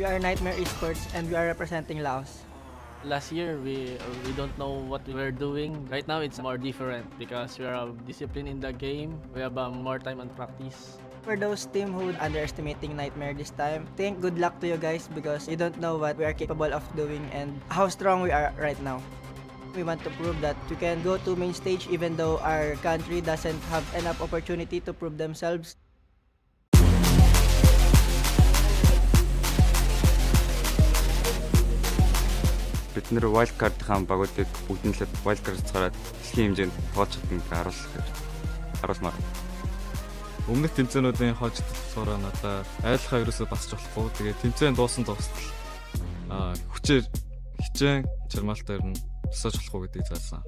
We are Nightmare Esports and we are representing Laos. Last year, we don't know what we were doing. Right now, it's more different because we are disciplined in the game. We have more time and practice. For those team who underestimating Nightmare this time, think good luck to you guys because you don't know what we are capable of doing and how strong we are right now. We want to prove that we can go to main stage even though our country doesn't have enough opportunity to prove themselves. Бид нэр wildcard-ийн багуудыг бүгд нь л wildcard-аас гараад дэлхийн хэмжээнд тоолж чадна харуулмаар. Өмнөх тэмцээнүүдийн хожигдолсоороо надад айлхаа ерөөсөө басч болохгүй. Тэгээд тэмцээн дуусан зогсдол хүчээр хичээн чармаалтаар нь босож болохгүй гэдгийг заасан.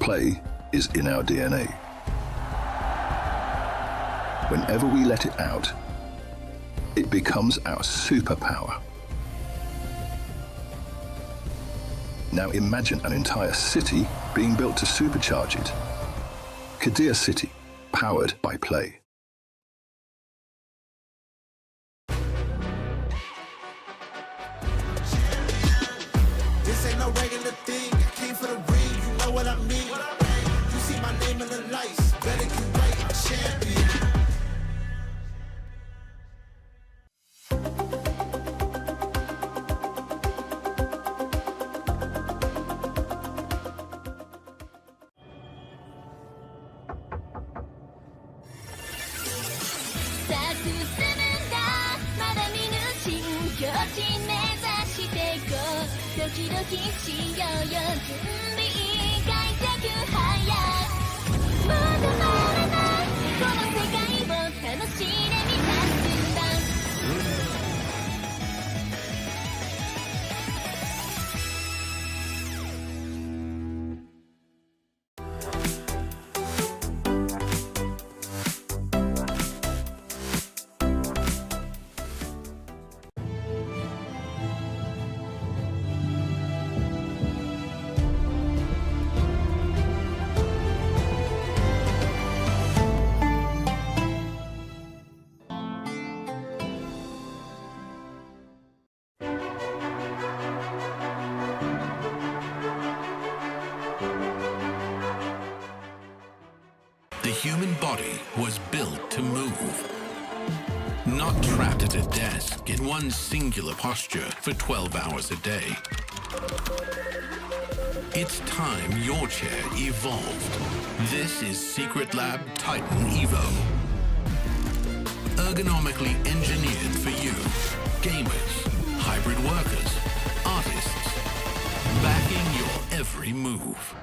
Play is in our DNA. Whenever we let it out, it becomes our superpower. Now imagine an entire city being built to supercharge it. Kadir City, powered by Play. This ain't no regular thing. I came for the ring, you know what I mean. You see my name in the lights, better get right, I'm champion. The human body was built to move, not trapped at a desk in one singular posture for 12 hours a day. It's time your chair evolved. This is Secret Lab Titan Evo. Ergonomically engineered for you, gamers, hybrid workers, artists, backing your every move.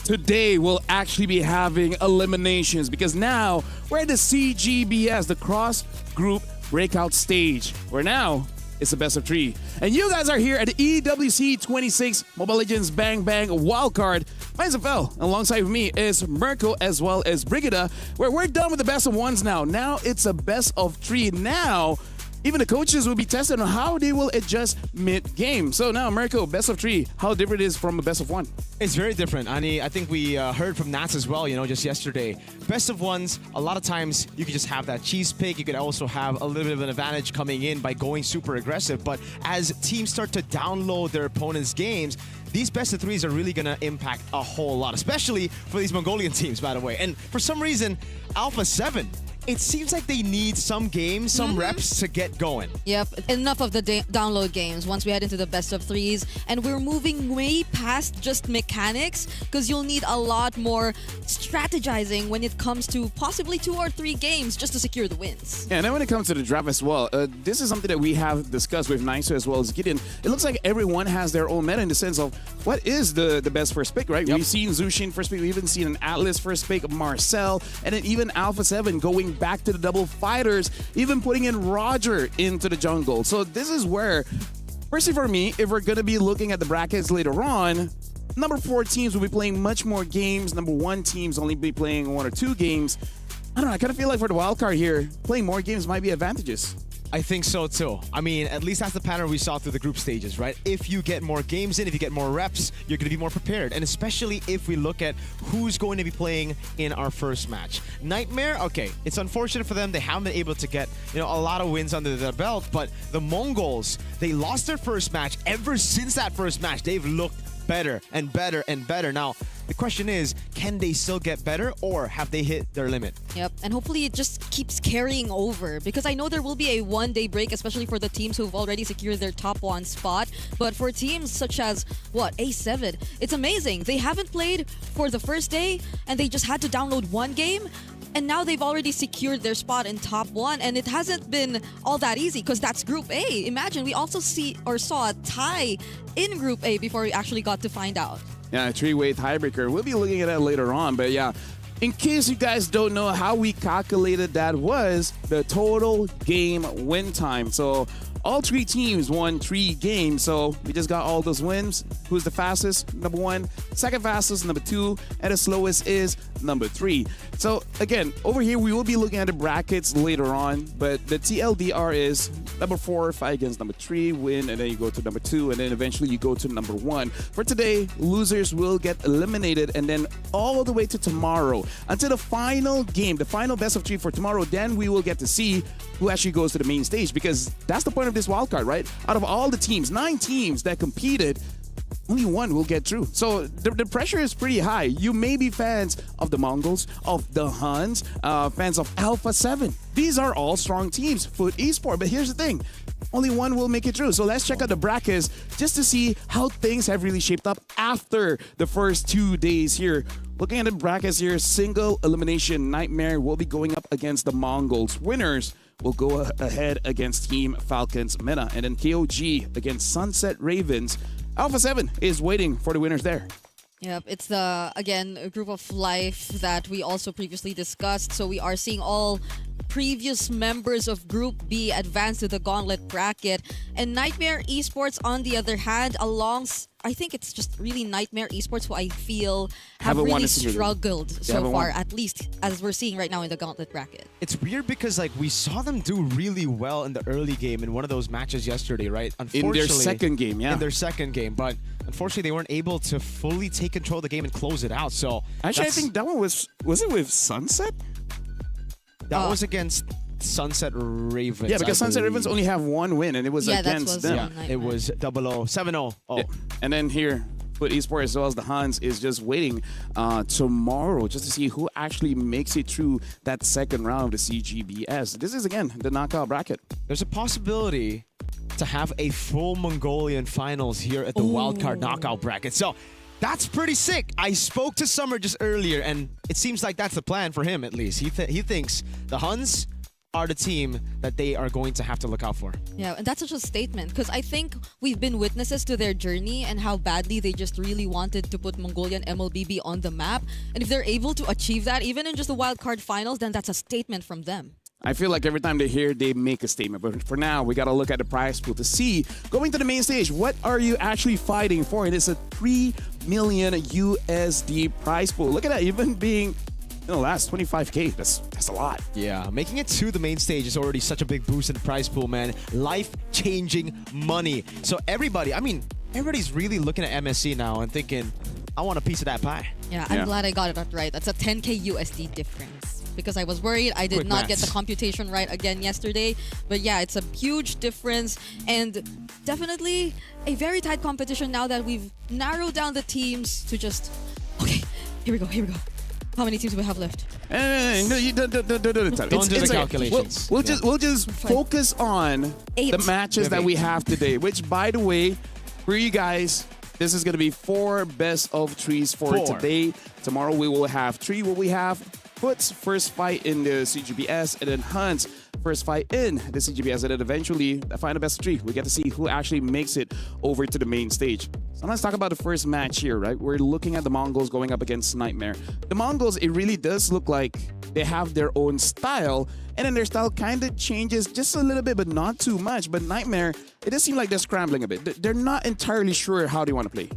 Today we'll actually be having eliminations because now we're at the CGBS, the cross group breakout stage, where now it's the best of 3. And you guys are here at the EWC 26 Mobile Legends Bang Bang Wildcard. Mine's Phil, and alongside of me is Mirko as well as Brigida, where we're done with the best of 1s now. Now it's a best of 3. Now even the coaches will be tested on how they will adjust mid-game. So now, Marco, best of 3, how different it is from a best of 1? It's very different. Ani, I think we heard from Nats as well, just yesterday. Best of 1s, a lot of times you could just have that cheese pick. You could also have a little bit of an advantage coming in by going super aggressive. But as teams start to download their opponents' games, these best of 3s are really going to impact a whole lot, especially for these Mongolian teams, by the way. And for some reason, Alpha 7, it seems like they need some games, some reps to get going. Yep, enough of the download games once we head into the best of 3s. And we're moving way past just mechanics, because you'll need a lot more strategizing when it comes to possibly 2 or 3 games just to secure the wins. Yeah, and then when it comes to the draft as well, this is something that we have discussed with Nicer as well as Gideon. It looks like everyone has their own meta in the sense of what is the best first pick, right? We've seen Zushin first pick, we've even seen an Atlas first pick, Marcel, and then even Alpha 7 going back to the double fighters, even putting in Roger into the jungle. So this is where, firstly for me, if we're going to be looking at the brackets later on, number 4 teams will be playing much more games. Number 1 teams only be playing 1 or 2 games. I don't know, I kind of feel like for the wild card here, playing more games might be advantageous. I think so too. I mean, at least that's the pattern we saw through the group stages, right? If you get more games in, if you get more reps, you're going to be more prepared. And especially if we look at who's going to be playing in our first match. Nightmare, okay, it's unfortunate for them. They haven't been able to get, a lot of wins under their belt. But the Mongols, they lost their first match. Ever since that first match, they've looked better and better and better. Now, the question is, can they still get better, or have they hit their limit? Yep, and hopefully it just keeps carrying over, because I know there will be a one-day break, especially for the teams who've already secured their top 1 spot. But for teams such as, A7, it's amazing. They haven't played for the first day, and they just had to download 1 game. And now they've already secured their spot in top 1, and it hasn't been all that easy, because that's Group A. Imagine, we also saw a tie in Group A before we actually got to find out. Yeah, a 3-way tiebreaker. We'll be looking at that later on. But yeah, in case you guys don't know how we calculated that, was the total game win time. So all 3 teams won 3 games. So we just got all those wins. Who's the fastest? Number 1. Second fastest, number 2. And the slowest is number 3. So again, over here we will be looking at the brackets later on. But the TLDR is number 4 fight against number 3, win, and then you go to number 2, and then eventually you go to number 1. For today, losers will get eliminated, and then all the way to tomorrow until the final game, the final best of 3 for tomorrow. Then we will get to see who actually goes to the main stage, because that's the point of this wildcard, right? Out of all the teams, 9 teams that competed, only 1 will get through. So the pressure is pretty high. You may be fans of the Mongols, of the Huns, fans of Alpha 7. These are all strong teams, Foot Esport. But here's the thing, only 1 will make it through. So let's check out the brackets just to see how things have really shaped up after the first 2 days here. Looking at the brackets here, single elimination, Nightmare will be going up against the Mongols. Winners will go ahead against Team Falcons Meta, and then KOG against Sunset Ravens. Alpha 7 is waiting for the winners there. Yep, it's again, a group of life that we also previously discussed. So we are seeing all previous members of Group B advance to the Gauntlet bracket. And Nightmare Esports, on the other hand, I think it's just really Nightmare Esports who I feel have really struggled so far, at least as we're seeing right now in the Gauntlet bracket. It's weird because we saw them do really well in the early game in one of those matches yesterday, right? In their second game, yeah. In their second game, but unfortunately they weren't able to fully take control of the game and close it out. So actually, I think that one was it with Sunset? That was against Sunset Ravens. Yeah, because Sunset Ravens only have 1 win, and it was against them. Yeah, it was 7-0. Oh. Yeah. And then here, Foot Esport as well as the Huns is just waiting tomorrow just to see who actually makes it through that second round of the CGBS. This is, again, the knockout bracket. There's a possibility to have a full Mongolian finals here at the wildcard knockout bracket. So that's pretty sick. I spoke to Summer just earlier, and it seems like that's the plan for him, at least. He thinks the Huns are the team that they are going to have to look out for. Yeah, and that's such a statement, because I think we've been witnesses to their journey and how badly they just really wanted to put Mongolian MLBB on the map. And if they're able to achieve that, even in just the wildcard finals, then that's a statement from them. I feel like every time they're here, they make a statement. But for now, we got to look at the prize pool to see, going to the main stage, what are you actually fighting for? It is a 3 million USD prize pool. Look at that, even being last 25K. That's a lot. Yeah, making it to the main stage is already such a big boost in the prize pool, man. Life-changing money. So everybody's really looking at MSC now and thinking, I want a piece of that pie. Yeah, I'm glad I got it right. That's a 10K USD difference. Because I was worried I did Quick not get maths. the computation right again yesterday. But yeah, it's a huge difference and definitely a very tight competition now that we've narrowed down the teams to just, okay, here we go. How many teams do we have left? No, you don't do Don't do the calculations. We'll just focus on 8. the matches that we have today, which, by the way, for you guys, this is going to be 4 best of 3s for 4. today. Tomorrow we will have 3. Will we have Foot's first fight in the CGBS, and then Hunt's first fight in the CGBS, and then eventually the final best of 3. We get to see who actually makes it over to the main stage. So let's talk about the first match here, right? We're looking at the Mongols going up against Nightmare. The Mongols, it really does look like they have their own style, and then their style kind of changes just a little bit, but not too much. But Nightmare, it does seem like they're scrambling a bit. They're not entirely sure how they want to play.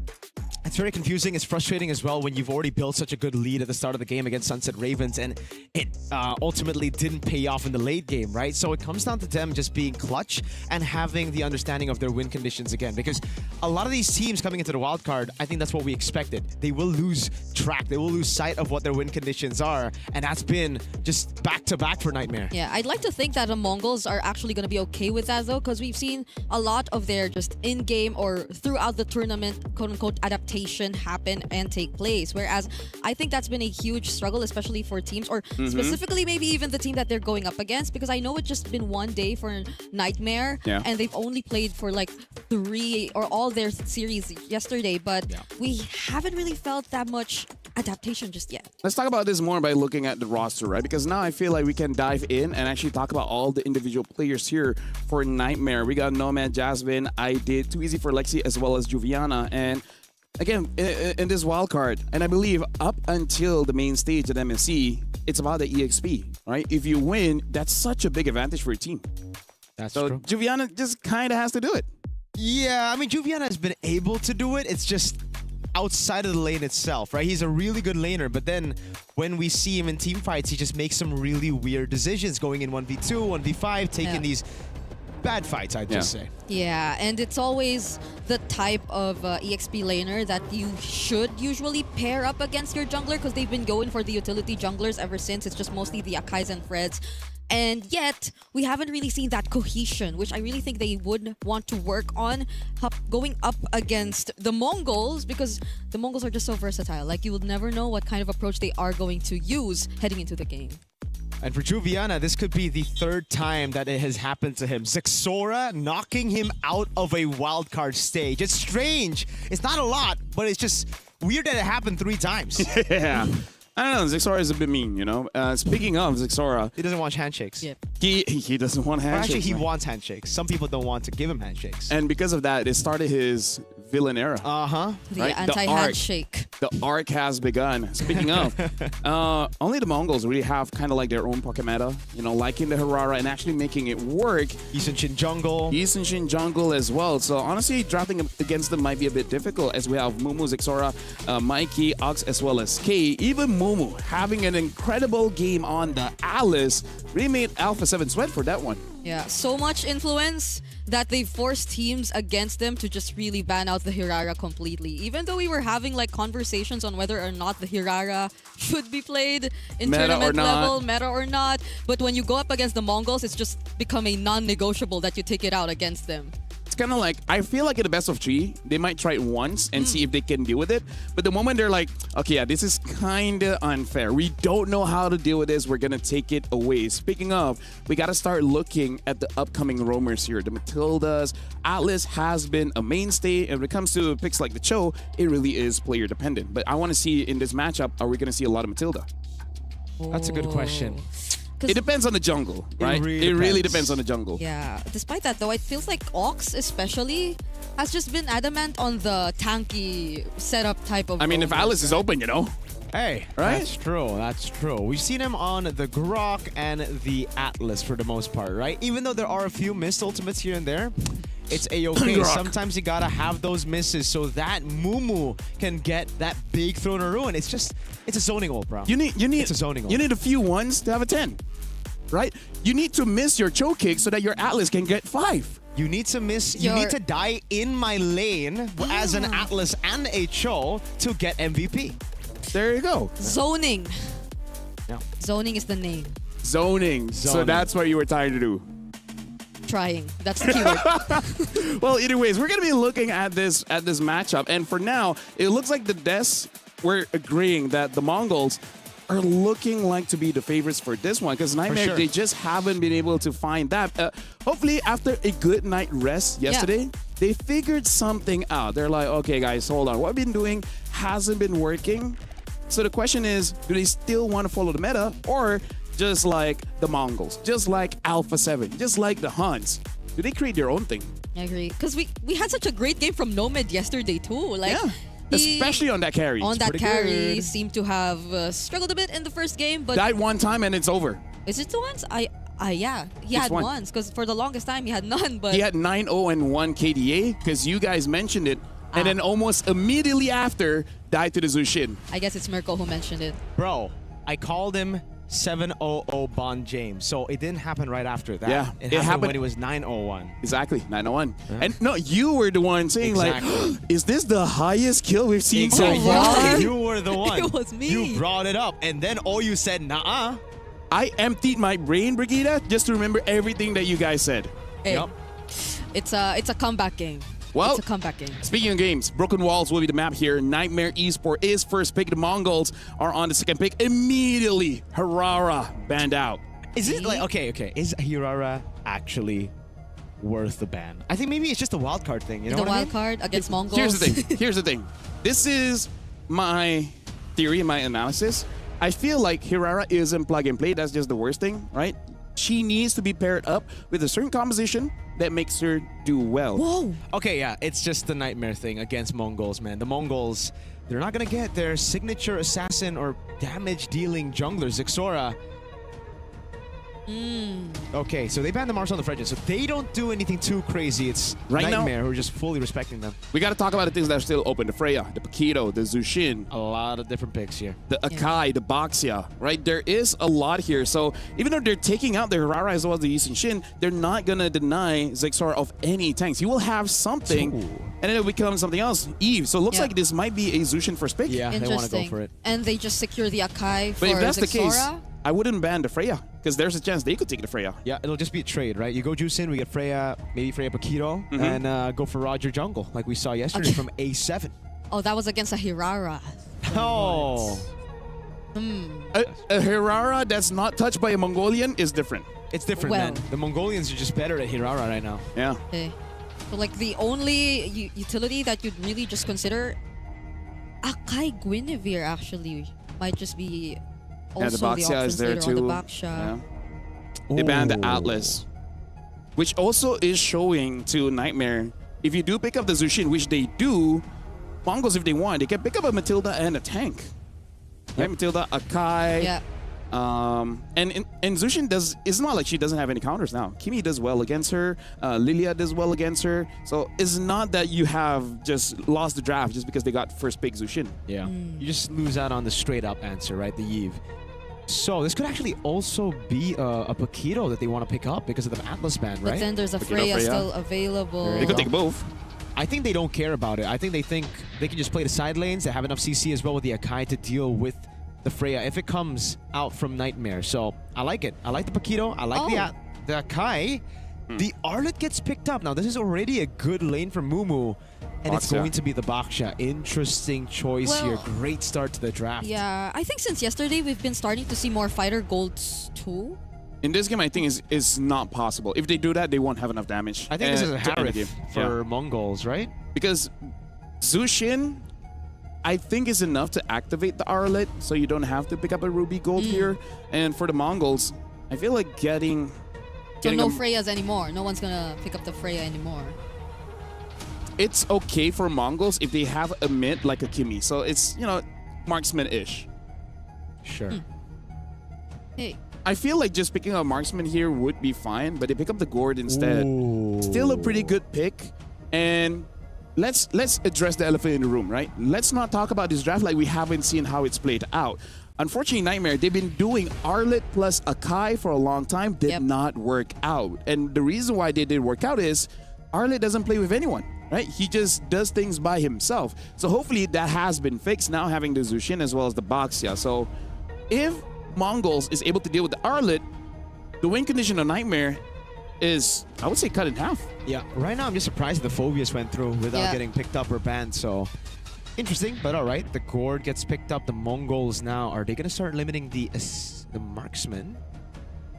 It's very confusing. It's frustrating as well when you've already built such a good lead at the start of the game against Sunset Ravens, and it ultimately didn't pay off in the late game, right? So it comes down to them just being clutch and having the understanding of their win conditions again. Because a lot of these teams coming into the wild card, I think that's what we expected. They will lose track. They will lose sight of what their win conditions are, and that's been just back-to-back for Nightmare. Yeah, I'd like to think that the Mongols are actually going to be okay with that though, because we've seen a lot of their just in-game or throughout the tournament, quote-unquote, adaptation happen and take place. Whereas I think that's been a huge struggle, especially for teams, or specifically maybe even the team that they're going up against, because I know it's just been one day for Nightmare, and they've only played for like 3 or all their series yesterday, but we haven't really felt that much adaptation just yet. Let's talk about this more by looking at the roster, right? Because now I feel like we can dive in and actually talk about all the individual players here for Nightmare. We got Nomad, Jasmine, I did Too Easy for Lexi, as well as Juviana. And again, in this wild card, and I believe up until the main stage at MSC, it's about the EXP, right? If you win, that's such a big advantage for your team. That's so true. Juviana just kind of has to do it. Yeah, I mean, Juviana has been able to do it. It's just outside of the lane itself, right? He's a really good laner, but then when we see him in team fights, he just makes some really weird decisions, going in 1v2, 1v5, taking these bad fights, I'd just say. Yeah, and it's always the type of EXP laner that you should usually pair up against your jungler, because they've been going for the utility junglers ever since. It's just mostly the Akais and Freds. And yet, we haven't really seen that cohesion, which I really think they would want to work on going up against the Mongols, because the Mongols are just so versatile. Like, you would never know what kind of approach they are going to use heading into the game. And for Juviana, this could be the 3rd time that it has happened to him. Zexora knocking him out of a wildcard stage. It's strange. It's not a lot, but it's just weird that it happened 3 times. Yeah. I don't know, Zexora is a bit mean, you know? Speaking of Zexora, he doesn't want handshakes. Yeah. He doesn't want handshakes. Or actually, he man. wants handshakes. Some people don't want to give him handshakes. And because of that, it started his villain era. The right? anti-handshake. The arc has begun. Speaking of, only the Mongols really have kind of like their own pocket meta, you know, liking the Harara and actually making it work. Yisun jungle. Yisun jungle as well. So honestly, drafting against them might be a bit difficult, as we have Mumu, Zexora, Mikey, Ox, as well as K. Even Mumu having an incredible game on the Alice really made Alpha 7 sweat for that one. Yeah, so much influence that they forced teams against them to just really ban out the Hirara completely. Even though we were having like conversations on whether or not the Hirara should be played in tournament level, meta or not. But when you go up against the Mongols, it's just become a non-negotiable that you take it out against them. It's kind of like, I feel like in the best of 3, they might try it once and see if they can deal with it. But the moment they're like, okay, yeah, this is kind of unfair. We don't know how to deal with this. We're going to take it away. Speaking of, we got to start looking at the upcoming roamers here. The Matildas, Atlas has been a mainstay. And when it comes to picks like the Cho, it really is player dependent. But I want to see in this matchup, are we going to see a lot of Matilda? That's a good question. It depends on the jungle, right? It really depends on the jungle. Yeah. Despite that, though, it feels like Ox, especially, has just been adamant on the tanky setup type of. I mean, if Alice is open, you know. Hey, right? That's true. That's true. We've seen him on the Grok and the Atlas for the most part, right? Even though there are a few missed ultimates here and there, It's a-okay. Sometimes you gotta have those misses so that Mumu can get that big throw to ruin. It's a zoning ult, bro. You need it's a zoning ult. You need a few ones to have a 10, right? You need to miss your choke kick so that your Atlas can get 5. You need to miss. You need to die in my lane as an Atlas and a Cho to get MVP. There you go. Zoning. Yeah. Zoning is the name. Zoning. So that's what you were trying to do. Trying. That's the keyword. Well, anyways, we're gonna be looking at this matchup, and for now, it looks like the Des we're agreeing that the Mongols are looking like to be the favorites for this one because Nightmare they just haven't been able to find that. Hopefully, after a good night rest yesterday, they figured something out. They're like, okay, guys, hold on. What I've been doing hasn't been working. So the question is, do they still want to follow the meta or just like the Mongols, just like Alpha 7, just like the Huns? Do they create their own thing? I agree. Because we had such a great game from Nomad yesterday too. Like, especially on that carry. On that carry, good. seemed to have struggled a bit in the first game, but died one time and it's over. Is it the once? Yeah, he had once because for the longest time he had none. But he had 9-0 and 1 KDA because you guys mentioned it, and then almost immediately after died to the Zushin. I guess it's Mirko who mentioned it. Bro, I called him 700 Bond James, so it didn't happen right after that. Yeah, it happened when it was 901. Exactly, 901. Yeah. And no, you were the one saying like, is this the highest kill we've seen so far? You were the one. It was me. You brought it up, and then all you said, nah. I emptied my brain, Brigida, just to remember everything that you guys said. Hey, it's a comeback game. Well, it's a comeback game. Speaking of games, Broken Walls will be the map here. Nightmare Esport is first pick. The Mongols are on the second pick. Immediately, Harara banned out. Is it like, okay, is Harara actually worth the ban? I think maybe it's just a wild card thing, you know the what I mean? wild card against Mongols. Here's the thing. This is my theory and my analysis. I feel like Harara isn't plug and play. That's just the worst thing, right? She needs to be paired up with a certain composition that makes her do well. Whoa. Okay, yeah, it's just the Nightmare thing against Mongols, man. The Mongols, they're not going to get their signature assassin or damage-dealing jungler, Zixora. Okay, so they banned the Marshal on the Fredgen, so they don't do anything too crazy. It's Nightmare who are just fully respecting them. We got to talk about the things that are still open. The Freya, the Paquito, the Zushin. A lot of different picks here. The Akai, the Baxia, right? There is a lot here. So even though they're taking out the Harara as well as the Yisun Shin, they're not going to deny Zixora of any tanks. He will have something, and then it becomes something else. Eve. So it looks like this might be a Zushin first pick. Yeah, they want to go for it. And they just secure the Akai for But if that's Zixora. the case, I wouldn't ban the Freya, because there's a chance they could take the Freya. Yeah, it'll just be a trade, right? You go Juicin, we get Freya, maybe Freya Paquito, and go for Roger Jungle, like we saw yesterday from A7. Oh, that was against a Hirara. Oh. A Hirara that's not touched by a Mongolian is different. It's different, man. The Mongolians are just better at Hirara right now. Yeah. Okay. So like the only utility that you'd really just consider, Akai Guinevere actually might just be also the Baxia is there too. The Baxia. Yeah. They banned the Atlas, which also is showing to Nightmare. If you do pick up the Zushin, which they do, Mongols, if they want, they can pick up a Matilda and a tank. Right? Matilda, Akai. Yeah. And Zushin it's not like she doesn't have any counters now. Kimi does well against her. Lilia does well against her. So it's not that you have just lost the draft just because they got first pick Zushin. Yeah. You just lose out on the straight up answer, right? The Eve. So this could actually also be a Paquito that they want to pick up because of the Atlas ban, right? But then there's a Freya still available. They could take both. I think they don't care about it. I think they can just play the side lanes. They have enough CC as well with the Akai to deal with the Freya if it comes out from Nightmare. So I like it. I like the Paquito. I like the Akai. The Arlet gets picked up. Now this is already a good lane for Mumu. And it's going to be the Baxia. Interesting choice here. Great start to the draft. Yeah, I think since yesterday we've been starting to see more fighter golds too. In this game, I think is not possible. If they do that, they won't have enough damage. I think this is a Harith for Mongols, right? Because Zushin, I think, is enough to activate the Arlet, so you don't have to pick up a Ruby Gold here. And for the Mongols, I feel like getting no Freyas anymore. No one's gonna pick up the Freya anymore. It's okay for Mongols if they have a mid like a Kimi. So it's, marksman-ish. Sure. Hey. I feel like just picking up Marksman here would be fine, but they pick up the Gourd instead. Ooh. Still a pretty good pick. And let's address the elephant in the room, right? Let's not talk about this draft like we haven't seen how it's played out. Unfortunately, Nightmare, they've been doing Arlet plus Akai for a long time, did not work out. And the reason why they didn't work out is Arlet doesn't play with anyone, right? He just does things by himself. So hopefully that has been fixed now, having the Zushin as well as the Baxia. So if Mongols is able to deal with the Arlet, the win condition of Nightmare is, I would say, cut in half. Yeah, right now I'm just surprised the Phobias went through without getting picked up or banned, so interesting, but all right. The Gourd gets picked up. The Mongols now, are they going to start limiting the Marksman?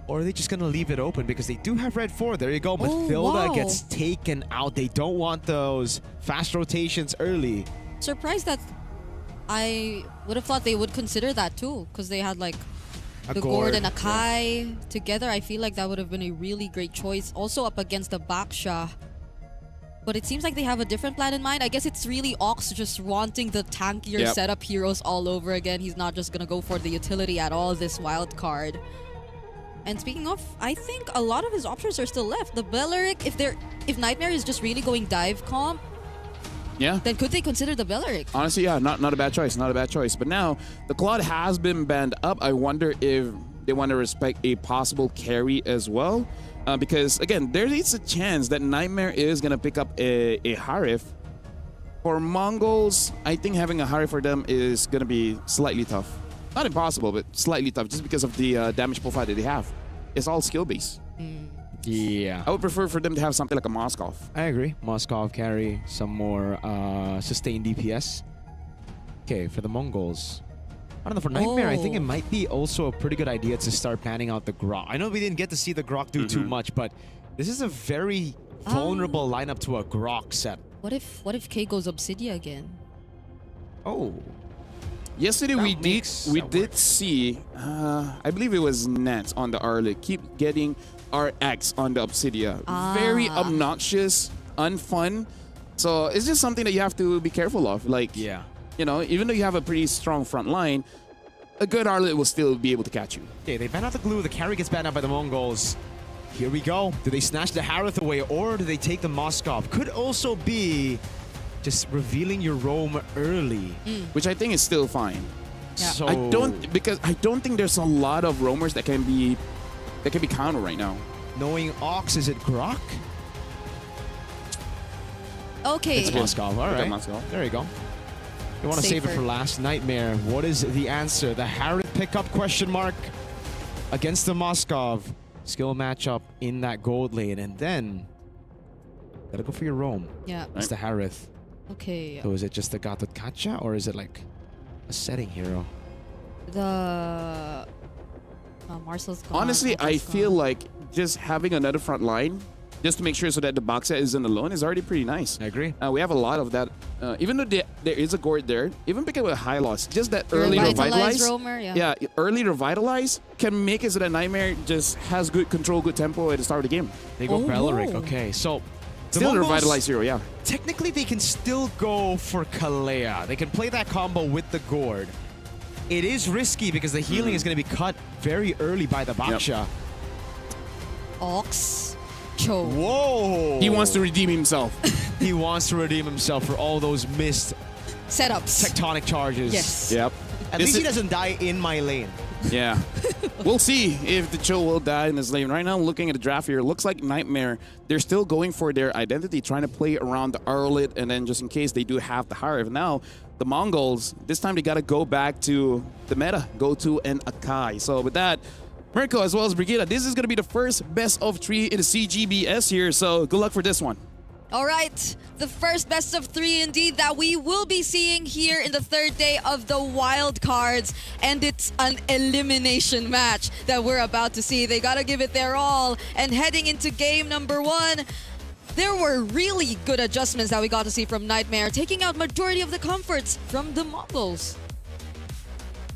Or are they just going to leave it open? Because they do have Red 4. There you go. Mathilda gets taken out. They don't want those fast rotations early. Surprised that I would have thought they would consider that too, because they had like the Gourd and Akai together. I feel like that would have been a really great choice. Also up against the Baksha. But it seems like they have a different plan in mind. I guess it's really Ox just wanting the tankier setup heroes all over again. He's not just going to go for the utility at all this wild card. And speaking of, I think a lot of his options are still left. The Belleric, if Nightmare is just really going dive comp, then could they consider the Belleric? Honestly, yeah, not a bad choice, not a bad choice. But now the Claude has been banned up. I wonder if they want to respect a possible carry as well. Because again, there is a chance that Nightmare is going to pick up a Harif. For Mongols, I think having a Harif for them is going to be slightly tough. Not impossible, but slightly tough just because of the damage profile that they have. It's all skill based. Yeah. I would prefer for them to have something like a Moskov. I agree. Moskov carry, some more sustained DPS. Okay, for the Mongols. I don't know, for Nightmare, I think it might be also a pretty good idea to start planning out the Grok. I know we didn't get to see the Grok do too much, but this is a very vulnerable lineup to a Grok set. What if K goes Obsidia again? Oh. Yesterday we did see, I believe it was Nats on the Arlet, keep getting RX on the Obsidia. Very obnoxious, unfun. So it's just something that you have to be careful of. Like, you know, even though you have a pretty strong front line, a good Arlet will still be able to catch you. Okay, they ban out the glue. The carry gets banned out by the Mongols. Here we go. Do they snatch the Harith away or do they take the Moskov? Could also be just revealing your roam early. Which I think is still fine. Yeah. So I don't think there's a lot of roamers that can be countered right now. knowing Ox, is it Grok? Okay. It's Moskov. All right. Moskov. There you go. You want to save it for last. Nightmare. What is the answer? The Harith pickup question mark against the Moskov. Skill matchup in that gold lane. And then gotta go for your roam. Yeah. It's the Harith. Okay. So is it just the Gatot Kacha or is it like a setting hero? The Marcel's gone. Honestly, I feel like just having another front line just to make sure so that the Baxa isn't alone is already pretty nice. I agree. We have a lot of that. Even though there is a Gord there, even pick up a high loss, just that early revitalize. Roamer, yeah. Early revitalize can make it so that Nightmare just has good control, good tempo at the start of the game. They go Belleric. Okay, so still a revitalized hero, yeah. Technically, they can still go for Kalea. They can play that combo with the Gord. It is risky because the healing is going to be cut very early by the Baksha. Ox. Cho. Whoa! He wants to redeem himself. He wants to redeem himself for all those missed setups. Tectonic charges. Yes. Yep. At least he doesn't die in my lane. Yeah. We'll see if the Cho will die in this lane. Right now, looking at the draft here, looks like Nightmare, they're still going for their identity, trying to play around the Arlet, and then just in case they do have the Harif. Now, the Mongols, this time they got to go back to the meta, go to an Akai. So with that, Mirko as well as Brigida, this is going to be the first best of 3 in the CGBS here, so good luck for this one. All right, the first best of 3 indeed that we will be seeing here in the third day of the wild cards, and it's an elimination match that we're about to see. They gotta give it their all, and heading into game number 1, there were really good adjustments that we got to see from Nightmare, taking out majority of the comforts from the Mongols.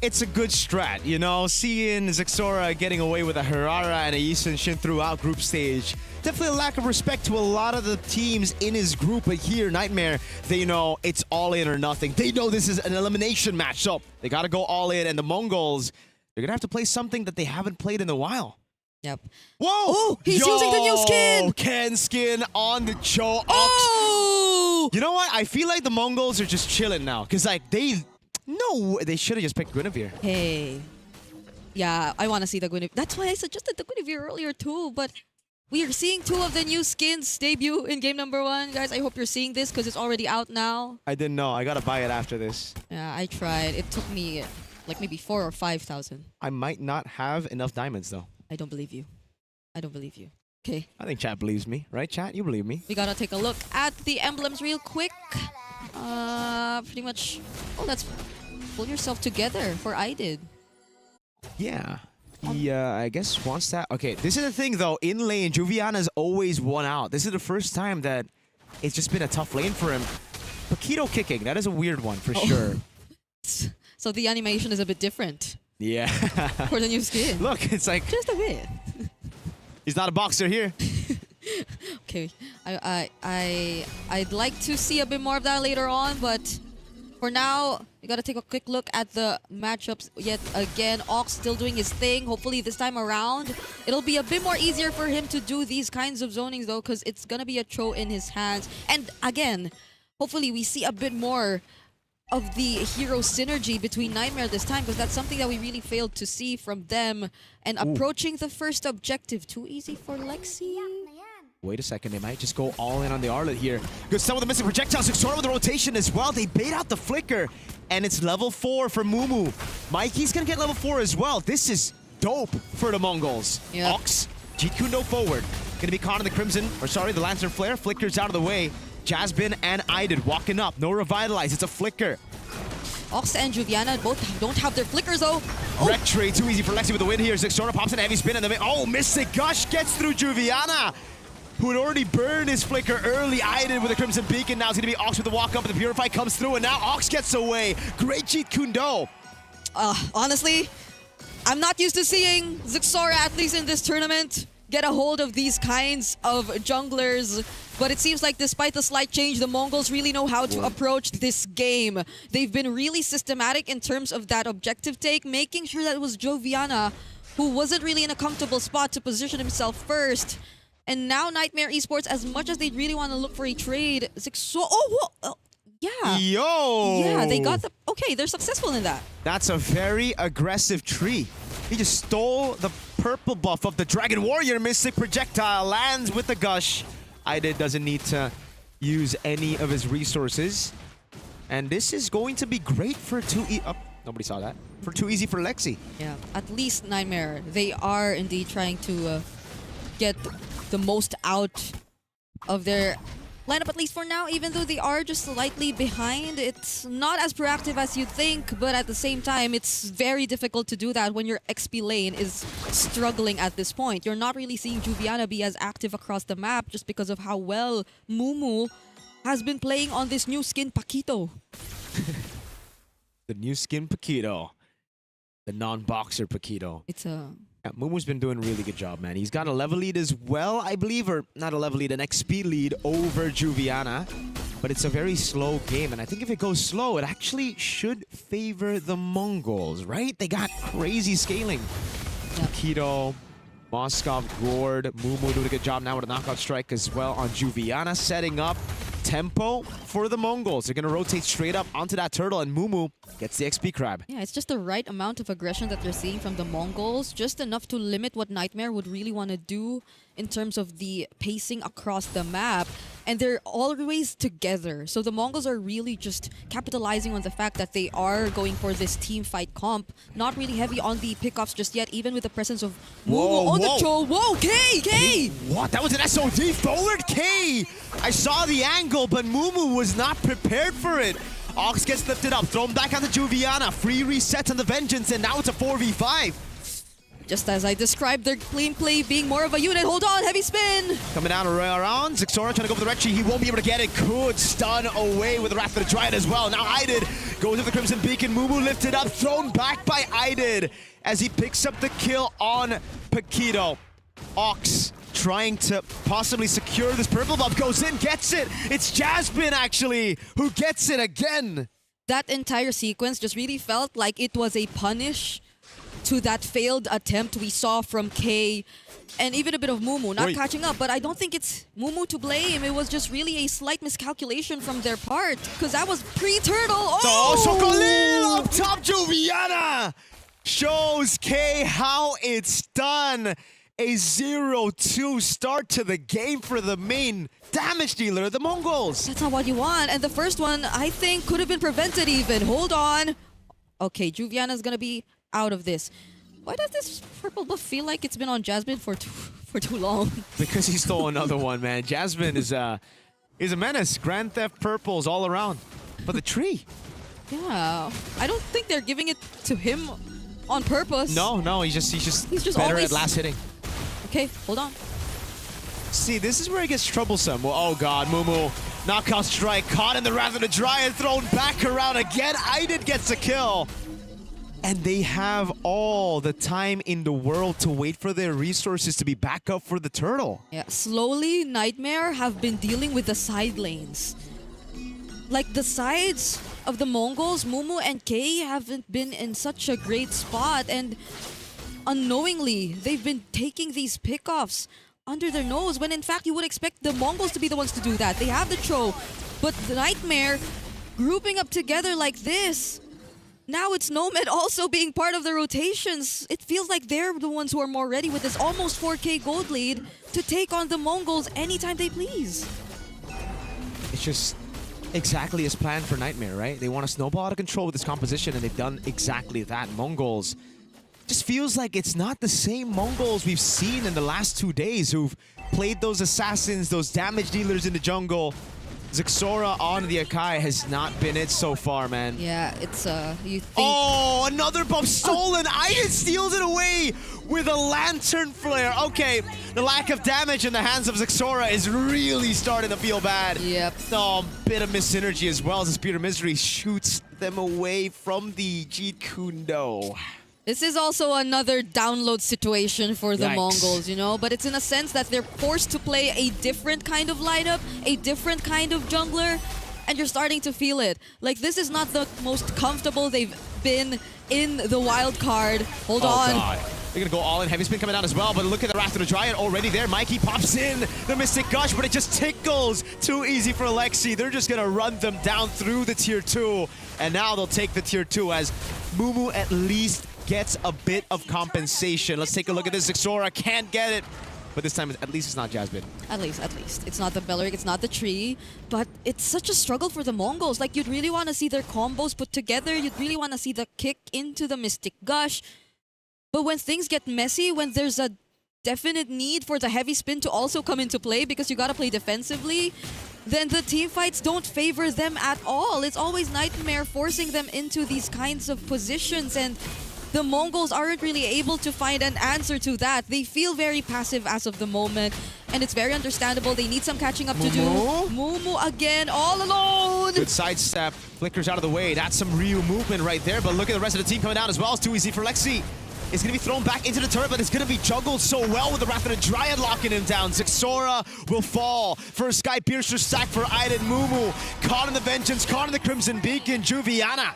It's a good strat, you know, seeing Zexora getting away with a Harara and a Yi Sun-shin throughout group stage. Definitely a lack of respect to a lot of the teams in his group, but here, Nightmare, they know it's all in or nothing. They know this is an elimination match, so they gotta go all in, and the Mongols, They're going to have to play something that they haven't played in a while. Yep. Whoa! Oh, he's using the new skin! Ken skin on the Cho Ox. Oh! You know what? I feel like the Mongols are just chilling now. Because, like, they should have just picked Guinevere. Hey. Yeah, I want to see the Guinevere. That's why I suggested the Guinevere earlier too, but we are seeing 2 of the new skins debut in game number 1. Guys, I hope you're seeing this because it's already out now. I didn't know. I got to buy it after this. Yeah, I tried. It took me like maybe 4,000 or 5,000. I might not have enough diamonds, though. I don't believe you. I don't believe you. Okay. I think chat believes me. Right, chat? You believe me. We gotta take a look at the emblems real quick. Pretty much... Oh, let's pull yourself together for I did. Yeah. He, I guess, wants that. Okay, this is the thing, though. In lane, Juviana's always won out. This is the first time that it's just been a tough lane for him. Paquito kicking, that is a weird one, for sure. So the animation is a bit different. Yeah. For the new skin. Look, it's like... Just a bit. He's not a boxer here. Okay. I'd like to see a bit more of that later on, but... For now, we gotta take a quick look at the matchups yet again. Ox still doing his thing. Hopefully this time around, it'll be a bit more easier for him to do these kinds of zonings though, because it's gonna be a Cho in his hands. And again, hopefully we see a bit more of the hero synergy between Nightmare this time, because that's something that we really failed to see from them. And approaching the first objective, too easy for Lexi. Wait a second, they might just go all in on the Arlet here. Good start with the missing projectiles. Sort with the rotation as well. They bait out the flicker, and it's level 4 for Mumu. Mikey's gonna get level 4 as well. This is dope for the Mongols. Yep. Ox, Jeet Kune Do forward. Gonna be caught in the Crimson, or sorry, the Lantern Flare. Flicker's out of the way. Jasmine and Idid walking up. No Revitalize, it's a Flicker. Ox and Juviana both don't have their flickers though. Wreck trade, too easy for Lexi with the win here. Zixora pops in a heavy spin, and then oh, Mystic Gush gets through Juviana, who had already burned his flicker early. Idid with a Crimson Beacon. Now it's going to be Ox with the walk up, and the Purify comes through, and now Ox gets away. Great Jeet Kune Do. Honestly, I'm not used to seeing Zixora, at least in this tournament, get a hold of these kinds of junglers. But it seems like despite the slight change, the Mongols really know how to approach this game. They've been really systematic in terms of that objective take, making sure that it was Joviana who wasn't really in a comfortable spot to position himself first. And now Nightmare Esports, as much as they really want to look for a trade, yeah. Yo! Yeah, they got the... Okay, they're successful in that. That's a very aggressive tree. He just stole the purple buff of the Dragon Warrior. Mystic Projectile lands with the Gush. Idid doesn't need to use any of his resources. And this is going to be great for nobody saw that. For too easy for Lexi. Yeah, at least Nightmare. They are indeed trying to get the most out of their lineup, at least for now, even though they are just slightly behind. It's not as proactive as you'd think, but at the same time, it's very difficult to do that when your XP lane is struggling at this point. You're not really seeing Juviana be as active across the map just because of how well Mumu has been playing on this new skin, Paquito. The new skin Paquito. The non-boxer Paquito. It's a... Yeah, Mumu's been doing a really good job, man. He's got a level lead as well, I believe, or not a level lead, an XP lead over Juviana. But it's a very slow game, and I think if it goes slow, it actually should favor the Mongols, right? They got crazy scaling. Yep. Keto, Moskov, Gord, Mumu doing a good job now with a knockout strike as well on Juviana, setting up tempo for the Mongols. They're going to rotate straight up onto that turtle, and Mumu gets the XP crab. Yeah, it's just the right amount of aggression that you're seeing from the Mongols, just enough to limit what Nightmare would really want to do in terms of the pacing across the map. And they're always together. So the Mongols are really just capitalizing on the fact that they are going for this team fight comp. Not really heavy on the pickoffs just yet, even with the presence of Mumu on the Cho. Whoa, K! What? That was an SOD forward K! I saw the angle, but Mumu was not prepared for it. Ox gets lifted up, thrown back onto Juviana. Free reset on the Vengeance, and now it's a 4v5. Just as I described their clean play being more of a unit. Hold on, heavy spin! Coming down around, Zixora trying to go for the red tree. He won't be able to get it. Could stun away with the Wrath of the Dryad as well. Now Idid goes with the Crimson Beacon. Mumu lifted up, thrown back by Idid as he picks up the kill on Paquito. Ox trying to possibly secure this purple buff. Goes in, gets it. It's Jasmine, actually, who gets it again. That entire sequence just really felt like it was a punish to that failed attempt we saw from Kay and even a bit of Mumu not Wait. catching up. But I don't think it's Mumu to blame. It was just really a slight miscalculation from their part because that was pre-turtle. Oh, Sokolil up top, Juviana shows K how it's done. A 0-2 start to the game for the main damage dealer, the Mongols. That's not what you want. And the first one, I think, could have been prevented even. Hold on. Okay, Juviana's gonna be out of this. Why does this purple buff feel like it's been on Jasmine for too long? Because he stole another one, man. Jasmine is a menace. Grand Theft purples all around. But the tree. Yeah. I don't think they're giving it to him on purpose. No, he's just better always at last hitting. Okay, hold on. See, this is where it gets troublesome. Well, oh god, Mumu. Knockout strike, caught in the Wrath of the Dryad, thrown back around again. Aidid gets a kill. And they have all the time in the world to wait for their resources to be back up for the turtle. Yeah, slowly, Nightmare have been dealing with the side lanes. Like, the sides of the Mongols, Mumu and Kay haven't been in such a great spot, and unknowingly, they've been taking these pickoffs under their nose, when in fact you would expect the Mongols to be the ones to do that. They have the Cho, but the Nightmare grouping up together like this. Now it's Nomad also being part of the rotations. It feels like they're the ones who are more ready with this almost 4K gold lead to take on the Mongols anytime they please. It's just exactly as planned for Nightmare, right? They want to snowball out of control with this composition, and they've done exactly that. Mongols just feels like it's not the same Mongols we've seen in the last 2 days who've played those assassins, those damage dealers in the jungle. Zixora on the Akai has not been it so far, man. Yeah, it's you think. Oh, another buff stolen. Aidid steals it away with a lantern flare. Okay, the lack of damage in the hands of Zixora is really starting to feel bad. Yep. Oh, bit of missynergy as well as the Spear of Misery shoots them away from the Jeet Kune Do. This is also another download situation for the Yikes. Mongols, you know? But it's in a sense that they're forced to play a different kind of lineup, a different kind of jungler, and you're starting to feel it. Like, this is not the most comfortable they've been in the wild card. Hold on. God. They're gonna go all in. Heavy spin coming down as well, but look at the Wrath of the Dryad already there. Mikey pops in the Mystic Gush, but it just tickles. Too easy for Alexi. They're just gonna run them down through the tier 2, and now they'll take the tier 2 as Mumu at least gets a bit of compensation. Let's take a look at this. Zixora can't get it, but this time at least it's not Jasmine. At least. It's not the Belleric, it's not the tree, but it's such a struggle for the Mongols. Like, you'd really want to see their combos put together. You'd really want to see the kick into the Mystic Gush. But when things get messy, when there's a definite need for the heavy spin to also come into play because you gotta play defensively, then the team fights don't favor them at all. It's always Nightmare forcing them into these kinds of positions, and the Mongols aren't really able to find an answer to that. They feel very passive as of the moment, and it's very understandable. They need some catching up to do. Mumu again, all alone! Good sidestep, flickers out of the way. That's some Ryu movement right there, but look at the rest of the team coming down as well. It's too easy for Lexi. It's going to be thrown back into the turret, but it's going to be juggled so well with the Wrath of the Dryad locking him down. Zixora will fall. First Sky Piercer sack for Aidid. Mumu caught in the Vengeance, caught in the Crimson Beacon. Juviana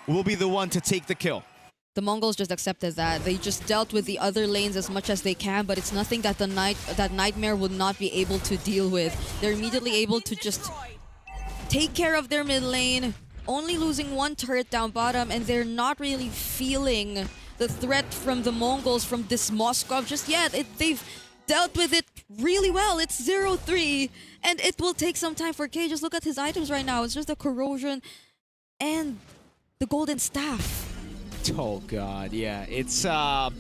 will be the one to take the kill. The Mongols just accepted that. They just dealt with the other lanes as much as they can, but it's nothing that that Nightmare would not be able to deal with. They're immediately able to just take care of their mid lane, only losing one turret down bottom, and they're not really feeling the threat from the Mongols from this Moskov just yet. They've dealt with it really well. It's 0-3, and it will take some time for Kay. Just look at his items right now. It's just the Corrosion and the Golden Staff. Oh god, yeah. It's a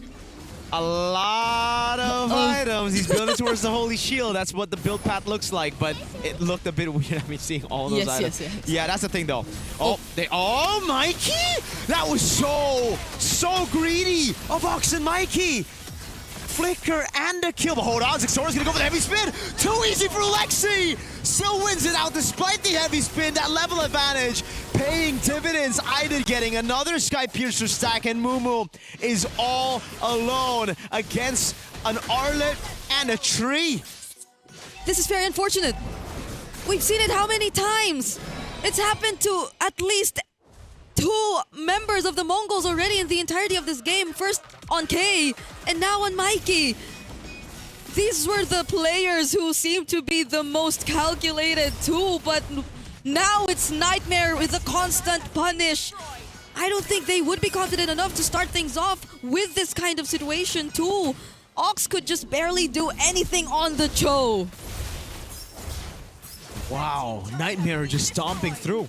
lot of items. He's building towards the Holy Shield. That's what the build path looks like, but it looked a bit weird. I mean, seeing all those items. Yes. Yeah, that's the thing though. Oh, Mikey! That was so greedy of Ox and Mikey. Flicker and a kill, but hold on, Zixora's gonna go for the heavy spin. Too easy for Lexi. Still wins it out despite the heavy spin. That level advantage paying dividends. Aidid getting another Sky Piercer stack, and Mumu is all alone against an Arlet and a tree. This is very unfortunate. We've seen it how many times? It's happened to at least 2 members of the Mongols already in the entirety of this game. First on K, and now on Mikey. These were the players who seemed to be the most calculated too, but now it's Nightmare with a constant punish. I don't think they would be confident enough to start things off with this kind of situation too. Ox could just barely do anything on the Cho. Wow, Nightmare just stomping through.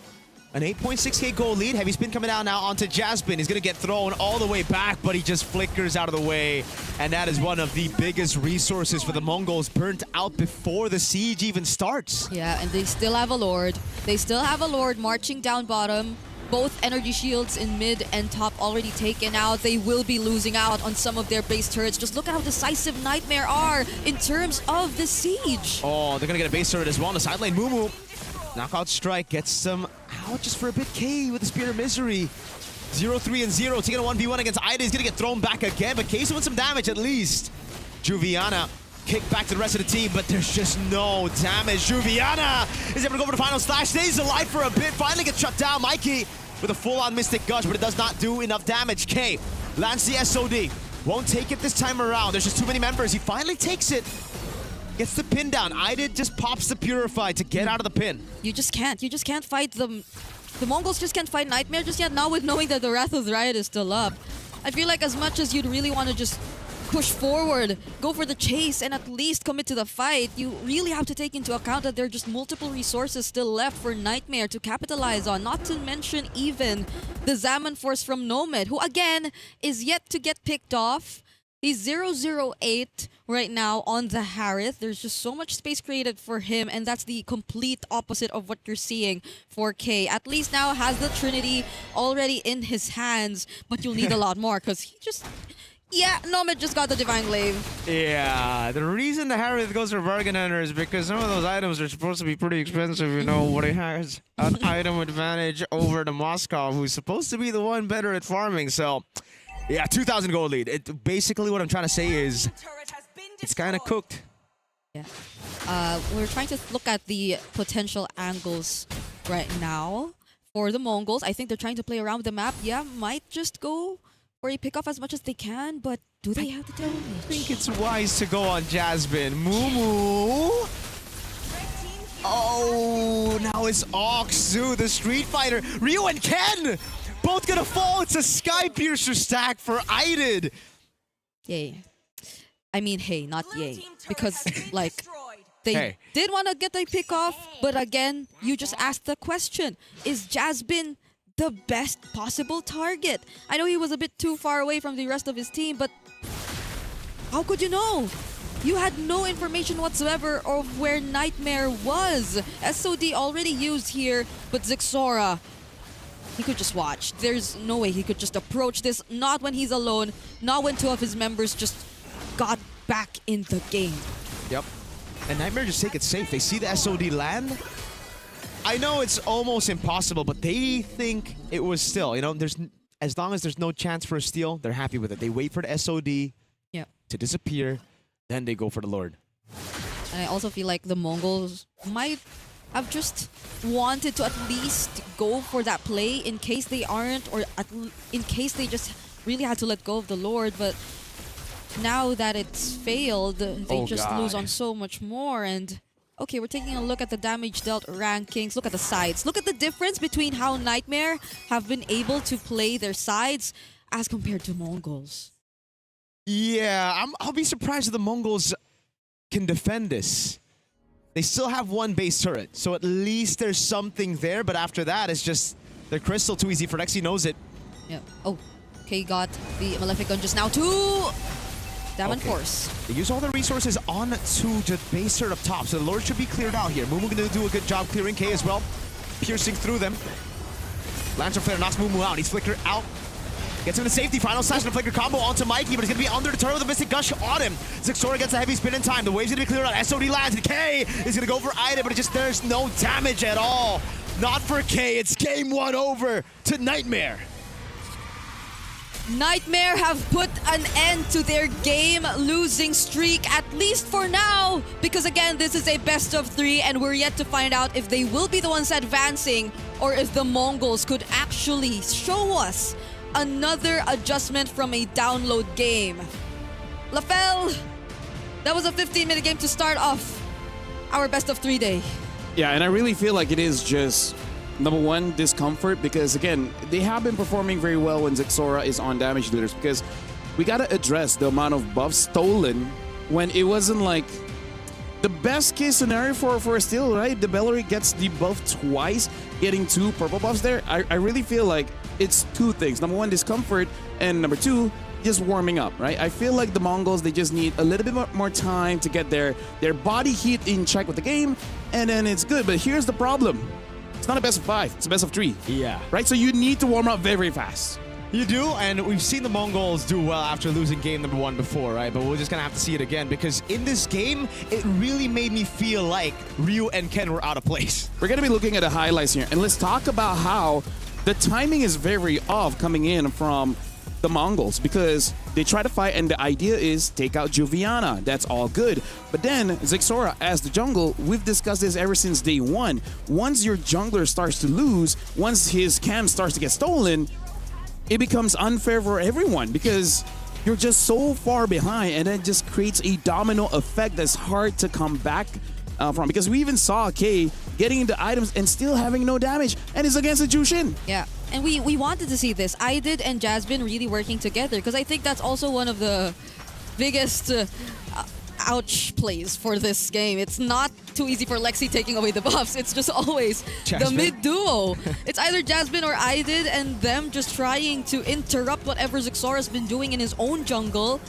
An 8.6k goal lead. Heavy spin coming down now onto Jaspin. He's going to get thrown all the way back, but he just flickers out of the way. And that is one of the biggest resources for the Mongols, burnt out before the siege even starts. Yeah, and they still have a Lord. They still have a Lord marching down bottom. Both energy shields in mid and top already taken out. They will be losing out on some of their base turrets. Just look at how decisive Nightmare are in terms of the siege. Oh, they're going to get a base turret as well on the sideline. Mumu. Knockout strike gets them out just for a bit. K with the Spear of Misery. 0-3 and 0. Taking a 1v1 against Ida. He's going to get thrown back again, but K's doing some damage at least. Juviana kick back to the rest of the team, but there's just no damage. Juviana is able to go for the final slash. Stays alive for a bit. Finally gets shut down. Mikey with a full-on Mystic Gush, but it does not do enough damage. K lands the SOD. Won't take it this time around. There's just too many members. He finally takes it. Gets the pin down. Ida just pops the Purify to get out of the pin. You just can't. You just can't fight them. The Mongols just can't fight Nightmare just yet. Now with knowing that the Wrath of the Riot is still up, I feel like as much as you'd really want to just push forward, go for the chase, and at least commit to the fight, you really have to take into account that there are just multiple resources still left for Nightmare to capitalize on. Not to mention even the Zaman Force from Nomad, who again is yet to get picked off. He's 008 right now on the Harith. There's just so much space created for him, and that's the complete opposite of what you're seeing for K. At least now has the Trinity already in his hands, but you'll need a lot more because he just... Yeah, Nomad just got the Divine Glaive. Yeah, the reason the Harith goes for Bargain Hunter is because some of those items are supposed to be pretty expensive, you know, but he has an item advantage over the Moscow, who's supposed to be the one better at farming, so... Yeah, 2,000 gold lead. Basically what I'm trying to say is it's kind of cooked. Yeah. We're trying to look at the potential angles right now for the Mongols. I think they're trying to play around with the map. Yeah, might just go for a pick off as much as they can, but do they have the damage? I think it's wise to go on Jasmine. Mumu. Oh, now it's Oxu, the Street Fighter. Ryu and Ken both gonna fall. It's a Sky Piercer stack for Aidid. Yay. I mean, hey, not yay. Because, like, they did want to get the pick off, but again, you just asked the question. Is Jasmine the best possible target? I know he was a bit too far away from the rest of his team, but how could you know? You had no information whatsoever of where Nightmare was. SOD already used here, but Zixora, he could just watch. There's no way he could just approach this, not when he's alone, not when two of his members just got back in the game. Yep. And Nightmare just take it safe. They see the SOD land. I know it's almost impossible, but they think it was still, you know, as long as there's no chance for a steal, they're happy with it. They wait for the SOD to disappear, then they go for the Lord. And I also feel like the Mongols might have just wanted to at least go for that play in case they aren't, or in case they just really had to let go of the Lord. But now that it's failed, they just lose on so much more. And okay, we're taking a look at the damage dealt rankings. Look at the sides. Look at the difference between how Nightmare have been able to play their sides as compared to Mongols. Yeah, I'll be surprised if the Mongols can defend this. They still have one base turret, so at least there's something there, but after that, it's just the crystal too easy for Lexi knows it. Yeah. Oh, okay, got the Malefic Gun just now too. Diamond Force. They use all their resources on to the base turret up top, so the Lord should be cleared out here. Mumu gonna do a good job clearing K as well, piercing through them. Lancer Flare knocks Mumu out. He's flickered out. Gets him to safety. Final slash and a flicker combo onto Mikey, but he's going to be under the turret with a Mystic Gush on him. Zixora gets a heavy spin in time. The wave's going to be cleared out. SOD lands, and K is going to go for Ida, but there's no damage at all. Not for K. It's game one over to Nightmare. Nightmare have put an end to their game losing streak, at least for now, because again, this is a best of 3, and we're yet to find out if they will be the ones advancing or if the Mongols could actually show us another adjustment from a download game. LaFell, that was a 15-minute game to start off our best of 3 day. Yeah, and I really feel like it is just number one, discomfort, because again, they have been performing very well when Zexora is on damage dealers, because we gotta address the amount of buffs stolen when it wasn't like the best case scenario for a steal, right? The Bellary gets debuffed twice, getting 2 purple buffs there. I really feel like it's 2 things. Number one, discomfort, and number 2, just warming up, right? I feel like the Mongols, they just need a little bit more time to get their body heat in check with the game, and then it's good. But here's the problem. It's not a best of 5, it's a best of 3. Yeah. Right? So you need to warm up very, very fast. You do, and we've seen the Mongols do well after losing game number 1 before, right? But we're just gonna have to see it again, because in this game, it really made me feel like Ryu and Ken were out of place. We're gonna be looking at the highlights here, and let's talk about how the timing is very off coming in from the Mongols, because they try to fight and the idea is take out Juviana. That's all good. But then Zexora as the jungle, we've discussed this ever since day 1. Once your jungler starts to lose, once his cam starts to get stolen, it becomes unfair for everyone because you're just so far behind, and it just creates a domino effect that's hard to come back from, because we even saw Kay getting into items and still having no damage, and it's against the Jushin. Yeah, and we wanted to see this. I did and Jasmine really working together, because I think that's also one of the biggest ouch plays for this game. It's not too easy for Lexi taking away the buffs. It's just always Jasmine. the mid duo. It's either Jasmine or I did, and them just trying to interrupt whatever Zexora's been doing in his own jungle.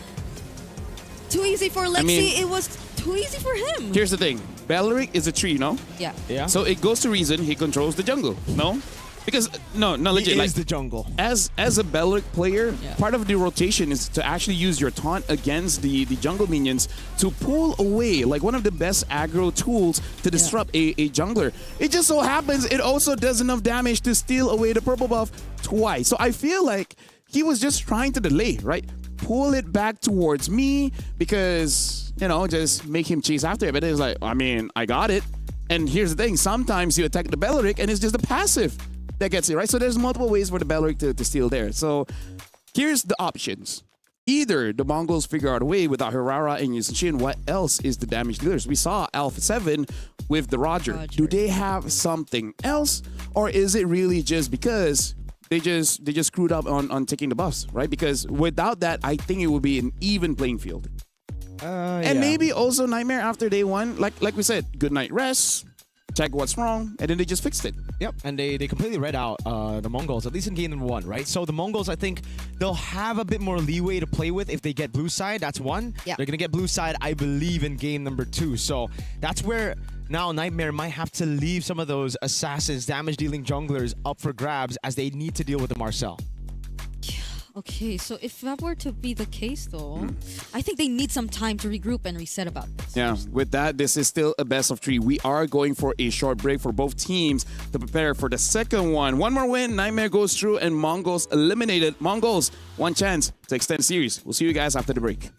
Too easy for Lexi. It was too easy for him. Here's the thing. Bellaric is a tree, no? Yeah. Yeah. So it goes to reason he controls the jungle, no? Because, no, legit. He is the jungle. As a Bellaric player, Yeah. part of the rotation is to actually use your taunt against the jungle minions to pull away, like one of the best aggro tools to disrupt a jungler. It just so happens it also does enough damage to steal away the purple buff twice. So I feel like he was just trying to delay, right? Pull it back towards me because, just make him chase after it. But it's like, I got it. And here's the thing. Sometimes you attack the Bellaric and it's just a passive that gets it, right? So there's multiple ways for the Bellaric to steal there. So here's the options. Either the Mongols figure out a way without Hirara and Yushin. What else is the damage dealers? We saw Alpha 7 with the Roger. Do they have something else? Or is it really just because they just screwed up on taking the buffs, right? Because without that, I think it would be an even playing field. And maybe also Nightmare after day 1, like we said, good night rest, check what's wrong, and then they just fixed it. Yep, and they completely read out the Mongols, at least in game number 1, right? So the Mongols, I think they'll have a bit more leeway to play with if they get blue side. That's 1. Yep. They're going to get blue side, I believe, in game number 2. So that's where now Nightmare might have to leave some of those assassins, damage-dealing junglers up for grabs as they need to deal with the Marcel. Okay, so if that were to be the case, though, I think they need some time to regroup and reset about this. Yeah, with that, this is still a best of 3. We are going for a short break for both teams to prepare for the second one. One more win, Nightmare goes through, and Mongols eliminated. Mongols, one chance to extend the series. We'll see you guys after the break.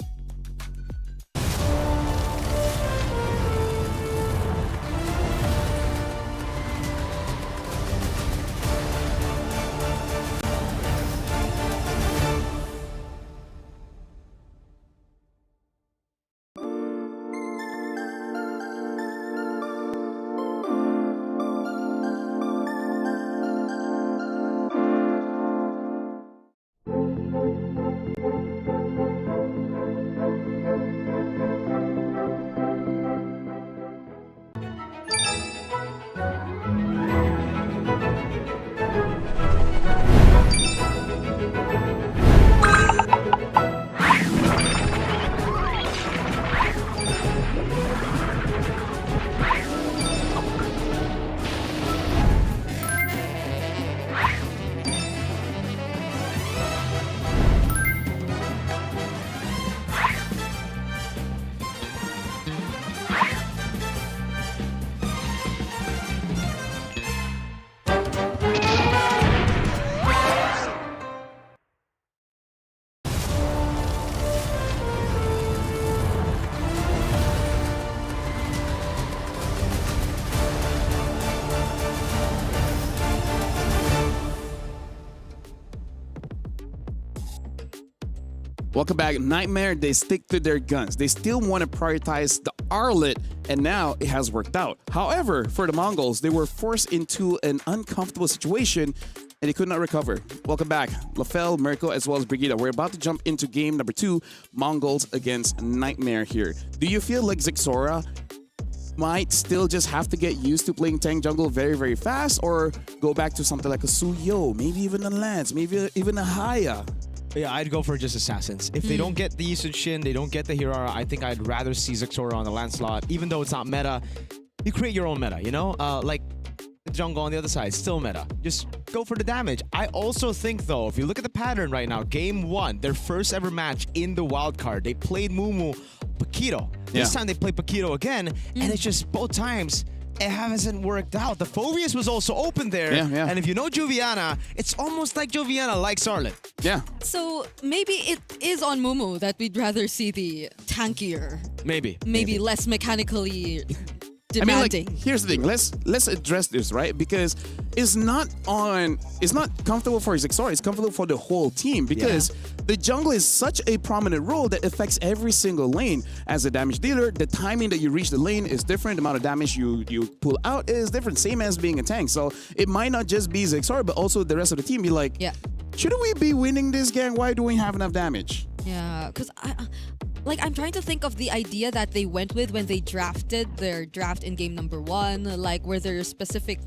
Welcome back. Nightmare, they stick to their guns. They still want to prioritize the Arlet, and now it has worked out. However, for the Mongols, they were forced into an uncomfortable situation and they could not recover. Welcome back. Lafel, Mirko, as well as Brigida. We're about to jump into game number 2, Mongols against Nightmare here. Do you feel like Zixora might still just have to get used to playing tank jungle very, very fast, or go back to something like a Suyo, maybe even a Lance, maybe even a Haya? Yeah, I'd go for just Assassins. If they don't get the Yisun Shin, they don't get the Hirara, I think I'd rather see Zixora on the Lancelot. Even though it's not meta, you create your own meta, you know? Like the jungle on the other side, still meta. Just go for the damage. I also think, though, if you look at the pattern right now, game 1, their first ever match in the wildcard, they played Mumu Paquito. This time they played Paquito again, and it's just both times it hasn't worked out. The Phobius was also open there. And if you know Joviana, it's almost like Joviana likes Arlet. Yeah. So maybe it is on Mumu that we'd rather see the tankier, maybe less mechanically I mean, like, demanding. here's the thing. Let's address this, right? Because it's not comfortable for Zixora. It's comfortable for the whole team because the jungle is such a prominent role that affects every single lane. As a damage dealer, the timing that you reach the lane is different. The amount of damage you pull out is different. Same as being a tank. So it might not just be Zixora, but also the rest of the team be like, shouldn't we be winning this gang? Why do we have enough damage? Yeah, because I'm trying to think of the idea that they went with when they drafted their draft in game number 1, like were there specific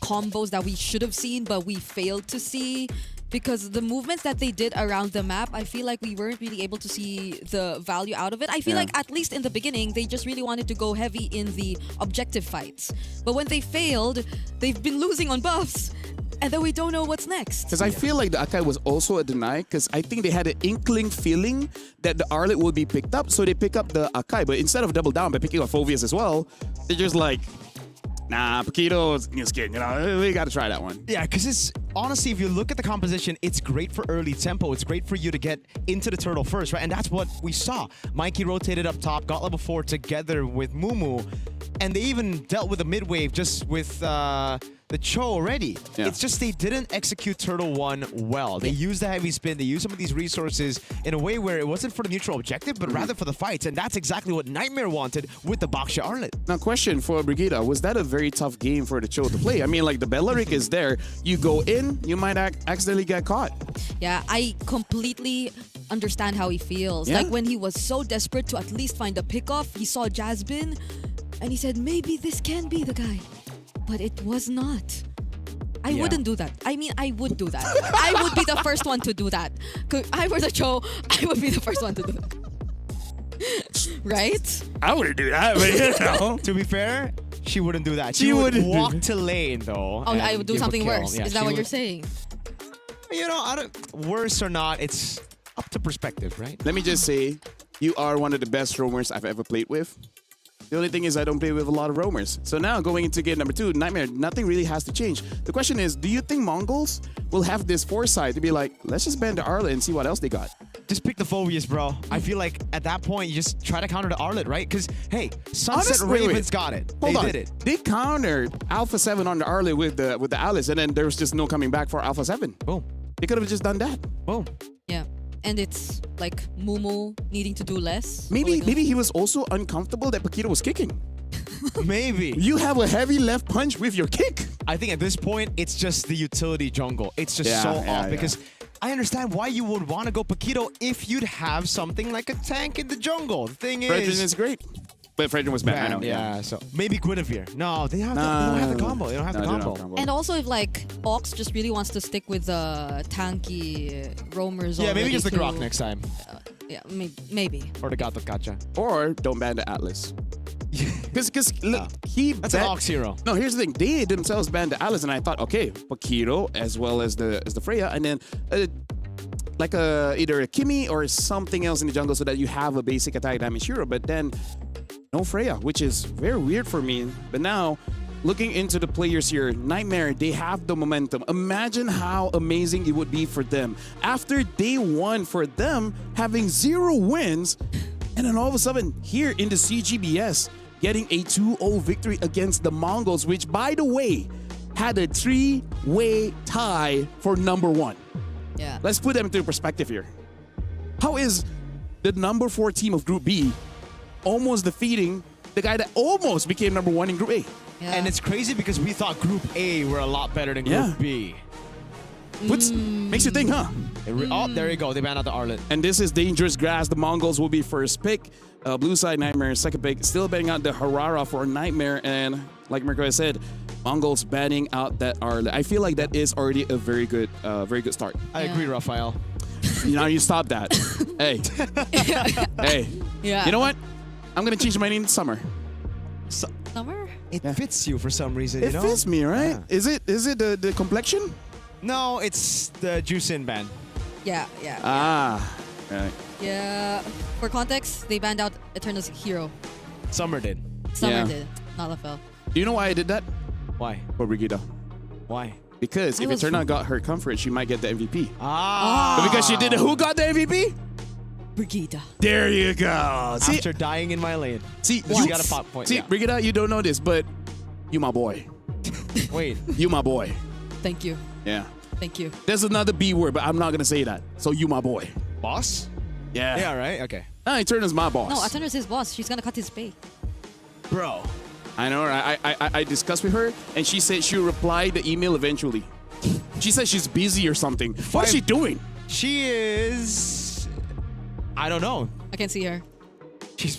combos that we should have seen but we failed to see, because the movements that they did around the map, I feel like we weren't really able to see the value out of it. I feel like at least in the beginning, they just really wanted to go heavy in the objective fights. But when they failed, they've been losing on buffs. And then we don't know what's next. Because I feel like the Akai was also a deny, because I think they had an inkling feeling that the Arlet would be picked up, so they pick up the Akai. But instead of double down by picking up Phobius as well, they're just like, nah, Paquito's new skin, you know, we gotta try that one. Yeah, because it's honestly, if you look at the composition, it's great for early tempo. It's great for you to get into the turtle first, right? And that's what we saw. Mikey rotated up top, got level 4 together with Mumu, and they even dealt with a mid wave just with the Cho already. It's just they didn't execute Turtle 1 well. They used the heavy spin, they used some of these resources in a way where it wasn't for the neutral objective, but rather for the fights. And that's exactly what Nightmare wanted with the Baksha Arlet. Now, question for Brigida, was that a very tough game for the Cho to play? I mean, like, the Bellaric is there. You go in, you might accidentally get caught. Yeah, I completely understand how he feels. Like when he was so desperate to at least find a pickoff, he saw Jasmine, and he said, maybe this can be the guy. But it was not. I wouldn't do that. I mean, I would do that. I would be the first one to do that. If I were the Cho, I would be the first one to do that. Right? I wouldn't do that, but you know. To be fair, she wouldn't do that. She would walk to lane, though. Oh, I would do something worse. Yeah, is that what you're saying? You know, worse or not, it's up to perspective, right? Let me just say, you are one of the best roamers I've ever played with. The only thing is I don't play with a lot of roamers. So now going into game number 2, Nightmare, nothing really has to change. The question is, do you think Mongols will have this foresight to be like, let's just ban the Arlet and see what else they got? Just pick the Phobius, bro. I feel like at that point, you just try to counter the Arlet, right? Because, hey, Sunset Ravens got it. They did it. They countered Alpha 7 on the Arlet with the Alice, and then there was just no coming back for Alpha 7. Boom. They could have just done that. Boom. Yeah. And it's like Mumu needing to do less. Maybe he was also uncomfortable that Paquito was kicking. Maybe. You have a heavy left punch with your kick. I think at this point, it's just the utility jungle. It's just so off because I understand why you would want to go Paquito if you'd have something like a tank in the jungle. The thing is... Fredrin is great. But Fredrin was bad. I know. Yeah, so maybe Guinevere. No, they don't have the combo. They don't have the combo. And also if like Ox just really wants to stick with the tanky roamers. Yeah, maybe just the Grok next time. Yeah, maybe. Or the Gato Gacha. Or don't ban the Atlas. Because look, that's an Ox hero. No, here's the thing. They themselves banned the Atlas, and I thought, okay, Paquito as well as the Freya, and then like either a Kimi or something else in the jungle so that you have a basic attack damage hero. But then no Freya, which is very weird for me. But now, looking into the players here, Nightmare, they have the momentum. Imagine how amazing it would be for them. After day 1 for them, having 0 wins, and then all of a sudden, here in the CGBS, getting a 2-0 victory against the Mongols, which, by the way, had a 3-way tie for number 1. Yeah. Let's put them into perspective here. How is the number 4 team of Group B almost defeating the guy that almost became number 1 in Group A? Yeah. And it's crazy because we thought Group A were a lot better than Group B. Makes you think, huh? Oh, there you go. They banned out the Arlet. And this is dangerous grass. The Mongols will be first pick. Blue side Nightmare second pick. Still banning out the Harara for Nightmare. And like Mirko said, Mongols banning out that Arlet. I feel like that is already a very good start. I agree, Raphael. Now you stop that. Hey. Hey. Yeah. You know what? I'm going to change my name to Summer. Summer? It fits you for some reason, It you know? fits me, right? Yeah. Is it the complexion? No, it's the Juice In ban. Yeah. Right. Yeah. For context, they banned out Eterna's hero. Summer did. Summer Yeah. did, not LaFell. Do you know why I did that? Why? For Brigida. Why? Because I if was- Eterna got her comfort, she might get the MVP. Ah. But because she did it, who got the MVP? Brigida. There you go. See, After dying in my lane. see, You got a pop point. See, Yeah. Brigida, you don't know this, but you my boy. Wait. You my boy. Thank you. Yeah. Thank you. There's another B word, but I'm not gonna say that. So you my boy. Boss? Yeah. Yeah, right? Okay. Eterna's my boss. No, Eterna's his boss. She's gonna cut his pay. Bro. I know. I discussed with her, and she said she'll reply the email eventually. She said she's busy or something. What's she doing? She is... I don't know. I can see her. She's...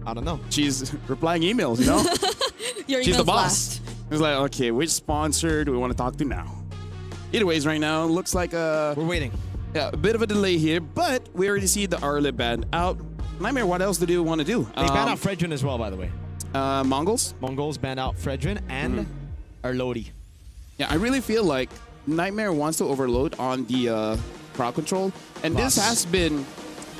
I don't know. She's replying emails, you know? Your She's the email's boss. last. It's like, okay, which sponsor do we want to talk to now? Either ways, right now, looks like We're waiting. a bit of a delay here, but we already see the Arlet band out. Nightmare, what else do you want to do? They banned out Fredrin as well, by the way. Mongols? Mongols banned out Fredrin and Arlodi. Yeah, I really feel like Nightmare wants to overload on the crowd control, and this has been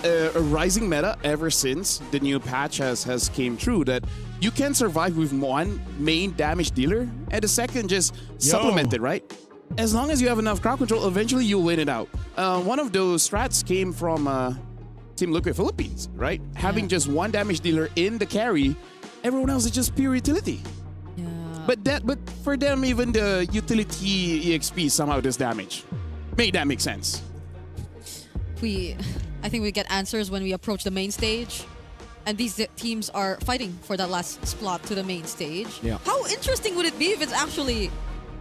a rising meta ever since the new patch has came true, that you can survive with one main damage dealer and the second just supplement it, right? As long as you have enough crowd control, eventually you'll win it out. One of those strats came from Team Liquid Philippines, right? Having just one damage dealer in the carry, everyone else is just pure utility. Yeah. But for them, even the utility EXP somehow does damage. Make that make sense. I think we get answers when we approach the main stage. And these teams are fighting for that last slot to the main stage. Yeah. How interesting would it be if it's actually...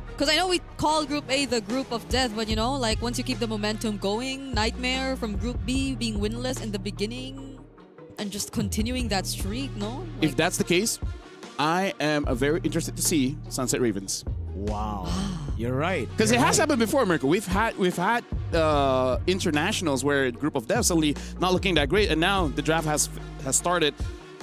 Because I know we call Group A the group of death, but you know, like once you keep the momentum going, Nightmare from Group B being winless in the beginning and just continuing that streak, no? If that's the case, I am very interested to see Sunset Ravens. Wow. You're right. Because it has happened before, Mirko. We've had internationals where a group of devs suddenly not looking that great, and now the draft has started.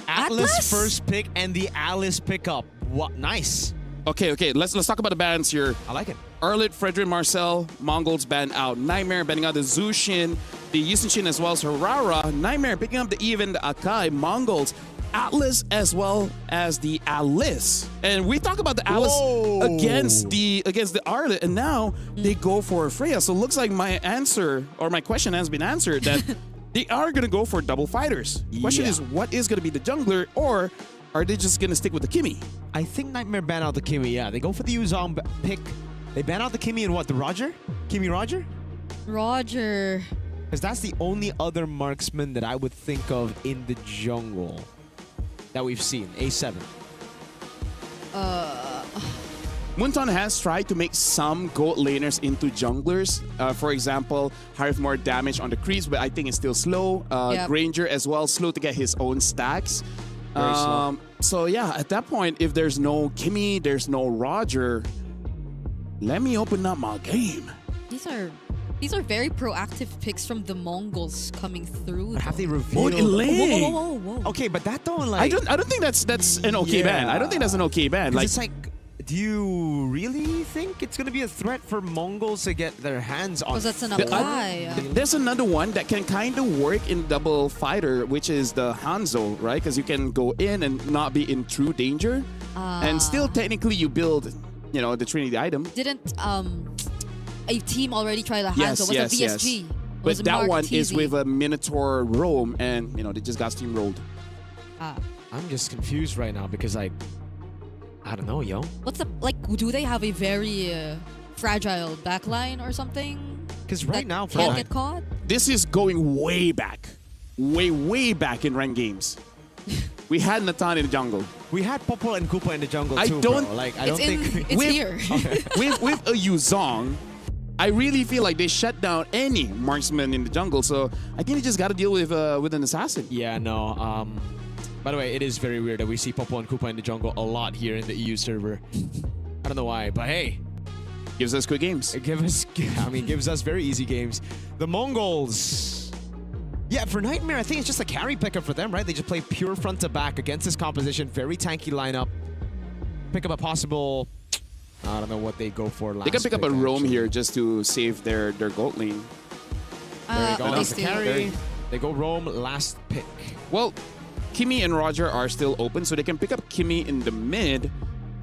Atlas first pick and the Alice pickup. What? Nice. Okay. Let's talk about the bans here. I like it. Arlet, Fredrin, Marcel, Mongols banned out. Nightmare banning out the Zushin, the Yusunshin as well as Harara. Nightmare picking up the even the Akai, Mongols, Atlas as well as the Alice. And we talk about the Alice against the Arlet, and now they go for Freya. So it looks like my answer or my question has been answered that they are gonna go for double fighters. Question is, what is gonna be the jungler, or are they just gonna stick with the Kimi? I think Nightmare ban out the Kimi, yeah. They go for the Uzong pick. They ban out the Kimi and what, the Roger? Kimi Roger? Roger. Because that's the only other marksman that I would think of in the jungle that we've seen. A7. Munton has tried to make some gold laners into junglers. For example, have more damage on the creeps, but I think it's still slow. Yep. Granger as well, slow to get his own stacks. Very slow. So yeah, at that point, if there's no Kimi, there's no Roger, let me open up my game. These are very proactive picks from the Mongols coming through. But have they Oh, revealed... Elaine. Whoa. Okay, but that don't like... I don't think that's an okay ban. I don't think that's an okay ban. 'Cause Like, it's like, do you really think it's going to be a threat for Mongols to get their hands on... Because that's an apply. there's another one that can kind of work in double fighter, which is the Hanzo, right? Because you can go in and not be in true danger, and still technically you build, the Trinity item. Didn't a team already try the Yes, Hanzo? Was yes, it yes. VSG? But Was it that Mark one is TZ? with a Minotaur roam, and they just got steamrolled. I'm just confused right now because, like, I don't know, yo. What's the do they have a very fragile backline or something? Because right that now, can't get caught. this is going way back. Way back in ranked games. We had Natan in the jungle. We had Popo and Koopa in the jungle too, don't- bro. Like, I don't think... It's here. with a Yuzong, I really feel like they shut down any marksman in the jungle. So I think they just got to deal with an assassin. Yeah, no. By the way, it is very weird that we see Popo and Koopa in the jungle a lot here in the EU server. I don't know why, but hey. Gives us good games. It gives us very easy games. The Mongols. Yeah, for Nightmare, I think it's just a carry pickup for them, right? They just play pure front to back against this composition. Very tanky lineup. Pick up a possible... I don't know what they go for last. They can pick up a pick, roam actually. here just to save their gold lane. There you go. They That's the still- carry. They go roam last pick. Well, Kimmy and Roger are still open, so they can pick up Kimmy in the mid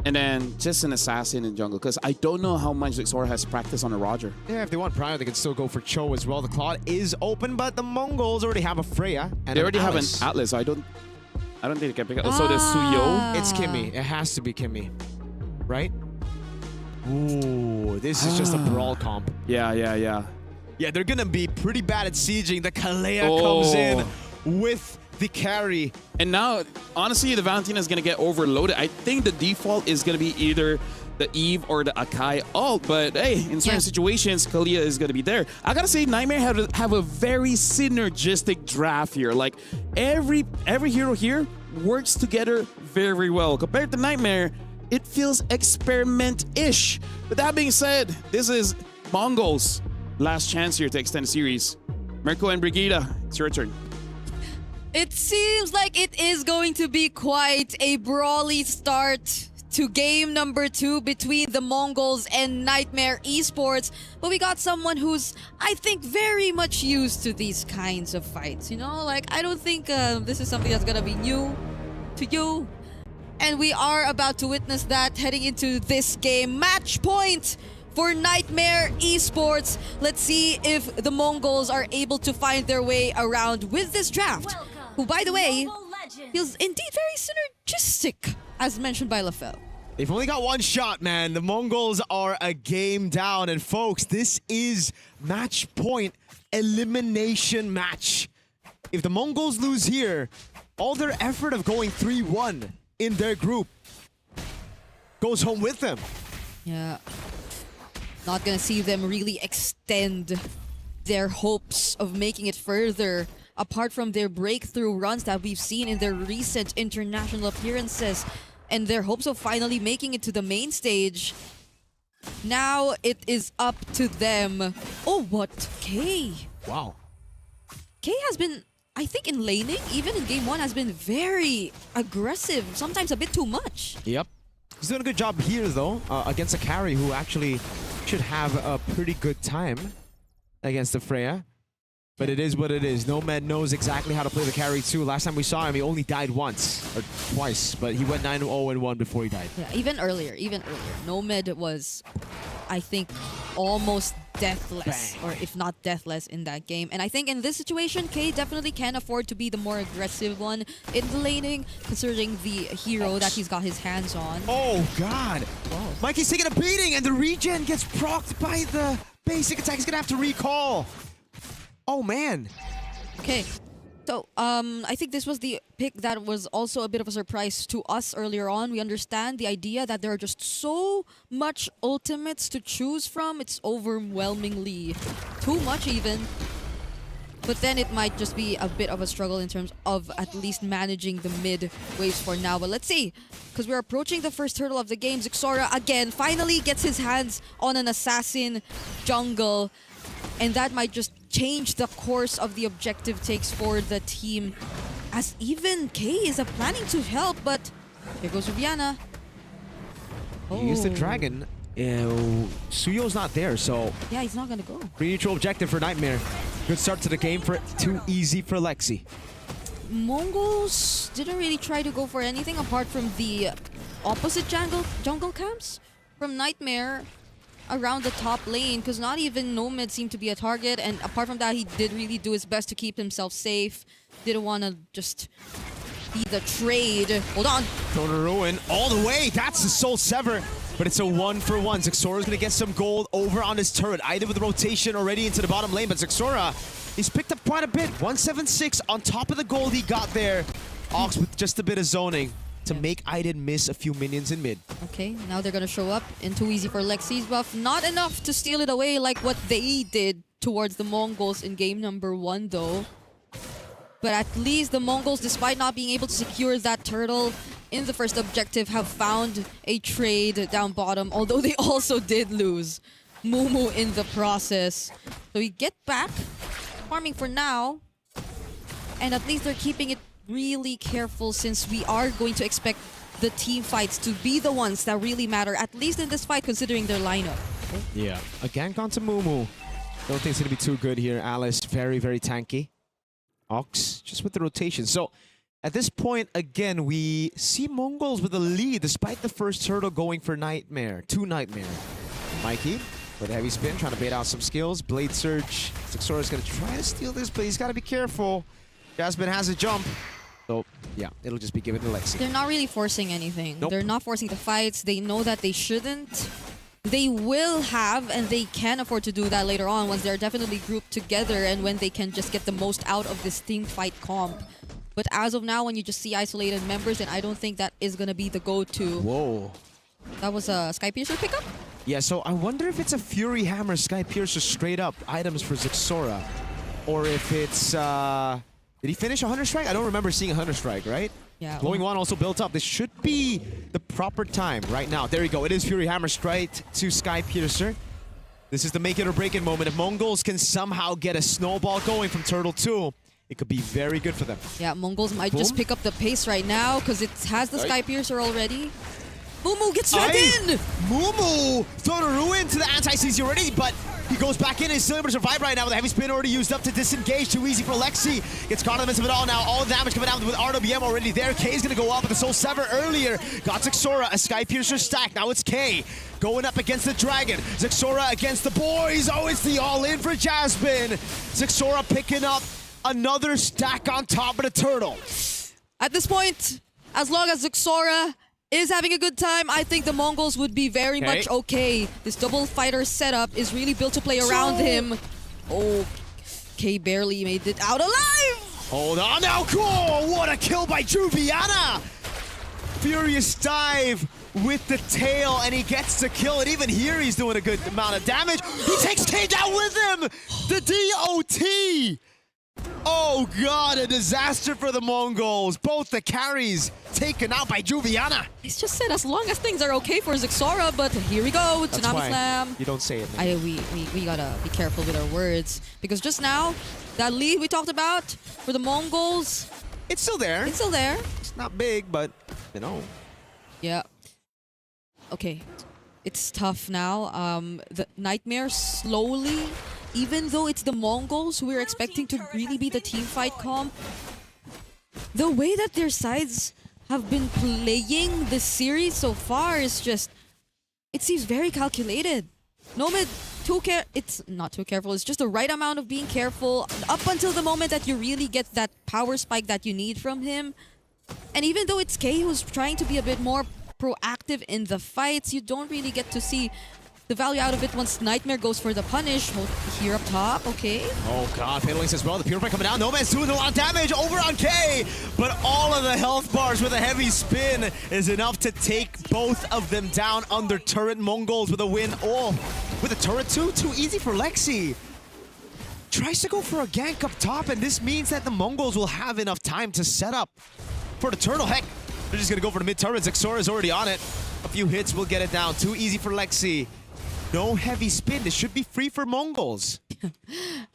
and then just an assassin in jungle. Because I don't know how much Xora has practice on a Roger. Yeah, if they want Prior, they can still go for Cho as well. The Claude is open, but the Mongols already have a Freya. And They already have an Alice. Atlas, so I don't think they can pick up. Also, there's Suyo. It's Kimmy. It has to be Kimmy. Right? Ooh, this is just a brawl comp. Yeah. Yeah, they're gonna be pretty bad at sieging. The Kalea Oh. comes in with the carry. And now, honestly, the Valentina is going to get overloaded. I think the default is going to be either the Eve or the Akai ult, but hey, in certain situations, Kalia is going to be there. I got to say, Nightmare have a very synergistic draft here. Like, every hero here works together very well. Compared to Nightmare, it feels experiment-ish. But that being said, this is Mongols' last chance here to extend the series. Mirko and Brigida, it's your turn. It seems like it is going to be quite a brawly start to game number 2 between the Mongols and Nightmare Esports. But we got someone who's, I think, very much used to these kinds of fights. You know, like, I don't think this is something that's gonna be new to you. And we are about to witness that heading into this game. Match point for Nightmare Esports. Let's see if the Mongols are able to find their way around with this draft. Who, by the way, feels indeed very synergistic, as mentioned by LaFell. They've only got one shot, man. The Mongols are a game down. And folks, this is match point elimination match. If the Mongols lose here, all their effort of going 3-1 in their group goes home with them. Yeah. Not gonna see them really extend their hopes of making it further, apart from their breakthrough runs that we've seen in their recent international appearances and their hopes of finally making it to the main stage. Now it is up to them. Oh, what? K. Wow. K has been, I think, in laning, even in game 1, has been very aggressive, sometimes a bit too much. Yep. He's doing a good job here, though, against a carry who actually should have a pretty good time against the Freya. But it is what it is. Nomad knows exactly how to play the carry too. Last time we saw him, he only died once or twice, but he went 9-0-1 before he died. Yeah, even earlier. Nomad was, I think, almost deathless, or if not deathless in that game. And I think in this situation, K definitely can afford to be the more aggressive one in the laning, considering the hero that he's got his hands on. Oh, God. Whoa. Mikey's taking a beating, and the regen gets procced by the basic attack. He's going to have to recall. Oh, man. Okay. So, I think this was the pick that was also a bit of a surprise to us earlier on. We understand the idea that there are just so much ultimates to choose from. It's overwhelmingly too much even. But then it might just be a bit of a struggle in terms of at least managing the mid waves for now. But let's see, because we're approaching the first hurdle of the game. Xora, again, finally gets his hands on an assassin jungle. And that might just change the course of the objective takes for the team, as even K is planning to help, but here goes Rubiana. He used the dragon. Suyo's not there, so Yeah, he's not gonna go. pretty neutral objective for Nightmare. Good start to the game for too easy for Lexi. Mongols didn't really try to go for anything apart from the opposite jungle camps from Nightmare around the top lane, because not even Nomad seemed to be a target, and apart from that, he did really do his best to keep himself safe. Didn't want to just be the trade. Hold on. Gonna ruin all the way. That's the Soul Sever. But it's a 1-for-1. Xesora's gonna get some gold over on his turret. Either with the rotation already into the bottom lane, but Xexora He's picked up quite a bit. 176 on top of the gold he got there. Ox with just a bit of zoning to make Aiden miss a few minions in mid. Okay, now they're gonna show up in too easy for Lexi's buff. Not enough to steal it away like what they did towards the Mongols in game number 1 though. But at least the Mongols, despite not being able to secure that turtle in the first objective, have found a trade down bottom, although they also did lose Mumu in the process. So we get back, farming for now, and at least they're keeping it really careful since we are going to expect the team fights to be the ones that really matter, at least in this fight, considering their lineup. Okay? Yeah, a gank onto Mumu. Don't think it's going to be too good here. Alice, very, very tanky. Ox, just with the rotation. So, at this point, again, we see Mongols with a lead, despite the first turtle going for Nightmare. 2 Nightmare. Mikey, with a heavy spin, trying to bait out some skills. Blade Surge. Zixora's going to try to steal this, but he's got to be careful. Jasmine has a jump. So, yeah, it'll just be given to Lexi. They're not really forcing anything. Nope. They're not forcing the fights. They know that they shouldn't. They will have, and they can afford to do that later on once they're definitely grouped together and when they can just get the most out of this team fight comp. But as of now, when you just see isolated members, then I don't think that is going to be the go-to. Whoa. That was a Sky Piercer pickup? Yeah, so I wonder if it's a Fury Hammer Sky Piercer straight up items for Zixora. Or if it's... Did he finish a Hunter Strike? I don't remember seeing a Hunter Strike, right? Yeah. Glowing Wand also built up. This should be the proper time right now. There you go. It is Fury Hammer straight to Sky Piercer. This is the make it or break it moment. If Mongols can somehow get a snowball going from Turtle 2, it could be very good for them. Yeah, Mongols might just pick up the pace right now because it has the Sky Piercer already. Mumu gets dragged in! Mumu thrown a ruin to the anti-CC already, but he goes back in and is still able to survive right now with a heavy spin already used up to disengage. Too easy for Lexi. Gets caught in the midst of it all now. All the damage coming down with RWM already there. K is going to go up with the Soul Sever earlier. Got Zixora, a Sky Piercer stack. Now it's K going up against the Dragon. Zixora against the boys. Oh, it's the all-in for Jasmine. Zixora picking up another stack on top of the turtle. At this point, as long as Zixora is having a good time, I think the Mongols would be very much okay. This double fighter setup is really built to play around him. Oh, K barely made it out alive! Hold on now, cool! What a kill by Juviana! Furious dive with the tail, and he gets to kill it. Even here, he's doing a good amount of damage. He takes K down with him! The DOT! Oh god, a disaster for the Mongols. Both the carries taken out by Juviana. It's just said as long as things are okay for Zixora, but here we go, That's Tsunami why Slam. you don't say it. We gotta be careful with our words, because just now, that lead we talked about for the Mongols, it's still there. It's still there. It's not big, but you know. Yeah. Okay. It's tough now. The Nightmare slowly, even though it's the Mongols who we're expecting to really be the team fight comp, the way that their sides have been playing this series so far is just, it seems very calculated. Nomad, it's not too careful, it's just the right amount of being careful up until the moment that you really get that power spike that you need from him. And even though it's K who's trying to be a bit more proactive in the fights, you don't really get to see the value out of it once Nightmare goes for the punish. Here up top, okay. Oh god, Fatal Links as well. The Purify coming down. Nomad's doing a lot of damage over on K, but all of the health bars with a heavy spin is enough to take both of them down under turret. Mongols with a win. Oh, with a turret too? Too easy for Lexi. Tries to go for a gank up top, and this means that the Mongols will have enough time to set up for the turtle. Heck, they're just gonna go for the mid turret. Zixora is already on it. A few hits will get it down. Too easy for Lexi. No heavy spin. This should be free for Mongols.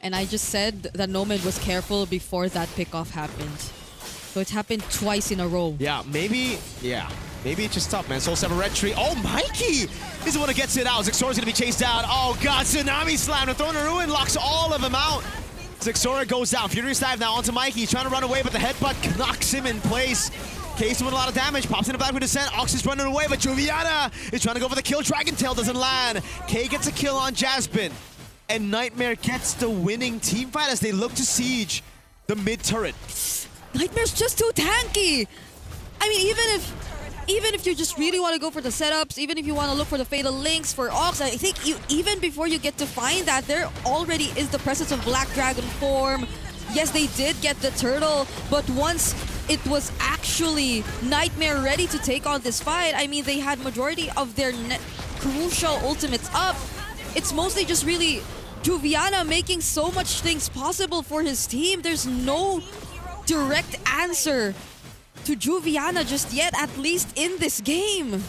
And I just said that Nomad was careful before that pickoff happened. So it happened twice in a row. Yeah, maybe it's just tough, man. Soul Sever Red Tree. Oh, Mikey is the one who gets it out. Zixora's gonna be chased down. Oh god, Tsunami Slam. The Throne of Ruin locks all of them out. Zixora goes down. Furious Dive now onto Mikey. He's trying to run away, but the headbutt knocks him in place. K's doing a lot of damage, pops in the back with Descent. Ox is running away, but Juviana is trying to go for the kill. Dragon Tail doesn't land. K gets a kill on Jasmine. And Nightmare gets the winning team fight as they look to siege the mid turret. Nightmare's just too tanky. I mean, even if even if you just really want to go for the setups, even if you want to look for the fatal links for Ox, I think even before you get to find that, there already is the presence of Black Dragon form. Yes, they did get the turtle, but once it was actually Nightmare ready to take on this fight, I mean, they had majority of their crucial ultimates up. It's mostly just really Juviana making so much things possible for his team. There's no direct answer to Juviana just yet, at least in this game.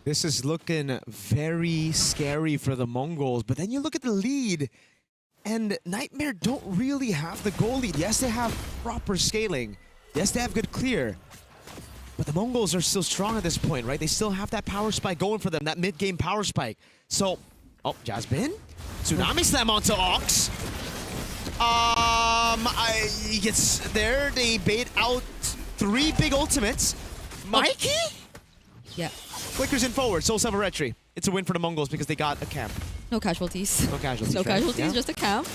This is looking very scary for the Mongols, but then you look at the lead, and Nightmare don't really have the goal lead. Yes, they have proper scaling. Yes, they have good clear. But the Mongols are still strong at this point, right? They still have that power spike going for them, that mid-game power spike. So, oh, Jasmine? Tsunami Slam onto Ox. He gets there. They bait out 3 big ultimates. Mikey? Yeah. Flickers in forward, Soul Silver Retry. It's a win for the Mongols because they got a camp. No casualties. No casualties. No right? casualties, Yeah. just a camp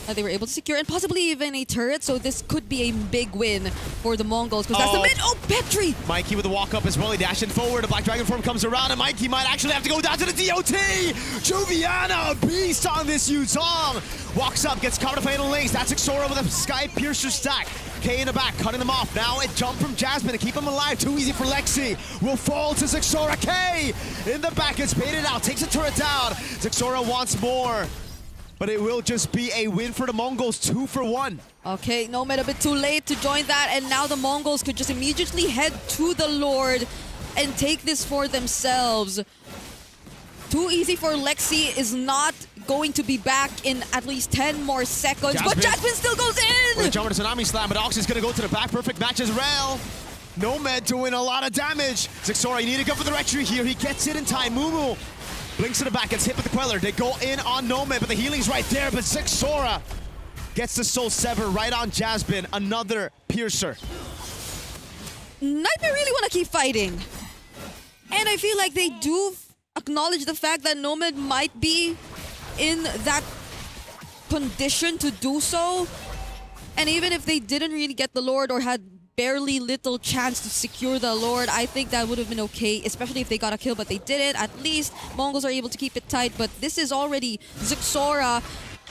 that they were able to secure, and possibly even a turret. So this could be a big win for the Mongols because that's the mid. Oh, Petri! Mikey with a walk up as well. He dashing forward. A Black Dragon form comes around, and Mikey might actually have to go down to the DOT. Juviana, a beast on this Yutong. Walks up, gets caught with a fatal links. That's Xora with a Sky Piercer stack. K in the back, cutting them off. Now a jump from Jasmine to keep him alive. Too easy for Lexi. Will fall to Xora. K in the back, gets baited out. Takes the turret down. Xora wants more. But it will just be a win for the Mongols, 2 for 1. Okay, Nomad a bit too late to join that, and now the Mongols could just immediately head to the Lord and take this for themselves. Too easy for Lexi is not going to be back in at least 10 more seconds, but Jasmine still goes in! With a jumper to Tsunami Slam, but Ox is going to go to the back. Perfect match as well. Nomad doing a lot of damage. Xora, you need to go for the retry here. He gets it in time. Mumu blinks to the back, gets hit with the Queller. They go in on Nomad, but the healing's right there. But Xora gets the Soul Sever right on Jasmine. Another Piercer. Nightmare really want to keep fighting. And I feel like they do acknowledge the fact that Nomad might be in that condition to do so. And even if they didn't really get the Lord or had barely little chance to secure the Lord, I think that would have been okay, especially if they got a kill, but they didn't. At least Mongols are able to keep it tight, but this is already Xora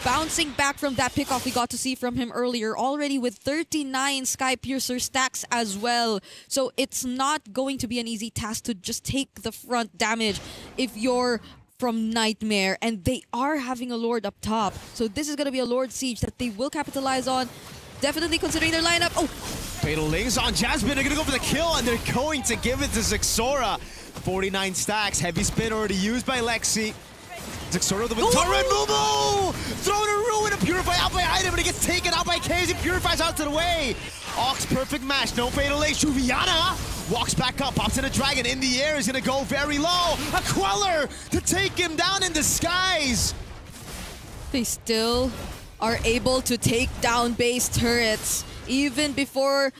bouncing back from that pickoff we got to see from him earlier, already with 39 Sky Piercer stacks as well. So it's not going to be an easy task to just take the front damage if you're from Nightmare, and they are having a Lord up top. So this is going to be a Lord Siege that they will capitalize on, definitely considering their lineup. Oh! Fatal Links on Jasmine. They're going to go for the kill, and they're going to give it to Xora. 49 stacks. Heavy spin already used by Lexi. Xora with the turret. Mumu! Throwing a ruin to Purify out by item, but it gets taken out by K as he purifies out to the way. Ox, perfect match. No fatal links. Juviana walks back up, pops in a dragon in the air. Is going to go very low. A Queller to take him down in the skies. They still are able to take down base turrets even before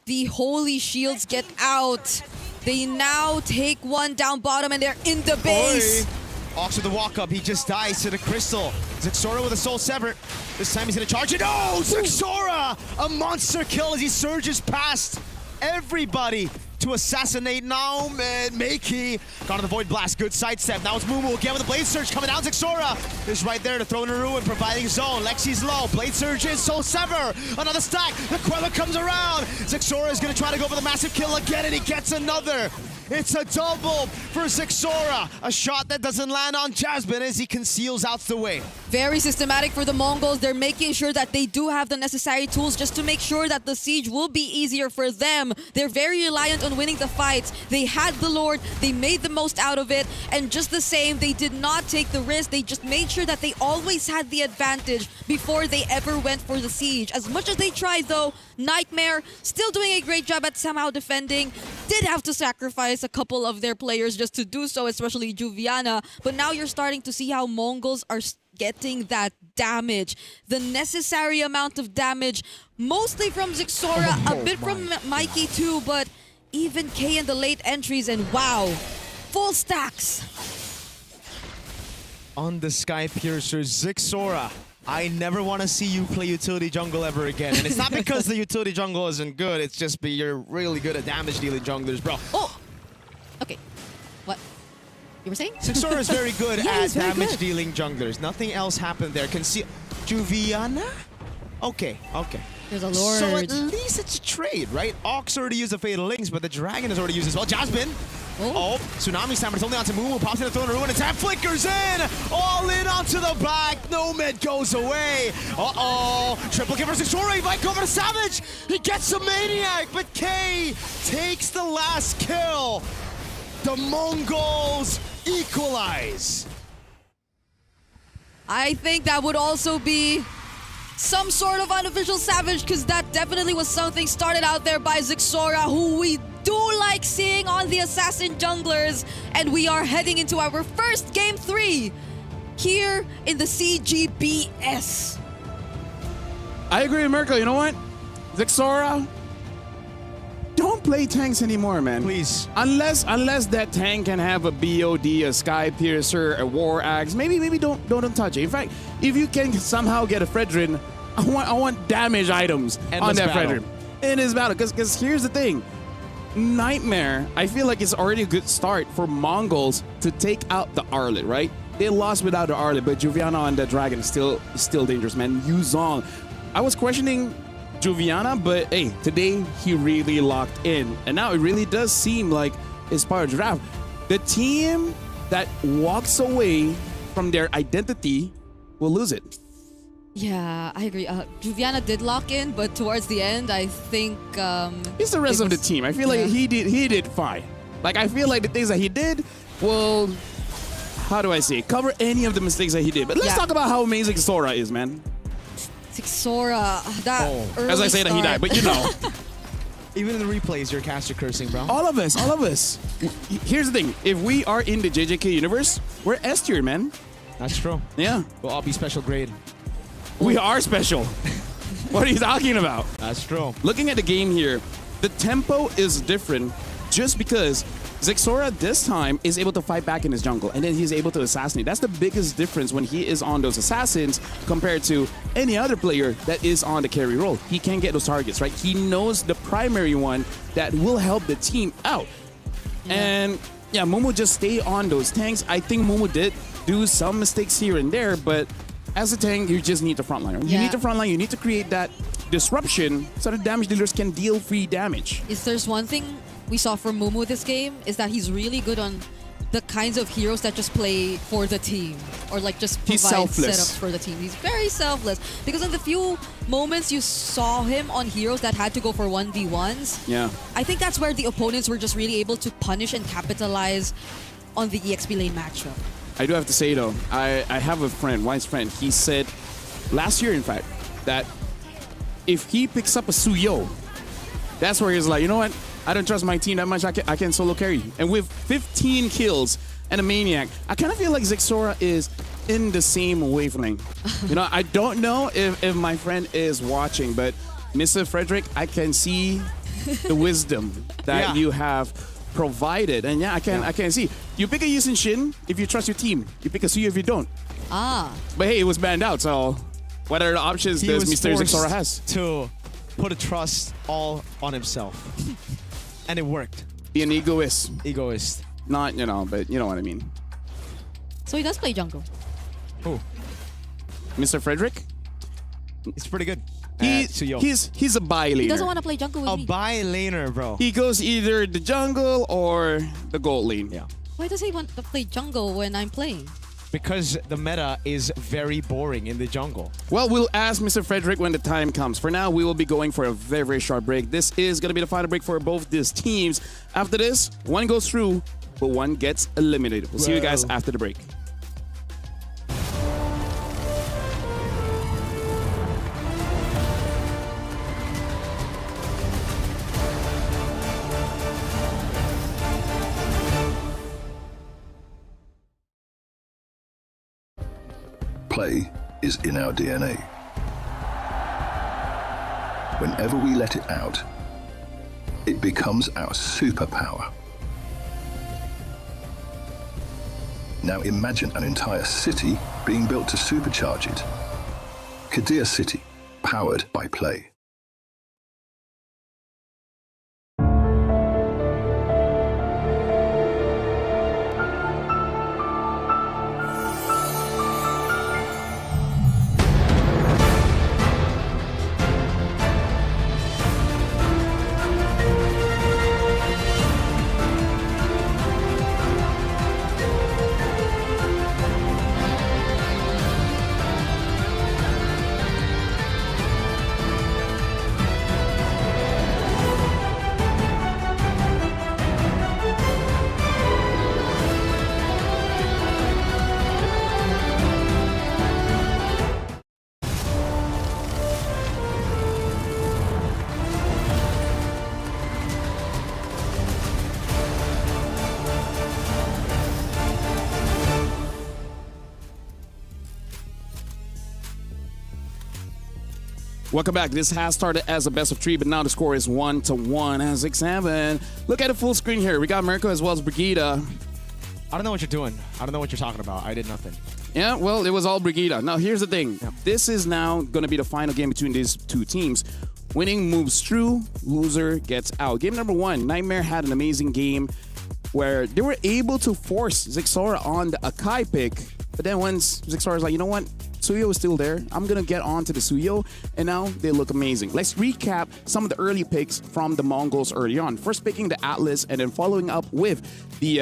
the holy shields get out. They now take one down bottom and they're in the base. Ox with the walk up, he just dies to the crystal. Xora with a Soul Sever. This time he's gonna charge it. Oh, Xora! A monster kill as he surges past everybody to assassinate now. Makey got on the Void Blast, good sidestep. Now it's Mumu again with the Blade Surge coming down. Xora is right there to throw in a ruin, providing zone. Lexi's low, Blade Surge in, Soul Sever. Another stack, the Queller comes around. Xora is gonna try to go for the massive kill again, and he gets another. It's a double for Xora. A shot that doesn't land on Jasmine as he conceals out the way. Very systematic for the Mongols. They're making sure that they do have the necessary tools just to make sure that the siege will be easier for them. They're very reliant on winning the fights. They had the Lord, they made the most out of it, and just the same, they did not take the risk. They just made sure that they always had the advantage before they ever went for the siege. As much as they tried though, Nightmare still doing a great job at somehow defending. Did have to sacrifice a couple of their players just to do so, especially Juviana. But now you're starting to see how Mongols are getting that damage. The necessary amount of damage, mostly from Xora, a bit from Mikey too, but even K in the late entries, and wow, full stacks. On the Sky Piercer, Xora. I never want to see you play utility jungle ever again. And it's not because the utility jungle isn't good, it's just you're really good at damage dealing junglers, bro. Oh! Okay. What? You were saying? Zixora is very good Yeah, at he's very damage good. dealing junglers. Nothing else happened there. Juviana? Okay. There's a So Lord. at least it's a trade, right? Ox already used the Fatal Links, but the Dragon has already used as well. Jasmine! Oh, Tsunami Slam, but it's only onto Mumu. Pops in the Throne of Ruin. Attack flickers in! All in onto the back. Nomad goes away. Uh-oh. Triple kill for Zixora. Invite over to Savage. He gets a Maniac, but K takes the last kill. The Mongols equalize. I think that would also be some sort of unofficial Savage, because that definitely was something started out there by Zixora, who we do like seeing on the Assassin Junglers. And we are heading into our first Game 3 here in the CGBS. I agree with Mirko. You know what? Zixora, don't play tanks anymore, man. Please. Unless that tank can have a BOD, a Sky Piercer, a War Axe, maybe don't touch it. In fact, if you can somehow get a Fredrin, I want damage items on that Fredrin in his battle. Because here's the thing. Nightmare, I feel like it's already a good start for Mongols to take out the Arlet, right? They lost without the Arlet, but Juviana on the Dragon is still dangerous, man. Yuzong. I was questioning Juviana, but hey, today he really locked in. And now it really does seem like it's part of the draft. The team that walks away from their identity will lose it. Yeah, I agree. Juviana did lock in, but towards the end, I think It's the rest of the team. I feel like he did fine. Like, I feel like the things that he did will, how do I say, cover any of the mistakes that he did. But let's talk about how amazing Sora is, man. Zixora, that early As I say that he died, but you know. Even in the replays, you're caster cursing, bro. All of us. Here's the thing. If we are in the JJK universe, we're S tier, man. That's true. Yeah. We'll all be special grade. We are special. What are you talking about? That's true. Looking at the game here, the tempo is different just because Zixora this time is able to fight back in his jungle, and then he's able to assassinate. That's the biggest difference when he is on those assassins compared to any other player that is on the carry role. He can get those targets, right? He knows the primary one that will help the team out. And yeah, Momo just stay on those tanks. I think Momo did do some mistakes here and there, but as a tank, you just need the frontline. You need the frontline, you need to create that disruption so the damage dealers can deal free damage. If there's one thing we saw from Mumu this game, is that he's really good on the kinds of heroes that just play for the team, or like just provide setups for the team. He's very selfless, because in the few moments you saw him on heroes that had to go for 1v1s, I think that's where the opponents were just really able to punish and capitalize on the EXP lane matchup. I do have to say though, I have a friend, wise friend, he said last year in fact, that if he picks up a Suyo, that's where he's like, you know what, I don't trust my team that much, I can solo carry. And with 15 kills and a Maniac, I kind of feel like Zixora is in the same wavelength. You know, I don't know if my friend is watching, but Mr. Frederick, I can see the wisdom that you have provided. And I can see. You pick a Yusin Shin if you trust your team. You pick a Suyo if you don't. But hey, it was banned out, so what are the options does Mr. Zixora has? To put a trust all on himself. And it worked. Be an egoist. Egoist. Not, you know, but you know what I mean. So he does play jungle. Who? Mr. Frederick? He's pretty good. He's a bi laner. He doesn't want to play jungle with me. A bi laner, bro. He goes either the jungle or the gold lane. Yeah. Why does he want to play jungle when I'm playing? Because the meta is very boring in the jungle. Well, we'll ask Mr. Frederick when the time comes. For now, we will be going for a very, very short break. This is going to be the final break for both these teams. After this, one goes through, but one gets eliminated. We'll see you guys after the break. Play is in our DNA. Whenever we let it out, it becomes our superpower. Now imagine an entire city being built to supercharge it. Kadir City, powered by play. Welcome back. This has started as a best of 3, but now the score is 1-1 as X7. Look at the full screen here. We got Mirko as well as Brigida. I don't know what you're doing. I don't know what you're talking about. I did nothing. Yeah, well, it was all Brigida. Now, here's the thing. This is now going to be the final game between these two teams. Winning moves through, loser gets out. Game number 1, Nightmare had an amazing game where they were able to force Zixora on the Akai pick. But then once Zixora's like, you know what? Suyo is still there. I'm going to get on to the Suyo. And now they look amazing. Let's recap some of the early picks from the Mongols early on. First picking the Atlas and then following up with the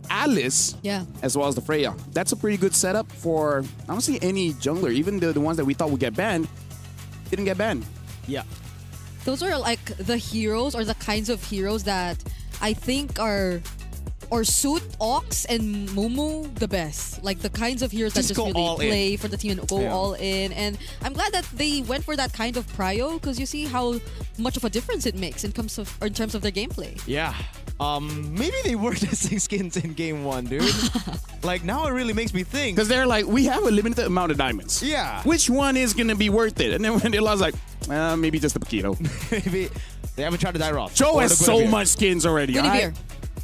Atlas as well as the Freya. That's a pretty good setup for, honestly, any jungler. Even the ones that we thought would get banned, didn't get banned. Yeah. Those are like the heroes or the kinds of heroes that I think are or suit Ox and Mumu the best. Like the kinds of heroes that just really play for the team and go all in. And I'm glad that they went for that kind of prio because you see how much of a difference it makes in terms of their gameplay. Yeah. Maybe they were testing skins in game 1, dude. Like now it really makes me think. Because they're like, we have a limited amount of diamonds. Yeah. Which one is going to be worth it? And then when they lost, like, maybe just the Paquito. Maybe they haven't tried to Dairoth. Joe has so much skins already. Guinevere.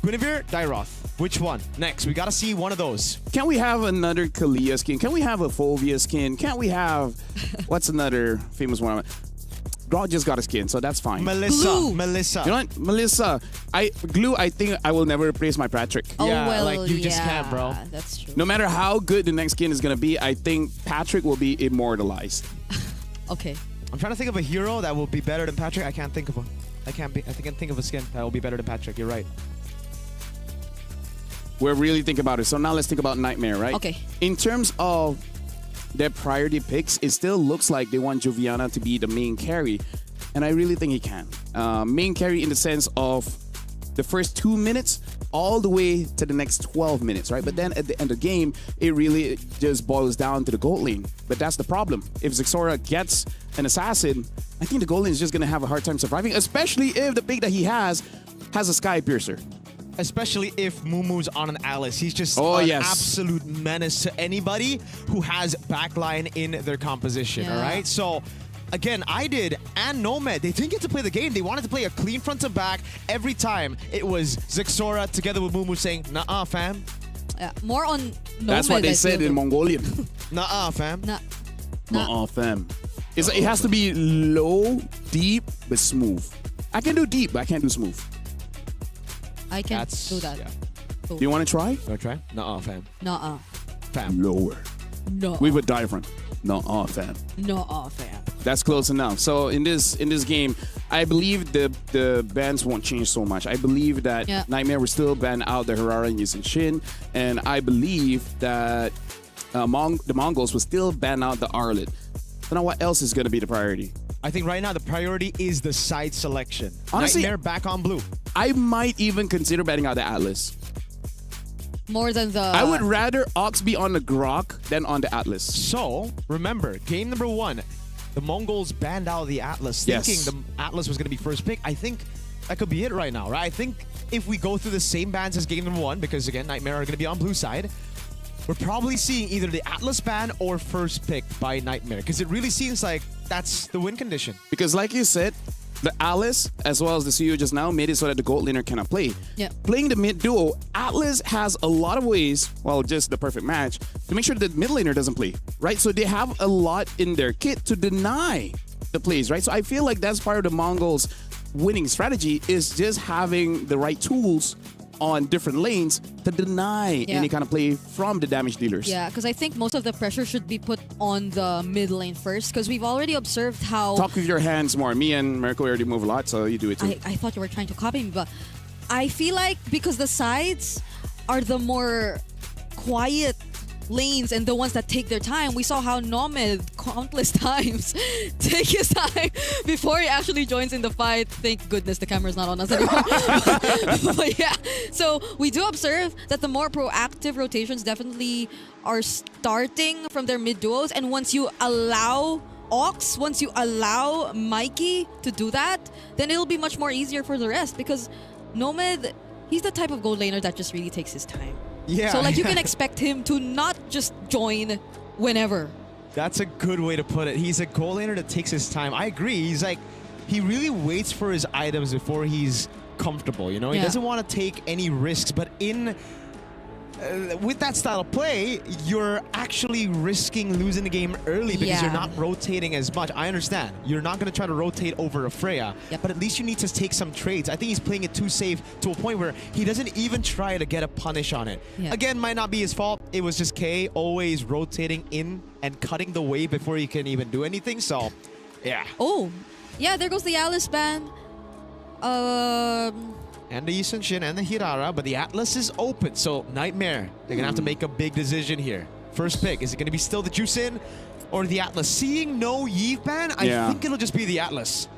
Guinevere, Dairoth. Which one? Next, we gotta see one of those. Can't we have another Kalia skin? Can we have a Fovia skin? Can't we have, what's another famous one? Draw just got a skin, so that's fine. Melissa. Glue. Melissa. You know what? Melissa. Glue, I think I will never replace my Patrick. Oh, Yeah, well, like, you just can't, bro. That's true. No matter how good the next skin is going to be, I think Patrick will be immortalized. Okay. I'm trying to think of a hero that will be better than Patrick. I can't think of one. I can think of a skin that will be better than Patrick. You're right. We're really thinking about it. So now let's think about Nightmare, right? Okay. In terms of their priority picks, it still looks like they want Joviana to be the main carry. And I really think he can. Main carry in the sense of the first 2 minutes all the way to the next 12 minutes, right? But then at the end of the game, it really just boils down to the gold lane. But that's the problem. If Zixora gets an assassin, I think the gold lane is just going to have a hard time surviving, especially if the pick that he has a Sky Piercer. Especially if Mumu's on an Alice. He's just an absolute menace to anybody who has backline in their composition, all right? So, again, I did and Nomad, they didn't get to play the game. They wanted to play a clean front to back. Every time it was Zixora together with Mumu saying, "Nuh-uh, fam." More on Nomad. That's what they said in Mongolian. Nuh-uh, fam. Nuh-uh, fam. It has to be low, deep, but smooth. I can do deep, but I can't do smooth. I can do that. Yeah. Do you want to try? Want to try? Nuh-uh, fam. Nuh-uh. Fam. Lower. No. With a diaphragm. Nuh-uh, fam. Nuh-uh, fam. That's close enough. So in this game, I believe the bans won't change so much. I believe that Nightmare will still ban out the Harara and Yisun Shin, and I believe that the Mongols will still ban out the Arlet. So now what else is going to be the priority? I think right now the priority is the side selection. Honestly, Nightmare back on blue. I might even consider betting out the Atlas. More than the... I would rather Ox be on the Grok than on the Atlas. So, remember, game number 1, the Mongols banned out the Atlas, thinking the Atlas was going to be first pick. I think that could be it right now, right? I think if we go through the same bans as game number 1, because again, Nightmare are going to be on blue side, we're probably seeing either the Atlas ban or first pick by Nightmare, because it really seems like that's the win condition. Because like you said, the Alice, as well as the CEO just now, made it so that the gold laner cannot play. Yeah. Playing the mid duo, Atlas has a lot of ways, well, just the perfect match, to make sure that the mid laner doesn't play, right? So they have a lot in their kit to deny the plays, right? So I feel like that's part of the Mongols' winning strategy, is just having the right tools on different lanes to deny any kind of play from the damage dealers. Yeah, because I think most of the pressure should be put on the mid lane first, because we've already observed how... Talk with your hands more. Me and Mirko already move a lot, so you do it too. I thought you were trying to copy me, but I feel like because the sides are the more quiet lanes and the ones that take their time, we saw how Nomad countless times take his time before he actually joins in the fight. Thank goodness the camera's not on us anymore. But yeah, so we do observe that the more proactive rotations definitely are starting from their mid duos, and once you allow Ox, once you allow Mikey to do that, then it'll be much more easier for the rest, because Nomad, he's the type of gold laner that just really takes his time. Yeah. So like you can expect him to not just join whenever. That's a good way to put it. He's a goal laner that takes his time. I agree. He's like, he really waits for his items before he's comfortable, you know? He Yeah. doesn't want to take any risks, but with that style of play, you're actually risking losing the game early because you're Yeah. not rotating as much. I understand. You're not going to try to rotate over a Freya, Yep. but at least you need to take some trades. I think he's playing it too safe to a point where he doesn't even try to get a punish on it. Yeah. Again, might not be his fault. It was just K always rotating in and cutting the wave before he can even do anything. So, yeah. Oh, yeah, there goes the Alice ban. And the Yi Sun-shin and the Hirara, but the Atlas is open. So Nightmare, they're gonna have to make a big decision here. First pick, is it gonna be still the Juicin or the Atlas? Seeing no Yve ban, I think it'll just be the Atlas.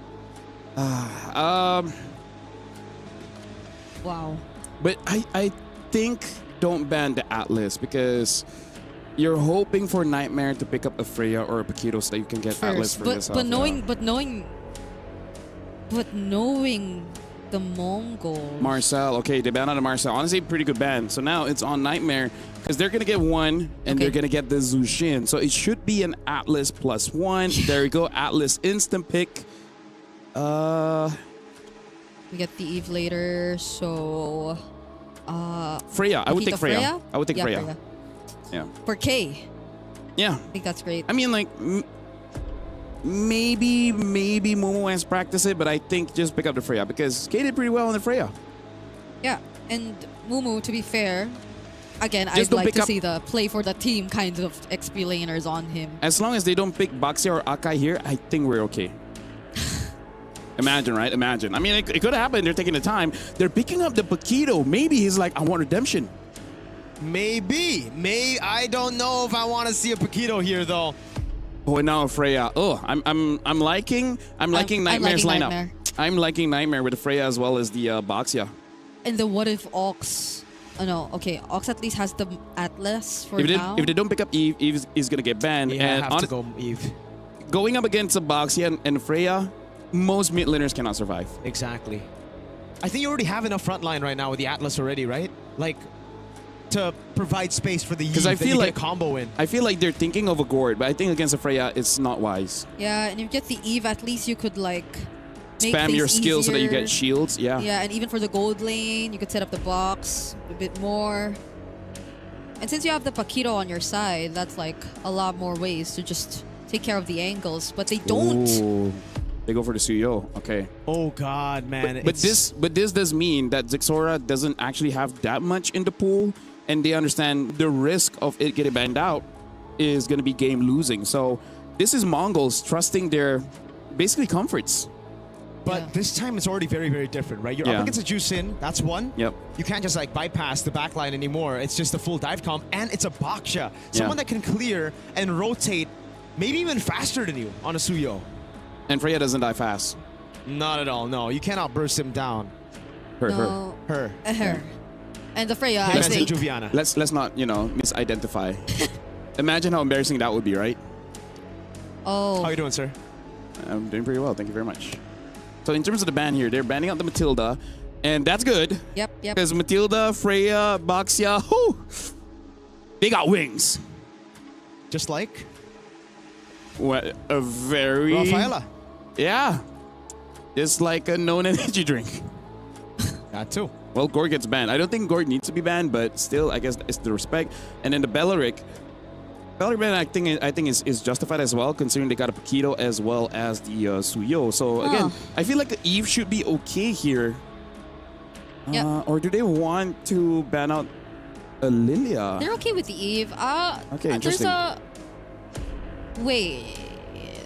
Wow. But I think don't ban the Atlas because you're hoping for Nightmare to pick up a Freya or a Paquito so that you can get Atlas First, for but yourself. knowing the Mongols. Marcel, okay, they banned out of Marcel. Honestly, pretty good ban. So now it's on Nightmare because they're gonna get one and they're gonna get the Zushin. So it should be an Atlas +1. There we go, Atlas instant pick. We get the Eve later, so Freya, I would take Freya. I would take yeah, Freya. Yeah. For K, Yeah. I think that's great. I mean, like, maybe Momo has practiced it, but I think just pick up the Freya because K did pretty well on the Freya. Yeah, and Mumu, to be fair, again, Just I'd don't like pick to up- see the play for the team kind of XP laners on him. As long as they don't pick Baxia or Akai here, I think we're okay. Imagine, right? Imagine. I mean, it could have happened. They're taking the time. They're picking up the Paquito. Maybe he's like, I want redemption. Maybe. I don't know if I want to see a Paquito here though. Oh, and now Freya. Oh, I'm liking Nightmare's lineup. Nightmare. I'm liking Nightmare with the Freya as well as the Baxia. And the what if Ox? Oh no, okay, Ox at least has the Atlas for If now. they don't pick up Eve, Eve is gonna get banned. Yeah, and I have to go Eve. going up against a Baxia and Freya, most mid laners cannot survive. Exactly. I think you already have enough front line right now with the Atlas already, right? Like, to provide space for the Yi Because I that feel you like get a combo in. I feel like they're thinking of a Gord, but I think against a Freya, it's not wise. Yeah, and if you get the Eve, at least you could like make Spam your things skills so that you easier. get shields. Yeah. Yeah, and even for the gold lane, you could set up the box a bit more. And since you have the Paquito on your side, that's like a lot more ways to just take care of the angles. But they don't. Ooh, they go for the Suyo. Okay. Oh God, man. But this does mean that Zixora doesn't actually have that much in the pool, and they understand the risk of it getting banned out is going to be game losing. So this is Mongols trusting their basically comforts. But this time it's already very, very different, right? You're up against a Juicin, that's one. Yep. You can't just like bypass the backline anymore. It's just a full dive comp, and it's a Baksha. Someone that can clear and rotate maybe even faster than you on a Suyo. And Freya doesn't die fast. Not at all, no. You cannot burst him down. No. Her. Her. And the Freya, I Him and think. Juviana. Let's not, misidentify. Imagine how embarrassing that would be, right? Oh. How you doing, sir? I'm doing pretty well, thank you very much. So in terms of the ban here, they're banning out the Matilda, and that's good. Yep. Because Matilda, Freya, Baxia, whoo, they got wings. Just like What a very Rafaela. Yeah. It's like a known energy drink. That too. Well, Gord gets banned. I don't think Gord needs to be banned, but still, I guess it's the respect. And then the Belleric ban, I think is justified as well, considering they got a Paquito as well as the Suyo. So again, I feel like the Eve should be okay here. Or do they want to ban out a Lilia? They're okay with the Eve. Okay, interesting.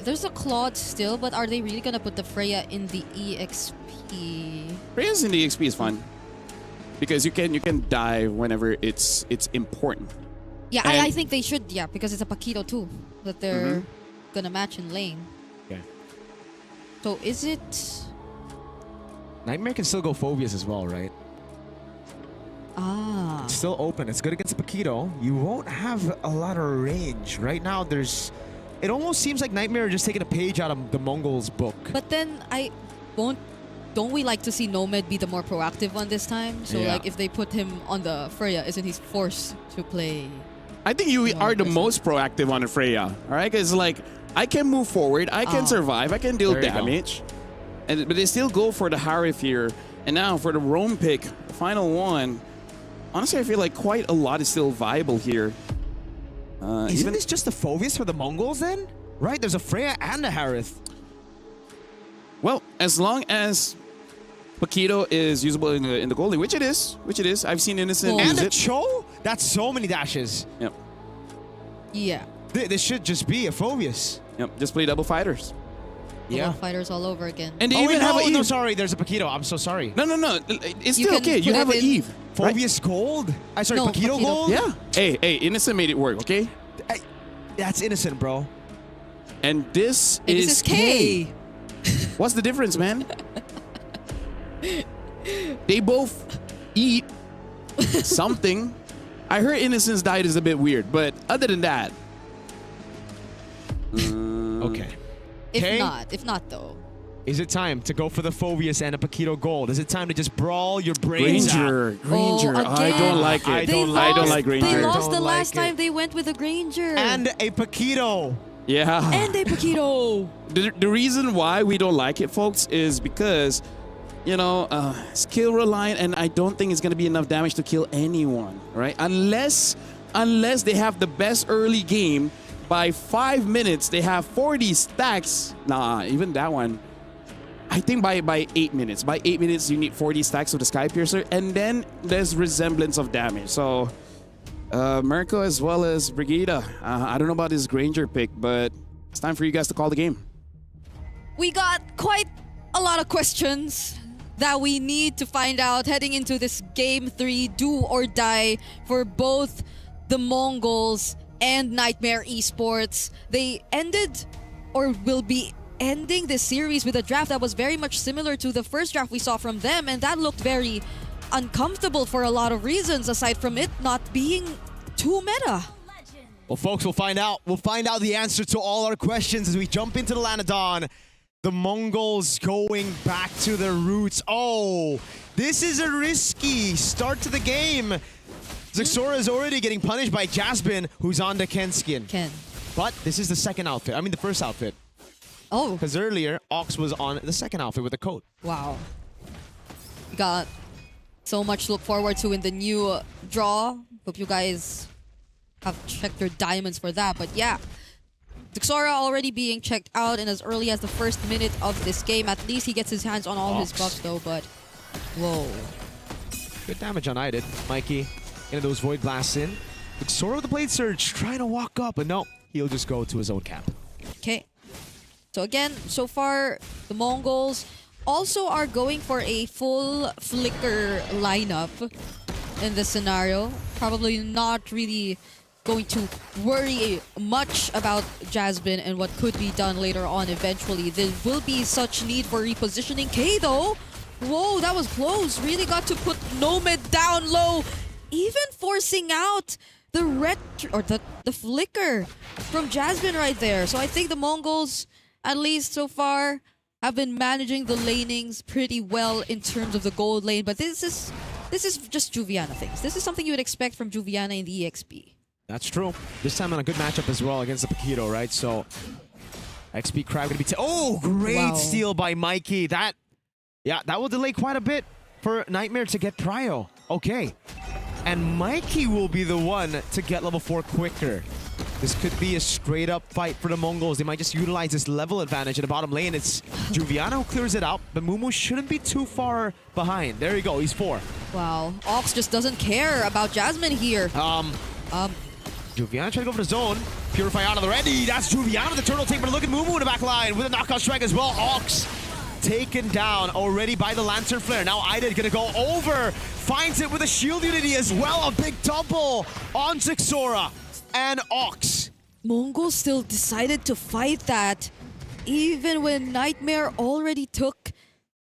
There's a Claude still, but are they really gonna put the Freya in the EXP? Freya's in the XP is fun. Because you can die whenever it's important. Yeah, And- I think they should, because it's a Paquito too that they're gonna match in lane. Okay. So is it... Nightmare can still go Phobias as well, right? Ah. It's still open. It's good against the Paquito. You won't have a lot of range. Right now, it almost seems like Nightmare are just taking a page out of the Mongols' book. But then don't we like to see Nomad be the more proactive one this time? So Yeah. like if they put him on the Freya, isn't he forced to play I think you are the most proactive on the Freya. All right, because like I can move forward, I can survive, I can deal There you go. damage, but they still go for the Harif here. And now for the Rome pick, the final one. Honestly, I feel like quite a lot is still viable here. Isn't this just the Phobius for the Mongols then? Right, there's a Freya and a Harith. Well, as long as Paquito is usable in the goalie, which it is. I've seen Innocent use And a it. Cho? That's so many dashes. Yep. Yeah. This should just be a Phobius. Yep. Just play double fighters. Yeah. Fighters all over again. And they even have an Eve. No, sorry, there's a Paquito. I'm so sorry. No. It's You still can okay. You put have it an in- Eve. Phobius Gold? I sorry, No, Paquito Paquito. Gold? Yeah. Hey, Innocent made it work, okay? That's innocent, bro. And this And is this is K. What's the difference, man? They both eat something. I heard Innocent's diet is a bit weird, but other than that. Okay. If not though. Is it time to go for the Phobius and a Paquito Gold? Is it time to just brawl your brains out? Granger. I again. don't like it. I don't I don't like like it. They Granger. lost the Don't last like it. time they went with a Granger. And a Paquito. Yeah. And a Paquito. The reason why we don't like it, folks, is because, skill reliant, and I don't think it's going to be enough damage to kill anyone, right? Unless they have the best early game, by 5 minutes, they have 40 stacks. Nah, even that one. I think by 8 minutes. By 8 minutes, you need 40 stacks of the Sky Piercer, and then there's resemblance of damage. So, Mirko as well as Brigida. I don't know about this Granger pick, but it's time for you guys to call the game. We got quite a lot of questions that we need to find out heading into this Game 3 do or die for both the Mongols and Nightmare Esports. They ended or will be ending this series with a draft that was very much similar to the first draft we saw from them, and that looked very uncomfortable for a lot of reasons aside from it not being too meta. Well, folks, we'll find out. We'll find out the answer to all our questions as we jump into the Lanadon. The Mongols going back to their roots. Oh, this is a risky start to the game. Zixora is already getting punished by Jasmine, who's on the Ken skin. Ken. But this is the second outfit. I mean, the first outfit. Oh. Because earlier, Ox was on the second outfit with the coat. Wow. Got so much to look forward to in the new draw. Hope you guys have checked your diamonds for that. But yeah, Zixora already being checked out, and as early as the first minute of this game, at least he gets his hands on all his buffs though, but whoa. Good damage on Idid. Mikey into those Void Blasts in. Zixora with the Blade Surge trying to walk up, but no, he'll just go to his own camp. Okay. So again, so far, the Mongols also are going for a full Flicker lineup in this scenario. Probably not really going to worry much about Jasmine and what could be done later on eventually. There will be such need for repositioning. K though, whoa, that was close. Really got to put Nomad down low, even forcing out the the Flicker from Jasmine right there. So I think the Mongols, at least so far, have been managing the lanings pretty well in terms of the gold lane, but this is just Juviana things. This is something you would expect from Juviana in the EXP. That's true. This time on a good matchup as well against the Paquito, right? So, XP Crab gonna be... Oh, great steal by Mikey. That will delay quite a bit for Nightmare to get Prio. Okay. And Mikey will be the one to get level 4 quicker. This could be a straight-up fight for the Mongols. They might just utilize this level advantage in the bottom lane. It's Juviana who clears it out, but Mumu shouldn't be too far behind. There you go. He's 4. Wow. Ox just doesn't care about Jasmine here. Juviana trying to go for the zone. Purify out of the ready. That's Juviana, the turtle take, but look at Mumu in the back line with a knockout strike as well. Ox taken down already by the Lantern Flare. Now Idid gonna go over. Finds it with a shield unity as well. A big double on Zixora and Ox. Mongols still decided to fight that even when Nightmare already took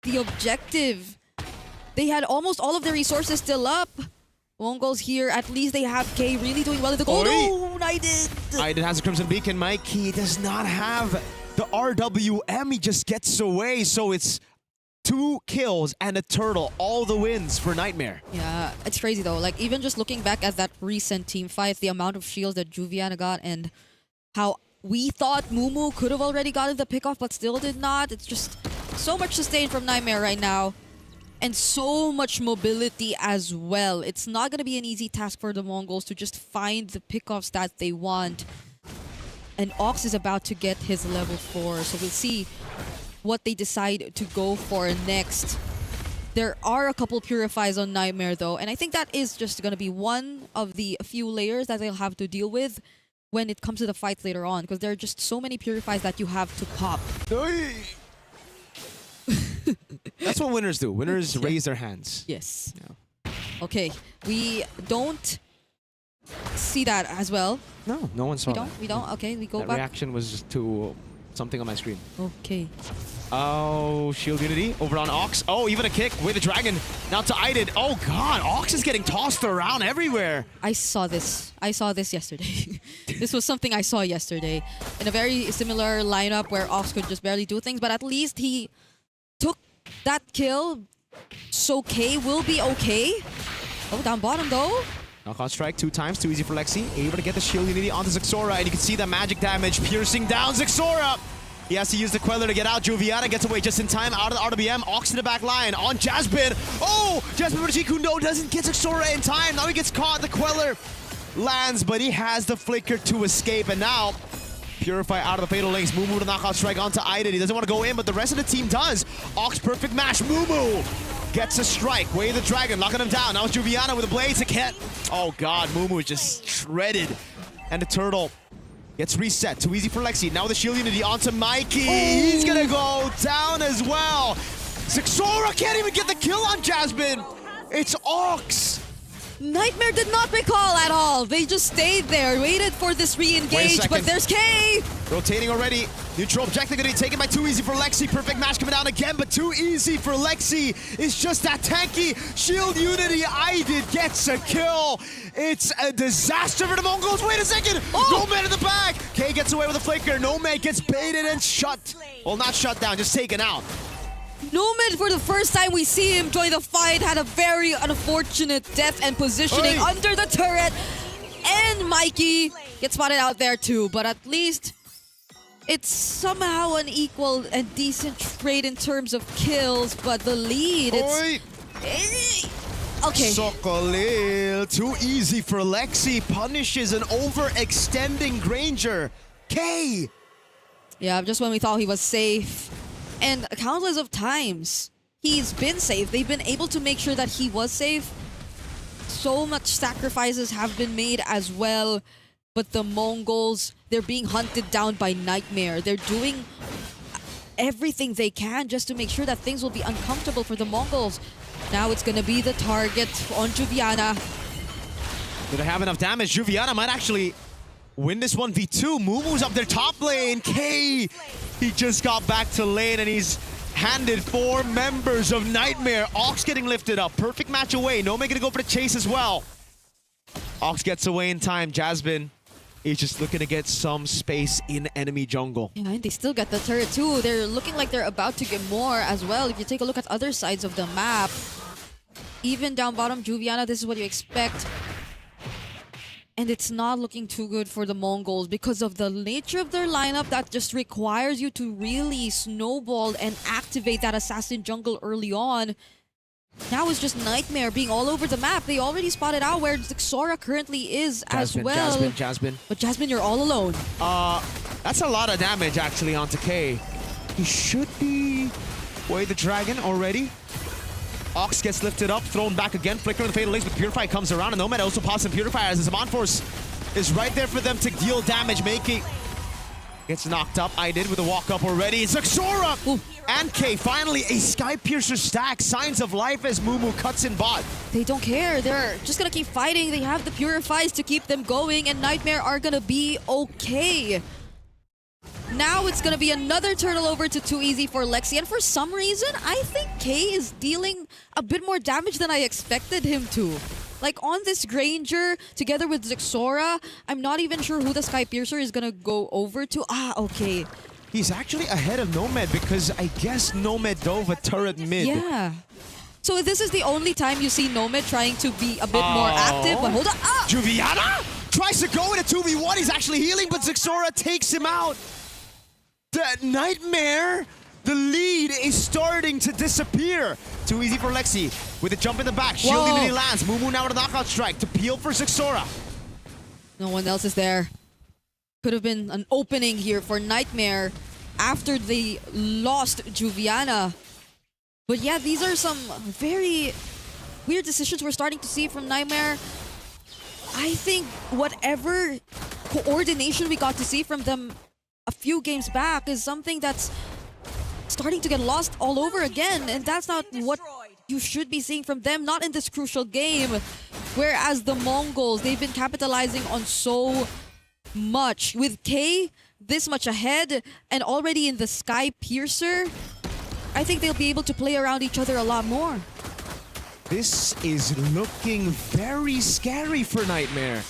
the objective. They had almost all of their resources still up. Mongols here, at least they have K really doing well in the goal. No, Idid! Idid has a Crimson Beacon. Mikey does not have the RWM. He just gets away, so it's 2 kills and a turtle. All the wins for Nightmare. Yeah, it's crazy though. Like, even just looking back at that recent team fight, the amount of shields that Juviana got and how we thought Mumu could have already gotten the pick off but still did not. It's just so much sustain from Nightmare right now. And so much mobility as well. It's not going to be an easy task for the Mongols to just find the pickoffs that they want. And Ox is about to get his level 4, so we'll see what they decide to go for next. There are a couple purifies on Nightmare though, and I think that is just going to be one of the few layers that they'll have to deal with when it comes to the fight later on, because there are just so many purifies that you have to pop. That's what winners do. Winners raise their hands. Yes. Yeah. Okay, we don't see that as well. No one saw We don't? Okay, we go that back. reaction was just to something on my screen. Okay. Oh, Shield Unity over on Ox. Oh, even a kick with the Dragon. Now to Idid. Oh god, Ox is getting tossed around everywhere. I saw this yesterday. This was something I saw yesterday. In a very similar lineup where Ox could just barely do things, but at least he took that kill. So K will be okay. Oh, down bottom though. Knockout strike 2 times, too easy for Lexi. Able to get the Shield Unity onto Zixora, and you can see the magic damage piercing down Zixora. He has to use the Queller to get out. Juviana gets away just in time out of the RWM. Ox in the back line on Jasmine. Oh, Jasmine Kundo doesn't get Zixora in time. Now he gets caught. The Queller lands, but he has the flicker to escape, and now Purify out of the fatal links. Mumu to knockout strike onto Idid. He doesn't want to go in, but the rest of the team does. Ox perfect mash. Mumu gets a strike. Way the Dragon, locking him down. Now it's Juviana with the blades. It can't. Oh god, Mumu is just shredded. And the turtle gets reset. Too easy for Lexi. Now the Shield Unity onto Mikey. He's gonna go down as well. Zixora can't even get the kill on Jasmine. It's Ox. Nightmare did not recall at all. They just stayed there, waited for this re-engage, but there's K! Rotating already. Neutral objective going to be taken by Too Easy for Lexi. Perfect match coming down again, but Too Easy for Lexi is just that tanky. Shield Unity Idid gets a kill. It's a disaster for the Mongols. Wait a second. Nomad in the back. K gets away with a flicker. Nomad gets baited and shut. Well, not shut down, just taken out. Nomad, for the first time we see him join the fight, had a very unfortunate death and positioning under the turret. And Mikey gets spotted out there too, but at least it's somehow an equal and decent trade in terms of kills, but the lead, it's... Okay. Sokolil, Too Easy for Lexi punishes an overextending Granger. K! Yeah, just when we thought he was safe. And countless of times, he's been safe. They've been able to make sure that he was safe. So much sacrifices have been made as well. But the Mongols, they're being hunted down by Nightmare. They're doing everything they can just to make sure that things will be uncomfortable for the Mongols. Now it's going to be the target on Juviana. Do they have enough damage? Juviana might actually win this 1v2. Mumu's up their top lane. K! He just got back to lane and he's handed 4 members of Nightmare. Ox getting lifted up. Perfect match away. Nomad gonna go for the chase as well. Ox gets away in time. Jasmine is just looking to get some space in enemy jungle. Yeah, and they still get the turret too. They're looking like they're about to get more as well. If you take a look at other sides of the map, even down bottom, Juviana, this is what you expect. And it's not looking too good for the Mongols because of the nature of their lineup that just requires you to really snowball and activate that assassin jungle early on. Now it's just Nightmare being all over the map. They already spotted out where Zixora currently is as well. Jasmine. But Jasmine, you're all alone. That's a lot of damage actually onto K. He should be Way the Dragon already. Ox gets lifted up, thrown back again, flicker on the fatal links, but Purify comes around, and Nomad also pops some Purify as the Zaman Force is right there for them to deal damage, making... Gets knocked up, I did with a walk up already. Zixora and K, finally a Sky Piercer stack, signs of life as Mumu cuts in bot. They don't care, they're just gonna keep fighting, they have the Purifies to keep them going, and Nightmare are gonna be okay. Now it's gonna be another turtle over to Too Easy for Lexi, and for some reason, I think K is dealing a bit more damage than I expected him to. Like on this Granger, together with Zixora, I'm not even sure who the Sky Piercer is gonna go over to. Okay. He's actually ahead of Nomad because I guess Nomad dove a turret mid. Yeah. So this is the only time you see Nomad trying to be a bit more active. But hold on. Ah! Juviana tries to go in a 2v1. He's actually healing, but Zixora takes him out. The Nightmare, the lead is starting to disappear. Too easy for Lexi with a jump in the back. Shield immediately lands. Mumu now with a knockout strike to peel for Zixora. No one else is there. Could have been an opening here for Nightmare after they lost Juviana. But yeah, these are some very weird decisions we're starting to see from Nightmare. I think whatever coordination we got to see from them a few games back is something that's starting to get lost all over again. And that's not what you should be seeing from them, not in this crucial game. Whereas the Mongols, they've been capitalizing on so much. With K this much ahead and already in the Sky Piercer, I think they'll be able to play around each other a lot more. This is looking very scary for Nightmare.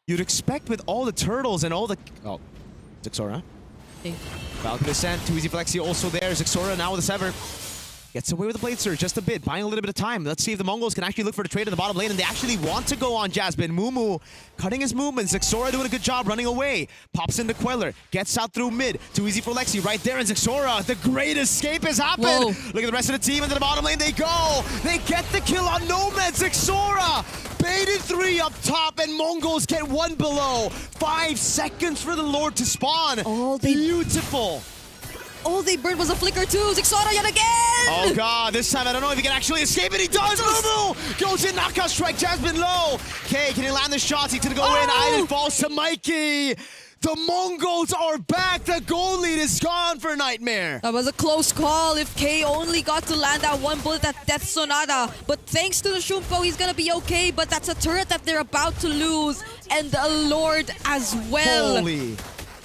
You'd expect with all the turtles and all the... Oh, Zixora. Okay. Falcon Descent, too easy Flexi also there. Zixora now with a Sever. Gets away with the Blade Surge just a bit, buying a little bit of time. Let's see if the Mongols can actually look for the trade in the bottom lane, and they actually want to go on Jasmine. Mumu cutting his movements. Zixora doing a good job running away. Pops into Queller, gets out through mid. Too easy for Lexi right there, and Zixora, the great escape has happened. Whoa. Look at the rest of the team into the bottom lane. They go. They get the kill on Nomad. Zixora baited 3 up top, and Mongols get 1 below. 5 seconds for the Lord to spawn. Beautiful. All they burned was a flicker too. Zixora yet again! Oh god, this time I don't know if he can actually escape it. He does! Mumu goes in, knockout strike, Jasmine low. Okay, can he land the shots? He's gonna go in. Island falls to Mikey. The Mongols are back. The goal lead is gone for Nightmare. That was a close call. If K only got to land that one bullet, that Death Sonata. But thanks to the Shumpo, he's gonna be okay. But that's a turret that they're about to lose. And the Lord as well. Holy.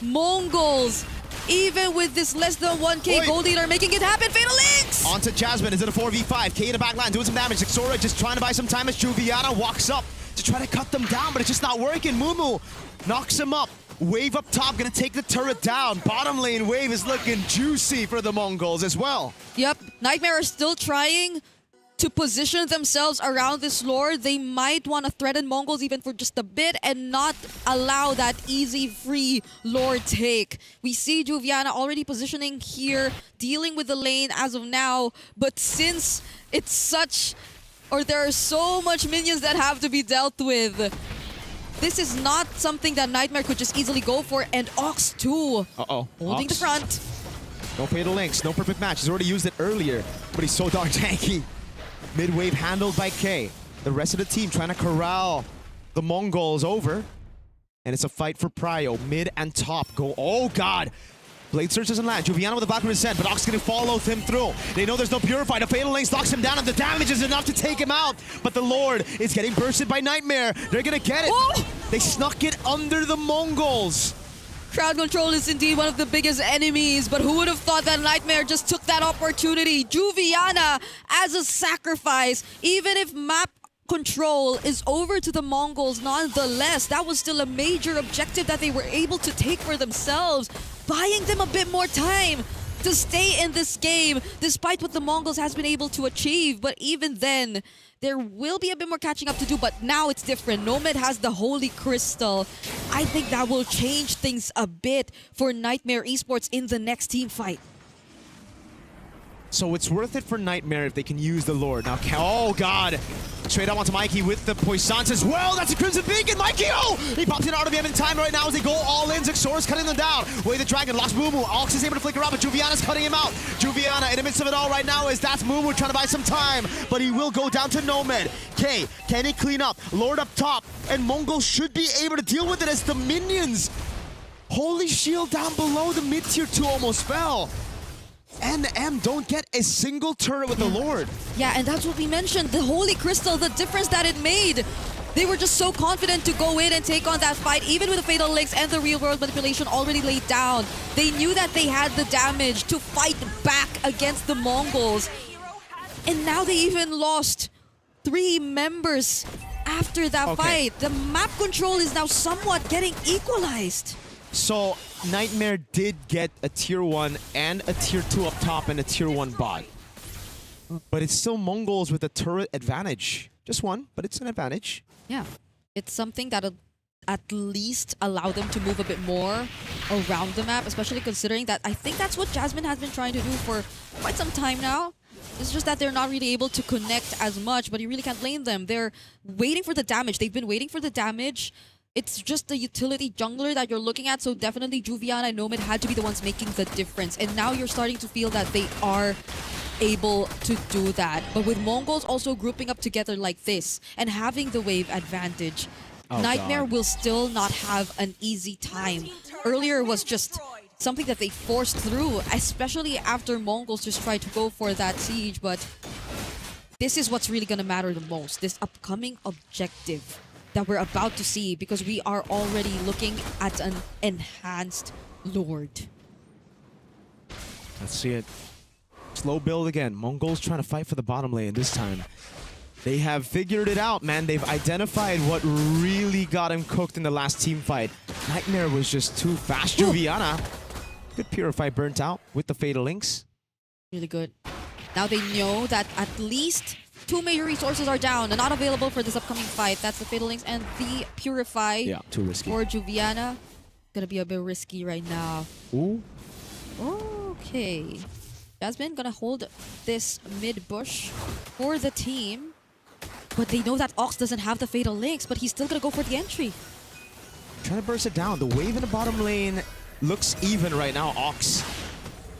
Mongols. Even with this less than 1k gold leader making it happen, Fatal Links! On to Jasmine, is it a 4v5? K in the back line doing some damage. Zixora just trying to buy some time as Juviana walks up to try to cut them down, but it's just not working. Mumu knocks him up. Wave up top, gonna take the turret down. Bottom lane wave is looking juicy for the Mongols as well. Yep, Nightmare are still trying to position themselves around this Lord. They might want to threaten Mongols even for just a bit and not allow that easy free Lord take. We see Juviana already positioning here, dealing with the lane as of now, but since it's such, or there are so much minions that have to be dealt with, this is not something that Nightmare could just easily go for, and Ox too. Holding the front. No Fatal Links, no perfect match. He's already used it earlier, but he's so darn tanky. Mid-wave handled by K. The rest of the team trying to corral the Mongols over. And it's a fight for Prio. Mid and top go. Oh, God. Blade Surge doesn't land. Juviana with a Valkyrie Descent, but Ox going to follow him through. They know there's no Purify. The Fatal Links locks him down, and the damage is enough to take him out. But the Lord is getting bursted by Nightmare. They're going to get it. Oh! They snuck it under the Mongols. Crowd control is indeed one of the biggest enemies, but who would have thought that Nightmare just took that opportunity? Juviana as a sacrifice, even if map control is over to the Mongols, nonetheless, that was still a major objective that they were able to take for themselves, buying them a bit more time to stay in this game, despite what the Mongols has been able to achieve. But even then, there will be a bit more catching up to do, but now it's different. Nomad has the Holy Crystal. I think that will change things a bit for Nightmare Esports in the next team fight. So it's worth it for Nightmare if they can use the Lord. Now, oh, God. Straight up onto Mikey with the Poissons as well. That's a Crimson Beacon. Mikey, oh! He pops in out of him in time right now as they go all in. Zixora's cutting them down. Way the Dragon, lost Mumu. Ox is able to flicker out, but Juviana's cutting him out. Juviana in the midst of it all right now is that's Mumu trying to buy some time, but he will go down to Nomad. K, can he clean up? Lord up top, and Mongol should be able to deal with it as the minions. Holy Shield down below. The mid tier 2 almost fell. NM don't get a single turret with the Lord. Yeah, and that's what we mentioned. The Holy Crystal, the difference that it made. They were just so confident to go in and take on that fight, even with the Fatal Links and the real-world manipulation already laid down. They knew that they had the damage to fight back against the Mongols. And now they even lost 3 members after that fight. The map control is now somewhat getting equalized. So Nightmare did get a tier 1 and a tier 2 up top and a tier 1 bot. But it's still Mongols with a turret advantage. Just one, but it's an advantage. Yeah, it's something that'll at least allow them to move a bit more around the map, especially considering that I think that's what Jasmine has been trying to do for quite some time now. It's just that they're not really able to connect as much, but you really can't blame them. They're waiting for the damage. They've been waiting for the damage. It's just the utility jungler that you're looking at, so definitely Juviana and Nomad had to be the ones making the difference. And now you're starting to feel that they are able to do that. But with Mongols also grouping up together like this and having the wave advantage, Nightmare will still not have an easy time. Earlier was just something that they forced through, especially after Mongols just tried to go for that siege. But this is what's really going to matter the most, this upcoming objective that we're about to see, because we are already looking at an enhanced Lord. Let's see it. Slow build again. Mongols trying to fight for the bottom lane this time. They have figured it out, man. They've identified what really got him cooked in the last team fight. Nightmare was just too fast. Juviana. Good Purify burnt out with the Fatal Links. Really good. Now they know that at least 2 major resources are down and not available for this upcoming fight. That's the Fatal Links and the Purify. Yeah, too risky. For Juviana. Gonna be a bit risky right now. Ooh. Okay. Jasmine gonna hold this mid bush for the team. But they know that Ox doesn't have the Fatal Links, but he's still gonna go for the entry. Trying to burst it down. The wave in the bottom lane looks even right now. Ox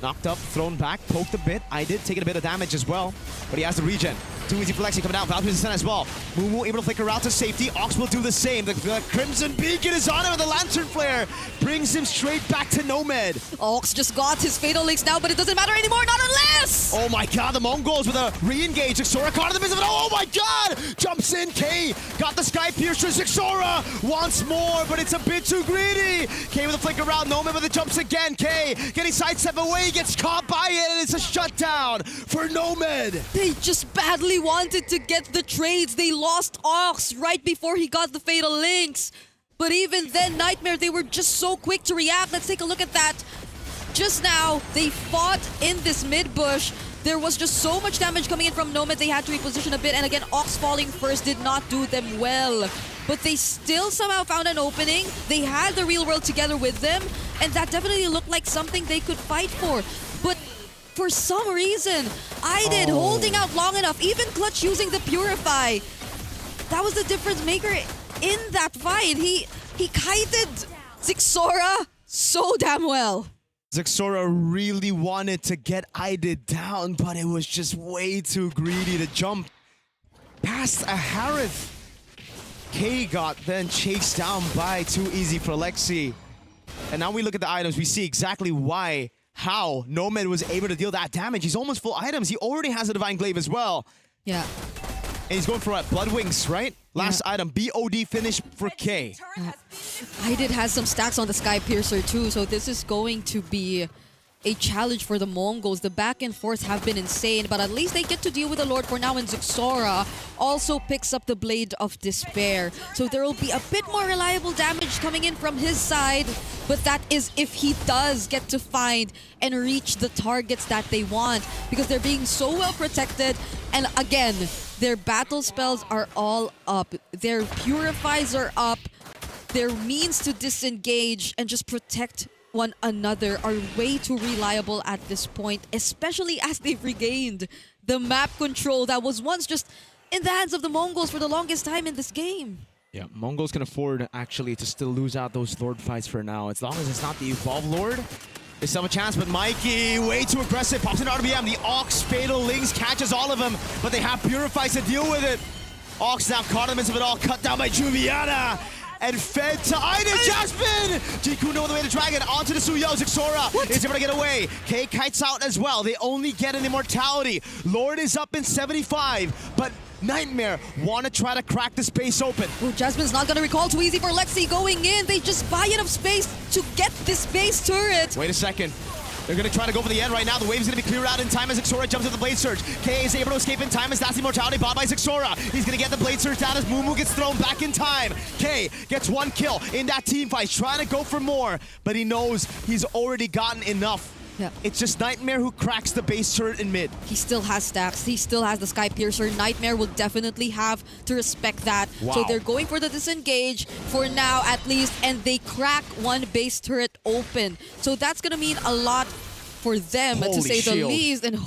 knocked up, thrown back, poked a bit. I did taking a bit of damage as well, but he has the regen. Too easy for Lexi coming out. Valkyrie is as well. Mumu able to flicker out to safety. Ox will do the same. The Crimson Beacon is on him with the Lantern Flare. Brings him straight back to Nomad. Ox just got his Fatal Links now, but it doesn't matter anymore, not unless! Oh my god, the Mongols with a re-engage. Zixora caught in the midst of it. Oh my god! Jumps in, K. Got the Sky Piercer. Zixora wants more, but it's a bit too greedy. K with a flicker around. Nomad with the jumps again. K getting sidestep away, gets caught by it, and it's a shutdown for Nomad. They just badly wanted to get the trades. They lost Ox right before he got the Fatal Links. But even then, Nightmare, they were just so quick to react. Let's take a look at that. Just now, they fought in this mid bush. There was just so much damage coming in from Nomad. They had to reposition a bit. And again, Ox falling first did not do them well. But they still somehow found an opening. They had the real world together with them. And that definitely looked like something they could fight for. But for some reason, IDID holding out long enough, even Clutch using the Purify. That was the difference maker in that fight. He kited Zixora so damn well. Zixora really wanted to get IDID down, but it was just way too greedy to jump past a Harith. K got then chased down by Too Easy for Lexi. And now we look at the items, we see exactly how Nomad was able to deal that damage. He's almost full items. He already has a Divine Glaive as well. Yeah. And he's going for what? Blood Wings, right? Last item, BOD finish for K. IDID has some stacks on the Sky Piercer too, so this is going to be a challenge for the Mongols. The back and forth have been insane, but at least they get to deal with the Lord for now, and Zixora also picks up the Blade of Despair. So there will be a bit more reliable damage coming in from his side, but that is if he does get to find and reach the targets that they want, because they're being so well protected. And again, their battle spells are all up. Their purifies are up. Their means to disengage and just protect one another are way too reliable at this point, especially as they've regained the map control that was once just in the hands of the Mongols for the longest time in this game. Yeah, Mongols can afford actually to still lose out those Lord fights for now. As long as it's not the Evolve Lord, they still have a chance, but Mikey, way too aggressive, pops in RBM. The Ox Fatal Links catches all of them, but they have Purifies to deal with it. Ox now caught in the midst of it all, cut down by Juviana. And fed to IDID. Jasmine! Jikuno the way to Dragon onto the Suyo. Zixora is able to get away. K kites out as well. They only get an immortality. Lord is up in 75, but Nightmare want to try to crack the space open. Oh, Jasmine's not going to recall. Too easy for Lexi going in. They just buy enough space to get this base turret. Wait a second. They're going to try to go for the end right now. The wave's going to be cleared out in time as Xora jumps into the Blade Surge. K is able to escape in time as that's the Immortality bought by Xora. He's going to get the Blade Surge down as Mumu gets thrown back in time. K gets 1 kill in that team fight. He's trying to go for more, but he knows he's already gotten enough. Yeah. It's just Nightmare who cracks the base turret in mid. He still has stacks. He still has the Sky Piercer. Nightmare will definitely have to respect that. Wow. So they're going for the disengage for now at least, and they crack 1 base turret open. So that's going to mean a lot for them, to Holy say the shield. least. And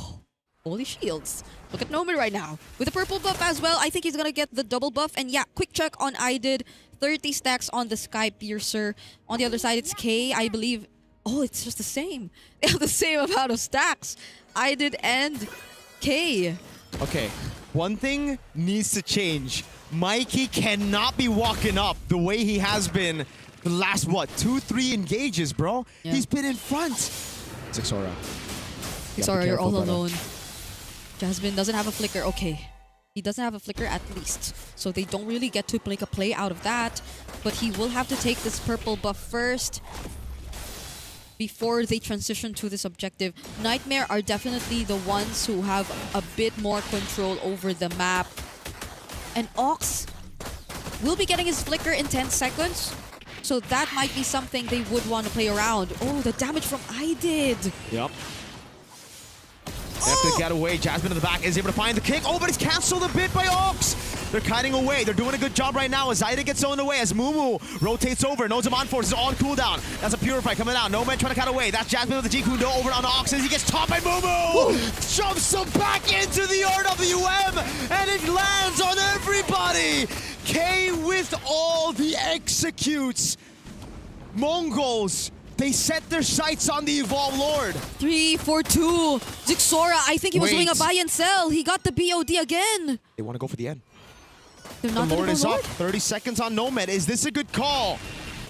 holy shields. Look at Noman right now. With the purple buff as well, I think he's going to get the double buff. And yeah, quick check on IDID. 30 stacks on the Sky Piercer. On the other side, it's K, I believe. Oh, it's just the same. They have the same amount of stacks. IDID and K. Okay, one thing needs to change. Mikey cannot be walking up the way he has been the last, what, 2-3 engages, bro? Yeah. He's been in front. Xora. Sorry, you're all alone. Jasmine doesn't have a flicker. Okay. He doesn't have a flicker at least. So they don't really get to make a play out of that. But he will have to take this purple buff first before they transition to this objective. Nightmare are definitely the ones who have a bit more control over the map. And Ox will be getting his flicker in 10 seconds. So that might be something they would want to play around. Oh, the damage from IDID. Yep. They have to get away. Jasmine in the back is able to find the kick. Oh, but it's canceled a bit by Ox. They're kiting away. They're doing a good job right now as Zaida gets owned away, as Mumu rotates over. Nozamon Force is on cooldown. That's a Purify coming out. No man trying to cut away. That's Jasmine with the Jikundo over on Ox as he gets topped by Mumu. Jumps him back into the RWM, and it lands on everybody. K with all the executes. Mongols, they set their sights on the Evolve Lord. 3-4-2. Xora, I think he was doing a Wait. buy and sell. He got the BOD again. They want to go for the end. They're The not gonna Lord go is Lord. up. 30 seconds on Nomad. Is this a good call?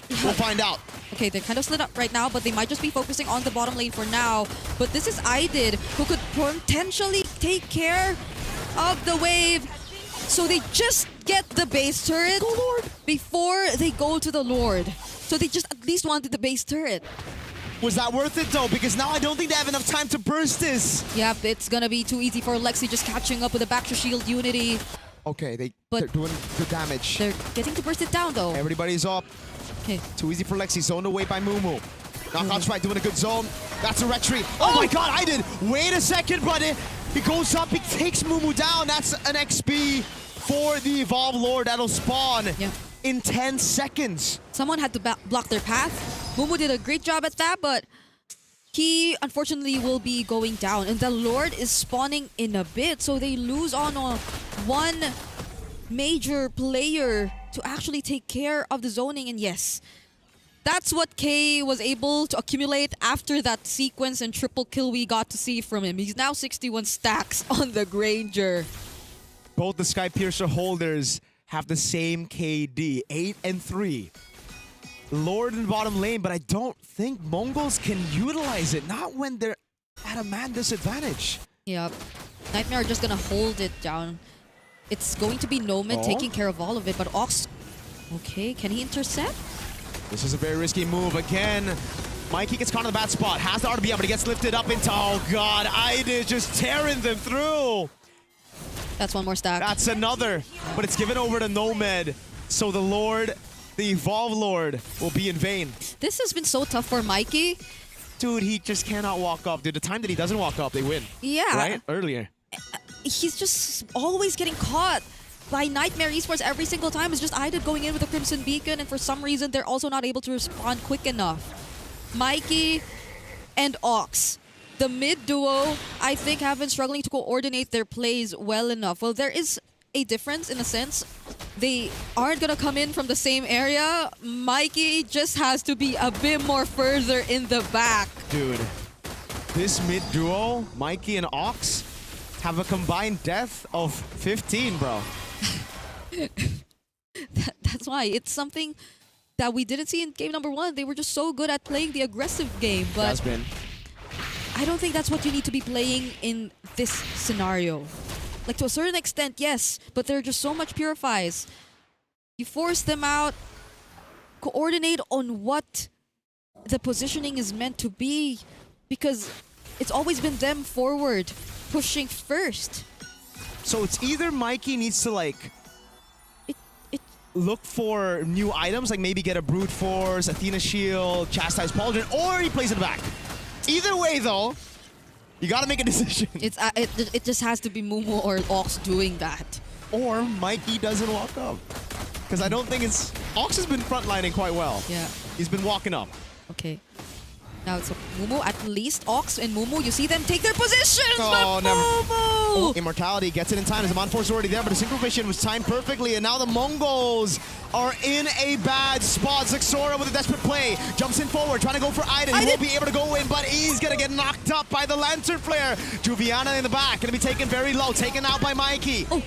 We'll find out. Okay, they're kind of split up right now, but they might just be focusing on the bottom lane for now. But this is IDID, who could potentially take care of the wave. So they just get the base turret before they go to the Lord. So they just at least wanted the base turret. Was that worth it though? Because now I don't think they have enough time to burst this. Yep, it's gonna be too easy for Lexi just catching up with the Baxter Shield Unity. Okay, But they're doing good damage. They're getting to burst it down though. Everybody's up. Okay. Too easy for Lexi. Zoned away by Mumu. Knockout's right, doing a good zone. That's a retreat. Oh my god, I did. Wait a second, buddy. He goes up, he takes Mumu down. That's an XP for the Evolve Lord that'll spawn in 10 seconds. Someone had to block their path. Mumu did a great job at that, but he unfortunately will be going down. And the Lord is spawning in a bit, so they lose on one major player to actually take care of the zoning. And yes, that's what K was able to accumulate after that sequence and triple kill we got to see from him. He's now 61 stacks on the Granger. Both the Sky Piercer holders have the same KD, 8 and 3. Lord in bottom lane, but I don't think Mongols can utilize it. Not when they're at a man disadvantage. Yep. Nightmare are just gonna hold it down. It's going to be Nomad taking care of all of it, but Ox... Okay, can he intercept? This is a very risky move again. Mikey gets caught in the bad spot. Has the RBM, but he gets lifted up into... Oh god, IDID just tearing them through. That's one more stack. That's another, but it's given over to Nomad. So the Lord, the Evolve Lord, will be in vain. This has been so tough for Mikey. Dude, he just cannot walk up. Dude, the time that he doesn't walk up, they win. Yeah. Right? Earlier. He's just always getting caught by Nightmare Esports every single time. It's just IDID going in with a Crimson Beacon, and for some reason, they're also not able to respond quick enough. Mikey and Ox. The mid duo, I think, have been struggling to coordinate their plays well enough. Well, there is a difference in a sense. They aren't going to come in from the same area. Mikey just has to be a bit more further in the back. Dude, this mid duo, Mikey and Ox, have a combined death of 15, bro. That's why. It's something that we didn't see in game number 1. They were just so good at playing the aggressive game. But I don't think that's what you need to be playing in this scenario. Like, to a certain extent, yes, but there are just so much purifies. You force them out, coordinate on what the positioning is meant to be. because it's always been them forward, pushing first. So it's either Mikey needs to like It look for new items, like maybe get a Brute Force, Athena Shield, Chastise Pauldron, or he plays it back. Either way, though, you gotta make a decision. it just has to be Mumu or Ox doing that. Or Mikey doesn't walk up. Because I don't think it's... Ox has been frontlining quite well. Yeah. He's been walking up. Okay. Now it's Mumu, at least Ox and Mumu, you see them take their positions, Oh, but never. Mumu! Immortality gets it in time. His Amon Force is already there, but the synchro was timed perfectly, and now the Mongols are in a bad spot. Zixora with a desperate play. Jumps in forward, trying to go for Iden. He won't be able to go in, but he's going to get knocked up by the Lantern Flare. Juviana in the back, going to be taken very low, taken out by Mikey. Oh.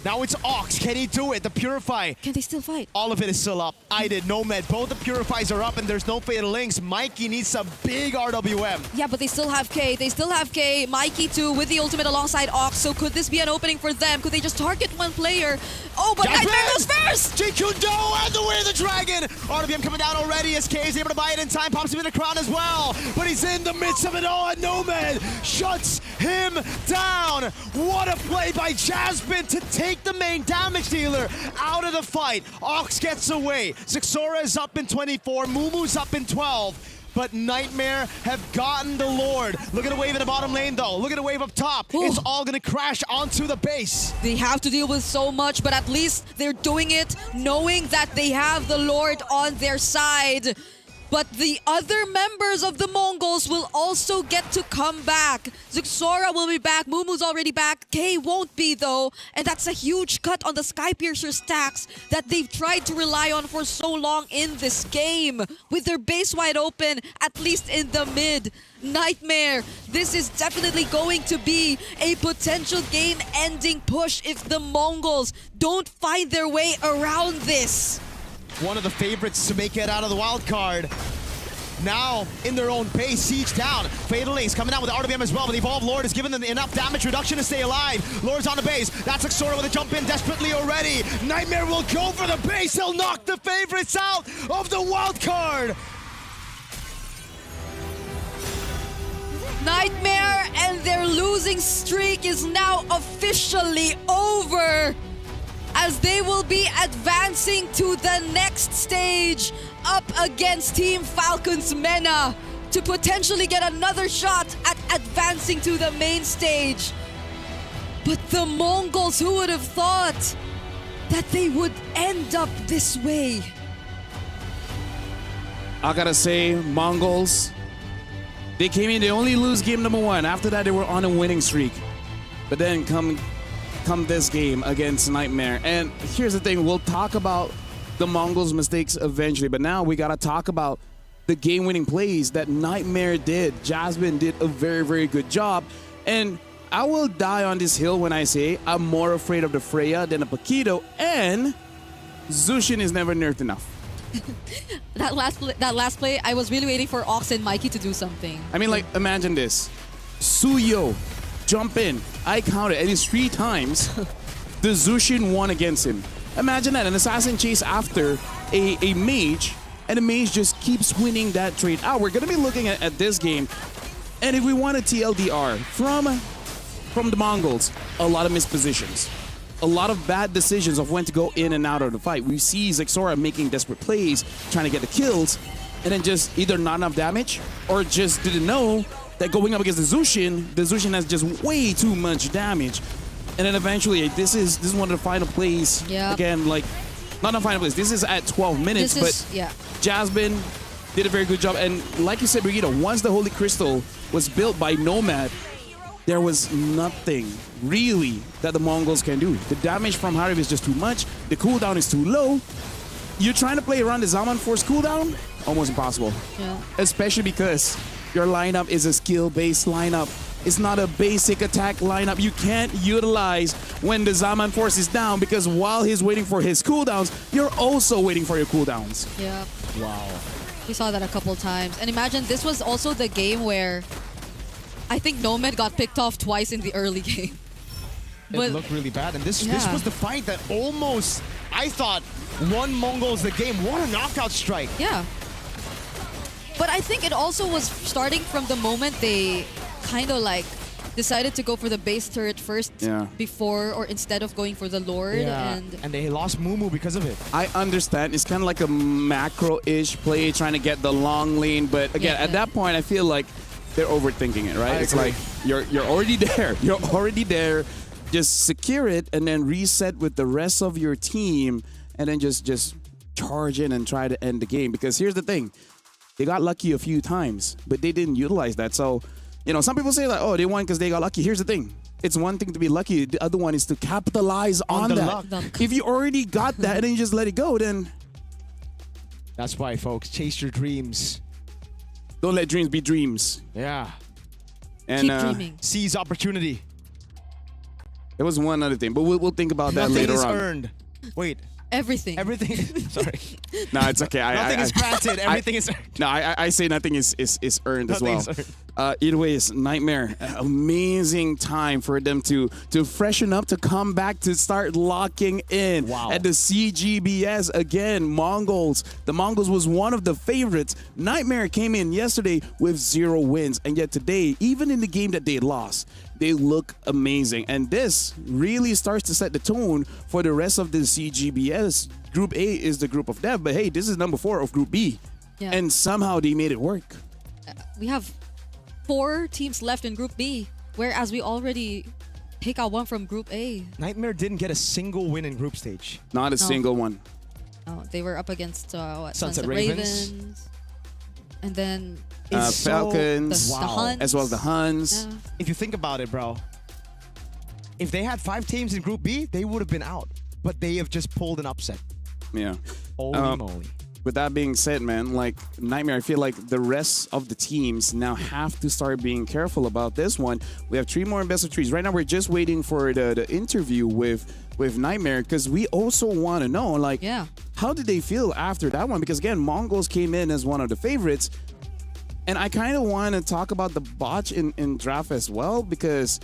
Now it's Ox. Can he do it? The Purify. Can they still fight? All of it is still up. Iden, Nomad, both the Purifies are up, and there's no Fatal Links. Mikey needs some big RWM. Yeah, but they still have K. They still have K. Mikey too with the ultimate alongside Ox. So could this be an opening for them? Could they just target one player? Oh, but Jasmine! Nightmare goes first! JQ Do and the way of the dragon. RWM coming down already. SK is able to buy it in time. Pops him in the crown as well. But he's in the midst of it all, and Nomad shuts him down. What a play by Jasmine to take the main damage dealer out of the fight. Ox gets away. Zixora is up in 24. Mumu's up in 12. But Nightmare have gotten the Lord. Look at the wave in the bottom lane, though. Look at the wave up top. Ooh. It's all going to crash onto the base. They have to deal with so much, but at least they're doing it knowing that they have the Lord on their side. But the other members of the Mongols will also get to come back. Zixora will be back. Mumu's already back. Kay won't be, though. And that's a huge cut on the Skypiercer stacks that they've tried to rely on for so long in this game. With their base wide open, at least in the mid. Nightmare, this is definitely going to be a potential game-ending push if the Mongols don't find their way around this. One of the favorites to make it out of the wild card. Now, in their own base, siege down. Fatal Links coming out with the RWM as well, but the Evolved Lord has given them enough damage reduction to stay alive. Lord's on the base. That's Xora with a jump in desperately already. Nightmare will go for the base. He'll knock the favorites out of the wild card. Nightmare and their losing streak is now officially over, as they will be advancing to the next stage up against Team Falcon's Mena to potentially get another shot at advancing to the main stage. But the Mongols, who would have thought that they would end up this way? I gotta say, Mongols, they came in, they only lose game number 1. After that, they were on a winning streak. But then come this game against Nightmare. And here's the thing, we'll talk about the Mongols' mistakes eventually, but now we gotta talk about the game-winning plays that Nightmare did. Jasmine did a very, very good job. And I will die on this hill when I say I'm more afraid of the Freya than a Paquito, and Zushin is never nerfed enough. That last play, I was really waiting for Ox and Mikey to do something. I mean, like, imagine this. Suyo, jump in. I counted at least 3 times. The Zushin won against him. Imagine that, an assassin chase after a mage, and the mage just keeps winning that trade out. We're going to be looking at this game, and if we want a TLDR from the Mongols, a lot of missed positions. A lot of bad decisions of when to go in and out of the fight. We see Zixora making desperate plays, trying to get the kills, and then just either not enough damage or just didn't know that going up against the Zushin has just way too much damage. And then eventually, this is one of the final plays. Yeah. Again, like, not the final plays. This is at 12 minutes, yeah. Jasmine did a very good job. And like you said, Brigitte, once the Holy Crystal was built by Nomad, there was nothing really that the Mongols can do. The damage from Harif is just too much. The cooldown is too low. You're trying to play around the Zaman Force cooldown? Almost impossible. Yeah. Especially because your lineup is a skill-based lineup. It's not a basic attack lineup. You can't utilize when the Zaman Force is down, because while he's waiting for his cooldowns, you're also waiting for your cooldowns. Yeah. Wow. We saw that a couple times. And imagine this was also the game where I think Nomad got picked off twice in the early game. It looked really bad, and this Yeah. was the fight that almost, I thought, won Mongols the game. What a knockout strike. Yeah. But I think it also was starting from the moment they kind of like decided to go for the base turret first before or instead of going for the Lord. And they lost Mumu because of it. I understand. It's kind of like a macro-ish play trying to get the long lane. But again, at that point, I feel like they're overthinking it, right? It's like you're already there. You're already there. Just secure it and then reset with the rest of your team and then just charge in and try to end the game. Because here's the thing. They got lucky a few times, but they didn't utilize that. So, you know, some people say like, oh, they won because they got lucky. Here's the thing. It's one thing to be lucky. The other one is to capitalize on that. Luck. If you already got that and then you just let it go, then... That's why, folks, chase your dreams. Don't let dreams be dreams. Yeah. And keep dreaming. Seize opportunity. There was one other thing, but we'll think about that Nothing later is on. earned. Wait. Everything. Sorry. No, it's okay. Nothing is granted. Everything is earned. No, I say nothing is earned as well. Nothing is earned. Either way, it's Nightmare. Amazing time for them to freshen up, to come back, to start locking in at the CGBS again. Mongols. The Mongols was one of the favorites. Nightmare came in yesterday with 0 wins, and yet today, even in the game that they lost, they look amazing. And this really starts to set the tone for the rest of the CGBS. Group A is the group of death, but hey, this is number 4 of Group B. Yeah. And somehow they made it work. We have 4 teams left in Group B, whereas we already pick out one from Group A. Nightmare didn't get a single win in group stage. Not a single one. No, they were up against Sunset Ravens. And then Falcons, the Huns. as well as the Huns. Yeah. If you think about it, bro, if they had 5 teams in Group B, they would have been out. But they have just pulled an upset. Yeah. Holy moly. With that being said, man, like Nightmare, I feel like the rest of the teams now have to start being careful about this one. We have 3 more best of 3s. Right now, we're just waiting for the interview with Nightmare because we also want to know, like, how did they feel after that one? Because again, Mongols came in as one of the favorites. And I kind of want to talk about the botch in draft as well because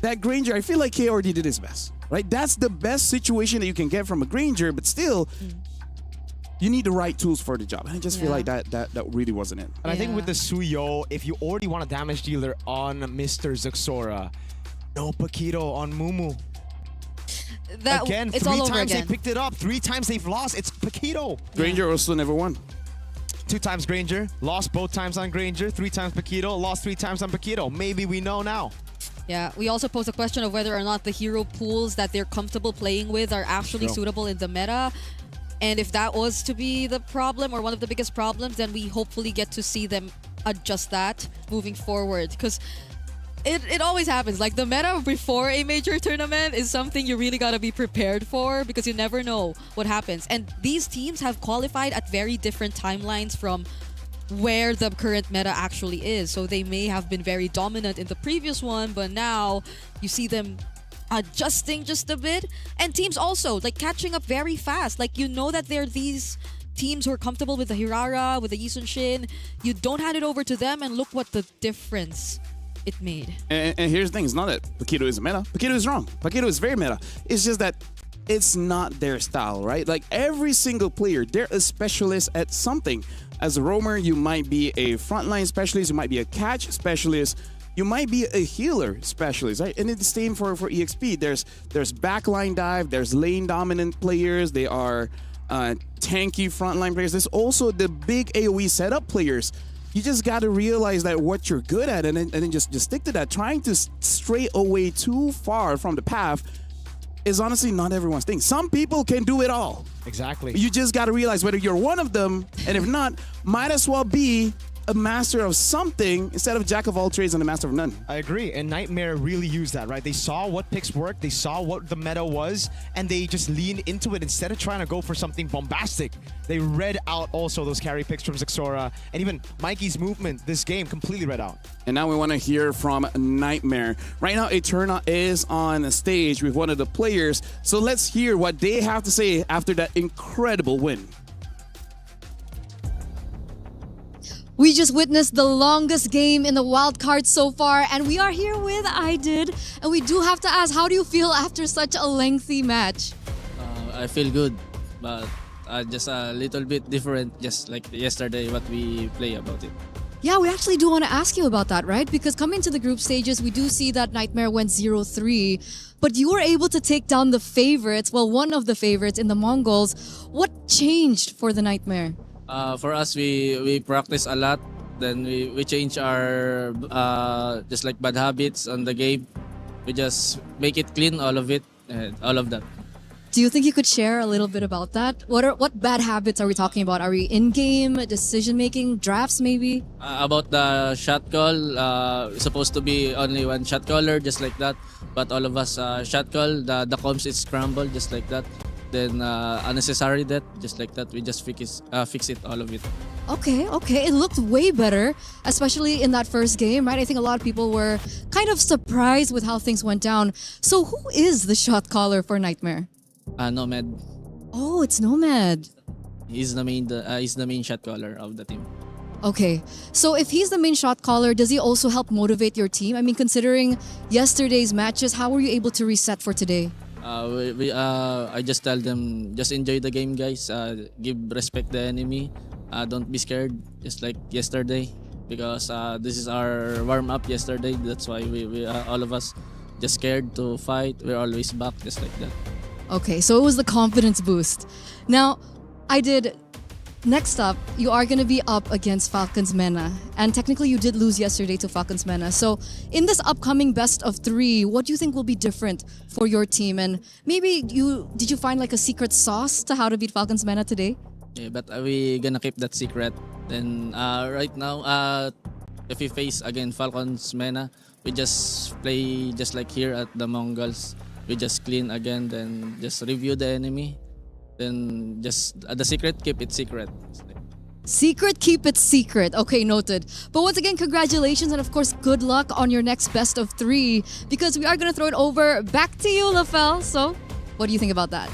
that Granger, I feel like he already did his best, right? That's the best situation that you can get from a Granger, but still, you need the right tools for the job. And I just feel like that really wasn't it. And I think with the Suyo, if you already want a damage dealer on Mr. Zuxora, no Paquito on Mumu. Again, it's 3 all over times again. they picked it up, 3 times they've lost. It's Paquito. Granger also never won. 2 times Granger, lost both times on Granger, 3 times Paquito, lost 3 times on Paquito. Maybe we know now. Yeah, we also pose a question of whether or not the hero pools that they're comfortable playing with are actually suitable in the meta. And if that was to be the problem or one of the biggest problems, then we hopefully get to see them adjust that moving forward. Because it always happens. Like the meta before a major tournament is something you really got to be prepared for because you never know what happens. And these teams have qualified at very different timelines from where the current meta actually is. So they may have been very dominant in the previous one, but now you see them adjusting just a bit. And teams also like catching up very fast. Like you know that they're these teams who are comfortable with the Hirara, with the Yisun Shin. You don't hand it over to them and look what the difference it made. And here's the thing, it's not that Paquito is meta. Paquito is wrong. Paquito is very meta. It's just that it's not their style, right? Like every single player, they're a specialist at something. As a roamer, you might be a frontline specialist, you might be a catch specialist, you might be a healer specialist, right? And it's the same for EXP. There's backline dive, there's lane dominant players, they are tanky frontline players. There's also the big AoE setup players. You just got to realize that what you're good at and then just stick to that. Trying to stray away too far from the path is honestly not everyone's thing. Some people can do it all. Exactly. You just got to realize whether you're one of them, and if not, might as well be a master of something instead of jack of all trades and a master of none. I agree, and Nightmare really used that, right? They saw what picks worked, they saw what the meta was, and they just leaned into it instead of trying to go for something bombastic. They read out also those carry picks from Zuxora, and even Mikey's movement this game completely read out. And now we want to hear from Nightmare. Right now, Eterna is on the stage with one of the players, so let's hear what they have to say after that incredible win. We just witnessed the longest game in the wild card so far, and we are here with I Did. And we do have to ask, how do you feel after such a lengthy match? I feel good, but just a little bit different, just like yesterday what we play about it. Yeah, we actually do want to ask you about that, right? Because coming to the group stages, we do see that Nightmare went 0-3, but you were able to take down the favorites, well, one of the favorites in the Mongols. What changed for the Nightmare? For us, we practice a lot. Then we change our just like bad habits on the game. We just make it clean, all of it, all of that. Do you think you could share a little bit about that? What bad habits are we talking about? Are we in-game, decision-making, drafts maybe? About the shot call, supposed to be only one shot caller, just like that. But all of us shot call, the comms is crumble, just like that. Then unnecessary death, just like that. We just fix it, all of it. Okay. It looked way better, especially in that first game, right? I think a lot of people were kind of surprised with how things went down. So who is the shot caller for Nightmare? Nomad, Oh, it's Nomad. he's the main shot caller of the team. Okay, so if he's the main shot caller, does he also help motivate your team? I mean, considering yesterday's matches, how were you able to reset for today? I just tell them, just enjoy the game, guys. Give respect the enemy. Don't be scared, just like yesterday, because this is our warm up yesterday. That's why we all of us just scared to fight. We're always back, just like that. Okay, so it was the confidence boost. Now, next up, you are going to be up against Falcons Mena. And technically, you did lose yesterday to Falcons Mena. So, in this upcoming best of 3, what do you think will be different for your team? And maybe did you find like a secret sauce to how to beat Falcons Mena today? Yeah, but we gonna keep that secret. Then right now, if we face again Falcons Mena, we just play just like here at the Mongols. We just clean again, then just review the enemy. Then just the secret, keep it secret. Secret, keep it secret. Okay, noted. But once again, congratulations and of course, good luck on your next best of 3 because we are going to throw it over back to you, Lafel. So, what do you think about that?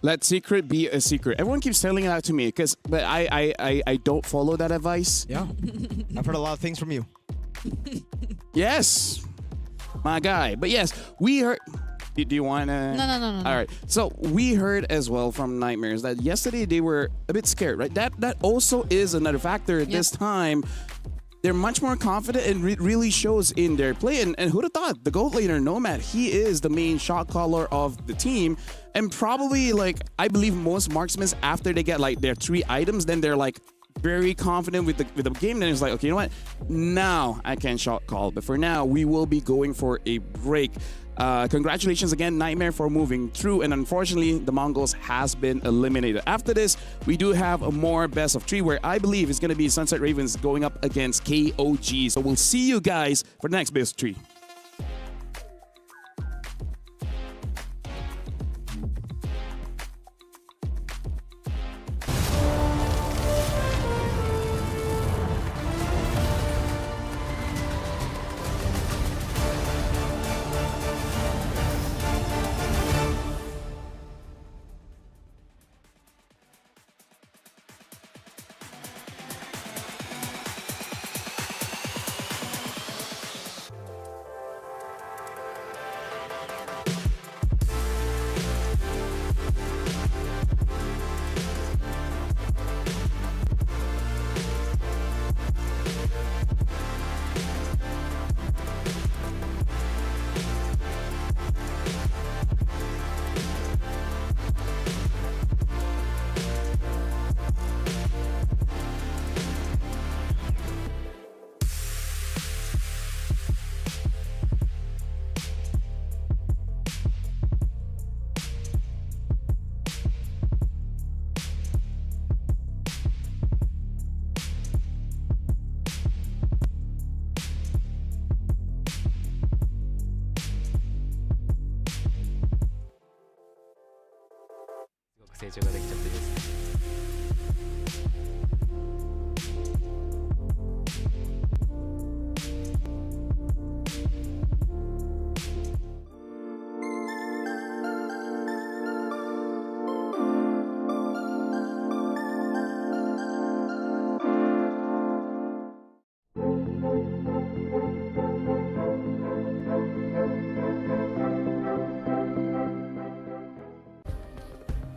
Let secret be a secret. Everyone keeps telling that to me, but I don't follow that advice. Yeah. I've heard a lot of things from you. Yes, my guy. But yes, we heard. Do you want to? No. All right. So we heard as well from Nightmares that yesterday they were a bit scared, right? That also is another factor. This time, they're much more confident and really shows in their play. And who'd have thought? The gold laner, Nomad, he is the main shot caller of the team. And probably, like, I believe most marksmen, after they get, like, their 3 items, then they're, like, very confident with the game. Then it's like, okay, you know what? Now I can shot call. But for now, we will be going for a break. Congratulations again, Nightmare, for moving through. And unfortunately, the Mongols has been eliminated. After this, we do have a more best of 3 where I believe it's going to be Sunset Ravens going up against KOG. So we'll see you guys for the next best of 3.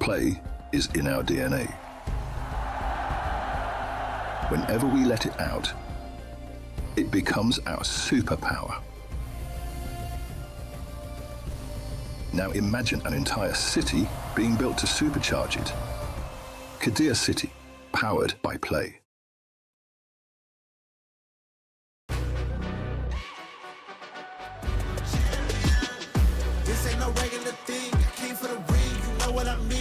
Play is in our DNA. Whenever we let it out, it becomes our superpower. Now imagine an entire city being built to supercharge it. Kadir City, powered by play. This ain't no regular thing. I came for the ring, you know what I mean.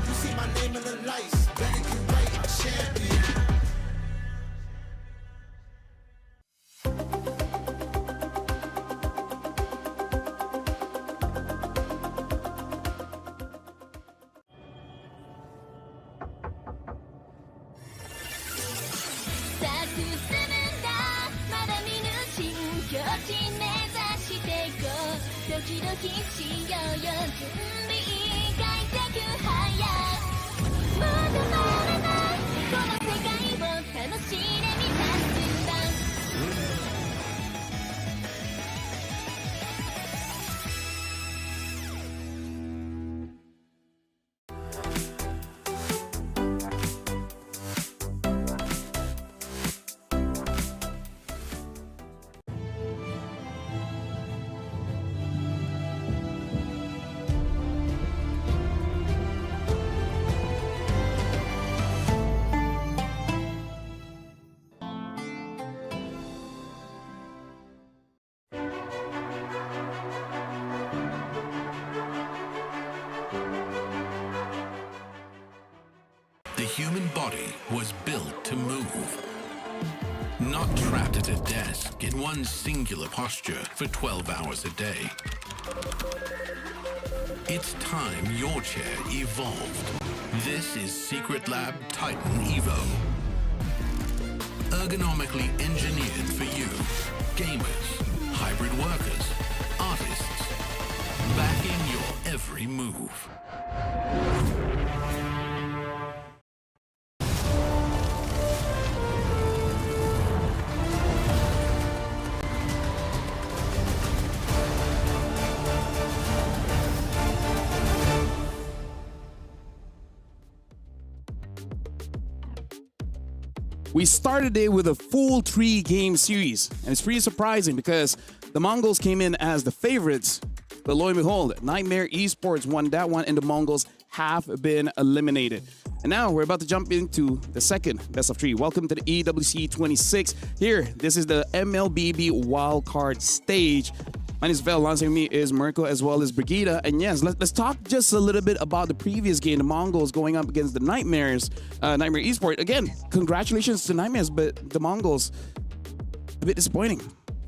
You see my name in the lights, better get right, I'm champion. The human body was built to move, not trapped at a desk in one singular posture for 12 hours a day. It's time your chair evolved. This is Secret Lab Titan Evo. Ergonomically engineered for you, gamers, hybrid workers, artists, backing your every move. We started it with a full 3-game series, and it's pretty surprising because the Mongols came in as the favorites, but lo and behold, Nightmare Esports won that one, and the Mongols have been eliminated. And now we're about to jump into the second best of 3. Welcome to the EWC 26. Here, this is the MLBB wildcard stage. My name is Vel. Alongside me is Mirko as well as Brigida. And yes, let's talk just a little bit about the previous game, the Mongols going up against the Nightmares, Nightmare Esports. Again, congratulations to Nightmares, but the Mongols, a bit disappointing.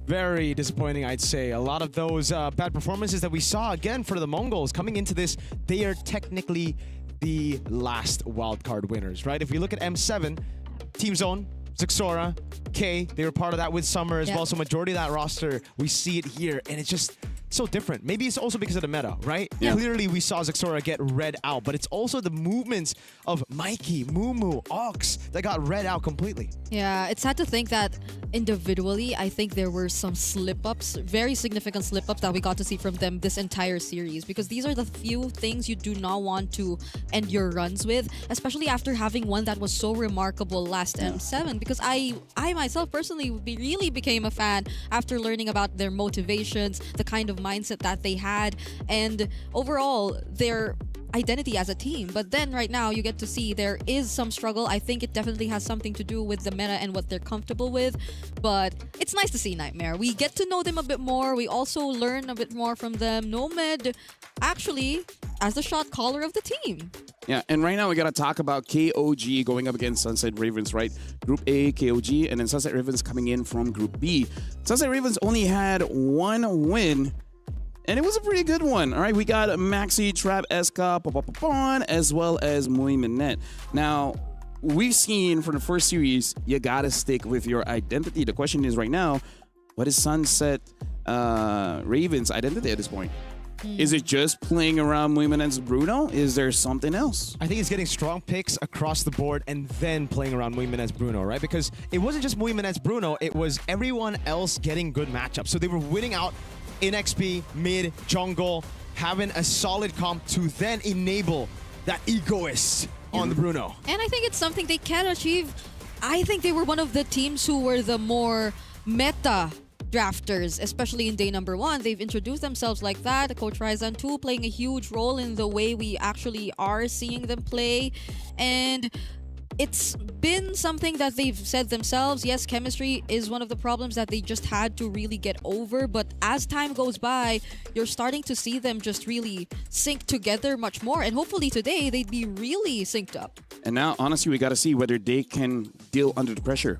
Very disappointing, I'd say. A lot of those bad performances that we saw, again, for the Mongols coming into this, they are technically the last wildcard winners, right? If we look at M7, Team Zone, Zixora, K, they were part of that with Summer as well. So majority of that roster, we see it here, and it's just so different. Maybe it's also because of the meta, right? Yeah. Clearly, we saw Zixora get read out, but it's also the movements of Mikey, Mumu, Ox that got read out completely. Yeah, it's sad to think that individually, I think there were some slip-ups, very significant slip-ups that we got to see from them this entire series, because these are the few things you do not want to end your runs with, especially after having one that was so remarkable last M7, because I myself personally really became a fan after learning about their motivations, the kind of mindset that they had, and overall their identity as a team. But then right now you get to see there is some struggle. I think it definitely has something to do with the meta and what they're comfortable with, but it's nice to see Nightmare. We get to know them a bit more. We also learn a bit more from them. Nomad actually as the shot caller of the team. Yeah, and right now we gotta talk about KOG going up against Sunset Ravens, right? Group A, KOG, and then Sunset Ravens coming in from Group B. Sunset Ravens only had one win, and it was a pretty good one. All right, we got Maxi, Trap, Eska, Papapapon, as well as Muy Minette. Now, we've seen from the first series, you gotta stick with your identity. The question is right now, what is Sunset Ravens' identity at this point? Is it just playing around Muy Minette's Bruno? Is there something else? I think it's getting strong picks across the board and then playing around Muy Minette's Bruno, right? Because it wasn't just Muy Minette's Bruno, it was everyone else getting good matchups. So they were winning out in XP, mid, jungle, having a solid comp to then enable that egoist on the Bruno. And I think it's something they can achieve. I think they were one of the teams who were the more meta drafters, especially in day number 1. They've introduced themselves like that. Coach Ryzan too playing a huge role in the way we actually are seeing them play. And it's been something that they've said themselves. Yes, chemistry is one of the problems that they just had to really get over. But as time goes by, you're starting to see them just really sync together much more. And hopefully today, they'd be really synced up. And now, honestly, we got to see whether they can deal under the pressure.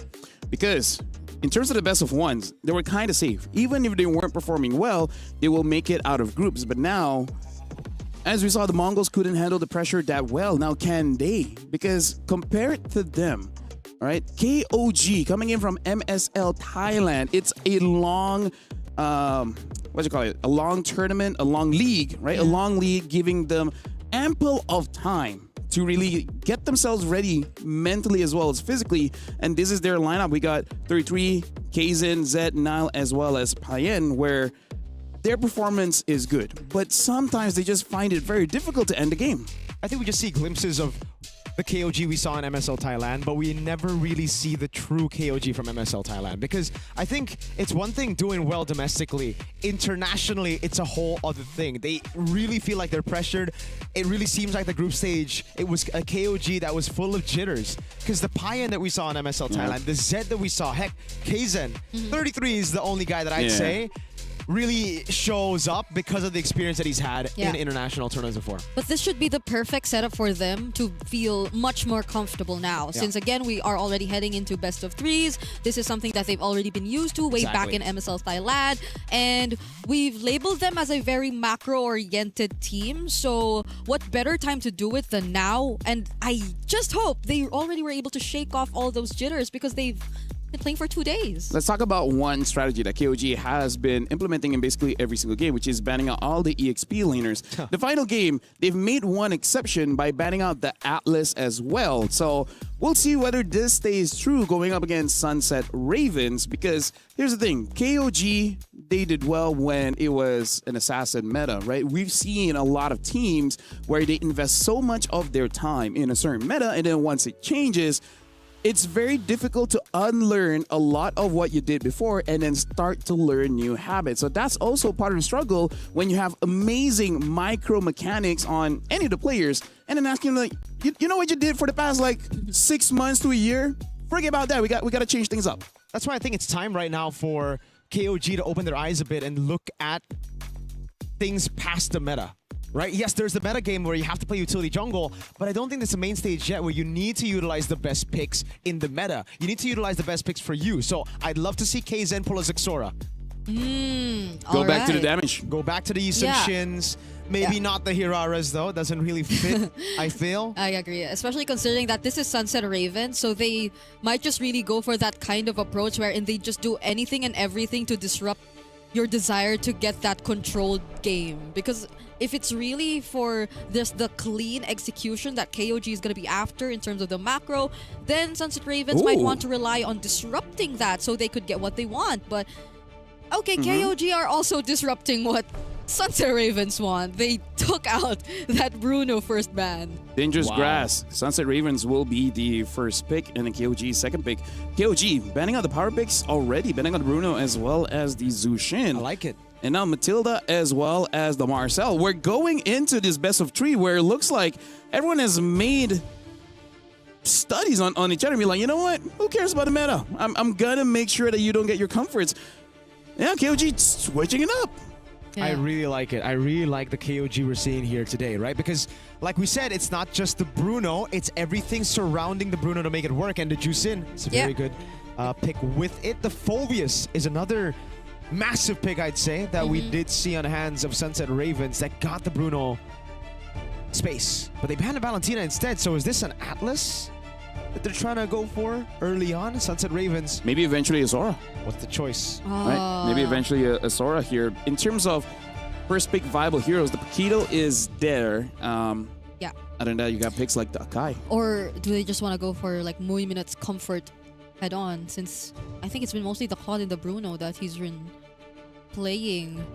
Because in terms of the best of ones, they were kind of safe. Even if they weren't performing well, they will make it out of groups. But now, as we saw, the Mongols couldn't handle the pressure that well. Now, can they? Because compared to them, all right, KOG coming in from MSL Thailand, it's a long, a long tournament, a long league, right? A long league giving them ample of time to really get themselves ready mentally as well as physically. And this is their lineup. We got 33, Kaizen, Zed, Nile, as well as Payen, where their performance is good, but sometimes they just find it very difficult to end the game. I think we just see glimpses of the KOG we saw in MSL Thailand, but we never really see the true KOG from MSL Thailand, because I think it's one thing doing well domestically. Internationally, it's a whole other thing. They really feel like they're pressured. It really seems like the group stage, it was a KOG that was full of jitters, because the Payen that we saw in MSL Thailand, the Zed that we saw, heck, Kaizen, 33 is the only guy that I'd say really shows up because of the experience that he's had in international tournaments before. But this should be the perfect setup for them to feel much more comfortable now. Since again, we are already heading into best of 3s. This is something that they've already been used to way back in MSL Thailand. And we've labeled them as a very macro-oriented team. So what better time to do it than now? And I just hope they already were able to shake off all those jitters, because they've been playing for 2 days. Let's talk about one strategy that KOG has been implementing in basically every single game, which is banning out all the EXP laners. The final game, they've made one exception by banning out the Atlas as well. So we'll see whether this stays true going up against Sunset Ravens, because here's the thing, KOG, they did well when it was an assassin meta, right? We've seen a lot of teams where they invest so much of their time in a certain meta, and then once it changes, it's very difficult to unlearn a lot of what you did before and then start to learn new habits. So that's also part of the struggle when you have amazing micro mechanics on any of the players, and then asking them, like, you know what you did for the past like 6 months to a year? Forget about that. We got to change things up. That's why I think it's time right now for KOG to open their eyes a bit and look at things past the meta. Right? Yes, there's the meta game where you have to play utility jungle, but I don't think there's a main stage yet where you need to utilize the best picks in the meta. You need to utilize the best picks for you. So I'd love to see Kaizen pull a Zexora. Go back to the damage. Go back to the Yisun Shins. Maybe not the Hiraras though. Doesn't really fit, I feel. I agree, especially considering that this is Sunset Raven, so they might just really go for that kind of approach wherein they just do anything and everything to disrupt your desire to get that controlled game. Because if it's really for this the clean execution that KOG is going to be after in terms of the macro, then Sunset Ravens might want to rely on disrupting that so they could get what they want. But okay, KOG are also disrupting what Sunset Ravens want. They took out that Bruno first ban. Dangerous Grass. Sunset Ravens will be the first pick and then KOG second pick. KOG banning out the power picks already, banning out Bruno as well as the Zushin. I like it. And now Matilda as well as the Marcel. We're going into this best of 3 where it looks like everyone has made studies on each other and be like, you know what? Who cares about the meta? I'm gonna make sure that you don't get your comforts. Yeah, KOG switching it up. I really like it. I really like the KOG we're seeing here today, right? Because, like we said, it's not just the Bruno, it's everything surrounding the Bruno to make it work. And the Juicin is a very good pick with it. The Phobius is another massive pick, I'd say, that we did see on the hands of Sunset Ravens that got the Bruno space. But they banned Valentina instead, so is this an Atlas that they're trying to go for early on? Sunset Ravens. Maybe eventually a Zora. What's the choice? Right? Maybe eventually a Zora here. In terms of first pick viable heroes, the Paquito is there. Yeah. Other than that, you got picks like the Akai. Or do they just want to go for like Muy Minutes comfort head on, since I think it's been mostly the Claude and the Bruno that he's been playing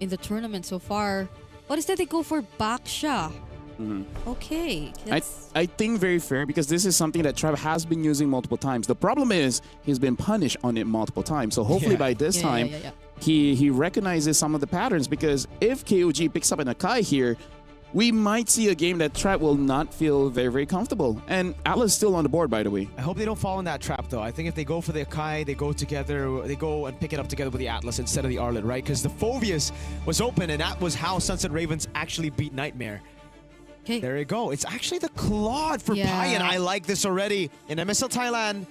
in the tournament so far. But instead they go for Baksha. Okay. I think very fair because this is something that Trev has been using multiple times. The problem is he's been punished on it multiple times. So hopefully by this time he recognizes some of the patterns, because if KOG picks up an Akai here, we might see a game that Trev will not feel very, very comfortable. And Atlas still on the board, by the way. I hope they don't fall in that trap, though. I think if they go for the Akai, they go together, they go and pick it up together with the Atlas instead of the Arlet, right? Because the Phoveus was open, and that was how Sunset Ravens actually beat Nightmare. Okay. There you go. It's actually the Claude for Payan. I like this already. In MSL Thailand,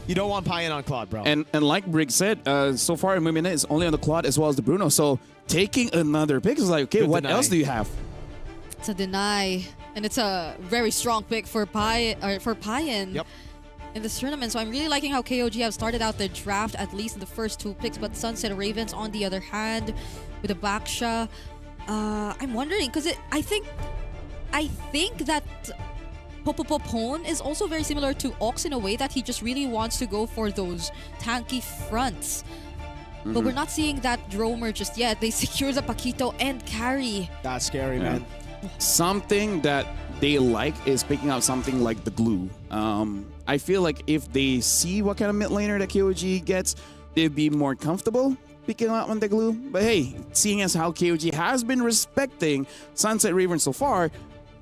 you don't want Payan on Claude, bro. And like Briggs said, so far Mumina is only on the Claude as well as the Bruno. So taking another pick is like, okay, Good what deny. else do you have? It's a deny, and it's a very strong pick for Payan in this tournament. So I'm really liking how KOG have started out the draft, at least in the first 2 picks. But Sunset Ravens, on the other hand, with a Baksha, I'm wondering, because I think that Popopopone is also very similar to Ox in a way that he just really wants to go for those tanky fronts. But we're not seeing that Dromer just yet. They secure the Paquito and carry. That's scary, man. Something that they like is picking out something like the glue. I feel like if they see what kind of mid laner that KOG gets, they'd be more comfortable picking out on the glue. But hey, seeing as how KOG has been respecting Sunset Ravens so far,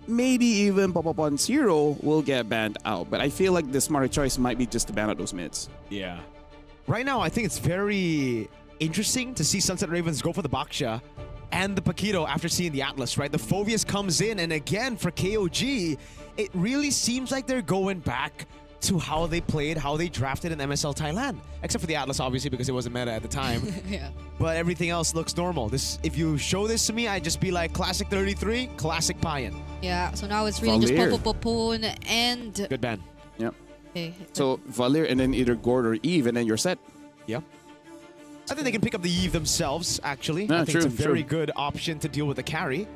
maybe even Pop Up on Zero will get banned out. But I feel like the smarter choice might be just to ban out those mids. Yeah. Right now, I think it's very interesting to see Sunset Ravens go for the Baksha and the Paquito after seeing the Atlas, right? The Phoveus comes in, and again, for KOG, it really seems like they're going back to how they played, how they drafted in MSL Thailand. Except for the Atlas, obviously, because it wasn't meta at the time. But everything else looks normal. If you show this to me, I'd just be like, classic 33, classic Payan. Yeah, so now it's really just Popopopone and... Good ban. Yep. Okay. So Valir and then either Gord or Eve, and then you're set. Yep. I think they can pick up the Eve themselves, actually. Yeah, I think it's a true. very good option to deal with the carry.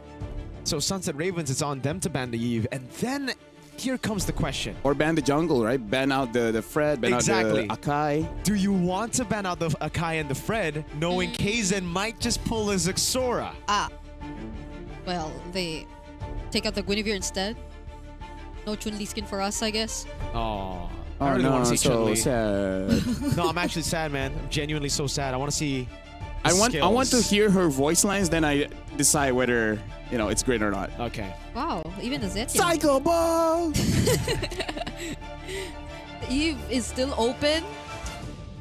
So Sunset Ravens, it's on them to ban the Eve. And then here comes the question. Or ban the jungle, right? Ban out the Fred, ban out the Akai. Do you want to ban out the Akai and the Fred, knowing Kaizen might just pull a Zexora? Well, they take out the Guinevere instead. No Chun-Li skin for us, I guess. Oh, I really want to see so Chun-Li. sad. No, I'm actually sad, man. I'm genuinely so sad. I want to see I want to skills. hear her voice lines, then I decide whether, it's great or not. Okay. Wow, even the Zetian. Psycho Ball! Eve is still open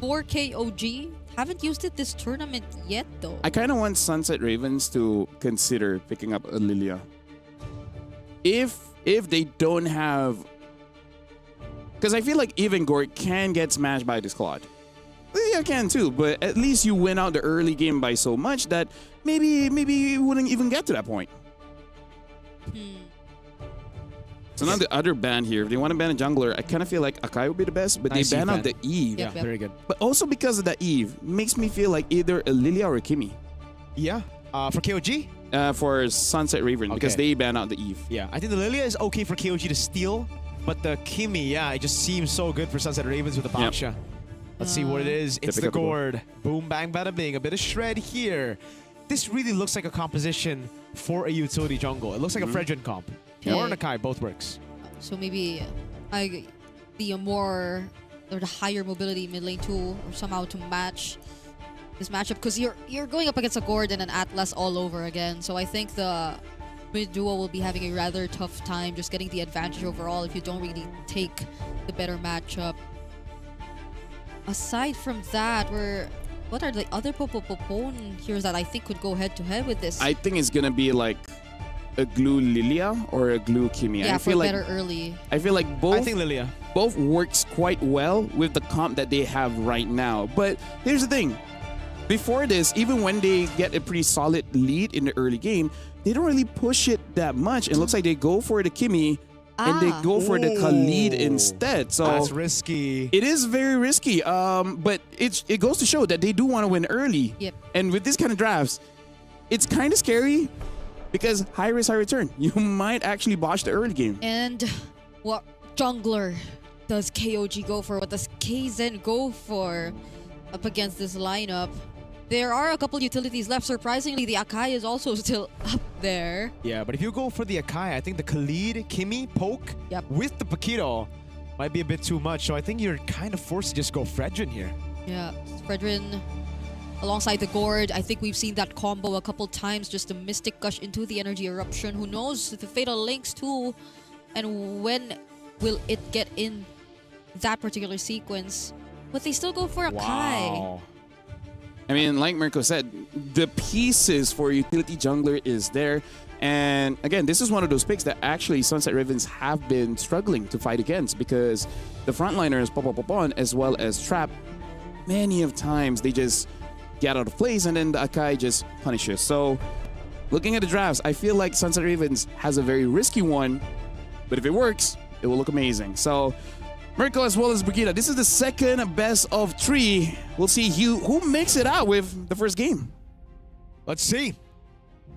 for KOG. Haven't used it this tournament yet, though. I kind of want Sunset Ravens to consider picking up a Lilia. If they don't have... Because I feel like even Gord can get smashed by this Claude. Yeah, I can too, but at least you win out the early game by so much that maybe you wouldn't even get to that point. So now the other ban here, if they want to ban a jungler, I kind of feel like Akai would be the best, but Nice they ban Eve out the Eve. Yeah, very good. But also because of that Eve, makes me feel like either a Lilia or a Kimi. Yeah. For KOG? For Sunset Raven, because Okay. they ban out the Eve. Yeah, I think the Lilia is okay for KOG to steal, but the Kimi, it just seems so good for Sunset Ravens with the Baksha. Let's see what it is. It's the Gord. Boom, bang, bada, bing. A bit of shred here. This really looks like a composition for a utility jungle. It looks like a Fredrin comp. Or an Akai, both works. So maybe the more or the higher mobility mid lane tool, or somehow to match this matchup, because you're going up against a Gord and an Atlas all over again. So I think the mid duo will be having a rather tough time just getting the advantage overall if you don't really take the better matchup. Aside from that, what are the other Popopopone heroes that I think could go head to head with this? I think it's gonna be like a glue Lilia or a glue Kimi. Yeah, I feel for like better early. I feel like both. I think Lilia. Both works quite well with the comp that they have right now. But here's the thing. Before this, even when they get a pretty solid lead in the early game, they don't really push it that much. It looks like they go for the Kimi and they go for the Khalid instead. So That's risky. it is very risky. But it goes to show that they do want to win early. Yep. And with this kind of drafts, it's kind of scary because high risk, high return. You might actually botch the early game. And what jungler does KOG go for? What does Kaizen go for up against this lineup? There are a couple utilities left. Surprisingly, the Akai is also still up there. Yeah, but if you go for the Akai, I think the Khalid, Kimi, poke with the Paquito might be a bit too much. So I think you're kind of forced to just go Fredrin here. Yeah, Fredrin alongside the Gourd. I think we've seen that combo a couple times. Just a Mystic Gush into the Energy Eruption. Who knows the Fatal Links too, and when will it get in that particular sequence? But they still go for Akai. Wow. I mean, like Mirko said, the pieces for utility jungler is there. And again, this is one of those picks that actually Sunset Ravens have been struggling to fight against, because the frontliners, Popopopon, as well as Trap, many of times they just get out of place and then the Akai just punishes. So looking at the drafts, I feel like Sunset Ravens has a very risky one, but if it works, it will look amazing. So Mirko as well as Brigitte, this is the second best of 3. We'll see who makes it out with the first game. Let's see.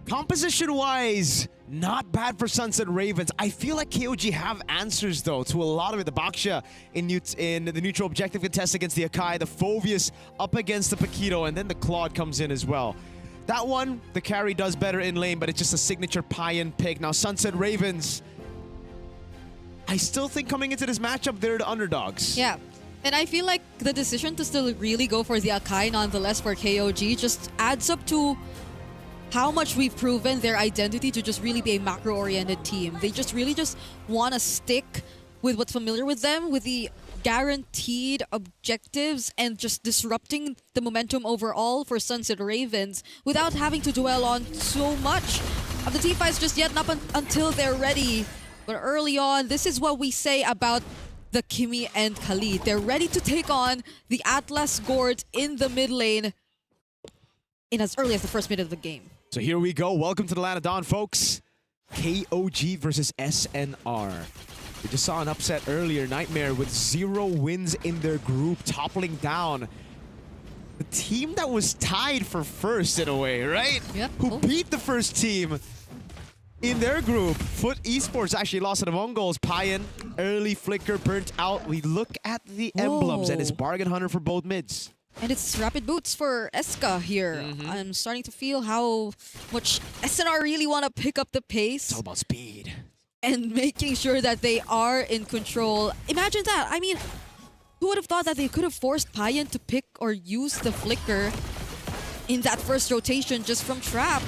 Composition-wise, not bad for Sunset Ravens. I feel like KOG have answers, though, to a lot of it. The Baksha in the neutral objective contest against the Akai, the Phoveus up against the Paquito, and then the Claude comes in as well. That one, the carry does better in lane, but it's just a signature Payan pick. Now, Sunset Ravens, I still think coming into this matchup, they're the underdogs. Yeah. And I feel like the decision to still really go for the Akai nonetheless for KOG just adds up to how much we've proven their identity to just really be a macro-oriented team. They just really just want to stick with what's familiar with them, with the guaranteed objectives and just disrupting the momentum overall for Sunset Ravens without having to dwell on so much of the teamfights just yet, not until they're ready. But early on, this is what we say about the Kimi and Khalid. They're ready to take on the Atlas Gourd in the mid lane in as early as the first minute of the game. So here we go. Welcome to the Land of Dawn, folks. KOG versus SNR. We just saw an upset earlier. Nightmare with 0 wins in their group, toppling down the team that was tied for first in a way, right? Yep. Who beat the first team in their group. Foot Esports actually lost to the Mongols. Payan, early flicker, burnt out. We look at the emblems and it's Bargain Hunter for both mids. And it's Rapid Boots for Eska here. I'm starting to feel how much SNR really want to pick up the pace. It's all about speed. And making sure that they are in control. Imagine that. I mean, who would have thought that they could have forced Payan to pick or use the flicker in that first rotation just from Trap?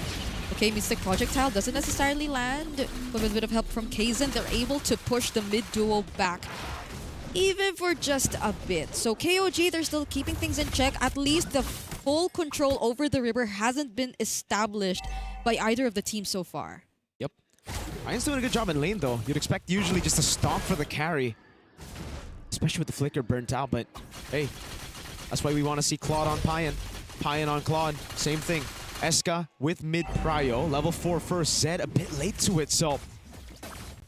Okay, Mystic Projectile doesn't necessarily land, but with a bit of help from Kaizen, they're able to push the mid duo back, even for just a bit. So KOG, they're still keeping things in check. At least the full control over the river hasn't been established by either of the teams so far. Yep. Payan's doing a good job in lane, though. You'd expect usually just a stop for the carry, especially with the flicker burnt out, but hey, that's why we want to see Claude on Payan. Payan on Claude, same thing. Eska with mid prio, level 4 first. Zed a bit late to it, so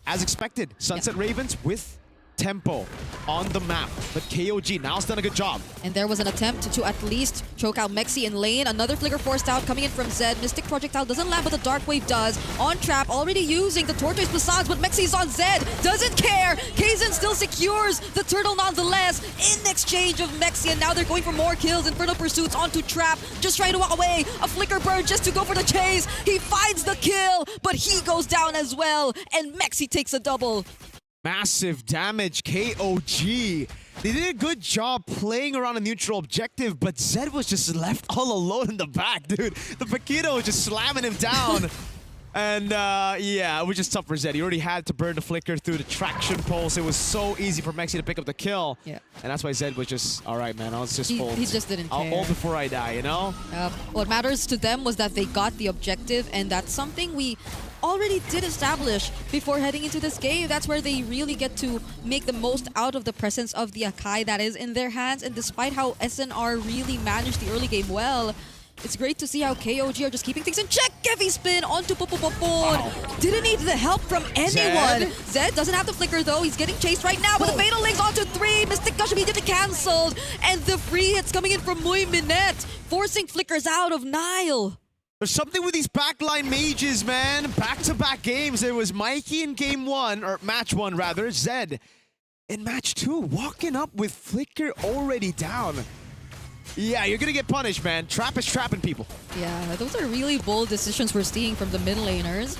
as expected, Sunset Ravens with tempo on the map, but KOG now's done a good job. And there was an attempt to at least choke out Mexi in lane. Another flicker forced out coming in from Zed. Mystic Projectile doesn't land, but the Dark Wave does. On Trap, already using the Tortoise Facades, but Mexi's on Zed. Doesn't care. Kaizen still secures the turtle nonetheless in exchange of Mexi, and now they're going for more kills. Infernal Pursuits onto Trap, just trying to walk away. A flicker burn just to go for the chase. He finds the kill, but he goes down as well, and Mexi takes a double. Massive damage, KOG. They did a good job playing around a neutral objective, but Zed was just left all alone in the back, dude. The Paquito was just slamming him down. And yeah, it was just tough for Zed. He already had to burn the flicker through the traction pulse. It was so easy for Mexi to pick up the kill. Yeah. And that's why Zed was just, all right, man, I'll just ult. He just didn't care. I'll ult before I die, you know? What matters to them was that they got the objective, and that's something we already did establish before heading into this game. That's where they really get to make the most out of the presence of the Akai that is in their hands. And despite how SNR really managed the early game well, it's great to see how KOG are just keeping things in check. Heavy spin onto Popopopon. Didn't need the help from anyone. Zed doesn't have the flicker though. He's getting chased right now, but the Fatal Links onto 3. Mystic Gush immediately cancelled. And the free hits coming in from Muy Minette, forcing flickers out of Nile. There's something with these backline mages, man. Back-to-back games. There was Mikey in game 1, or match 1 rather, Zed in match 2, walking up with flicker already down. Yeah, you're gonna get punished, man. Trap is trapping people. Yeah, those are really bold decisions we're seeing from the middle laners.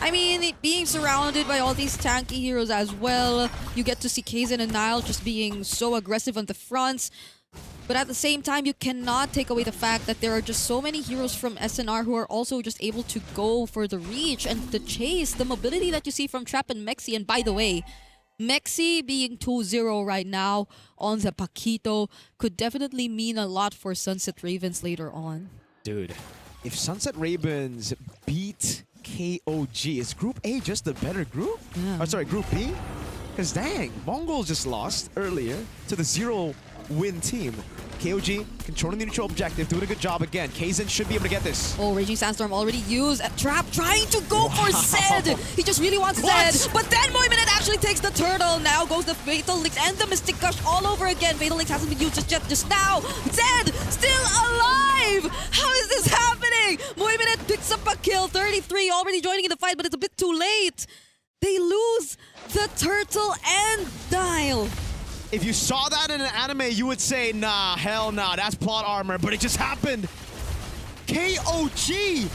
I mean, being surrounded by all these tanky heroes as well, you get to see Kaizen and Nile just being so aggressive on the fronts. But at the same time, you cannot take away the fact that there are just so many heroes from SNR who are also just able to go for the reach and the chase, the mobility that you see from Trap and Mexi. And by the way, Mexi being 2-0 right now on the Paquito could definitely mean a lot for Sunset Ravens later on. Dude, if Sunset Ravens beat KOG, is Group A just the better group? Yeah. Or sorry, Group B? Because dang, Mongols just lost earlier to the 0-win team. KOG controlling the neutral objective, doing a good job again. Kaizen should be able to get this. Oh, Raging Sandstorm already used a trap, trying to go for Zed. He just really wants Zed. But then Moiminette actually takes the turtle. Now goes the Fatal Links and the Mystic Gush all over again. Fatal Links hasn't been used just yet. Just now, Zed still alive. How is this happening? Moiminette picks up a kill. 33 already joining in the fight, but it's a bit too late. They lose the turtle and Dial. If you saw that in an anime, you would say, nah, hell nah, that's plot armor, but it just happened. KOG!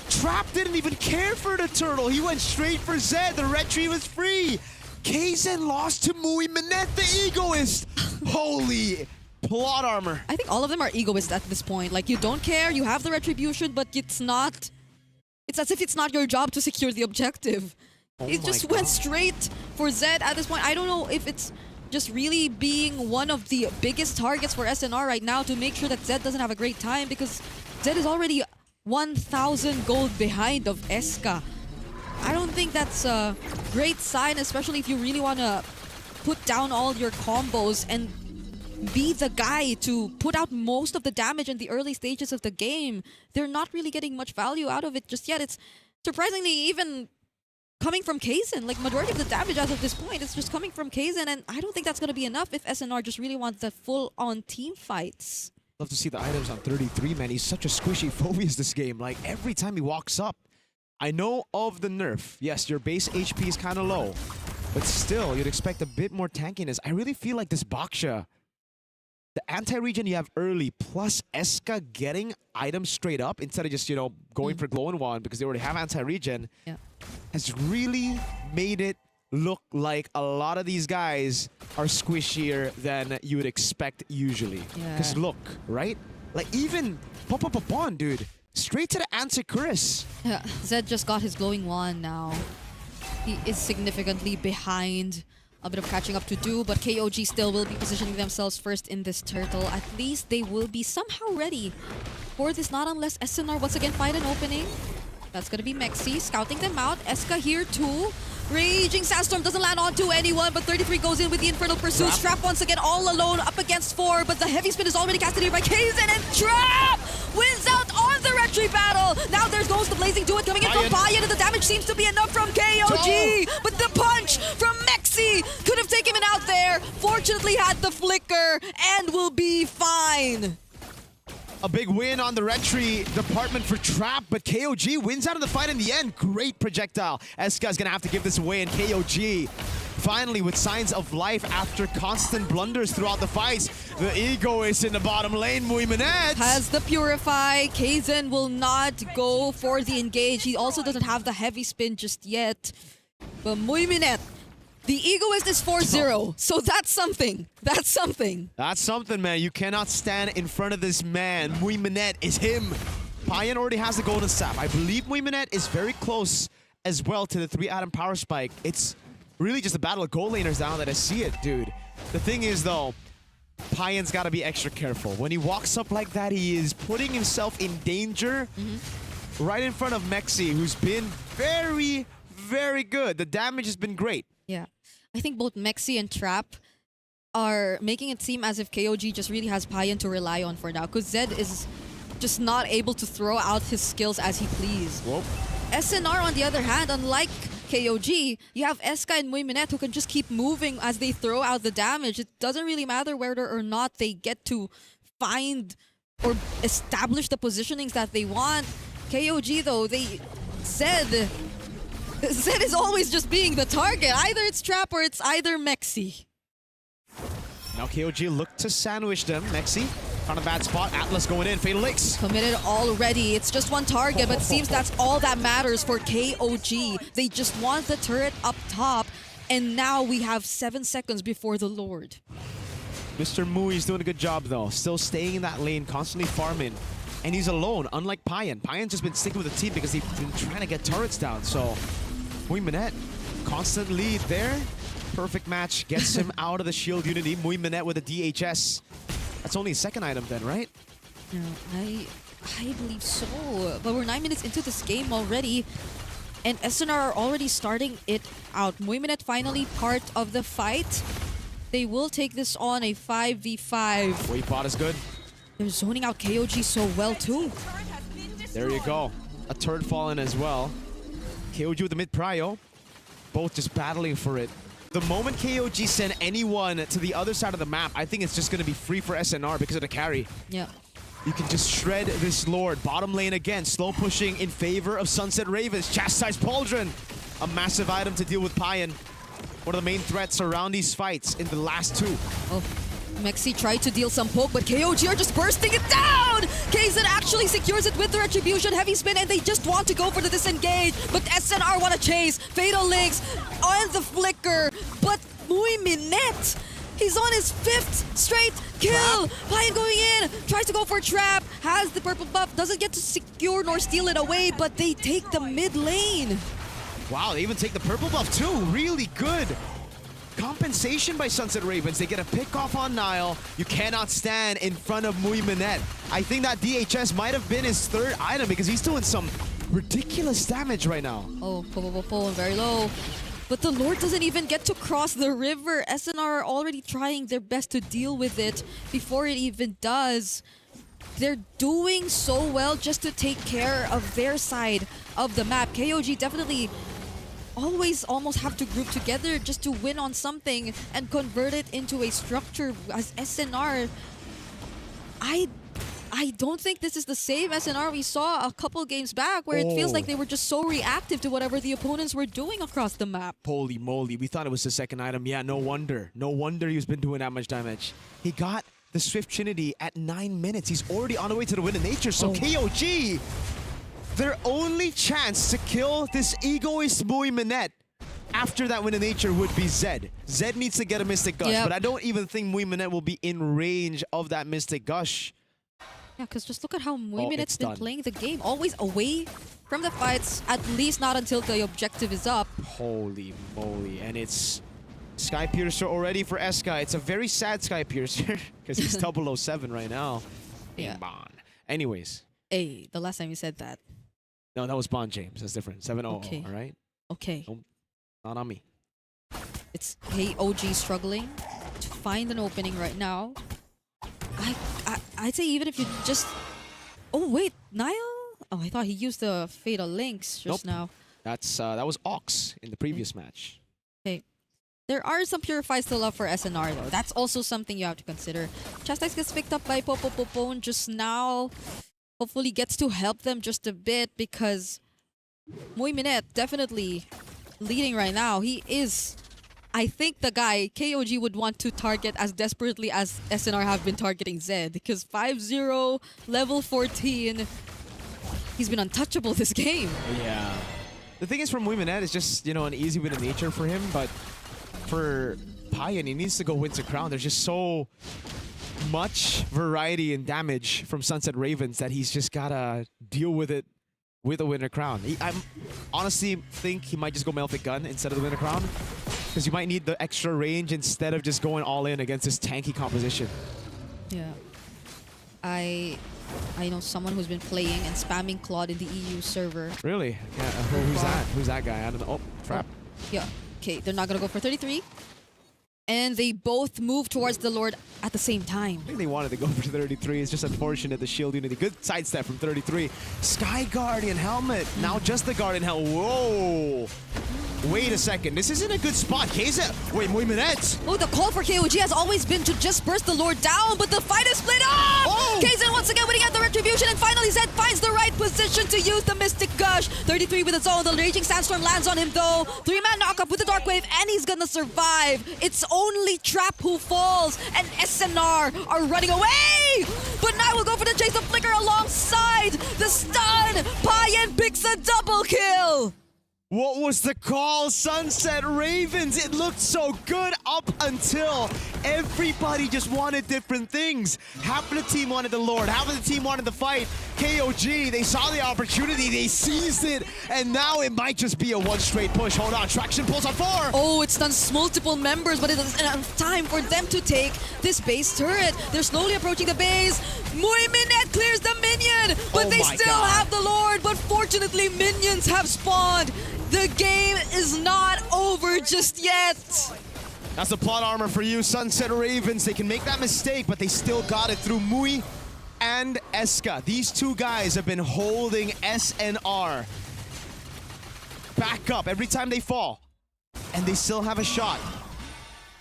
Trap didn't even care for the turtle. He went straight for Zed. The red tree was free. Kaizen lost to Moiminette, the egoist. Holy plot armor. I think all of them are egoists at this point. Like, you don't care, you have the retribution, but it's not... It's as if it's not your job to secure the objective. It just went straight for Zed at this point. I don't know if it's just really being one of the biggest targets for SNR right now to make sure that Zed doesn't have a great time, because Zed is already 1,000 gold behind of Eska. I don't think that's a great sign, especially if you really want to put down all your combos and be the guy to put out most of the damage in the early stages of the game. They're not really getting much value out of it just yet. It's surprisingly even coming from Kaizen. Like, majority of the damage as of this point is just coming from Kaizen, and I don't think that's going to be enough if SNR just really wants the full-on team fights. Love to see the items on 33, man. He's such a squishy Phobius this game. Like, every time he walks up, I know of the nerf. Yes, your base HP is kind of low, but still, you'd expect a bit more tankiness. I really feel like this Baksha, the anti-regen you have early, plus Eska getting items straight up instead of just, you know, going for Glow and Wand because they already have anti-regen, has really made it look like a lot of these guys are squishier than you would expect usually. Because look, right? Like, even Popopopon, dude, straight to the anti-Chris. Yeah, Zed just got his glowing wand now. He is significantly behind. A bit of catching up to do, but KOG still will be positioning themselves first in this turtle. At least they will be somehow ready for this, not unless SNR once again find an opening. That's gonna be Mexi scouting them out. Eska here too. Raging Sandstorm doesn't land onto anyone, but 33 goes in with the Infernal Pursuit. Trap once again all alone up against 4, but the heavy spin is already casted here by Kaizen, and Trap wins out on the retry battle. Now there's goes the Blazing Duet coming in from Payan, and the damage seems to be enough from KOG, but the punch from Mexi could have taken him out there. Fortunately had the flicker and will be fine. A big win on the retry department for Trap, but KOG wins out of the fight in the end. Great projectile. Eska's gonna have to give this away, and KOG finally with signs of life after constant blunders throughout the fights. The egoist in the bottom lane, Moiminette has the Purify. Kaizen will not go for the engage. He also doesn't have the heavy spin just yet. But Moiminette, the egoist is 4-0, so that's something. That's something. That's something, man. You cannot stand in front of this man. Moiminette is him. Payan already has the golden sap. I believe Moiminette is very close as well to the 3-atom power spike. It's really just a battle of gold laners now that I see it, dude. The thing is, though, Payan's got to be extra careful. When he walks up like that, he is putting himself in danger right in front of Mexi, who's been very, very good. The damage has been great. Yeah. I think both Mexi and Trap are making it seem as if KOG just really has Payan to rely on for now, because Zed is just not able to throw out his skills as he please. SNR, on the other hand, unlike KOG, you have Eska and Moiminette who can just keep moving as they throw out the damage. It doesn't really matter whether or not they get to find or establish the positionings that they want. KOG, though, Zed is always just being the target. Either it's Trap or it's either Mexi. Now KOG look to sandwich them. Mexi On a bad spot. Atlas going in. Fatal Links. Committed already. It's just one target, but seems that's all that matters for KOG. They just want the turret up top, and now we have 7 seconds before the Lord. Mr. Mui's doing a good job, though. Still staying in that lane, constantly farming. And he's alone, unlike Payan. Payan's just been sticking with the team because they've been trying to get turrets down. So, Muy Minette, constant lead there. Perfect match. Gets him out of the shield unity. Muy Minette with a DHS. That's only a second item then, right? No, I believe so. But we're 9 minutes into this game already. And SNR are already starting it out. Muy Minette finally part of the fight. They will take this on a 5v5. Wave bot is good. They're zoning out KOG so well too. There you go. A turret fallen as well. KOG with the mid prio. Both just battling for it. The moment KOG send anyone to the other side of the map, I think it's just going to be free for SNR because of the carry. Yeah. You can just shred this Lord. Bottom lane again, slow pushing in favor of Sunset Ravens. Chastise Pauldron. A massive item to deal with Payan. One of the main threats around these fights in the last two. Oh, Mexi tried to deal some poke, but KOG are just bursting it down! Kaizen actually secures it with the Retribution, heavy spin, and they just want to go for the disengage, but SNR want to chase. Fatal Links on the flicker, but Muy Minette, he's on his 5th straight kill! Payan going in, tries to go for a trap, has the purple buff, doesn't get to secure nor steal it away, but they take the mid lane. Wow, they even take the purple buff too. Really good. Compensation by Sunset Ravens. They get a pick off on Nile. You cannot stand in front of Muy Minette. I think that DHS might have been his 3rd item because he's doing some ridiculous damage right now. Oh, pull, very low. But the Lord doesn't even get to cross the river. SNR are already trying their best to deal with it before it even does. They're doing so well just to take care of their side of the map. KOG definitely always almost have to group together just to win on something and convert it into a structure. As SNR, I don't think this is the same SNR we saw a couple games back where it feels like they were just so reactive to whatever the opponents were doing across the map. Holy moly, we thought it was the 2nd item. Yeah, no wonder. No wonder he's been doing that much damage. He got the Swift Trinity at 9 minutes. He's already on the way to the Win of Nature. So KOG, their only chance to kill this egoist Muy Minette after that Win of Nature would be Zed. Zed needs to get a Mystic Gush, but I don't even think Muy Minette will be in range of that Mystic Gush. Yeah, because just look at how Muy Minette's been playing the game. Always away from the fights, at least not until the objective is up. Holy moly. And it's Sky Piercer already for Eska. It's a very sad Sky Piercer because he's 007 right now. Yeah. Bon. Anyways. Hey, the last time you said that. No, that was Bond James. That's different. 7-0, Okay. all right? Okay. Don't, not on me. It's KOG struggling to find an opening right now. I'd say even if you just... Oh, wait. Nile? Oh, I thought he used the Fatal Links just now. That's that was Ox in the previous match. Okay. There are some Purifies still up for SNR though. That's also something you have to consider. Chastise gets picked up by Popopopone just now. Hopefully gets to help them just a bit because Muy Minette definitely leading right now. He is, I think, the guy KOG would want to target as desperately as SNR have been targeting Zed because 5-0, level 14. He's been untouchable this game. Yeah. The thing is for Muy Minette, it's just, you know, an easy win of nature for him, but for Payan, he needs to go win to crown. There's just so much variety and damage from Sunset Ravens that he's just gotta deal with it with a winner crown. I honestly think he might just go Melfic Gun instead of the winner crown because you might need the extra range instead of just going all in against this tanky composition. Yeah. I know someone who's been playing and spamming Claude in the EU server. Really? Yeah. Who's that? Who's that guy? I don't know. Oh, trap. Yeah. Okay, they're not gonna go for 33. And they both move towards the Lord at the same time. I think they wanted to go for 33. It's just unfortunate the shield unity. Good sidestep from 33. Sky Guardian helmet. Now just the Guardian helmet. Whoa. Wait a second. This isn't a good spot. Keza. Wait, Muy Minette. Oh, the call for KOG has always been to just burst the Lord down, but the fight is split up! Oh! Kaizen once again winning at the Retribution, and finally Zed finds the right position to use the Mystic Gush. 33 with his own. The Raging Sandstorm lands on him though. 3-man knockup with the Dark Wave, and he's gonna survive. It's only Trap who falls, and SNR are running away! but now we'll go for the chase of Flicker alongside the stun. Payan picks a double kill. What was the call? Sunset Ravens. It looked so good up until everybody just wanted different things. Half of the team wanted the Lord, half of the team wanted the fight. KOG, they saw the opportunity, they seized it, and now it might just be a one straight push. Hold on, traction pulls on 4. Oh, it stuns multiple members, but it is enough time for them to take this base turret. They're slowly approaching the base. Muy Minette clears the minion, but they still have the Lord. But fortunately, minions have spawned. The game is not over just yet. That's the plot armor for you, Sunset Ravens. They can make that mistake, but they still got it through Muy and Eska. These two guys have been holding SNR back up every time they fall, and they still have a shot.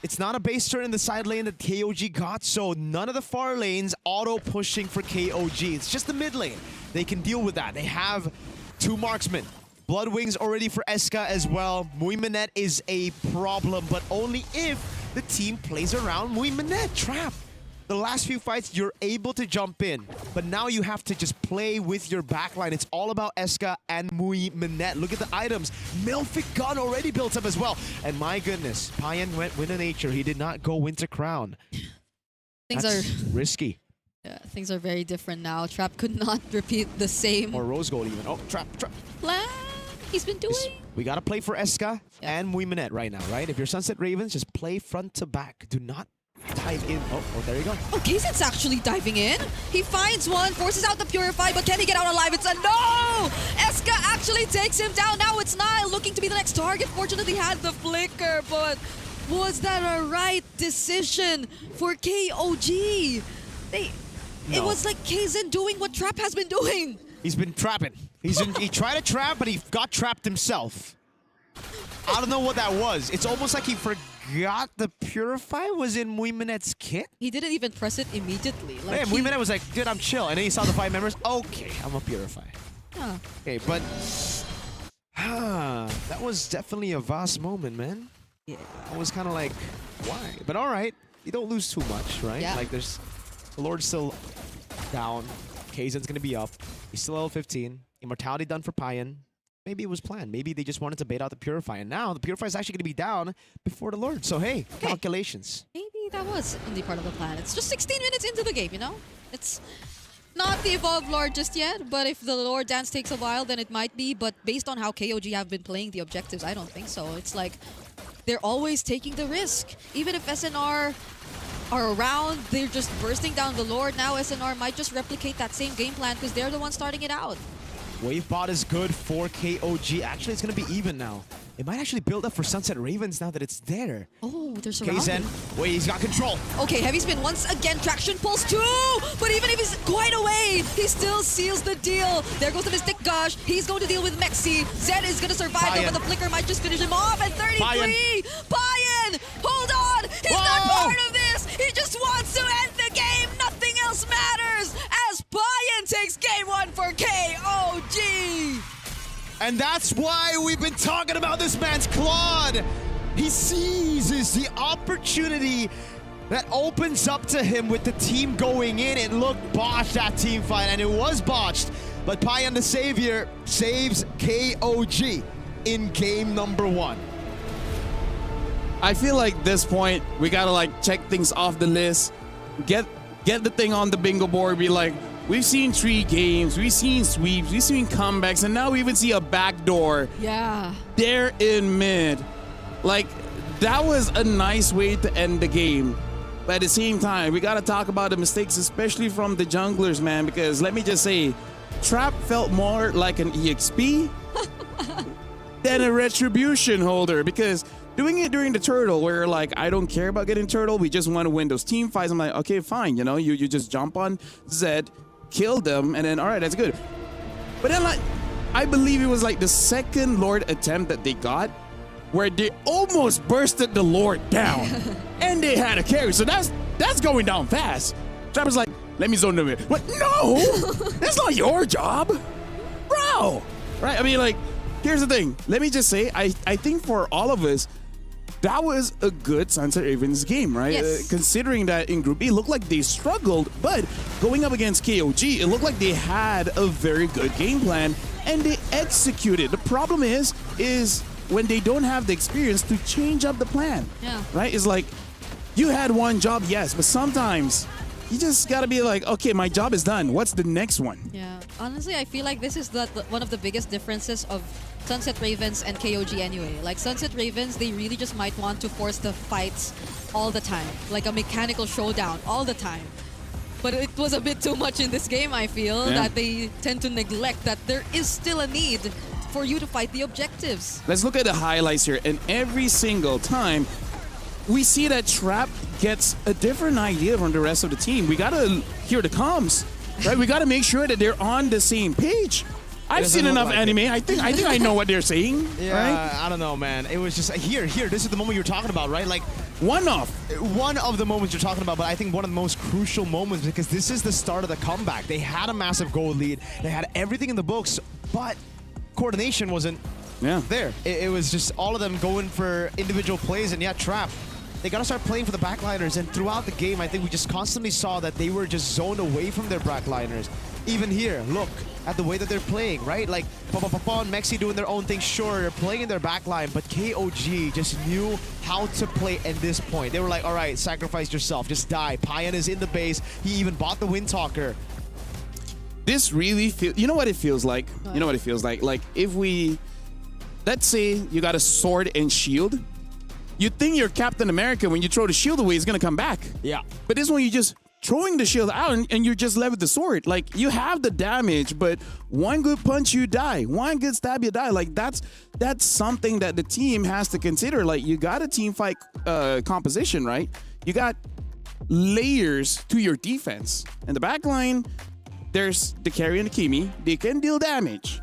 It's not a base turn in the side lane that KOG got, so none of the far lanes auto-pushing for KOG. It's just the mid lane. They can deal with that. They have 2 marksmen. Bloodwings already for Eska as well. Muy Minette is a problem, but only if the team plays around Muy Minette. Trap. The last few fights, you're able to jump in, but now you have to just play with your backline. It's all about Eska and Muy Minette. Look at the items. Milfic gun already built up as well. And my goodness, Payan went Winter Nature. He did not go Winter Crown. Things That's are risky. Yeah, things are very different now. Trap could not repeat the same Or Rose Gold even. Oh, Trap. plan he's been doing. We gotta play for Eska and Muy Minette right now, right? If you're Sunset Ravens, just play front to back. Do not dive in. Oh, there you go. Oh, KZ's actually diving in. He finds one, forces out the Purify, but can he get out alive? It's a no! Eska actually takes him down. Now it's Nile looking to be the next target. Fortunately, had the flicker, but was that a right decision for KOG? It was like KZ doing what Trap has been doing. He's been trapping. He tried to trap, but he got trapped himself. I don't know what that was. It's almost like he forgot the Purify was in Muy Minette's kit. He didn't even press it immediately. Like Yeah, Muy Minette was like, dude, I'm chill. And then he saw the 5 members. Okay, I'm a Purify. Yeah. Okay, but that was definitely a Voss moment, man. Yeah. I was kind of like, why? But all right, you don't lose too much, right? Yeah. Like the Lord's still down. Kaizen's gonna be up. He's still level 15. Immortality done for Payan. Maybe it was planned. Maybe they just wanted to bait out the Purify. And now the Purify is actually going to be down before the Lord. So, hey, calculations. Maybe that was indeed part of the plan. It's just 16 minutes into the game, you know? It's not the Evolved Lord just yet, but if the Lord dance takes a while, then it might be. But based on how KOG have been playing the objectives, I don't think so. It's like they're always taking the risk. Even if SNR are around, they're just bursting down the Lord. Now SNR might just replicate that same game plan because they're the ones starting it out. Wave bot is good for KOG. Actually, it's going to be even now. It might actually build up for Sunset Ravens now that it's there. Oh, there's a round. KZ, wait, he's got control. Okay, Heavy Spin once again. Traction pulls 2! But even if he's quite away, he still seals the deal. There goes the Mystic Gush. He's going to deal with Mexi. Zed is going to survive, though, but the Flicker might just finish him off at 33! Payan! Hold on! He's not part of this! He just wants to end the game! Nothing else matters! As Payan takes game 1 for KOG! And that's why we've been talking about this man's Claude. He seizes the opportunity that opens up to him with the team going in. It looked botched, that team fight, and it was botched. But Payan the Savior saves KOG in game number 1. I feel like this point, we gotta like check things off the list, get the thing on the bingo board, be like, we've seen 3 games, we've seen sweeps, we've seen comebacks, and now we even see a backdoor. Yeah. There in mid. Like, that was a nice way to end the game. But at the same time, we gotta talk about the mistakes, especially from the junglers, man, because let me just say, Trap felt more like an EXP than a retribution holder, because doing it during the turtle, where like, I don't care about getting turtle, we just want to win those team fights. I'm like, okay, fine, you know, you just jump on Zed, kill them, and then all right, that's good. But then like, I believe it was like the second Lord attempt that they got, where they almost bursted the Lord down, and they had a carry. So that's going down fast. Trap was like, let me zone them in. What? No, that's not your job, bro. Right? I mean, like, here's the thing. Let me just say, I think for all of us, that was a good Sunset Ravens game, right? Yes. Considering that in Group B, it looked like they struggled, but going up against KOG, it looked like they had a very good game plan and they executed. The problem is when they don't have the experience to change up the plan. Yeah. Right? It's like you had one job, yes, but sometimes you just gotta be like, okay, my job is done. What's the next one? Yeah, honestly, I feel like this is one of the biggest differences of Sunset Ravens and KOG anyway. Like Sunset Ravens, they really just might want to force the fights all the time, like a mechanical showdown all the time. But it was a bit too much in this game, I feel, that they tend to neglect that there is still a need for you to fight the objectives. Let's look at the highlights here, and every single time we see that Trap gets a different idea from the rest of the team. We gotta hear the comms, right? We gotta make sure that they're on the same page. I've seen enough anime. I think I know what they're saying. Yeah, right? I don't know, man. It was just here. This is the moment you're talking about, right? Like one of the moments you're talking about, but I think one of the most crucial moments because this is the start of the comeback. They had a massive goal lead. They had everything in the books, but coordination wasn't there. It was just all of them going for individual plays, and Trap. They got to start playing for the backliners, and throughout the game, I think we just constantly saw that they were just zoned away from their backliners. Even here, look at the way that they're playing, right? Like, Papa and Mexi doing their own thing, sure, they're playing in their backline, but KOG just knew how to play at this point. They were like, all right, sacrifice yourself, just die. Payan is in the base. He even bought the Wind Talker. This really feels, you know what it feels like? You know what it feels like? Like if let's say you got a sword and shield, you think you're Captain America when you throw the shield away, it's gonna come back. Yeah. But this one, you just throwing the shield out and you're just left with the sword. Like you have the damage, but one good punch, you die. One good stab, you die. Like that's something that the team has to consider. Like you got a team fight composition, right? You got layers to your defense. In the back line, there's the carry and the Kimi. They can deal damage.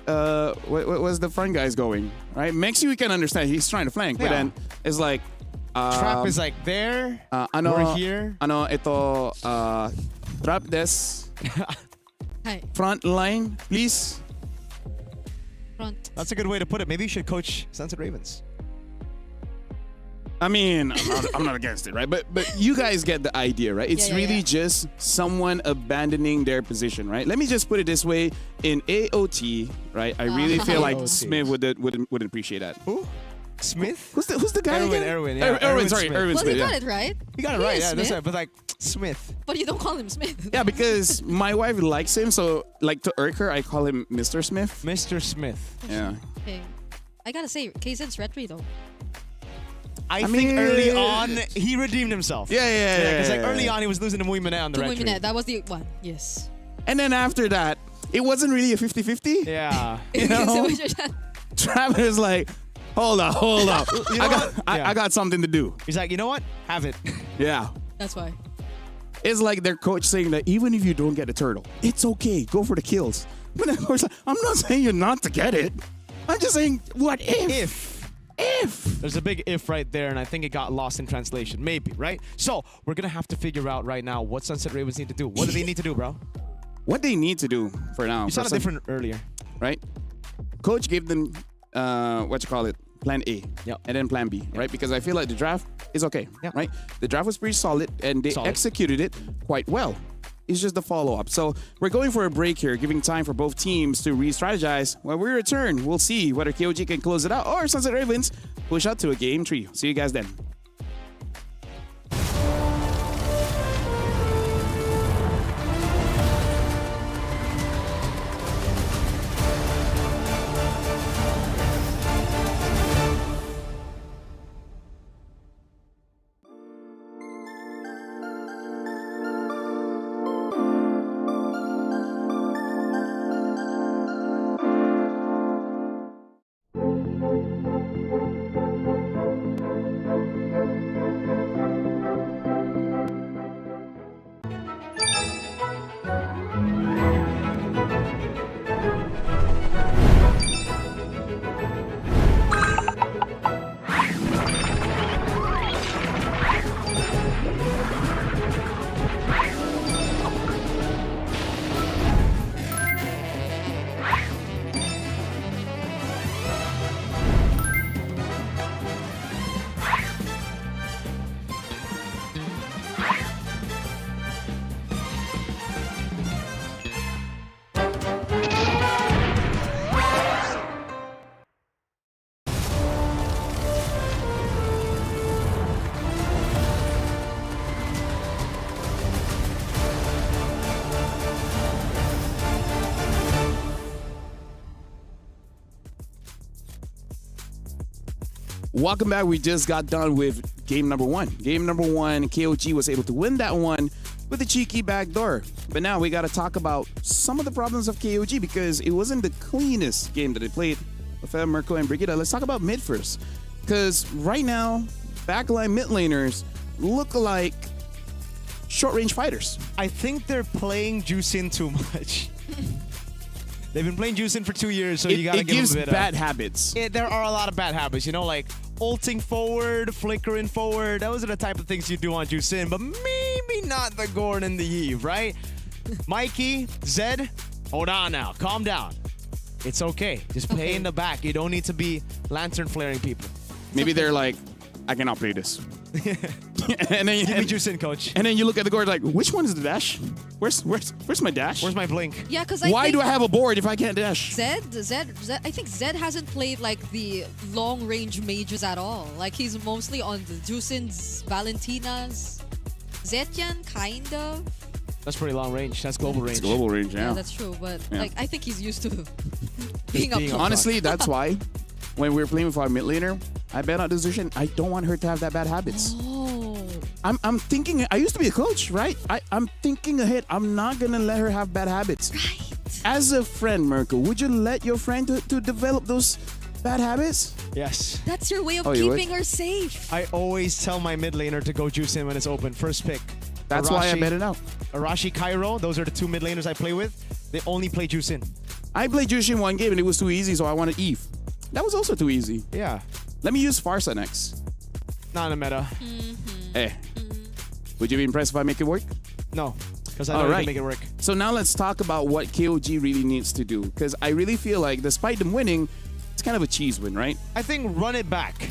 Where's the front guys going? Right, Mexi, we can understand he's trying to flank, but then it's like Trap is like there. We're here. Ito Trap des front line, please. Front. That's a good way to put it. Maybe you should coach Sunset Ravens. I mean, I'm not against it, right? But you guys get the idea, right? It's really just someone abandoning their position, right? Let me just put it this way: in AOT, right? I really feel like Smith wouldn't appreciate that. Who? Smith? Who's the guy again? Erwin. Erwin, sorry, Smith. Erwin Well, Smith. you got it right. You got it He right. is Yeah, that's Smith. right. But like Smith. But you don't call him Smith. Yeah, because my wife likes him, so like to irk her, I call him Mr. Smith. Mr. Smith. Yeah. Okay. I gotta say, Kaizen's retry though. I think early on he redeemed himself. Yeah. Because like early on he was losing to Muy Minute on the red tree. That was the one. Yes. And then after that, it wasn't really a 50-50. Yeah. You know? Travis like, hold up. You know I got something to do. He's like, you know what? Have it. Yeah. That's why. It's like their coach saying that even if you don't get a turtle, it's okay. Go for the kills. But of course, I'm not saying you're not to get it. I'm just saying, what if? If. There's a big if right there, and I think it got lost in translation. Maybe, right? So we're going to have to figure out right now what Sunset Ravens need to do. What do they need to do, bro? What they need to do for now. You sounded different earlier. Right? Coach gave them, plan A. Yep. And then plan B, right? Because I feel like the draft is okay, right? The draft was pretty solid, and they executed it quite well. It's just the follow-up. So we're going for a break here, giving time for both teams to re-strategize. When we return, we'll see whether KOG can close it out or Sunset Ravens push out to a game 3. See you guys then. Welcome back. We just got done with game number one. Game number one, KOG was able to win that one with a cheeky backdoor. But now we got to talk about some of the problems of KOG because it wasn't the cleanest game that they played. Rafael, Mirko, and Brigitte. Let's talk about mid first. Because right now, backline mid laners look like short-range fighters. I think they're playing Juicin too much. They've been playing Juicin for 2 years, so you gotta give them a bit. It gives bad habits. There are a lot of bad habits, like ulting forward, flickering forward. Those are the type of things you do on Juicin, but maybe not the Gorn and the Eve, right? Mikey, Zed, hold on now, calm down. It's okay. Just play in the back. You don't need to be lantern flaring people. Maybe they're like, I cannot play this. and then give me Juicin, coach. And then you look at the board like, which one is the dash? Where's my dash? Where's my blink? Yeah, because why do I have a board if I can't dash? Zed, I think Zed hasn't played like the long range mages at all. Like he's mostly on the Jucin's, Valentina's, Zetian, kind of. That's pretty long range. That's global range. It's global range, yeah. Yeah, that's true. But like, I think he's used to being up close. Honestly, that's why when we were playing with our mid laner, I bet on decision. I don't want her to have that bad habits. Oh. I'm thinking. I used to be a coach, right? I'm thinking ahead. I'm not gonna let her have bad habits. Right. As a friend, Mirko, would you let your friend to develop those bad habits? Yes. That's your way of keeping her safe. I always tell my mid laner to go Juicin when it's open. First pick. That's why I bet it out. Arashi, Cairo, those are the two mid laners I play with. They only play Juicin. I played Jushin one game and it was too easy, so I wanted Eve. That was also too easy. Yeah. Let me use Farsa next. Not in a meta. Eh. Would you be impressed if I make it work? No, because I don't need to make it work. So now let's talk about what KOG really needs to do. Because I really feel like despite them winning, it's kind of a cheese win, right? I think run it back.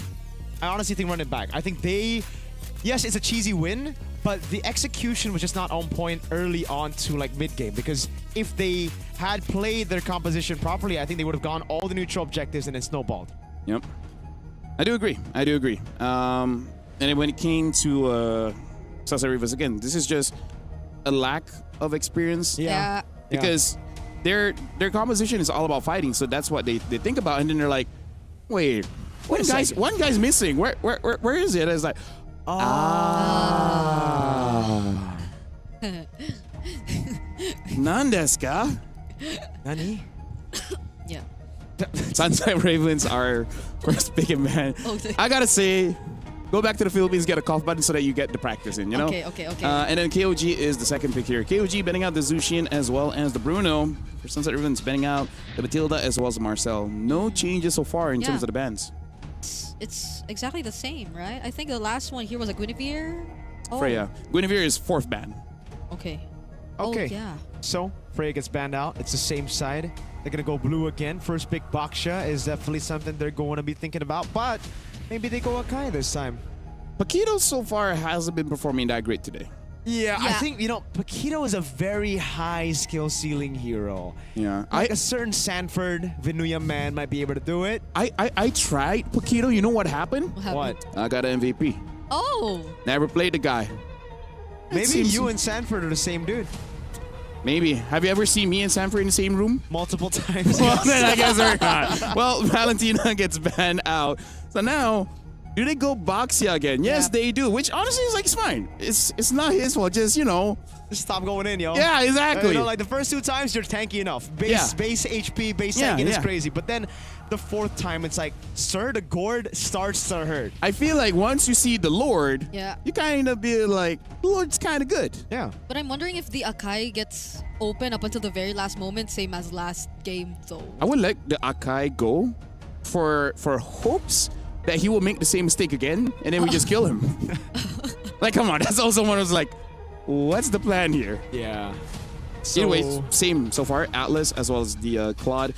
I honestly think run it back. I think yes, it's a cheesy win, but the execution was just not on point early on to like mid-game. Because if they had played their composition properly, I think they would have gone all the neutral objectives and then snowballed. Yep. I do agree. And then when it came to Sasa Rivas, again, this is just a lack of experience. Yeah. Because their composition is all about fighting, so that's what they think about. And then they're like, wait, one guy's missing. Where is it? It's like, Nandesu ka? Nani? Yeah. Sunshine Ravens are first big event. I gotta say, go back to the Philippines, get a cough button so that you get the practice in, you know? Okay. And then KOG is the second pick here. KOG betting out the Zushin as well as the Bruno. For Sunset Ravens betting out the Matilda as well as the Marcel. No changes so far in terms of the bans. It's exactly the same, right? I think the last one here was a Guinevere. Oh. Freya. Guinevere is fourth ban. Okay. Okay. Oh, yeah. So Freya gets banned out. It's the same side. They're going to go blue again. First pick Baksha is definitely something they're going to be thinking about, but maybe they go Akai this time. Paquito so far hasn't been performing that great today. Yeah, I think, Paquito is a very high skill ceiling hero. Yeah. Like a certain Sanford, Vinuya man might be able to do it. I tried Paquito. You know what happened? What? I got an MVP. Oh. Never played the guy. Maybe you and Sanford are the same dude. Maybe. Have you ever seen me and Sanford in the same room? Multiple times. Well, then I guess we're not. Well, Valentina gets banned out. So now, do they go Boxia again? Yes, they do. Which honestly is like, it's fine. It's not his fault. Just, Just stop going in, yo. Yeah, exactly. Like the first two times, you're tanky enough. Base HP, base tanking is crazy. But then the fourth time, it's like, sir, the gourd starts to hurt. I feel like once you see the Lord, you kind of be like, the Lord's kind of good. Yeah. But I'm wondering if the Akai gets open up until the very last moment, same as last game, though. I would let the Akai go for hopes that he will make the same mistake again, and then we just kill him. Like, come on, that's also one who's like, what's the plan here? Yeah. So, anyways, same so far, Atlas as well as the Claude.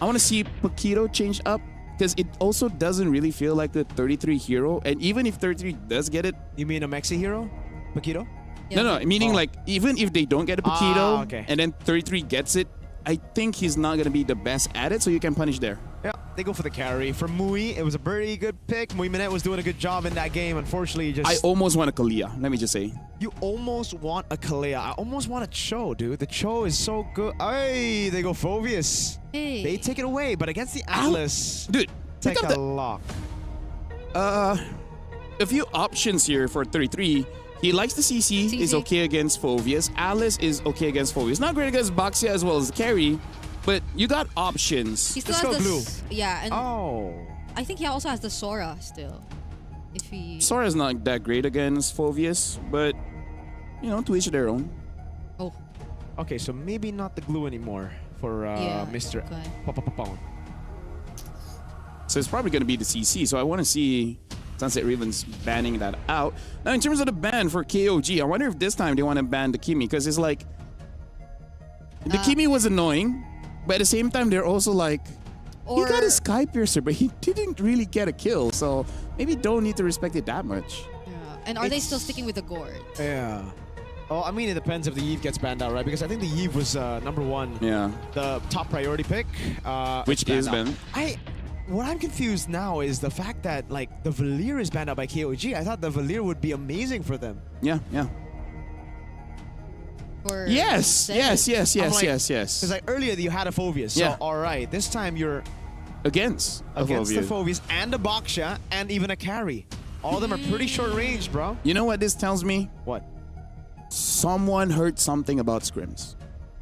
I want to see Paquito change up because it also doesn't really feel like the 33 hero. And even if 33 does get it. You mean a Mexi hero? Paquito? Yeah. No, meaning like even if they don't get a Paquito and then 33 gets it, I think he's not going to be the best at it, so you can punish there. Yeah, they go for the carry. For Mui, it was a very good pick. Mui Minette was doing a good job in that game. Unfortunately, I almost want a Kalia, let me just say. You almost want a Kalea. I almost want a Cho, dude. The Cho is so good. Hey, they go Phobius. Hey. They take it away, but against the Atlas, dude, take a lock. A few options here for 33. He likes the CC, is okay against Phoveus. Alice is okay against Phoveus. Not great against Boxia as well as Carry, but you got options. He still Let's has go the blue. Yeah, and Oh. I think he also has the Sora still. If he Sora's not that great against Phoveus, but to each their own. Oh. Okay, so maybe not the glue anymore for Yeah, Mr. okay. Papapapong. So it's probably going to be the CC. So I want to see Sunset Ravens banning that out. Now, in terms of the ban for KOG, I wonder if this time they want to ban the Kimi, because it's like the Kimi was annoying, but at the same time they're also like, he got a Sky Piercer, but he didn't really get a kill. So maybe don't need to respect it that much. Yeah. And are they still sticking with the gourd? Yeah. Oh, I mean, it depends if the Eve gets banned out, right? Because I think the Eve was number one. Yeah. The top priority pick. Which is banned. What I'm confused now is the fact that like the Valir is banned out by KOG. I thought the Valir would be amazing for them. Yeah. Or Yes. Because like earlier you had a Phoveus. So Yeah. all right, this time you're Against the Phoveus. Phoveus and a Boxia and even a Carry. All of them are pretty short range, bro. You know what this tells me? What? Someone heard something about scrims.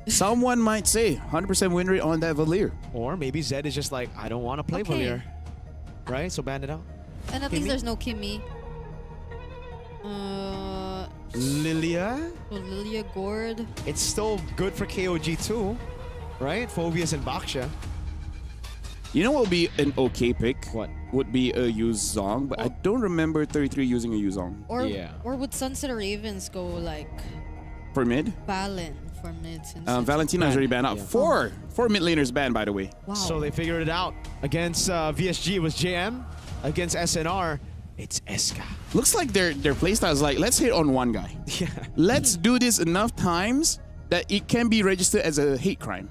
Someone might say 100% win rate on that Valir. Or maybe Zed is just like, I don't want to play Okay. Valir. Right? So ban it out. And at least there's no Kimmy. Lilia? Lilia Gourd. It's still good for KOG too. Right? Phoveus and Boxia. You know what would be an okay pick? What? Would be a Yuzong, but I don't remember 33 using a Yuzong. Or would Sunset Ravens go like For mid? Balin for mid? Since Valentina's already banned out. Yeah. Four mid laners banned, by the way. Wow. So they figured it out. Against VSG, it was JM. Against SNR, it's Eska. Looks like their playstyle is like, let's hit on one guy. Yeah. Let's do this enough times that it can be registered as a hate crime.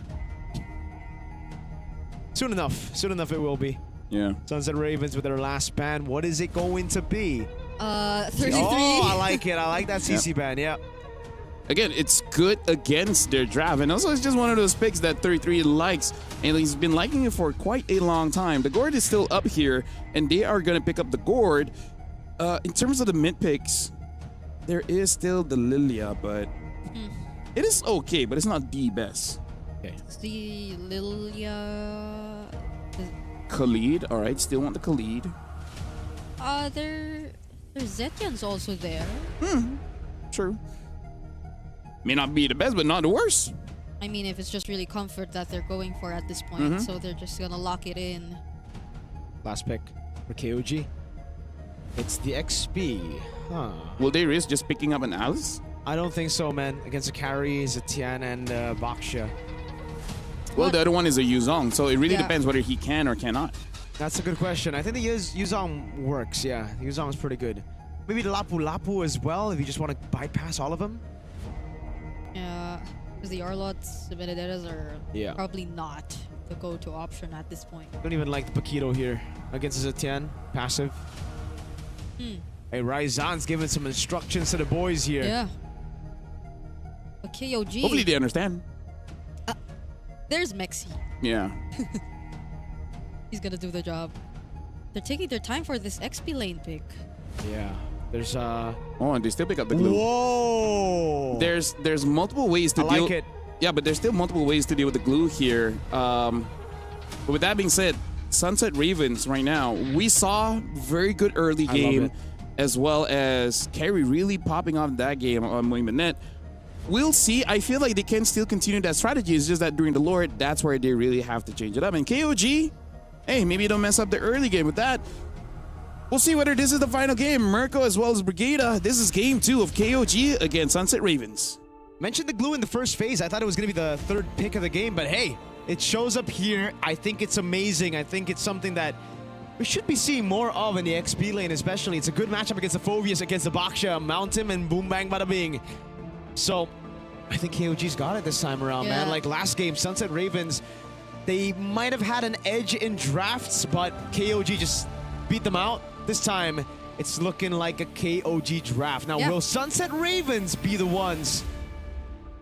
Soon enough it will be. Yeah. Sunset Ravens with their last ban. What is it going to be? 33. Oh, I like it. I like that CC ban. Yeah. Again, it's good against their draft. And also, it's just one of those picks that 33 likes. And he's been liking it for quite a long time. The Gourd is still up here, and they are going to pick up the Gourd. In terms of the mid picks, there is still the Lilia, but it is okay, but it's not the best. Okay. The Lilia. Khalid, all right, still want the Khalid. There's Zetian's also there. True. May not be the best, but not the worst. I mean, if it's just really comfort that they're going for at this point, so they're just gonna lock it in. Last pick for KOG. It's the XP. Huh. Will they risk just picking up an Alice? I don't think so, man. Against a Carry, Zetian, and Boxia. Well, the other one is a Yuzong, so it really Yeah. depends whether he can or cannot. That's a good question. I think the Yuzong works, yeah. Yuzong is pretty good. Maybe the Lapu Lapu as well, if you just want to bypass all of them. Yeah, because the Arlots, the Benedettas are Yeah. probably not the go-to option at this point. Don't even like the Paquito here against Zetian. Passive. Hey, Raizan's giving some instructions to the boys here. Yeah. A KOG. Hopefully they understand. There's Mexi. Yeah. He's gonna do the job. They're taking their time for this XP lane pick. Yeah. There's Oh, and they still pick up the glue. Whoa! There's multiple ways to I deal. like it. Yeah, but there's still multiple ways to deal with the glue here. But with that being said, Sunset Ravens right now, we saw very good early I love game, it. as well as Carry really popping off that game on Net. We'll see. I feel like they can still continue that strategy. It's just that during the Lord, that's where they really have to change it up. And KOG, hey, maybe you don't mess up the early game with that. We'll see whether this is the final game. Mirko as well as Brigada. This is game 2 of KOG against Sunset Ravens. Mentioned the glue in the first phase. I thought it was going to be the third pick of the game, but hey, it shows up here. I think it's amazing. I think it's something that we should be seeing more of in the XP lane, especially. It's a good matchup against the Phoveus, against the Boxia, mount him, and boom, bang, bada, bing. So, I think KOG's got it this time around, man. Like last game, Sunset Ravens, they might have had an edge in drafts, but KOG just beat them out. This time, it's looking like a KOG draft. Now, will Sunset Ravens be the ones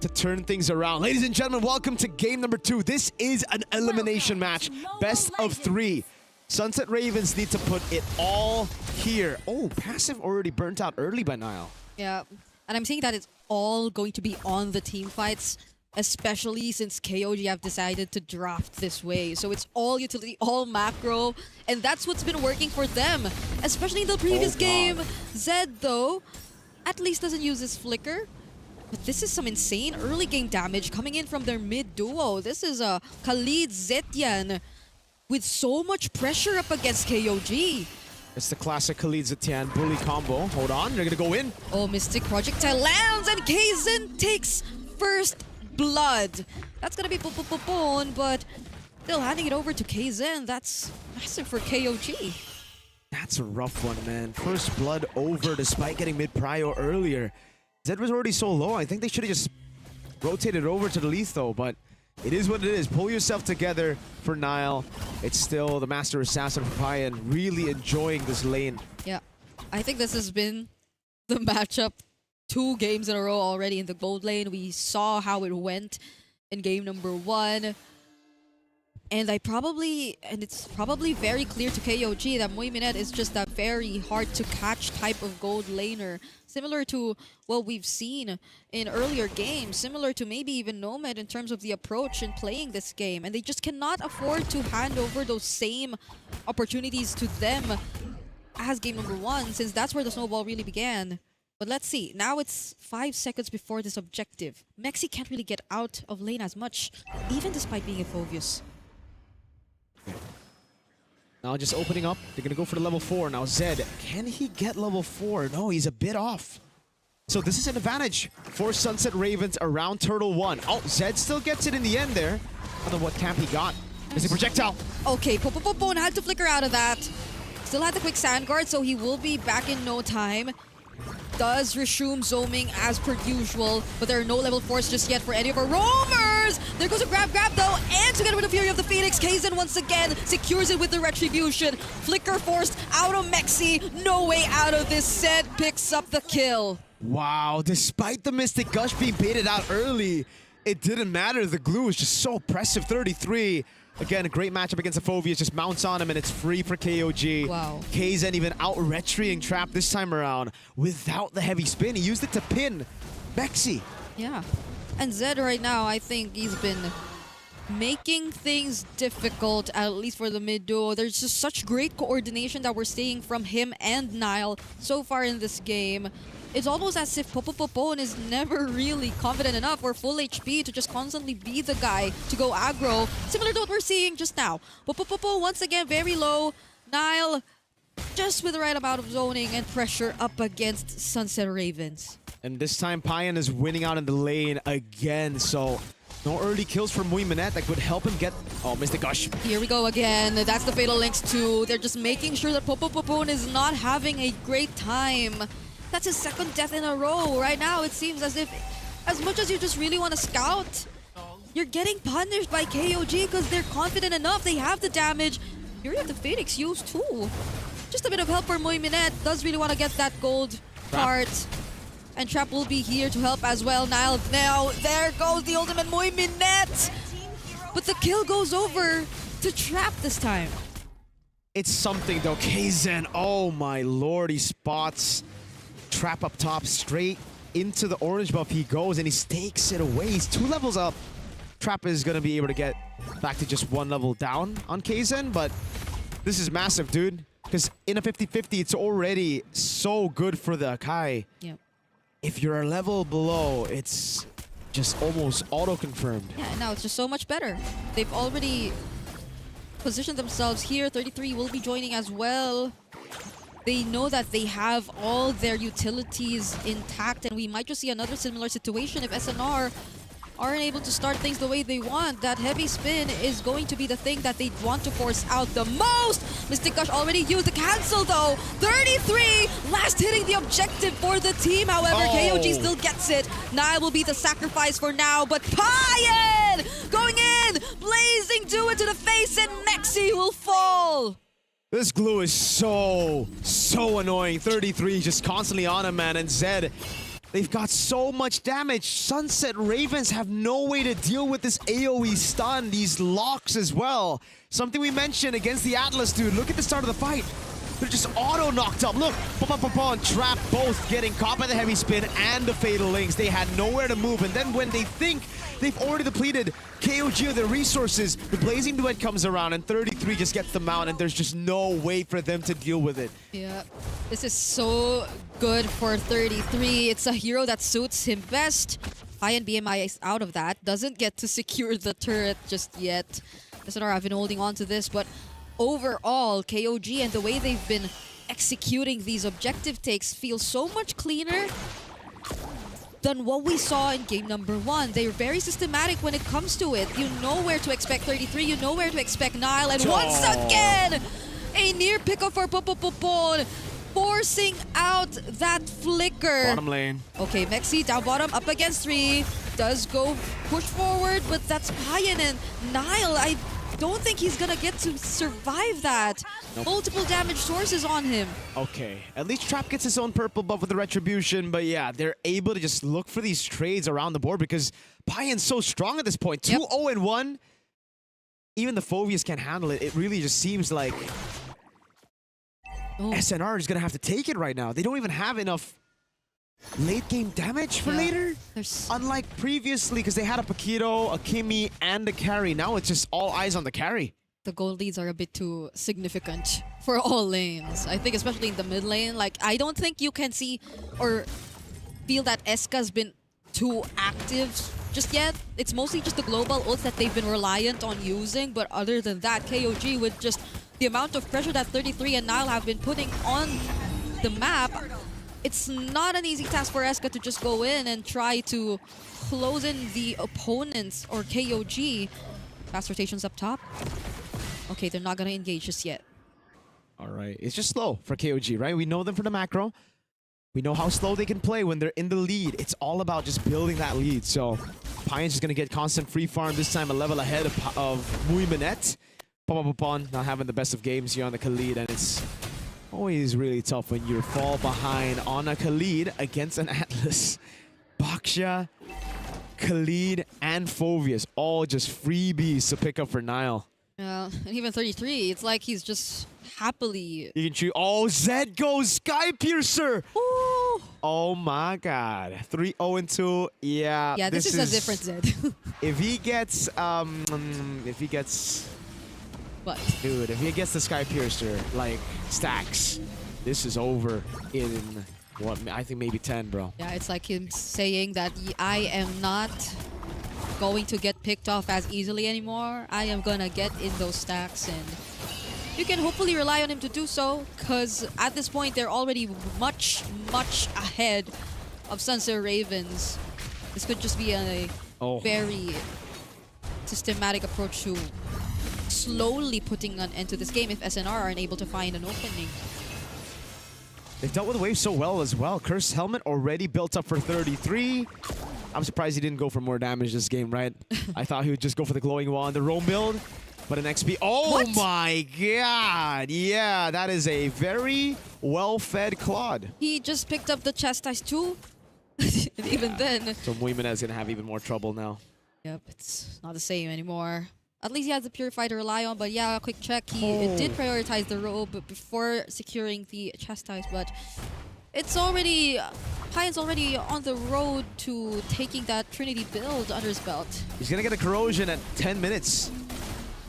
to turn things around? Ladies and gentlemen, welcome to game number 2. This is an elimination match, best of 3. Sunset Ravens need to put it all here. Oh, passive already burnt out early by Nile. Yeah, and I'm saying that it's all going to be on the team fights, especially since KOG have decided to draft this way. So it's all utility, all macro, and that's what's been working for them, especially in the previous game. Zed, though, at least doesn't use his flicker. But this is some insane early game damage coming in from their mid duo. This is a Khalid Zetian with so much pressure up against KOG. It's the classic Khalid Zetian bully combo. Hold on, they're gonna go in. Oh, Mystic Projectile lands and Kaizen takes first blood. That's gonna be Pupupupon, but still handing it over to Kaizen. That's massive for KOG. That's a rough one, man. First blood over despite getting mid-prio earlier. Zed was already so low. I think they should have just rotated over to the Letho, but it is what it is. Pull yourself together for Nile. It's still the Master Assassin Papaya and really enjoying this lane. Yeah, I think this has been the matchup 2 games in a row already in the gold lane. We saw how it went in game number 1. And it's probably very clear to KOG that Moiminet is just a very hard to catch type of gold laner. Similar to what we've seen in earlier games, similar to maybe even Nomad in terms of the approach in playing this game. And they just cannot afford to hand over those same opportunities to them as game number 1, since that's where the snowball really began. But let's see, now it's 5 seconds before this objective. Mexi can't really get out of lane as much, even despite being a Phoveus. Now just opening up. They're going to go for the level 4. Now Zed, can he get level 4? No, he's a bit off. So this is an advantage for Sunset Ravens around Turtle 1. Oh, Zed still gets it in the end there. I don't know what camp he got. Is it projectile? Okay, Popopopon had to flicker out of that. Still had the quick sand guard, so he will be back in no time. Does resume zooming as per usual, but there are no level 4s just yet for any of our roamers. There goes a grab though, and together with the Fury of the Phoenix, Kaizen once again secures it with the Retribution. Flicker forced out of Mexi, no way out of this. Zed picks up the kill. Wow, despite the Mystic Gush being baited out early, it didn't matter. The glue was just so oppressive. 33. Again, a great matchup against the Phoveus. Just mounts on him and it's free for KOG. Wow. Kaizen even out-retrying Trap this time around without the heavy spin. He used it to pin Mexi. Yeah. And Zed right now, I think he's been making things difficult, at least for the mid duo. There's just such great coordination that we're seeing from him and Nile so far in this game. It's almost as if Popopopon is never really confident enough or full HP to just constantly be the guy to go aggro, similar to what we're seeing just now. Popopopo once again very low. Nile just with the right amount of zoning and pressure up against Sunset Ravens. And this time Payan is winning out in the lane again, so no early kills for Moiminet that could help him get... Oh, Mystic Gush. Here we go again. That's the Fatal Links 2. They're just making sure that Popopopon is not having a great time. That's his 2nd death in a row. Right now, it seems as if, as much as you just really want to scout, you're getting punished by KOG because they're confident enough. They have the damage. Fury of the Phoenix used too. Just a bit of help for Moiminet. Does really want to get that gold part. And Trap will be here to help as well. Nile, now there goes the ultimate Moiminet. But the kill goes over to Trap this time. It's something though. Kaizen, oh my lord, he spots Trap up top, straight into the orange buff he goes, and he stakes it away. He's 2 levels up. Trap is going to be able to get back to just 1 level down on Kaizen, but this is massive, dude. Because in a 50-50, it's already so good for the Akai. Yep. If you're a level below, it's just almost auto-confirmed. Yeah, now it's just so much better. They've already positioned themselves here. 33 will be joining as well. They know that they have all their utilities intact, and we might just see another similar situation if SNR aren't able to start things the way they want. That heavy spin is going to be the thing that they want to force out the most. Mystic Gush already used the cancel though. 33, last hitting the objective for the team. However, KOG still gets it. Nile will be the sacrifice for now, but Payan going in, blazing do it to the face, and Mexi will fall. This glue is so annoying. 33 just constantly on him, man. And Zed, They've got so much damage. Sunset Ravens have no way to deal with this AoE stun, these locks as well. Something we mentioned against the Atlas, dude. Look at the start of the fight. They're just auto knocked up. Look, and Trap both getting caught by the heavy spin and the fatal links. They had nowhere to move, and then when they think they've already depleted KOG of their resources, the Blazing Duet comes around and 33 just gets them out, and there's just no way for them to deal with it. Yeah, this is so good for 33. It's a hero that suits him best. High-end BMI is out of that. Doesn't get to secure the turret just yet. SNR have been holding on to this, but overall, KOG and the way they've been executing these objective takes feels so much cleaner than what we saw in game number 1. They're very systematic when it comes to it. You know where to expect 33, you know where to expect Nile, and once again, a near pickup for Popopopon, forcing out that flicker. Bottom lane. Okay, Mexi down bottom, up against 3. Does go push forward, but that's Payan and Nile. I don't think he's gonna get to survive that. Nope. Multiple damage sources on him. Okay, at least Trap gets his own purple buff with the Retribution, but yeah, they're able to just look for these trades around the board because Payan's so strong at this point. 2-0-1. Even the Phobias can't handle it. It really just seems like SNR is gonna have to take it right now. They don't even have enough late game damage for later. Unlike previously, because they had a Paquito, a Kimi, and a carry. Now it's just all eyes on the carry. The gold leads are a bit too significant for all lanes. I think especially in the mid lane, like I don't think you can see or feel that Eska's been too active just yet. It's mostly just the global ults that they've been reliant on using, but other than that, KOG with just the amount of pressure that 33 and Nile have been putting on the map, it's not an easy task for Eska to just go in and try to close in the opponents or KOG. Fast rotations up top. Okay, they're not gonna engage just yet. All right, it's just slow for KOG, right? We know them for the macro. We know how slow they can play when they're in the lead. It's all about just building that lead. So Payan's just gonna get constant free farm, this time a level ahead of Muy Minette. Popopopon not having the best of games here on the Khalid, and it's always really tough when you fall behind on a Khalid against an Atlas. Baksha, Khalid, and Phobius, all just freebies to pick up for Nile. Yeah, and even 33, it's like he's just happily... You can choose. Oh, Zed goes Sky Piercer! Ooh. Oh my god. 3-0-2. Yeah. Yeah, this is a different Zed. If he gets... What? Dude, if he gets the Sky Piercer, like, stacks, this is over in, what, I think maybe 10, bro. Yeah, it's like him saying that I am not going to get picked off as easily anymore. I am gonna get in those stacks, and you can hopefully rely on him to do so, because at this point, they're already much, much ahead of Sunset Ravens. This could just be a very systematic approach to slowly putting an end to this game if SNR are unable to find an opening. They've dealt with the wave so well as well. Cursed Helmet already built up for 33. I'm surprised he didn't go for more damage this game, right? I thought he would just go for the glowing wall on the roam build, but an XP. Oh what? My god! Yeah, that is a very well-fed Claude. He just picked up the Chastise too. And even then... So Muimina is going to have even more trouble now. Yep, it's not the same anymore. At least he has the Purify to rely on, but yeah, quick check. He did prioritize the robe before securing the Chastise, but it's already... Payan's already on the road to taking that Trinity build under his belt. He's going to get a Corrosion at 10 minutes.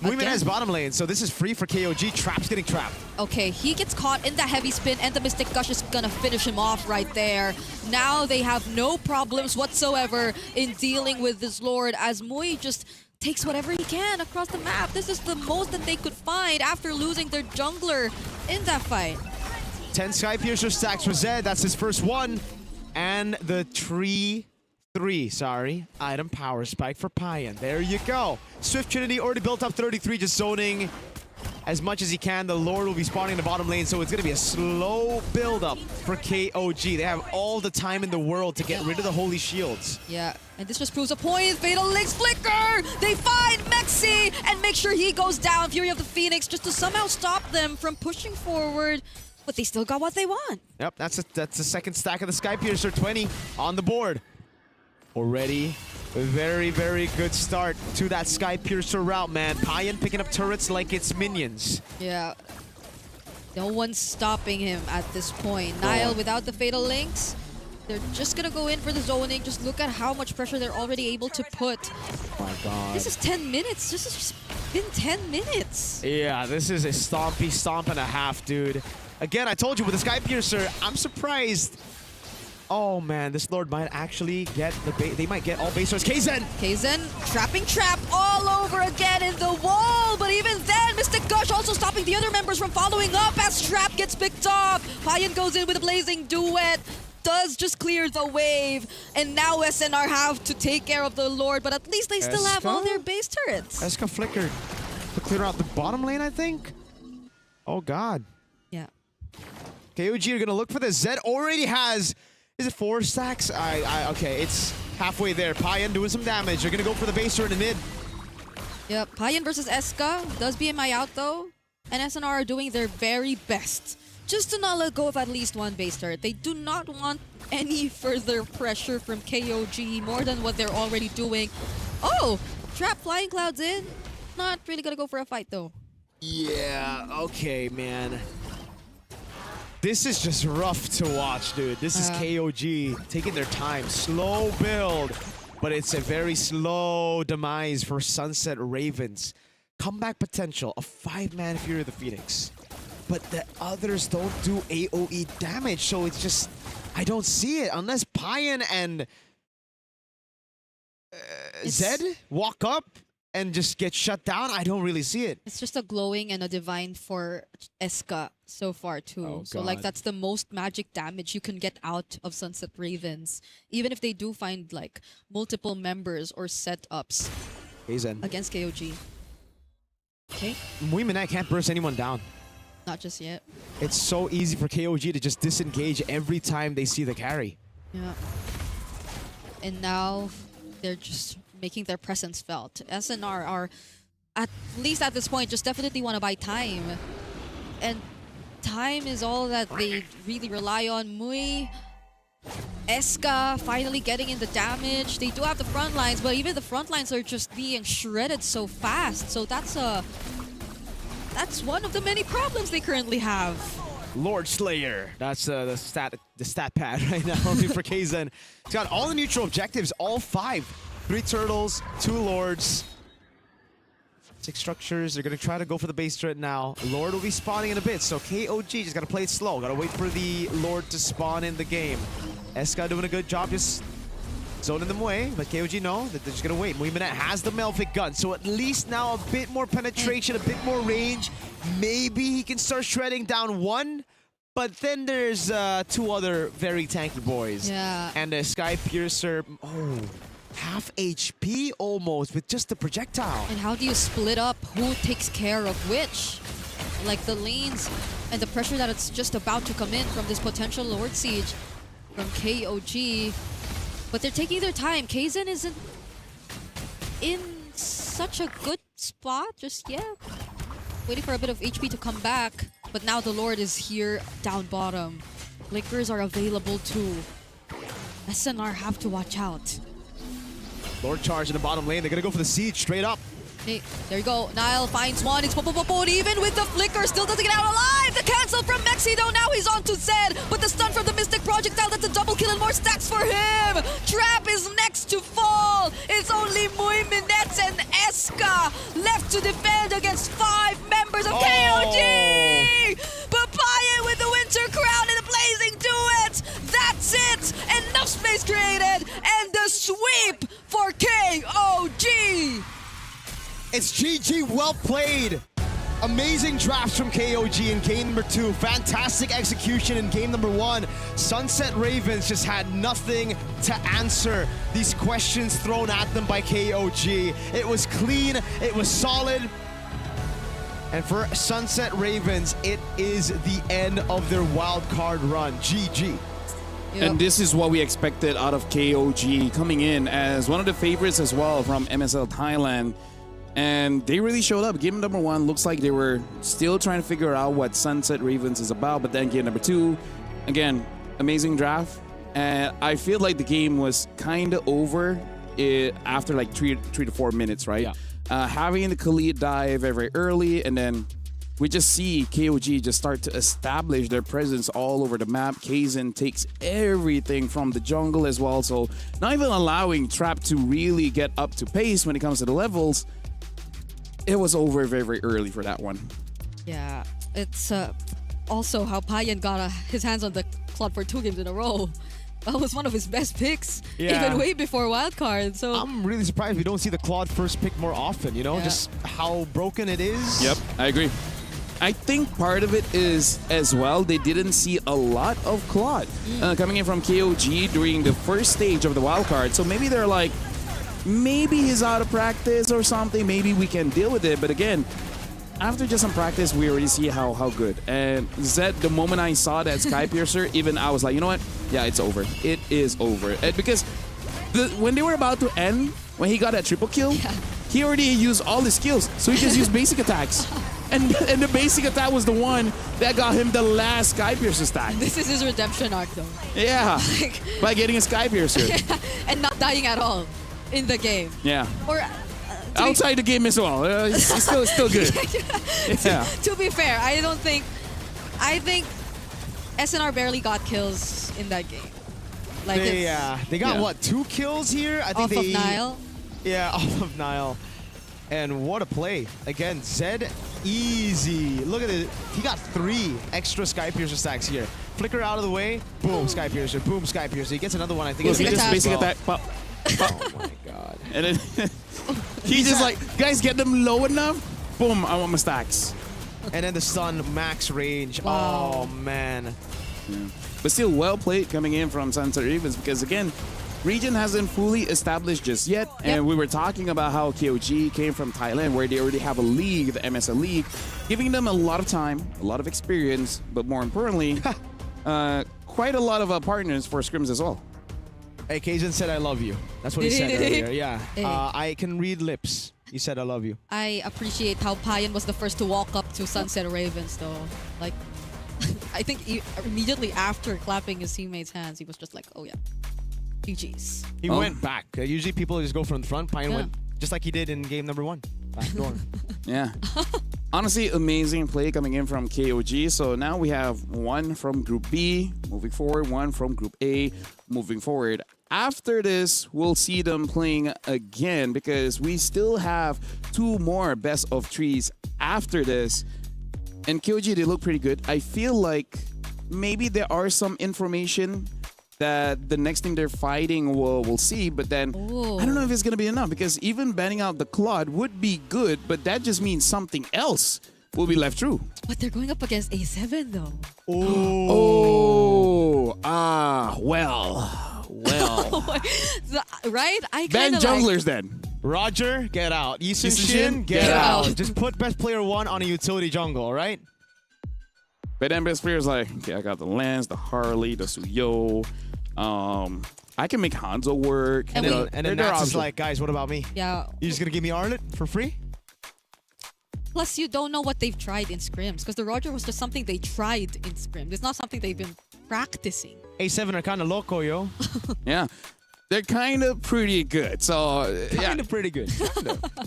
Muimina has bottom lane, so this is free for KOG. Trap's getting trapped. Okay, he gets caught in the heavy spin, and the Mystic Gush is gonna finish him off right there. Now they have no problems whatsoever in dealing with this Lord, as Mui just takes whatever he can across the map. This is the most that they could find after losing their jungler in that fight. 10 Sky Piercer stacks for Zed. That's his first one. And the 3 item power spike for Payan. There you go. Swift Trinity already built up 33, just zoning as much as he can. The Lord will be spawning in the bottom lane, so it's going to be a slow build-up for KOG. They have all the time in the world to get rid of the Holy Shields. Yeah, and this just proves a point. Fatal Links flicker! They find Mexi and make sure he goes down. Fury of the Phoenix just to somehow stop them from pushing forward. But they still got what they want. Yep, that's the second stack of the Sky Piercer. 20 on the board. Already a very, very good start to that Sky Piercer route, man. Payan picking up turrets like it's minions. Yeah. No one's stopping him at this point. Nile without the Fatal Links. They're just gonna go in for the zoning. Just look at how much pressure they're already able to put. Oh my god. This is 10 minutes. This has just been 10 minutes. Yeah, this is a stompy stomp and a half, dude. Again, I told you with the Sky Piercer, I'm surprised. Oh man, this Lord might actually get the they might get all base stars. Kzen! Kzen trapping trap all over again in the wall, but even then, Mystic Gush also stopping the other members from following up as Trap gets picked up. Payan goes in with a blazing duet. Does just clear the wave, and now SNR have to take care of the Lord, but at least they still have all their base turrets. Eska flickered to clear out the bottom lane, I think. Oh god. Yeah. KOG are gonna look for this. Zed already has, is it 4 stacks? Okay, it's halfway there. Payan doing some damage. They're gonna go for the base turret in mid. Yep, Payan versus Eska does BMI out though, and SNR are doing their very best just to not let go of at least one base turret. They do not want any further pressure from KOG more than what they're already doing. Oh, Trap Flying Clouds in. Not really gonna go for a fight though. Yeah, okay, man. This is just rough to watch, dude. This is KOG taking their time. Slow build, but it's a very slow demise for Sunset Ravens. Comeback potential, a 5-man Fury of the Phoenix. But the others don't do AoE damage, so it's just, I don't see it. Unless Payan and Zed walk up and just get shut down, I don't really see it. It's just a glowing and a divine for Eska so far too. Oh, so like God. that's the most magic damage you can get out of Sunset Ravens. Even if they do find like multiple members or setups Kzen. against KOG. Okay, Muiminet can't burst anyone down. not just yet. It's so easy for KOG to just disengage every time they see the carry. Yeah. And now they're just making their presence felt. SNR are, at least at this point, just definitely want to buy time. And time is all that they really rely on. Mui, Eska finally getting in the damage. They do have the front lines, but even the front lines are just being shredded so fast. So that's one of the many problems they currently have. Lord Slayer. That's the stat pad right now for Kzen. He's got all the neutral objectives, all 5. 3 turtles, 2 lords, 6 structures. They're gonna try to go for the base turret now. Lord will be spawning in a bit, so KOG just gotta play it slow. Gotta wait for the Lord to spawn in the game. Eska doing a good job just zoning them away, but KOG know that they're just gonna wait. Muiminet has the Melfic gun, so at least now a bit more penetration, a bit more range. Maybe he can start shredding down 1, but then there's 2 other very tanky boys. Yeah. And a Sky Piercer, oh, half HP almost with just the projectile. And how do you split up who takes care of which? Like the lanes and the pressure that it's just about to come in from this potential Lord Siege from KOG. But they're taking their time. Kzen isn't in such a good spot just yet. Waiting for a bit of HP to come back. But now the Lord is here down bottom. Blinkers are available too. SNR have to watch out. Lord charge in the bottom lane. They're gonna go for the siege straight up. Hey, there you go. Nile finds one. It's even with the flicker, still doesn't get out alive. The cancel from Mexi though. Now he's on to Zed, but the stun from the Mystic Projectile. That's a double kill and more stacks for him. Trap is next to fall. It's only Muiminet and Eska left to defend against 5 members of KOG. But Payan with the Winter Crown and the Blazing Duet. That's it. Enough space created and the sweep for KOG. It's GG, well played. Amazing drafts from KOG in game number 2. Fantastic execution in game number 1. Sunset Ravens just had nothing to answer these questions thrown at them by KOG. It was clean, it was solid. And for Sunset Ravens, it is the end of their wild card run. GG. Yep. And this is what we expected out of KOG, coming in as one of the favorites as well from MSL Thailand. And they really showed up. Game number 1 looks like they were still trying to figure out what Sunset Ravens is about. But then game number 2, again, amazing draft. And I feel like the game was kind of over after like 3 to 4 minutes, right? Yeah. Having the Khalid die very early, and then we just see KOG just start to establish their presence all over the map. Kaizen takes everything from the jungle as well. So not even allowing Trap to really get up to pace when it comes to the levels. It was over very early for that one. Yeah, it's also how Payan got his hands on the Claude for 2 games in a row. That was one of his best picks, even way before wildcard. So I'm really surprised we don't see the Claude first pick more often, you know, just how broken it is. Yep, I agree. I think part of it is as well, they didn't see a lot of Claude coming in from KOG during the first stage of the wildcard. So maybe they're like, maybe he's out of practice or something. Maybe we can deal with it. But again, after just some practice, we already see how good. And Zed, the moment I saw that Sky Piercer, even I was like, you know what? Yeah, it's over. It is over. And because when they were about to end, when he got that triple kill, he already used all his skills. So he just used basic attacks. And the basic attack was the one that got him the last Sky Piercer stack. This is his redemption arc, though. Yeah, by getting a Sky Piercer. And not dying at all in the game. Yeah. Or outside the game as well. It's still good. Yeah. To be fair, I think SNR barely got kills in that game. Like they got what, 2 kills here? I think off of Nile. Yeah, off of Nile. And what a play. Again, Zed, easy. Look at it. He got 3 extra Sky Piercer stacks here. Flicker out of the way. Boom, Sky Piercer. Boom, Sky Piercer. He gets another one, I think. Basic attack. Pop. Oh my god. And then he just like, guys, get them low enough. Boom, I want my stacks. And then the stun, max range. Wow. Oh, man. Yeah. But still well played coming in from Sunset Ravens because, again, region hasn't fully established just yet. And we were talking about how KOG came from Thailand, where they already have a league, the MSL League, giving them a lot of time, a lot of experience, but more importantly, quite a lot of partners for scrims as well. Hey, Kaizen said I love you. That's what he said earlier. Yeah. I can read lips. He said I love you. I appreciate how Payan was the first to walk up to Sunset Ravens, though. Like, I think immediately after clapping his teammates' hands, he was just like, oh yeah, GG's. He went back. Usually people just go from the front. Payan went just like he did in game number 1. Back door. Yeah. Honestly, amazing play coming in from KOG. So now we have 1 from Group B moving forward, 1 from Group A moving forward. After this, we'll see them playing again because we still have 2 more best of 3s after this. And KOG, they look pretty good. I feel like maybe there are some information that the next thing they're fighting we'll see, but then I don't know if it's going to be enough because even banning out the Claude would be good, but that just means something else will be left true. But they're going up against A7, though. Well. Right? I Ban kind of junglers then. Roger, get out. Yisun Yisun Shin, get get out. out. Just put best player 1 on a utility jungle, all right? But then best player's like, okay, I got the Lance, the Harley, the Suyo. I can make Hanzo work. And then Nats is like, guys, what about me? Yeah. You just gonna give me Arlet for free? Plus, you don't know what they've tried in scrims because the Roger was just something they tried in scrims. It's not something they've been practicing. A7 are kind of loco, yo. Yeah. They're kind of pretty good. So, Kind of pretty good.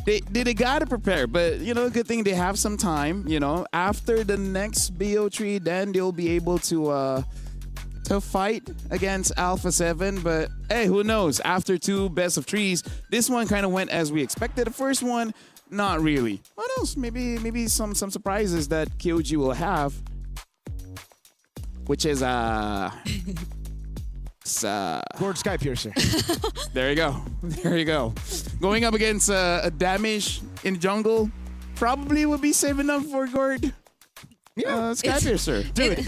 They got to prepare. But, you know, good thing they have some time. You know, after the next BO3, then they'll be able to fight against Alpha 7. But, hey, who knows? After 2 best of 3s, this one kind of went as we expected. The first one, not really. What else? Maybe some surprises that KOG will have. Which is, Lord Sky Piercer. There you go. There you go. Going up against a damage in jungle probably would be safe enough for Gord. Yeah. Sky Piercer. Dude,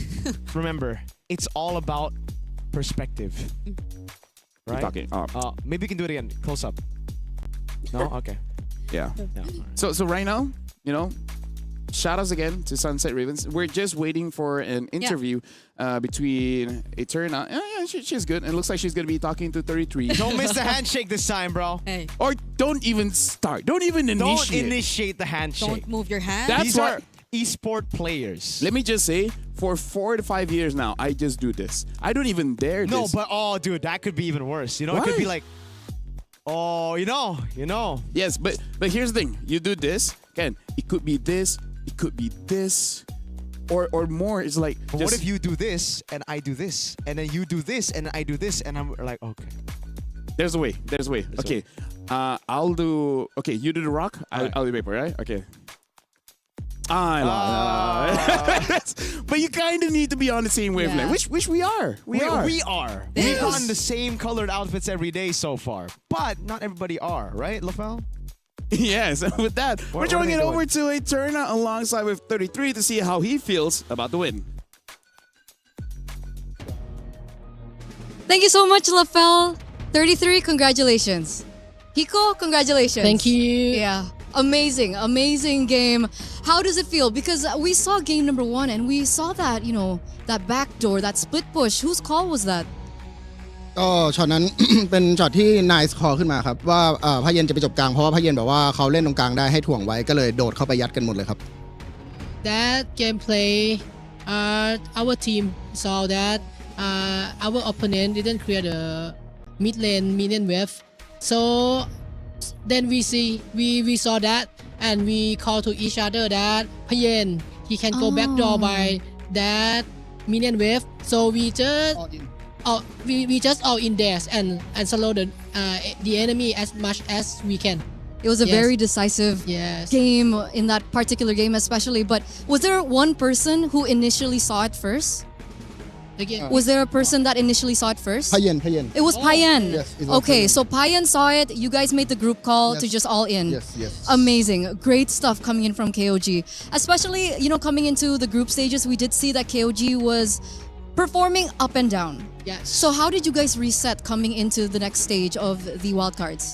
remember, it's all about perspective. Right? Talking. Maybe we can do it again. Close up. No? Okay. Yeah. Yeah. So right now, you know, shout outs again to Sunset Ravens. We're just waiting for an interview between Eterna. She's good. It looks like she's going to be talking to 33. Don't miss the handshake this time, bro. Hey, Or don't even start. Don't even Don't initiate. initiate the handshake. don't move your hand. That's These what- are esport players. Let me just say, for 4 to 5 years now, I just do this. I don't even dare No, this. but oh, dude, that could be even worse. You know, it could be Why? like, oh, you know. Yes, but here's the thing. You do this, Ken. It could be this. It could be this, or more. It's like. But just, what if you do this and I do this, and then you do this and I do this, and I'm like, okay. There's a way. There's a way. Okay. I'll do. Okay, you do the rock. I'll do paper. Right? Okay. I lied. But you kind of need to be on the same wavelength, Yeah. which we are. We are. We are. We've gotten the same colored outfits every day so far, but not everybody are, right, LaFell? Yes. With that, What we're are throwing they it doing? over to Eterna alongside with 33 to see how he feels about the win. Thank you so much, LaFell. 33, congratulations. Hiko, congratulations. Thank you. Yeah. Amazing game. How does it feel? Because we saw game number 1 and we saw that, that back door, that split push. Whose call was that? ก็ช็อตนั้น เป็นช็อตที่นายคอขึ้นมาครับว่าพระเย็นจะไปจบกลางเพราะว่าพระเย็นบอกว่าเขาเล่นตรงกลางได้ให้ถ่วงไว้ก็เลยโดดเข้าไปยัดกันหมดเลยครับ That gameplay, our team saw that our opponent didn't clear the mid lane minion wave. So then we saw that and we called to each other that Payen, he can go backdoor by that minion wave. So we just we just all in there and slow the enemy as much as we can. It was a Yes. very decisive Yes. game in that particular game especially. But was there one person who initially saw it first? Again, Was there a person that initially saw it first? พระเย็น It was Payan. Yes, it was Okay, Payan. so Payan saw it. You guys made the group call to Yes. just all in. Yes. Amazing. Great stuff coming in from KOG. Especially, coming into the group stages, we did see that KOG was performing up and down. yes. So how did you guys reset coming into the next stage of the wildcards?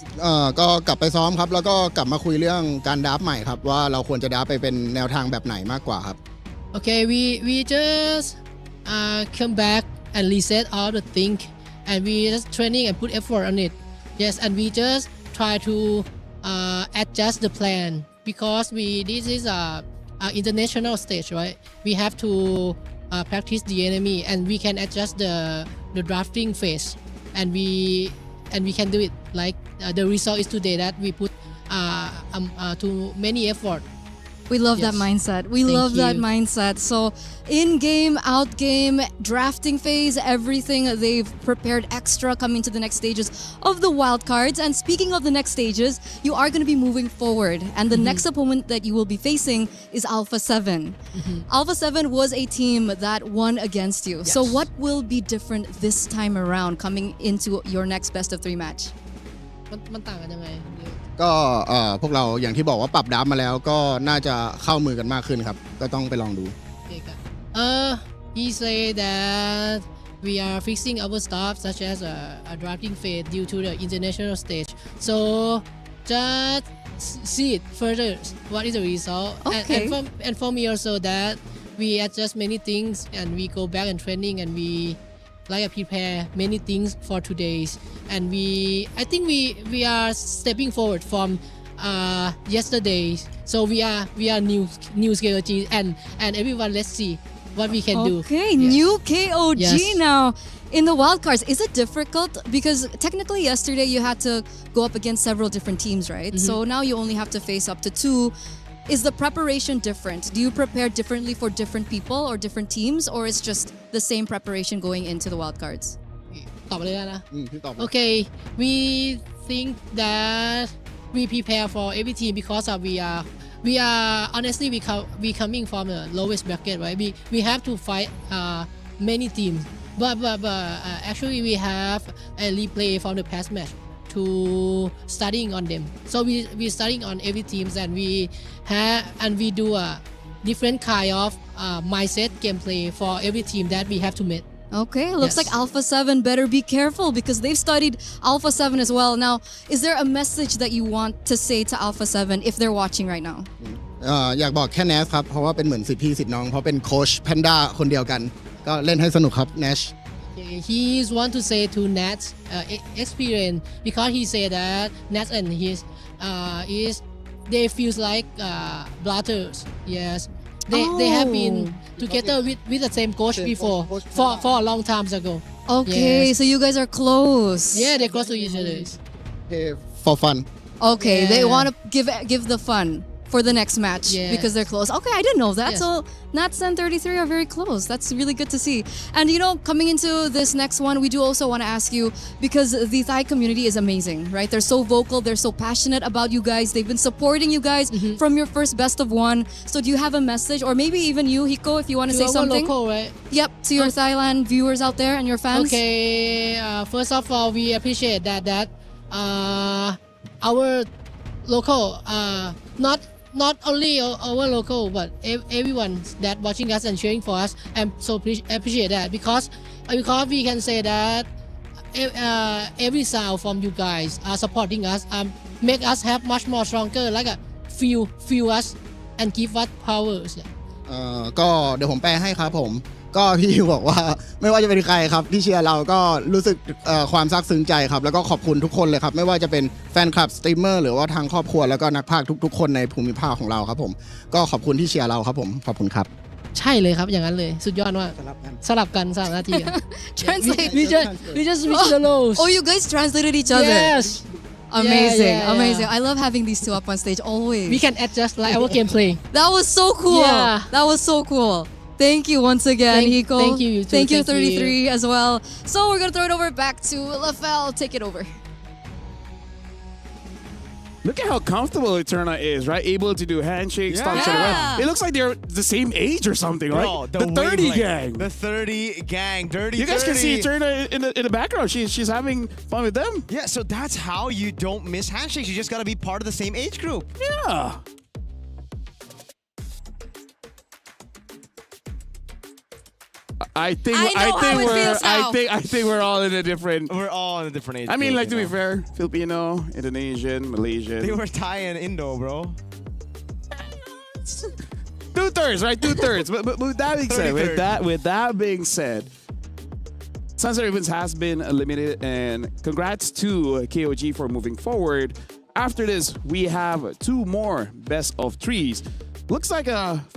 ก็กลับไปซ้อมครับแล้วก็กลับมาคุยเรื่องการดับใหม่ครับว่าเราควรจะดับไปเป็นแนวทางแบบไหนมากกว่าครับ Okay, we just come back and reset all the thing, and we just training and put effort on it. Yes, and we just try to adjust the plan because this is a international stage, right? We have to practice the enemy, and we can adjust the drafting phase, and we can do it. Like the result is today that we put too many effort. We love that Yes. mindset. We Thank love that you. mindset. So, in game, out game, drafting phase, everything, they've prepared extra coming to the next stages of the wild cards. And speaking of the next stages, you are going to be moving forward. And the next opponent that you will be facing is Alpha 7. Alpha 7 was a team that won against you. So, Yes. what will be different this time around coming into your next best of 3 match? มันต่างกันยังไง ก็พวกเราอย่างที่บอกว่าปรับดับมาแล้วก็น่าจะเข้ามือกันมากขึ้นครับก็ต้องไปลองดู He say that we are fixing our stuff such as a drafting phase due to the international stage. So just see it further. What is the result? Okay. And for me also that we adjust many things and we go back and training and we prepare many things for today's. And I think we are stepping forward from yesterday. So we are new KOG and everyone, let's see what we can do. Okay, Yes. new KOG Yes. now in the wildcards. Is it difficult? Because technically yesterday you had to go up against several different teams, right? So now you only have to face up to 2. Is the preparation different? Do you prepare differently for different people or different teams, or is just the same preparation going into the wildcards? ตอบเลยนะ พี่ตอบ Okay, we think that we prepare for every team because we are honestly we coming from the lowest bracket, right? We have to fight many teams, but actually we have a replay from the past match to studying on them. So we studying on every teams and we do a different kind of mindset gameplay for every team that we have to meet. Okay, looks Yes. like Alpha 7 better be careful because they've studied Alpha 7 as well. Now, is there a message that you want to say to Alpha 7 if they're watching right now? อยากบอกแค่แนชครับเพราะว่าเป็นเหมือนสิทธิพี่สิทธิน้องเพราะเป็นโค้ชแพนด้าคนเดียวกันก็เล่นให้สนุกครับแนช He want to say to Nat experience because he said that Nat and his is they feels like brothers. Yes, they have been together with the same coach before for a long time ago. Okay, Yes. so you guys are close. Yeah, they're close to each other. for fun Okay, they Yeah. want to give the fun for the next match Yeah. because they're close. Okay, I didn't know that. Yes. So Nats and 33 are very close. That's really good to see. And you know, coming into this next one, we do also want to ask you because the Thai community is amazing, right? They're so vocal, they're so passionate about you guys. They've been supporting you guys from your first best of one. So do you have a message, or maybe even you, Hiko, if you want to say To our something? local, right? Yep, to your Thailand viewers out there and your fans. Okay, first of all, we appreciate that our local, not only our local, but everyone that watching us and cheering for us, and so appreciate that because we can say that every sound from you guys are supporting us, make us have much more stronger, like feel us and give us powers. ก็เดี๋ยวผมแปลให้ครับผมก็พี่บอกว่าไม่ว่าจะเป็นใครครับที่เชียร์เราก็รู้สึกความซาบซึ้งใจครับแล้วก็ขอบคุณทุกคนเลยครับไม่ว่าจะเป็นแฟนคลับสตรีมเมอร์หรือว่าทางครอบครัวแล้วก็นักพากย์ทุกๆคนในภูมิภาคของเราครับผมก็ขอบคุณที่เชียร์เราครับผมขอบคุณครับ ใช่เลยครับอย่างนั้นเลยสุดยอดมากสลับกันสลับหน้าที่กัน Translate. we just switch the roles. Oh, you guys translated each other. Yes. Amazing, Yeah. amazing. I love having these two up on stage always. We can adjust like our gameplay. That was so cool. Yeah. That was so cool. Thank you once again, Hiko. Thank you, you too. Thank you, Thank you. 33 as well. So we're gonna throw it over back to Lafel. Take it over. Look at how comfortable Eterna is, right? Able to do handshakes, Yeah. stomps, and Yeah. well. It looks like they're the same age or something, right? Bro, the 30 wavelength. gang. The 30 gang. Dirty You guys 30. can see Eterna in the background. She's having fun with them. Yeah, so that's how you don't miss handshakes. You just gotta be part of the same age group. Yeah. I think I know how it feels now. I think we're all in a different. We're all in a different age I mean, group, like to you be know. fair, Filipino, Indonesian, Malaysian. They were Thai and Indo, bro. 2/3, right? 2/3. But with that being said, 33rd. with that being said, Sunset Ravens has been eliminated, and congrats to KOG for moving forward. After this, we have 2 more best of 3s. Looks like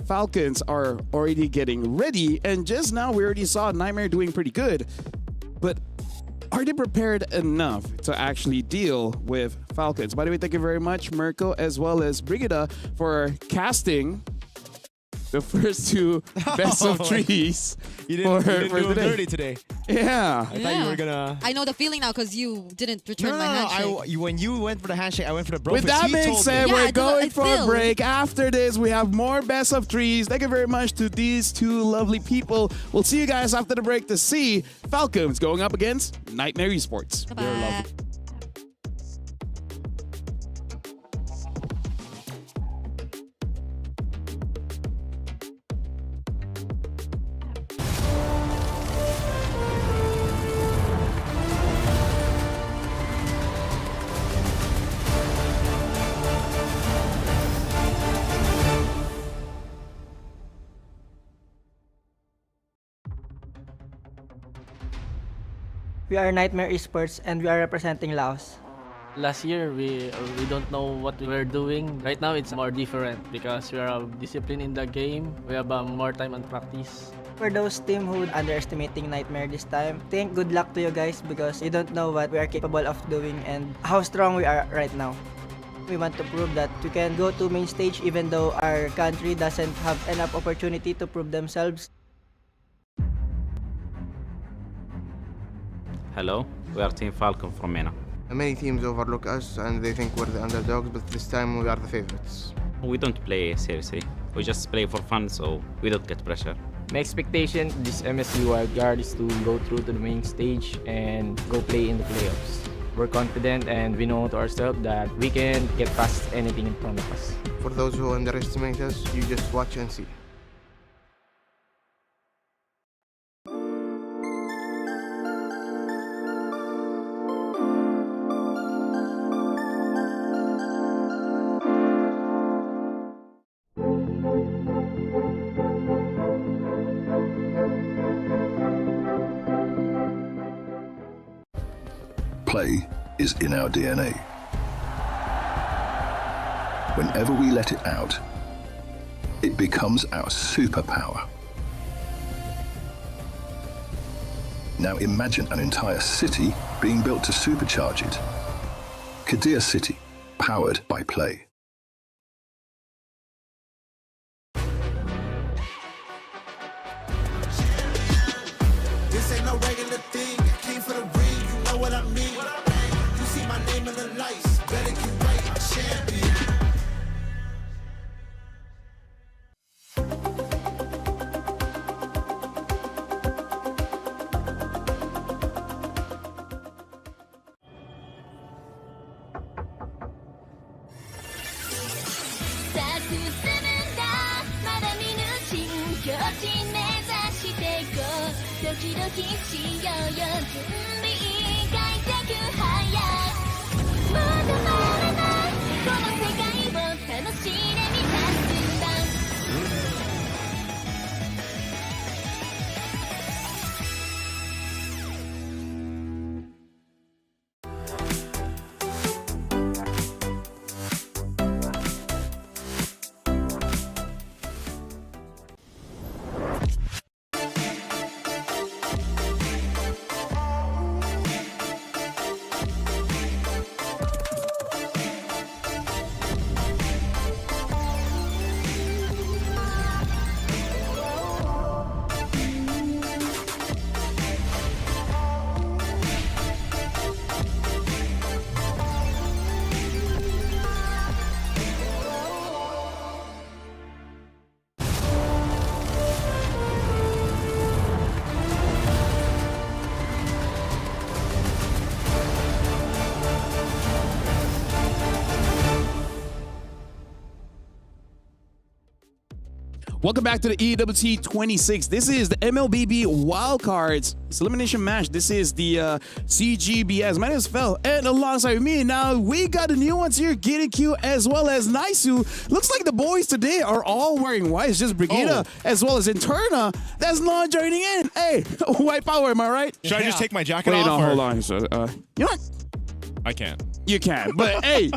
Falcons are already getting ready, and just now we already saw Nightmare doing pretty good. But are they prepared enough to actually deal with Falcons? By the way, thank you very much, Mirko, as well as Brigida, for casting the first 2 best of 3s You didn't for do them today. dirty today. Yeah. I thought you were gonna. I know the feeling now because you didn't return No, my no, no. handshake. When you went for the handshake, I went for the bro. With fist. that He being told said, me. Yeah, we're going for a feel. break. After this, we have more best of 3s. Thank you very much to these 2 lovely people. We'll see you guys after the break to see Falcons going up against Nightmare Esports. You're Bye. lovely. We are Nightmare Esports and we are representing Laos. Last year, we don't know what we were doing. Right now, it's more different because we are disciplined in the game. We have more time on practice. For those team who underestimating Nightmare this time, think good luck to you guys because you don't know what we are capable of doing and how strong we are right now. We want to prove that we can go to main stage even though our country doesn't have enough opportunity to prove themselves. Hello, we are Team Falcon from MENA. Many teams overlook us and they think we're the underdogs, but this time we are the favorites. We don't play seriously. We just play for fun, so we don't get pressure. My expectation this MSC Wildcard is to go through to the main stage and go play in the playoffs. We're confident and we know to ourselves that we can get past anything in front of us. For those who underestimate us, you just watch and see. Play is in our DNA. Whenever we let it out, it becomes our superpower. Now imagine an entire city being built to supercharge it. Kadir City, powered by play. This ain't no regular thing. I came for the ring, you know what I mean. You see my name in the lights, better get right, champion. Welcome back to the EWC 26. This is the MLBB Wildcards. It's elimination match. This is the CGBS. My name is Phil, and alongside me now, we got the new ones here, Q as well as Naisu. Looks like the boys today are all wearing white. It's just Brigida as well as Interna that's not joining in. Hey, white power, am I right? Should I just take my jacket Wait, off? no, or- hold on. So, you know what? I can't. You can. But hey,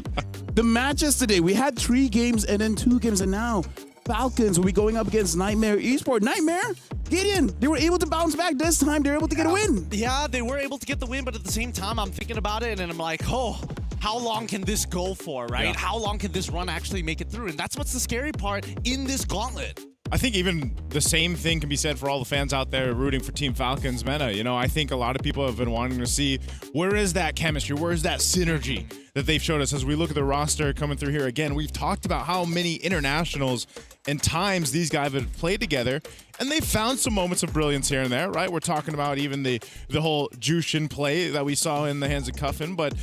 the matches today, we had 3 games and then 2 games, and now Falcons will be going up against Nightmare Esports. Nightmare, Gideon, they were able to bounce back this time. They're able to get a win. Yeah, they were able to get the win, but at the same time, I'm thinking about it and I'm like, oh, how long can this go for, right? Yeah. How long can this run actually make it through? And that's what's the scary part in this gauntlet. I think even the same thing can be said for all the fans out there rooting for Team Falcons Meta. You know, I think a lot of people have been wanting to see where is that chemistry, where is that synergy that they've showed us as we look at the roster coming through here. Again, we've talked about how many internationals and times these guys have played together, and they've found some moments of brilliance here and there, right? We're talking about even the whole Jushin play that we saw in the hands of Cuffin, but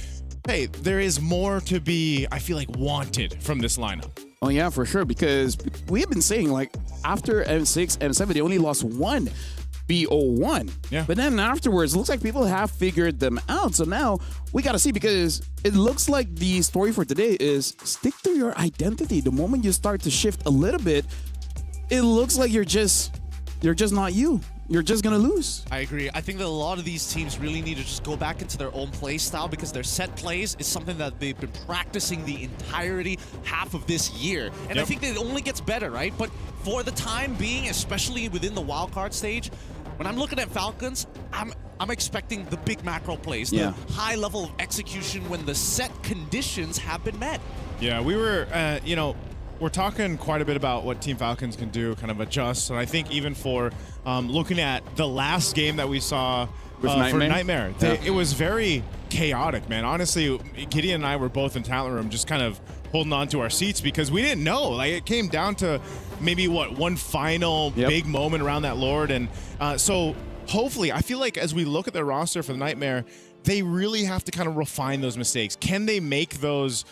hey, there is more to be, I feel like, wanted from this lineup. Oh, yeah, for sure, because we have been saying, like, after M6, M7, they only lost 1 BO1. Yeah. But then afterwards, it looks like people have figured them out. So now we got to see, because it looks like the story for today is stick to your identity. The moment you start to shift a little bit, it looks like you're just not you. You're just going to lose. I agree. I think that a lot of these teams really need to just go back into their own play style because their set plays is something that they've been practicing the entirety half of this year. And I think that it only gets better, right? But for the time being, especially within the wildcard stage, when I'm looking at Falcons, I'm expecting the big macro plays, the high level of execution when the set conditions have been met. Yeah, we were, we're talking quite a bit about what Team Falcons can do, kind of adjust. And I think even for looking at the last game that we saw With for Nightmare, it was very chaotic, man. Honestly, Gideon and I were both in talent room just kind of holding on to our seats because we didn't know. Like, it came down to maybe, one final big moment around that Lord. And so hopefully, I feel like as we look at the roster for the Nightmare, they really have to kind of refine those mistakes. Can they make those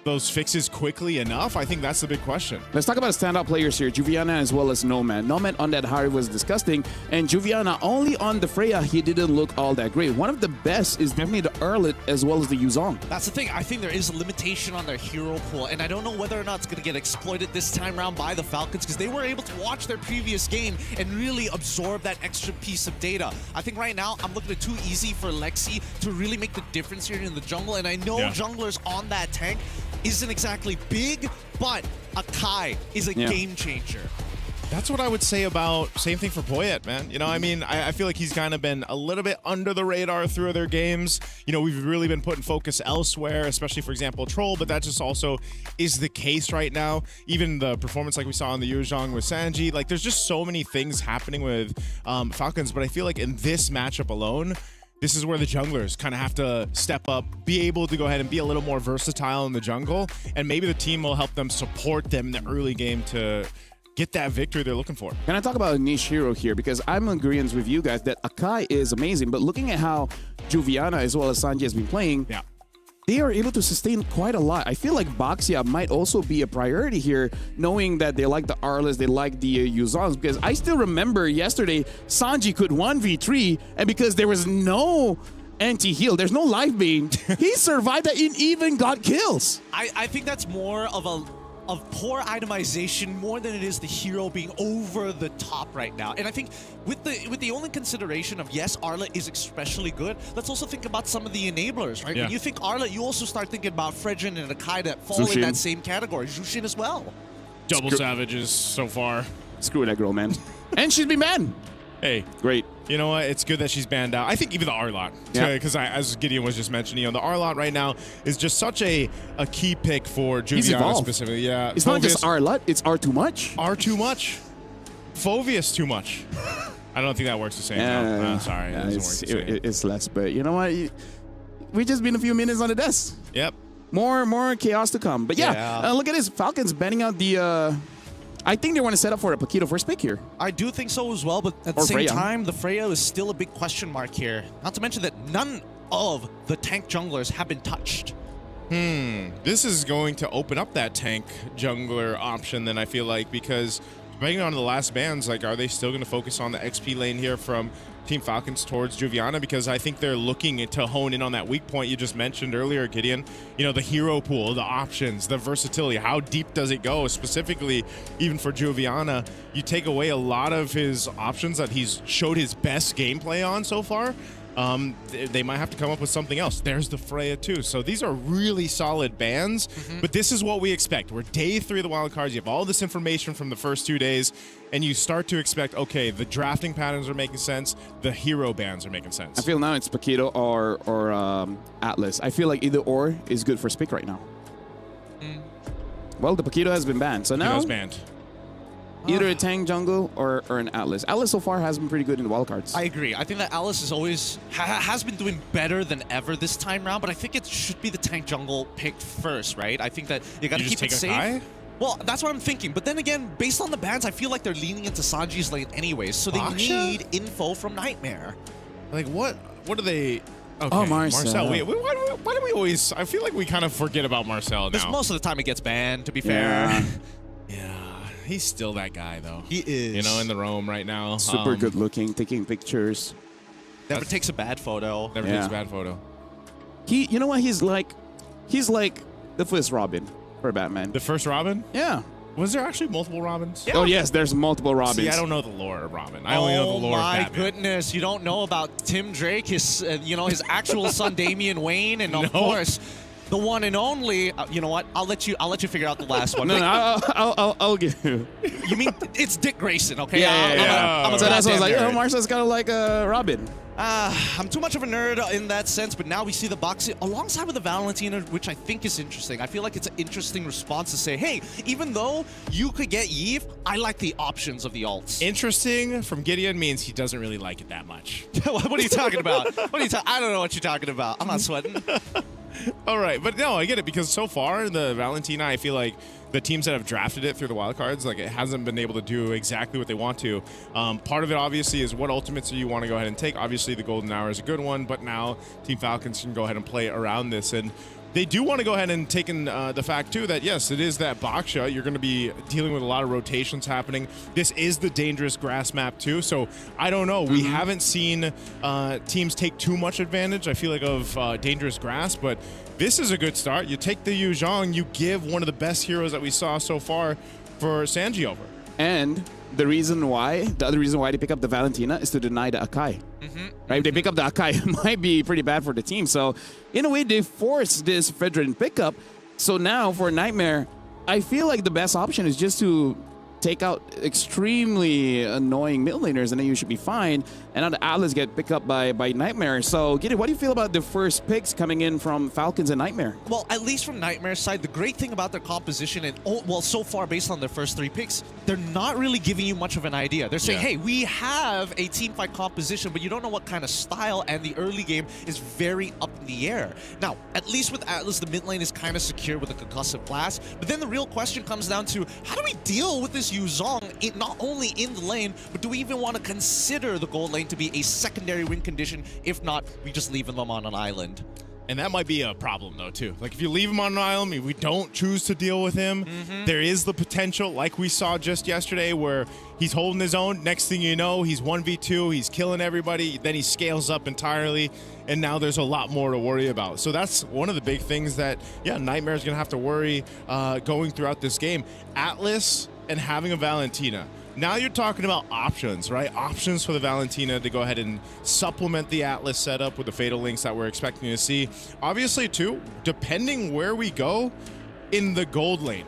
those fixes quickly enough? I think that's the big question. Let's talk about standout players here, Juviana as well as Nomad. Nomad on that Harry was disgusting, and Juviana only on the Freya, he didn't look all that great. One of the best is definitely the Earlet as well as the Yuzong. That's the thing. I think there is a limitation on their hero pool, and I don't know whether or not it's going to get exploited this time around by the Falcons, because they were able to watch their previous game and really absorb that extra piece of data. I think right now I'm looking at too easy for Lexi to really make the difference here in the jungle, and I know junglers on that tank isn't exactly big, but Akai is a game changer. That's what I would say about, same thing for Poyet, man. You know, I mean, I feel like he's kind of been a little bit under the radar through their games. You know, we've really been putting focus elsewhere, especially, for example, Troll, but that just also is the case right now. Even the performance like we saw in the Yuzhong with Sanji, like there's just so many things happening with Falcons, but I feel like in this matchup alone, this is where the junglers kind of have to step up, be able to go ahead and be a little more versatile in the jungle, and maybe the team will help them support them in the early game to get that victory they're looking for. Can I talk about a niche hero here? Because I'm in agreement with you guys that Akai is amazing, but looking at how Juviana as well as Sanji has been playing, they are able to sustain quite a lot. I feel like Baxia might also be a priority here, knowing that they like the Arlas, they like the Yuzons, because I still remember yesterday, Sanji could 1v3, and because there was no anti-heal, there's no life bane, he survived that and even got kills. I think that's more of poor itemization more than it is the hero being over the top right now. And I think with the only consideration of, yes, Arla is especially good, let's also think about some of the enablers, right? Yeah. When you think Arla, you also start thinking about Fredrin and Akai that fall in that same category. Jushin as well. Double savages so far. Screw that girl, man. And she's been banned. Hey, great. You know what? It's good that she's banned out. I think even the R-Lot, because as Gideon was just mentioning, you know, the R-Lot right now is just such a key pick for Juviana specifically. Yeah, it's not just R-Lot, it's R too much. R too much. Phoveus too much. I don't think that works the same. No, sorry, it doesn't work the same. It's less, but you know what? We just been a few minutes on the desk. Yep. More chaos to come. But look at this. Falcons banning out the... I think they want to set up for a Paquito first pick here. I do think so as well, but at the same time, the Freya is still a big question mark here. Not to mention that none of the tank junglers have been touched. This is going to open up that tank jungler option then, I feel like, because depending on the last bans, like, are they still going to focus on the XP lane here from Team Falcons towards Juviana? Because I think they're looking to hone in on that weak point you just mentioned earlier, Gideon. You know, the hero pool, the options, the versatility. How deep does it go? Specifically, even for Juviana, you take away a lot of his options that he's showed his best gameplay on so far. They might have to come up with something else. There's the Freya too. So these are really solid bans, but this is what we expect. We're day 3 of the wild cards. You have all this information from the first 2 days, and you start to expect, okay, the drafting patterns are making sense. The hero bans are making sense. I feel now it's Paquito or Atlas. I feel like either or is good for Spic right now. Well, the Paquito has been banned, so now Paquito's banned. Either a tank jungle or an Atlas. Atlas so far has been pretty good in the wildcards. I agree. I think that Atlas is always has been doing better than ever this time round, but I think it should be the tank jungle pick first, right? I think that you got to keep it safe. Akai? Well, that's what I'm thinking. But then again, based on the bans, I feel like they're leaning into Sanji's lane anyways, so they need info from Nightmare. Like, what are they... Okay, oh, Marcel. Why do we always... I feel like we kind of forget about Marcel now. Because most of the time it gets banned, to be fair. Yeah. He's still that guy, though. He is. You know, in the Rome right now. Super good looking, taking pictures. Never takes a bad photo. Never takes a bad photo. You know what? He's like the first Robin for Batman. The first Robin? Yeah. Was there actually multiple Robins? Yeah. Oh, yes, there's multiple Robins. See, I don't know the lore of Robin. I only know the lore of Batman. Oh, my goodness. You don't know about Tim Drake, his actual son, Damian Wayne, and of course... the one and only. You know what? I'll let you figure out the last one. No, I'll give you. You mean it's Dick Grayson? Okay. Yeah. So that's what I was like. Oh, Marcel's kind of like Robin. I'm too much of a nerd in that sense, but now we see the boxing alongside with the Valentina, which I think is interesting. I feel like it's an interesting response to say, hey, even though you could get Yve, I like the options of the alts. Interesting from Gideon means he doesn't really like it that much. What are you talking about? I don't know what you're talking about. I'm not sweating. All right, but no, I get it, because so far the Valentina, I feel like the teams that have drafted it through the wildcards, like, it hasn't been able to do exactly what they want to. Part of it, obviously, is what ultimates do you want to go ahead and take. Obviously, the Golden Hour is a good one, but now Team Falcons can go ahead and play around this. And they do want to go ahead and take in the fact, too, that, yes, it is that Baksha. You're going to be dealing with a lot of rotations happening. This is the dangerous grass map, too. So I don't know. We haven't seen teams take too much advantage, I feel like, of dangerous grass. But this is a good start. You take the Yu Zhang. You give one of the best heroes that we saw so far for Sanji over. And the other reason why they pick up the Valentina is to deny the Akai. Right? If they pick up the Akai, it might be pretty bad for the team. So, in a way, they force this Fedrin pickup. So now, for Nightmare, I feel like the best option is just to take out extremely annoying mid laners, and then you should be fine. And now the Atlas get picked up by Nightmare. So, Giddy, what do you feel about the first picks coming in from Falcons and Nightmare? Well, at least from Nightmare's side, the great thing about their composition, and so far based on their first 3 picks, they're not really giving you much of an idea. They're saying, hey, we have a team fight composition, but you don't know what kind of style, and the early game is very up in the air. Now, at least with Atlas, the mid lane is kind of secure with a concussive blast, but then the real question comes down to, how do we deal with this Yu Zhang, not only in the lane, but do we even want to consider the gold lane to be a secondary win condition? If not, we just leave them on an island. And that might be a problem, though, too. Like, if you leave him on an island, if we don't choose to deal with him, there is the potential, like we saw just yesterday, where he's holding his own. Next thing you know, he's 1v2, he's killing everybody, then he scales up entirely, and now there's a lot more to worry about. So that's one of the big things that, Nightmare's going to have to worry going throughout this game. Atlas and having a Valentina. Now you're talking about options, right? Options for the Valentina to go ahead and supplement the Atlas setup with the Fatal Links that we're expecting to see. Obviously, too, depending where we go in the gold lane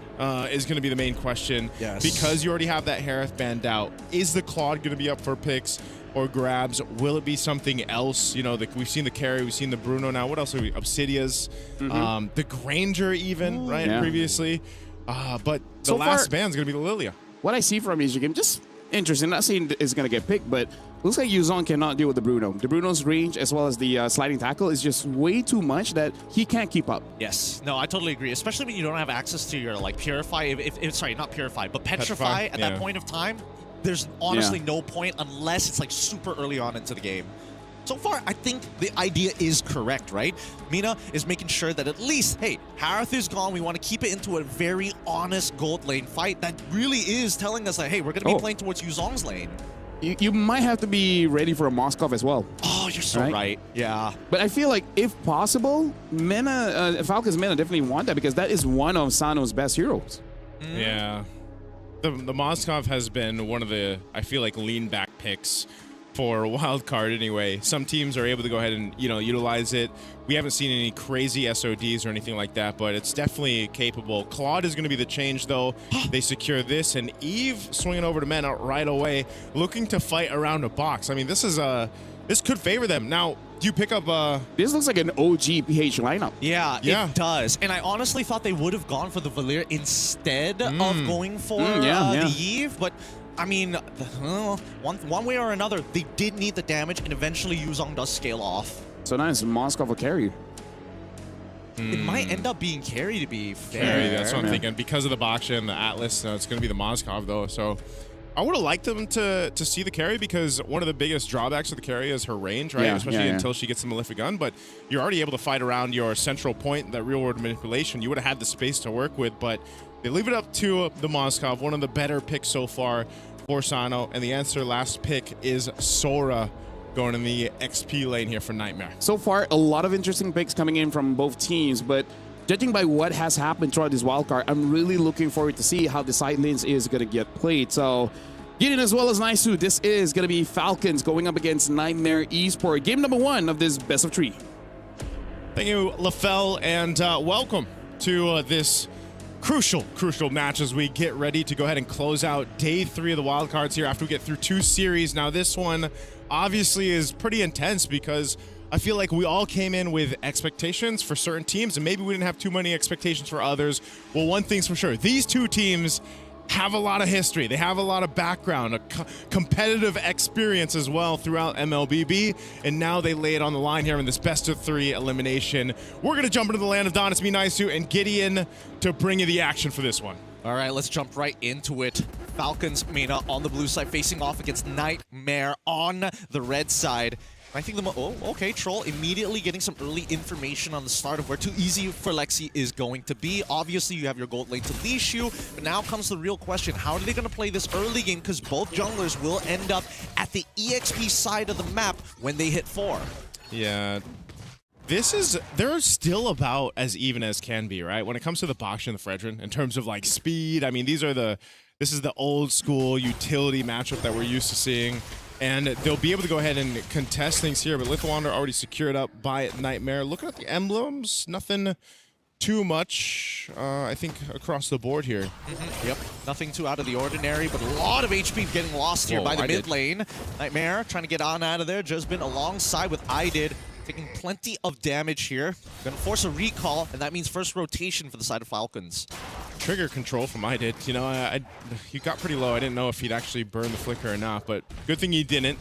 is going to be the main question. Yes. Because you already have that Harith banned out. Is the Claude going to be up for picks or grabs? Will it be something else? You know, we've seen the carry, we've seen the Bruno now. What else are we? Obsidias, the Granger even, right? Yeah. Previously. But the So last far- ban's going to be the Lilia. What I see from EG game, just interesting. Not saying it's going to get picked, but looks like Yu Zhang cannot deal with the Bruno. The Bruno's range, as well as the sliding tackle, is just way too much that he can't keep up. Yes, no, I totally agree. Especially when you don't have access to your Purify. Sorry, not Purify, but Petrify at that point of time. There's honestly no point unless it's like super early on into the game. So far, I think the idea is correct, right? Mina is making sure that at least, hey, Harith is gone. We want to keep it into a very honest gold lane fight that really is telling us that, hey, we're going to be playing towards Yu Zhang's lane. You might have to be ready for a Moskov as well. Oh, you're so right. Yeah. But I feel like, if possible, Falcons Mena definitely want that because that is one of Sano's best heroes. Yeah. The Moskov has been one of the, I feel like, lean back picks for a wild card anyway. Some teams are able to go ahead and, utilize it. We haven't seen any crazy SODs or anything like that, but it's definitely capable. Claude is going to be the change, though. They secure this, and Eve swinging over to Mena right away, looking to fight around a box. I mean, this could favor them. Now, do you pick up This looks like an OG PH lineup. Yeah, it does. And I honestly thought they would have gone for the Valir instead of going for the Eve, but I mean, one way or another, they did need the damage, and eventually Yu Zhang does scale off. So now it's Moskov will carry. It might end up being carry, to be fair. Carry, that's what I'm thinking. Because of the Baksha and the Atlas, it's going to be the Moskov, though. So I would have liked them to see the carry because one of the biggest drawbacks of the carry is her range, right? Especially until she gets the Malefic Gun. But you're already able to fight around your central point, that real-world manipulation. You would have had the space to work with, but they leave it up to the Moskov, one of the better picks so far for Sano. And the answer last pick is Sora going in the XP lane here for Nightmare. So far, a lot of interesting picks coming in from both teams, but judging by what has happened throughout this wildcard, I'm really looking forward to see how the side lanes is going to get played. So, Gideon as well as Naisu, this is going to be Falcons going up against Nightmare Esports. Game number 1 of this best of 3. Thank you, LaFell, and welcome to this crucial match as we get ready to go ahead and close out day 3 of the wildcards here after we get through 2 series. Now, this one obviously is pretty intense because I feel like we all came in with expectations for certain teams, and maybe we didn't have too many expectations for others. Well, one thing's for sure. These 2 teams have a lot of history. They have a lot of background, a competitive experience as well throughout MLBB, and now they lay it on the line here in this best of 3 elimination. We're going to jump into the land of Dawn. It's me, Naisu, and Gideon to bring you the action for this one. All right, let's jump right into it. Falcons Mena on the blue side facing off against Nightmare on the red side. I think okay, Troll immediately getting some early information on the start of where too easy for Lexi is going to be. Obviously, you have your gold lane to leash you, but now comes the real question. How are they going to play this early game? Because both junglers will end up at the EXP side of the map when they hit 4. Yeah. They're still about as even as can be, right? When it comes to the Bosch and the Fredrin, in terms of like speed, I mean, this is the old school utility matchup that we're used to seeing. And they'll be able to go ahead and contest things here, but Lithuander already secured up by Nightmare. Looking at the emblems, nothing too much, I think, across the board here. Yep, nothing too out of the ordinary, but a lot of HP getting lost here by the mid lane. Nightmare trying to get on out of there. Just been alongside with IDID, taking plenty of damage here. Gonna force a recall, and that means first rotation for the side of Falcons. Trigger control from IDID. You know, he got pretty low. I didn't know if he'd actually burn the flicker or not, but good thing he didn't.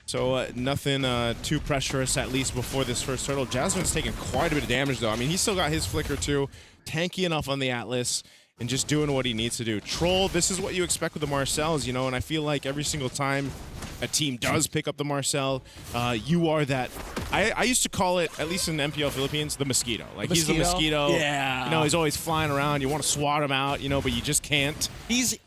So nothing too pressurous, at least before this first turtle. Jasmine's taking quite a bit of damage, though. I mean, he's still got his flicker, too. Tanky enough on the Atlas and just doing what he needs to do. Troll, this is what you expect with the Marcells, you know, and I feel like every single time a team does pick up the Marcel, you are that. I used to call it, at least in MPL Philippines, the mosquito. Like, he's the mosquito. Yeah. You know, he's always flying around. You want to swat him out, you know, but you just can't. He's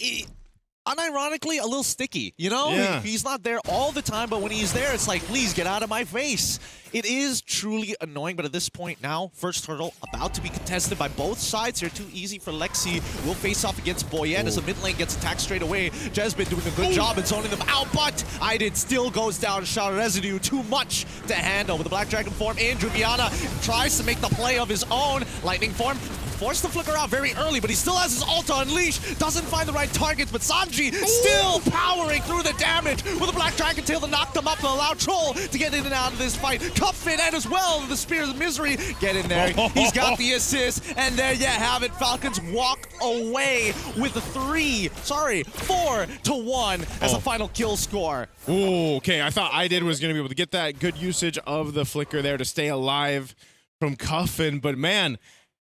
unironically a little sticky, you know? Yeah. He's not there all the time, but when he's there, it's like, please get out of my face. It is truly annoying, but at this point now, first turtle about to be contested by both sides here. Too easy for Lexi. Will face off against Boyette as the mid lane gets attacked straight away. Jesbin doing a good job in zoning them out, but IDID still goes down. Shot residue, too much to handle. With the Black Dragon form in, Juviana tries to make the play of his own. Lightning form forced the flicker out very early, but he still has his ult to unleash. Doesn't find the right targets, but Sanji still powering through the damage with a Black Dragon tail to knock them up to allow Troll to get in and out of this fight. Cuffin and as well the Spear of Misery. Get in there. He's got the assist, and there you have it. Falcons walk away with a 4-1 as a final kill score. Ooh, okay. I thought IDID was going to be able to get that good usage of the flicker there to stay alive from Cuffin, but man,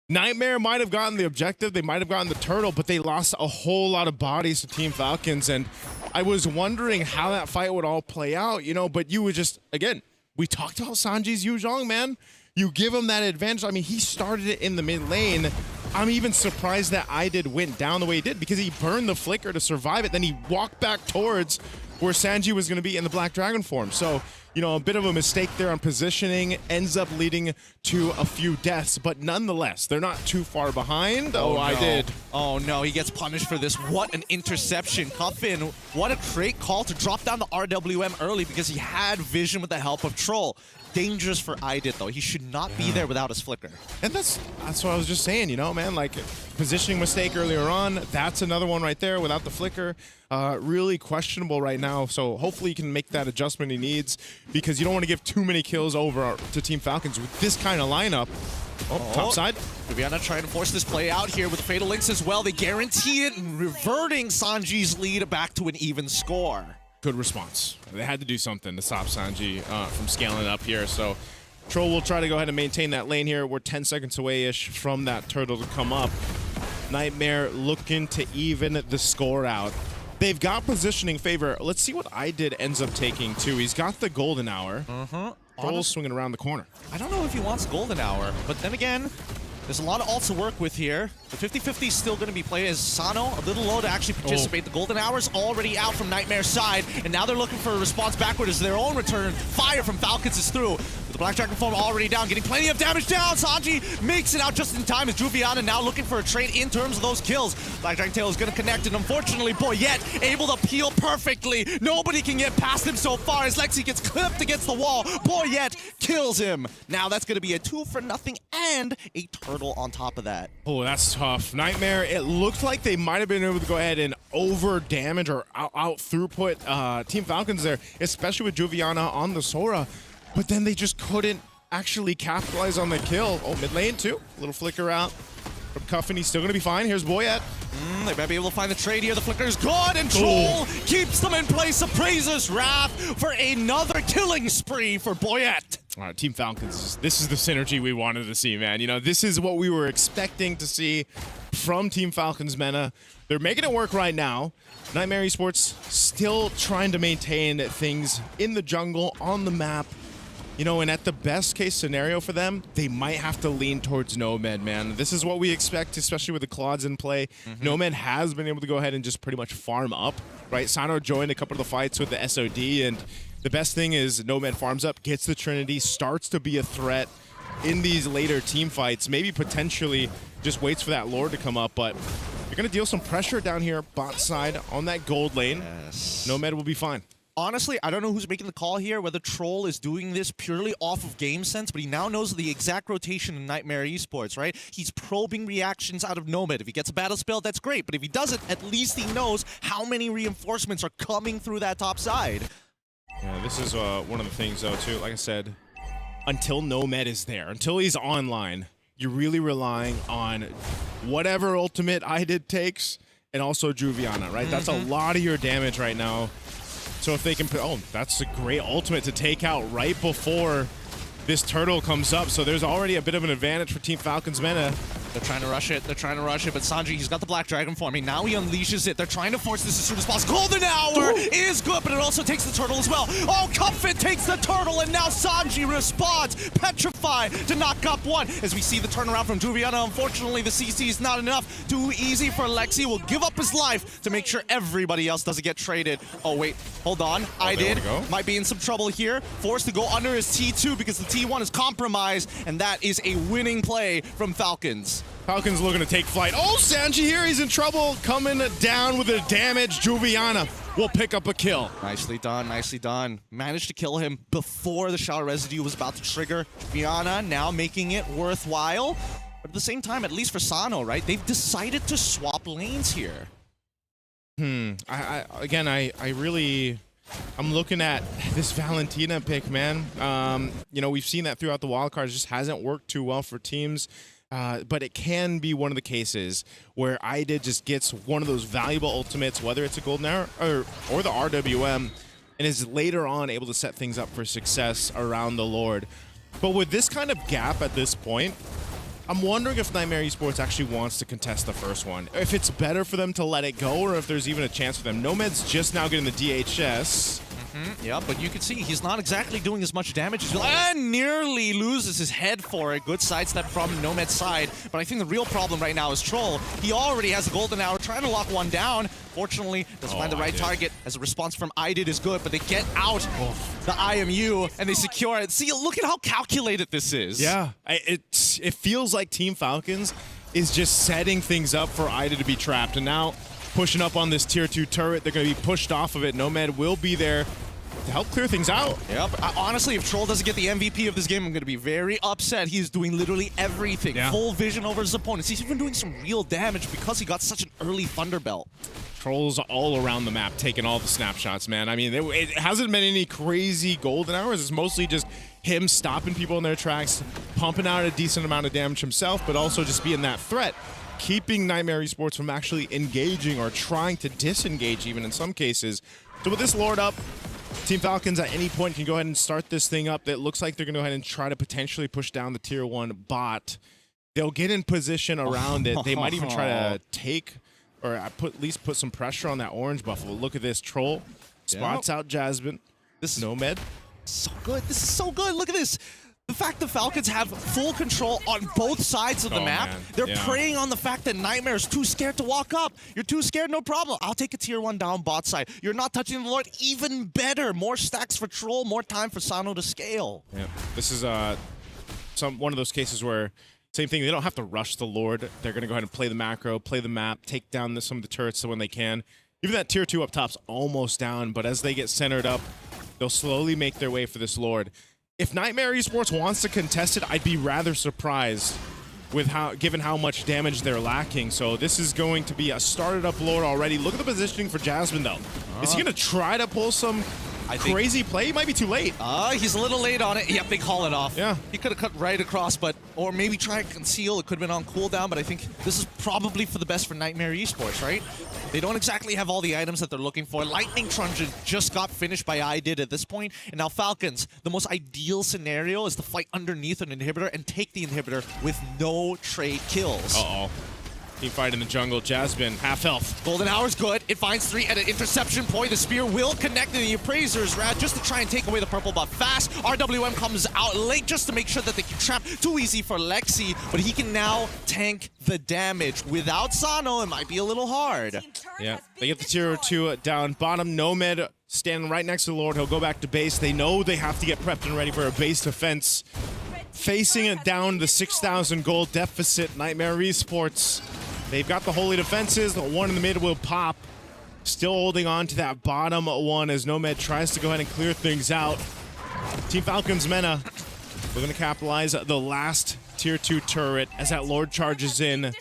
Nightmare might have gotten the objective, they might have gotten the turtle, but they lost a whole lot of bodies to Team Falcons, and I was wondering how that fight would all play out, you know, but you would just, again, we talked about Sanji's Yuzhong, man. You give him that advantage. I mean, he started it in the mid lane. I'm even surprised that IDID went down the way he did because he burned the flicker to survive it, then he walked back towards where Sanji was going to be in the Black Dragon form. So, you know, a bit of a mistake there on positioning ends up leading to a few deaths, but nonetheless, they're not too far behind. Oh, I did. Oh no, he gets punished for this. What an interception. Cuffin, what a great call to drop down the RWM early because he had vision with the help of Troll. Dangerous for IDID though. He should not be there without his flicker. And that's what I was just saying, you know, man, like positioning mistake earlier on. That's another one right there without the flicker. Really questionable right now. So hopefully he can make that adjustment he needs because you don't want to give too many kills over to Team Falcons with this kind of lineup. Oh, top side. Viviana trying to force this play out here with the Fatal Links as well. They guarantee it, reverting Sanji's lead back to an even score. Good response. They had to do something to stop Sanji from scaling up here. So Troll will try to go ahead and maintain that lane here. We're 10 seconds away-ish from that turtle to come up. Nightmare looking to even the score out. They've got positioning favor. Let's see what IDID ends up taking, too. He's got the golden hour. Troll's swinging around the corner. I don't know if he wants golden hour, but then again, there's a lot of ults to work with here. The 50-50 is still going to be played as Sano a little low to actually participate. The golden hour's already out from Nightmare's side, and now they're looking for a response backward as their own return. Fire from Falcons is through. With the Black Dragon form already down, getting plenty of damage down. Sanji makes it out just in time as Juviana now looking for a trade in terms of those kills. Black Dragon Tail is going to connect, and unfortunately, Boyette able to peel perfectly. Nobody can get past him so far as Lexi gets clipped against the wall. Boyette kills him. Now that's going to be a 2-for-0 and a turtle on top of that. Oh, that's tough. Nightmare, it looked like they might have been able to go ahead and over damage or out throughput Team Falcons there, especially with Juviana on the Sora. But then they just couldn't actually capitalize on the kill. Oh, mid lane too. Little flicker out from Cuffin. He's still going to be fine. Here's Boyette. They might be able to find the trade here. The flicker's gone, and Troll keeps them in place. Appraiser's Wrath for another killing spree for Boyette. All right, Team Falcons, this is the synergy we wanted to see, man. You know, this is what we were expecting to see from Team Falcons Mena. They're making it work right now. Nightmare Esports still trying to maintain things in the jungle, on the map, You know, and at the best case scenario for them, they might have to lean towards Nomad, man. This is what we expect, especially with the Claudes in play. Nomad has been able to go ahead and just pretty much farm up, right? Sano joined a couple of the fights with the SOD, and the best thing is Nomad farms up, gets the Trinity, starts to be a threat in these later team fights, maybe potentially just waits for that Lord to come up, but you're going to deal some pressure down here bot side on that gold lane. Yes. Nomad will be fine. Honestly, I don't know who's making the call here, whether Troll is doing this purely off of game sense, but he now knows the exact rotation in Nightmare Esports, right? He's probing reactions out of Nomad. If he gets a battle spell, that's great, but if he doesn't, at least he knows how many reinforcements are coming through that top side. Yeah, this is one of the things, though, too. Like I said, until Nomad is there, until he's online, you're really relying on whatever ultimate IDID takes and also Juviana, right? That's a lot of your damage right now. So if they can put, oh, that's a great ultimate to take out right before this turtle comes up. So there's already a bit of an advantage for Team Falcons Mena. They're trying to rush it. They're trying to rush it, but Sanji, he's got the Black Dragon forming. Now he unleashes it. They're trying to force this as soon as possible. Golden Hour is good, but it also takes the turtle as well. Oh, Comfort takes the turtle, and now Sanji responds. Petrified to knock up one. As we see the turnaround from Juviana, unfortunately, the CC is not enough. Too easy for Lexi. Will give up his life to make sure everybody else doesn't get traded. Oh, wait. Hold on. IDID might be in some trouble here. Forced to go under his T2 because the T1 is compromised, and that is a winning play from Falcons. Falcons looking to take flight. Oh, Sanji here, he's in trouble. Coming down with the damage. Juviana will pick up a kill. Nicely done, nicely done. Managed to kill him before the Shower Residue was about to trigger. Juviana now making it worthwhile. But at the same time, at least for Sano, right? They've decided to swap lanes here. I'm looking at this Valentina pick, man. You know, we've seen that throughout the wildcards. It just hasn't worked too well for teams. But it can be one of the cases where IDID just gets one of those valuable ultimates, whether it's a Golden Hour or the RWM, and is later on able to set things up for success around the Lord. But with this kind of gap at this point, I'm wondering if Nightmare Esports actually wants to contest the first one. If it's better for them to let it go, or if there's even a chance for them. Nomad's just now getting the DHS. Yeah, but you can see he's not exactly doing as much damage as well. And nearly loses his head for a good sidestep from Nomad's side. But I think the real problem right now is Troll. He already has a Golden Hour, trying to lock one down. Fortunately, doesn't find the right target, as a response from IDID is good, but they get out the IMU and they secure it. See, look at how calculated this is. Yeah, it feels like Team Falcons is just setting things up for IDID to be trapped. And now pushing up on this tier 2 turret, they're going to be pushed off of it. Nomad will be there to help clear things out. Yep. Honestly, if Troll doesn't get the MVP of this game, I'm going to be very upset. He's doing literally everything. Yeah. Full vision over his opponents. He's even doing some real damage because he got such an early Thunderbelt. Trolls all around the map, taking all the snapshots, man. I mean, it hasn't been any crazy Golden Hours. It's mostly just him stopping people in their tracks, pumping out a decent amount of damage himself, but also just being that threat, keeping Nightmare Esports from actually engaging or trying to disengage even in some cases. So with this Lord up, Team Falcons at any point can go ahead and start this thing up. That looks like they're going to go ahead and try to potentially push down the tier 1 bot. They'll get in position around it. They might even try to take, or at least put some pressure on that orange buffalo. Look at this. Troll spots out Jasmine. This is Nomad. So good. This is so good. Look at this. The fact the Falcons have full control on both sides of the map. Man. They're preying on the fact that Nightmare is too scared to walk up. You're too scared, no problem. I'll take a tier 1 down bot side. You're not touching the Lord, even better. More stacks for Troll, more time for Sano to scale. Yeah. This is one of those cases where same thing, they don't have to rush the Lord. They're going to go ahead and play the macro, play the map, take down some of the turrets when they can. Even that tier 2 up top's almost down, but as they get centered up, they'll slowly make their way for this Lord. If Nightmare Esports wants to contest it, I'd be rather surprised with given how much damage they're lacking. So this is going to be a started up Lord already. Look at the positioning for Jasmine, though. Is he going to try to pull some crazy play? He might be too late. He's a little late on it. Yep, they call it off. Yeah. He could have cut right across, or maybe try and conceal. It could have been on cooldown, but I think this is probably for the best for Nightmare Esports, right? They don't exactly have all the items that they're looking for. Lightning Truncheon just got finished by IDID at this point, and now Falcons, the most ideal scenario is to fight underneath an inhibitor and take the inhibitor with no trade kills. Uh-oh. Team fight in the jungle. Jasmine, half health. Golden Hour's good. It finds 3 at an interception point. The spear will connect, and the appraiser's rad just to try and take away the purple buff fast. RWM comes out late just to make sure that they can trap. Too easy for Lexi, but he can now tank the damage. Without Sano, it might be a little hard. Yeah, they get the tier 2 down bottom. Nomad standing right next to the Lord. He'll go back to base. They know they have to get prepped and ready for a base defense. Facing it down the 6,000 gold deficit, Nightmare Esports. They've got the holy defenses. The one in the mid will pop. Still holding on to that bottom one as Nomad tries to go ahead and clear things out. Team Falcons Mena looking to capitalize the last tier 2 turret as that Lord charges in.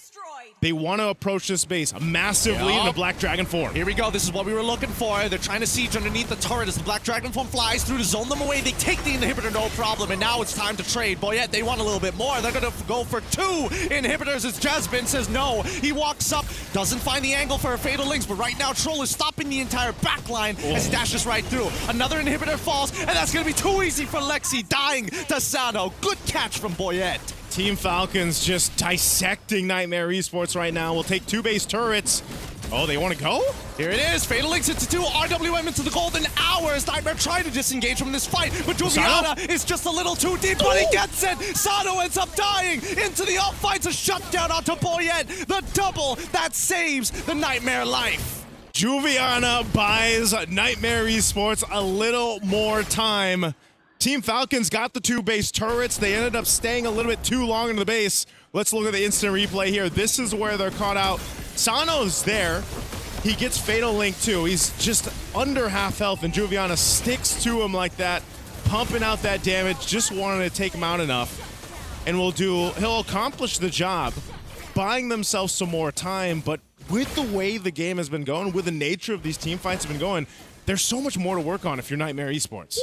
They want to approach this base. A massive lead in the Black Dragon form. Here we go. This is what we were looking for. They're trying to siege underneath the turret as the Black Dragon form flies through to zone them away. They take the inhibitor, no problem, and now it's time to trade. Boyette, they want a little bit more. They're going to go for 2 inhibitors as Jasmine says no. He walks up, doesn't find the angle for a Fatal Links, but right now Troll is stopping the entire backline as he dashes right through. Another inhibitor falls, and that's going to be too easy for Lexi, dying to Sano. Good catch from Boyette. Team Falcons just dissecting Nightmare Esports right now. We'll take 2 base turrets. Oh, they want to go? Here it is. Fatal Links into 2. RWM into the golden hours. Nightmare trying to disengage from this fight, but Juviana is just a little too deep, but he gets it. Sano ends up dying into the up fights. A shutdown onto Boyette. The double that saves the Nightmare life. Juviana buys Nightmare Esports a little more time. Team Falcons got the 2 base turrets. They ended up staying a little bit too long in the base. Let's look at the instant replay here. This is where they're caught out. Sano's there. He gets Fatal Link too. He's just under half health, and Juviana sticks to him like that, pumping out that damage, just wanted to take him out enough. And he'll accomplish the job, buying themselves some more time, but with the way the game has been going, with the nature of these team fights have been going, there's so much more to work on if you're Nightmare Esports.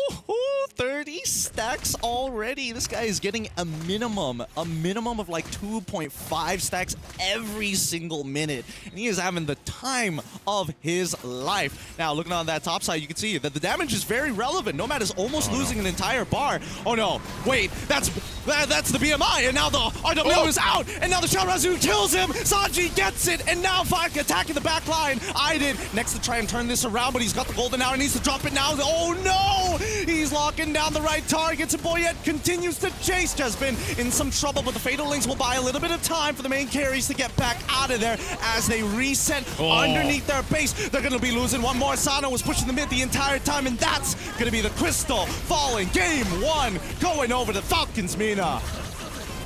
30 stacks already. This guy is getting a minimum of like 2.5 stacks every single minute. And he is having the time of his life. Now, looking on that top side, you can see that the damage is very relevant. Nomad is almost losing an entire bar. Oh no, wait, that's the BMI, and now the RW is out, and now the Sharazu kills him. Sanji gets it, and now Fak attacking the back line. Aiden next to try and turn this around, but he's got the golden hour, needs to drop it now. Oh no! He's locking down the right targets, and Boyette continues to chase. Jasmine in some trouble, but the Fatal Links will buy a little bit of time for the main carries to get back out of there as they reset underneath their base. They're going to be losing one more. Sano was pushing the mid the entire time, and that's going to be the crystal falling. Game 1 going over to Falcons Mina.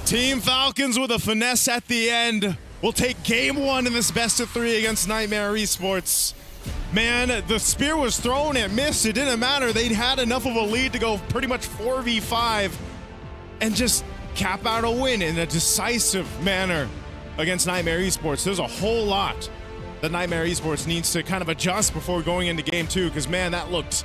Team Falcons with a finesse at the end will take game 1 in this best of 3 against Nightmare Esports. Man, the spear was thrown, it missed, it didn't matter. They'd had enough of a lead to go pretty much 4v5 and just cap out a win in a decisive manner against Nightmare Esports. There's a whole lot that Nightmare Esports needs to kind of adjust before going into game 2, because man, it looked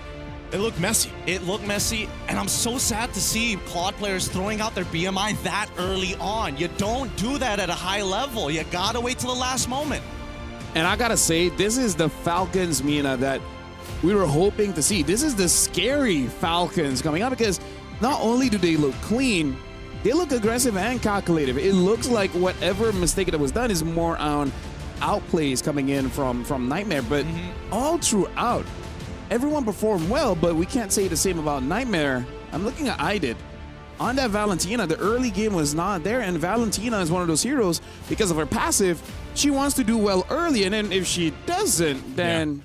messy. It looked messy, and I'm so sad to see Claude players throwing out their BMI that early on. You don't do that at a high level. You gotta wait till the last moment. And I gotta say, this is the Falcons, Mina, that we were hoping to see. This is the scary Falcons coming up, because not only do they look clean, they look aggressive and calculative. It looks like whatever mistake that was done is more on outplays coming in from Nightmare, but all throughout, everyone performed well, but we can't say the same about Nightmare. I'm looking at IDID. On that Valentina, the early game was not there, and Valentina is one of those heroes because of her passive. She wants to do well early, and then if she doesn't, then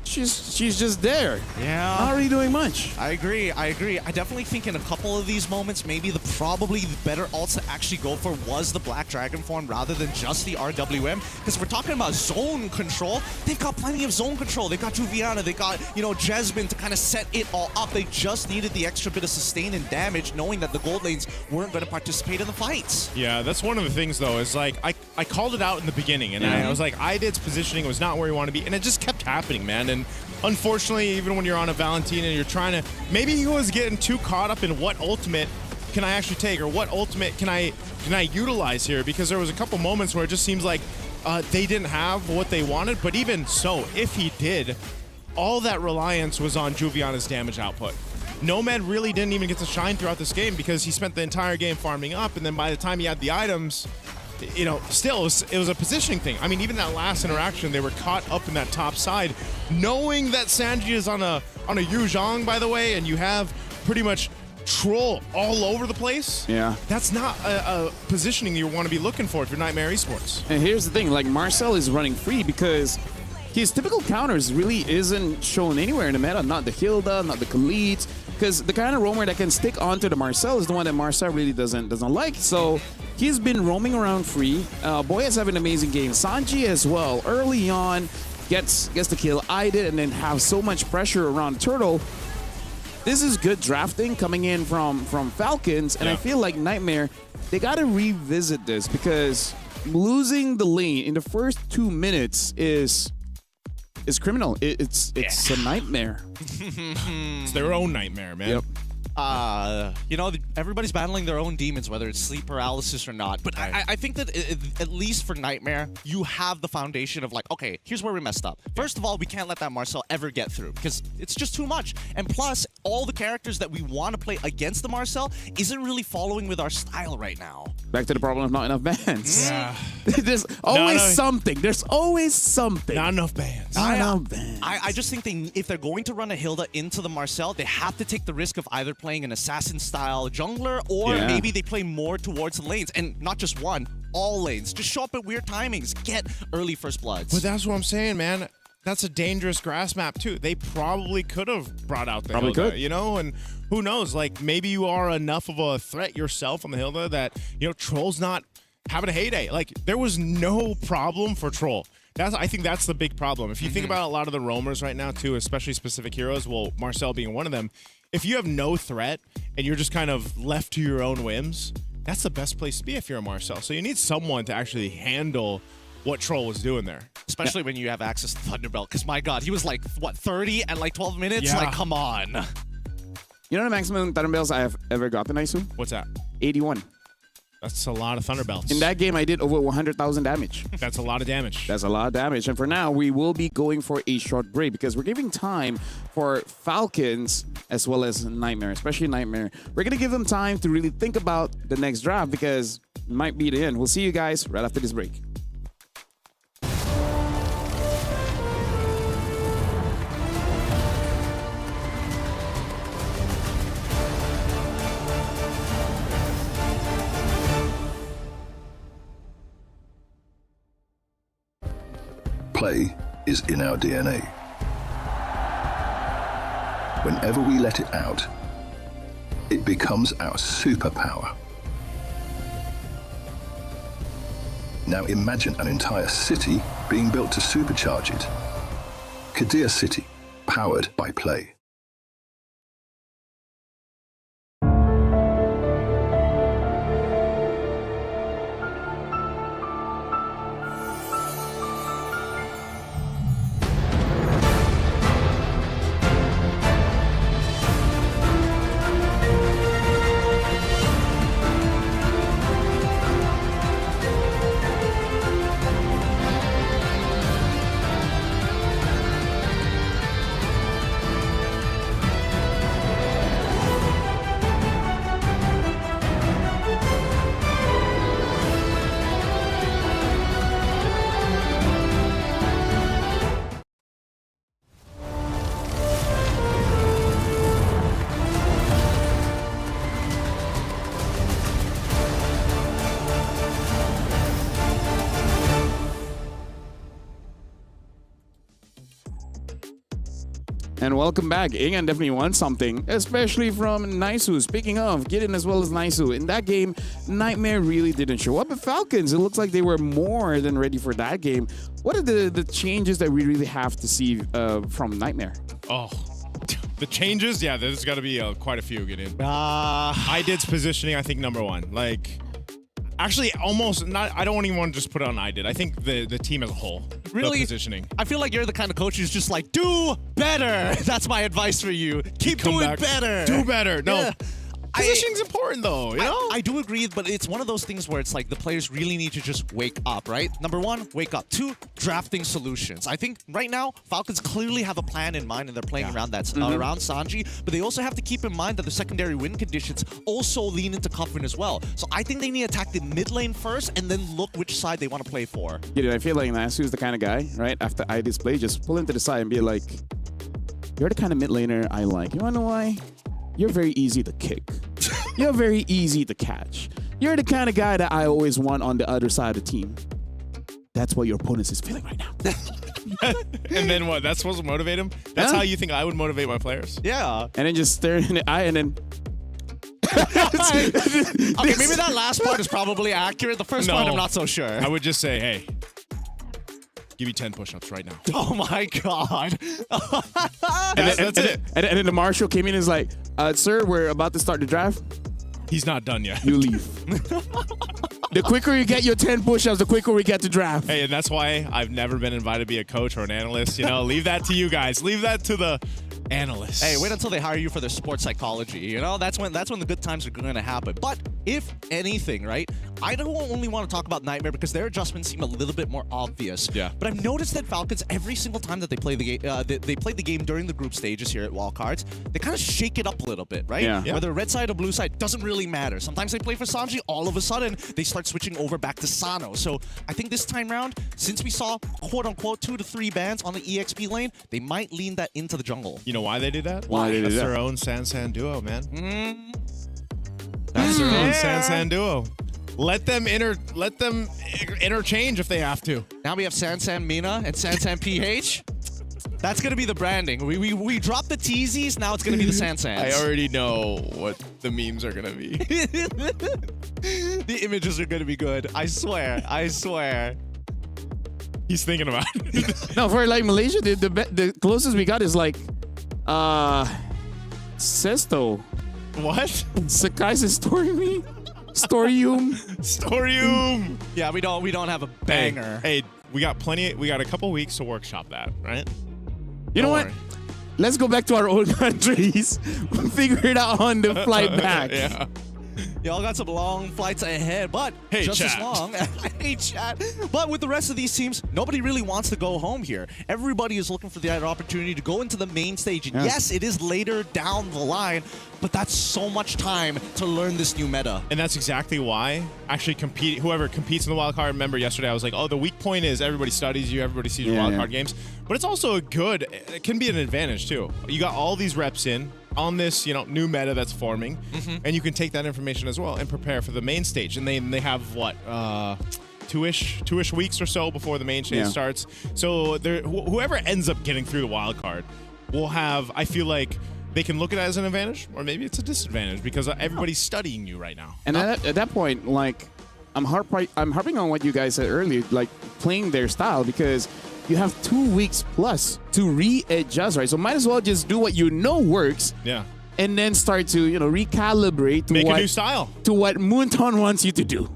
she's just there. Yeah. Not really doing much. I agree. I definitely think in a couple of these moments, maybe probably the better ults to actually go for was the Black Dragon form rather than just the RWM. Because we're talking about zone control. They've got plenty of zone control. They've got Juviana. They got, Jasmine to kind of set it all up. They just needed the extra bit of sustain and damage, knowing that the gold lanes weren't going to participate in the fights. Yeah, that's one of the things, though, is like, I called it out in the beginning, and I was like, IDID's positioning was not where you want to be, and it just kept happening, man. And unfortunately, even when you're on a Valentina and you're trying to, maybe he was getting too caught up in what ultimate can I actually take, or what ultimate can I utilize here, because there was a couple moments where it just seems like they didn't have what they wanted. But even so, if he did, all that reliance was on Juviana's damage output. Nomad really didn't even get to shine throughout this game because he spent the entire game farming up, and then by the time he had the items, still it was a positioning thing. I mean, even that last interaction, they were caught up in that top side, knowing that Sanji is on a Yu Zhang, by the way, and you have pretty much Troll all over the place. Yeah. That's not a positioning you want to be looking for if you're Nightmare Esports. And here's the thing, like Marcel is running free because his typical counters really isn't shown anywhere in the meta. Not the Hilda, not the Khalid. Because the kind of roamer that can stick onto the Marcel is the one that Marcel really doesn't like. So he's been roaming around free. Boyas have an amazing game. Sanji as well. Early on, gets the kill. I did, and then have so much pressure around Turtle. This is good drafting coming in from Falcons, and I feel like Nightmare, they got to revisit this because losing the lane in the first 2 minutes is criminal. It's a nightmare. It's their own nightmare, man. Yep. Everybody's battling their own demons, whether it's sleep paralysis or not. But I think that at least for Nightmare, you have the foundation of like, okay, here's where we messed up. First of all, we can't let that Marcel ever get through because it's just too much. And plus, all the characters that we want to play against the Marcel isn't really following with our style right now. Back to the problem of not enough bans. Yeah. There's always something. There's always something. Not enough bans. I just think if they're going to run a Hilda into the Marcel, they have to take the risk of either playing an assassin-style jungler or maybe they play more towards the lanes. And not just one, all lanes. Just show up at weird timings. Get early first bloods. But that's what I'm saying, man. That's a dangerous grass map, too. They probably could have brought out the Hilda, and who knows? Like, maybe you are enough of a threat yourself on the Hilda that, Troll's not having a heyday. Like, there was no problem for Troll. I think that's the big problem. If you think about a lot of the roamers right now, too, especially specific heroes, well, Marcel being one of them, if you have no threat and you're just kind of left to your own whims, that's the best place to be if you're a Marcel. So you need someone to actually handle what Troll was doing there. Especially when you have access to Thunderbelt, because my God, he was like, what, 30 at like 12 minutes? Yeah. Like, come on. You know the maximum Thunderbelts I have ever gotten, Aisu? What's that? 81. That's a lot of Thunderbelts. In that game, I did over 100,000 damage. That's a lot of damage. That's a lot of damage. And for now, we will be going for a short break because we're giving time for Falcons as well as Nightmare, especially Nightmare. We're going to give them time to really think about the next draft because it might be the end. We'll see you guys right after this break. Play is in our DNA. Whenever we let it out, it becomes our superpower. Now imagine an entire city being built to supercharge it. Kadir City, powered by play. And welcome back. Ingan definitely won something, especially from Naisu. Speaking of, Gideon as well as Naisu. In that game, Nightmare really didn't show up. But Falcons, it looks like they were more than ready for that game. What are the changes that we really have to see from Nightmare? Oh, the changes? Yeah, there's got to be quite a few, Gideon. I did's positioning, I think, number one. Like, actually, almost not. I don't even want to just put it on I did. I think the team as a whole. Really? The positioning. I feel like you're the kind of coach who's just like, do better. That's my advice for you. Keep doing better. Do better. No. Yeah. Positioning's important, though, you know? I do agree, but it's one of those things where it's like the players really need to just wake up, right? Number one, wake up. Two, drafting solutions. I think right now, Falcons clearly have a plan in mind, and they're playing around that, around Sanji, but they also have to keep in mind that the secondary win conditions also lean into Coffin as well. So I think they need to attack the mid lane first, and then look which side they want to play for. Yeah, I feel like Nasu's the kind of guy, right? After I display, just pull him to the side and be like, you're the kind of mid laner I like. You wanna know why? You're very easy to kick. You're very easy to catch. You're the kind of guy that I always want on the other side of the team. That's what your opponent is feeling right now. And then what? That's supposed to motivate him? That's how you think I would motivate my players? Yeah. And then just stare in the eye and then... Okay, maybe that last part is probably accurate. The first part, I'm not so sure. I would just say, hey, give me 10 push-ups right now. Oh my god. And then the marshal came in and is like, sir, we're about to start the draft. He's not done yet. You leave. The quicker you get your 10 push-ups, the quicker we get to draft. Hey, and that's why I've never been invited to be a coach or an analyst. You know, leave that to you guys. Leave that to the analysts. Hey, wait until they hire you for their sports psychology. You know, that's when the good times are going to happen. But if anything, right, I don't only want to talk about Nightmare because their adjustments seem a little bit more obvious. Yeah. But I've noticed that Falcons, every single time that they play the game, they played the game during the group stages here at Wildcards, they kind of shake it up a little bit, right? Yeah. Whether red side or blue side doesn't really matter. Sometimes they play for Sanji, all of a sudden they start switching over back to Sano. So I think this time round, since we saw quote-unquote 2 to 3 bans on the EXP lane, they might lean that into the jungle. You know why they did that? Why they did That's that? their own San duo, man. That's their own San duo. Let them interchange if they have to. Now we have San Mina and San PH. That's gonna be the branding. We dropped the teasies. Now it's gonna be the Sans. I already know what the memes are gonna be. The images are gonna be good. I swear. I swear. He's thinking about it. No, for like Malaysia, the closest we got is like, Sesto. What? Sakai's story me. Storium. Storium. Yeah, we don't have a banger. Hey, we got a couple weeks to workshop that, right? You know what? Let's go back to our old countries. We'll figure it out on the flight back. Yeah. Y'all got some long flights ahead, but hey, just chat. as long. Hey, chat. But with the rest of these teams, nobody really wants to go home here. Everybody is looking for the opportunity to go into the main stage. And yes, it is later down the line, but that's so much time to learn this new meta. And that's exactly why actually whoever competes in the wildcard, remember yesterday I was like, oh, the weak point is everybody studies you, everybody sees your wildcard games. But it's also it can be an advantage too. You got all these reps in on this, new meta that's forming, and you can take that information as well and prepare for the main stage. And they have what, two-ish weeks or so before the main stage starts. So whoever ends up getting through the wild card will have, I feel like, they can look at it as an advantage, or maybe it's a disadvantage because everybody's studying you right now. And at that point, like, I'm harping on what you guys said earlier, like playing their style, because you have 2 weeks plus to readjust, right? So might as well just do what you know works. Yeah. And then start to, recalibrate to make a new style. To what Moonton wants you to do.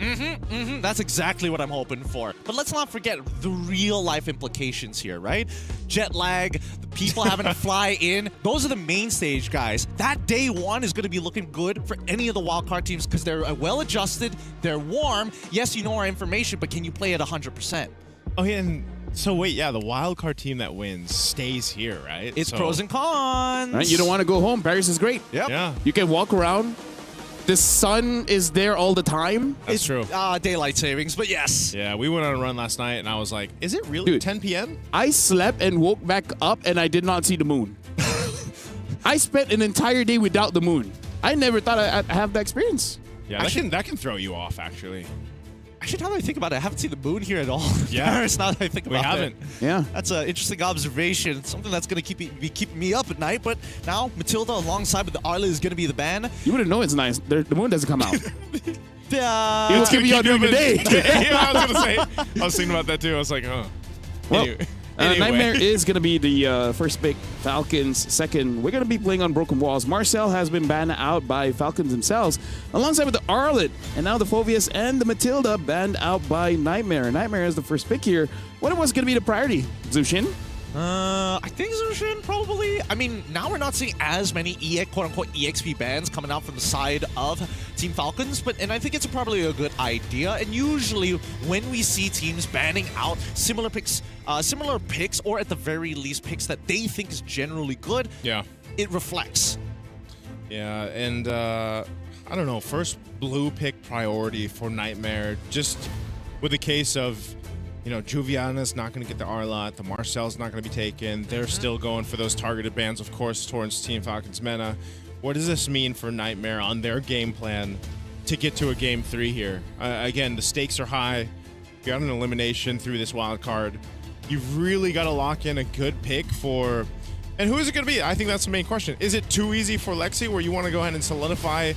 That's exactly what I'm hoping for. But let's not forget the real life implications here, right? Jet lag, the people having to fly in. Those are the main stage guys. That day one is going to be looking good for any of the wildcard teams because they're well adjusted, they're warm. Yes, you know our information, but can you play at 100%? Oh, yeah, and so wait, the wildcard team that wins stays here, right? It's pros and cons. Right? You don't want to go home. Paris is great. Yep. Yeah. You can walk around. The sun is there all the time. That's true. Daylight savings, but yes. Yeah, we went on a run last night, and I was like, is it really 10 p.m.? I slept and woke back up, and I did not see the moon. I spent an entire day without the moon. I never thought I'd have that experience. Yeah, that can throw you off, actually. Actually, now that I think about it, I haven't seen the moon here at all. Yeah. It's now that I think about it. We haven't. Yeah. That's an interesting observation. Something that's going to be keeping me up at night. But now, Matilda alongside with the Arla is going to be the ban. You wouldn't know it's nice. The moon doesn't come out. Yeah. It was keeping you out during the day. Yeah, I was going to say. I was thinking about that, too. I was like, oh. Well, anyway. Nightmare is going to be the first pick. Falcons second. We're going to be playing on Broken Walls. Marcel has been banned out by Falcons themselves, alongside with the Arlet. And now the Phobius and the Matilda banned out by Nightmare. Nightmare is the first pick here. What was going to be the priority, Zushin? I think Zushin probably. I mean, now we're not seeing as many quote-unquote EXP bans coming out from the side of Team Falcons, and I think it's probably a good idea. And usually, when we see teams banning out similar picks, or at the very least picks that they think is generally good, it reflects. Yeah, and I don't know, first blue pick priority for Nightmare, just with the case of, you know, Juviana's not going to get the R-Lot, the Marcel's not going to be taken. They're still going for those targeted bans, of course, towards Team Falcons Mena. What does this mean for Nightmare on their game plan to get to a Game 3 here? Again, the stakes are high. You got an elimination through this wild card. You've really got to lock in a good pick for... And who is it going to be? I think that's the main question. Is it too easy for Lexi where you want to go ahead and solidify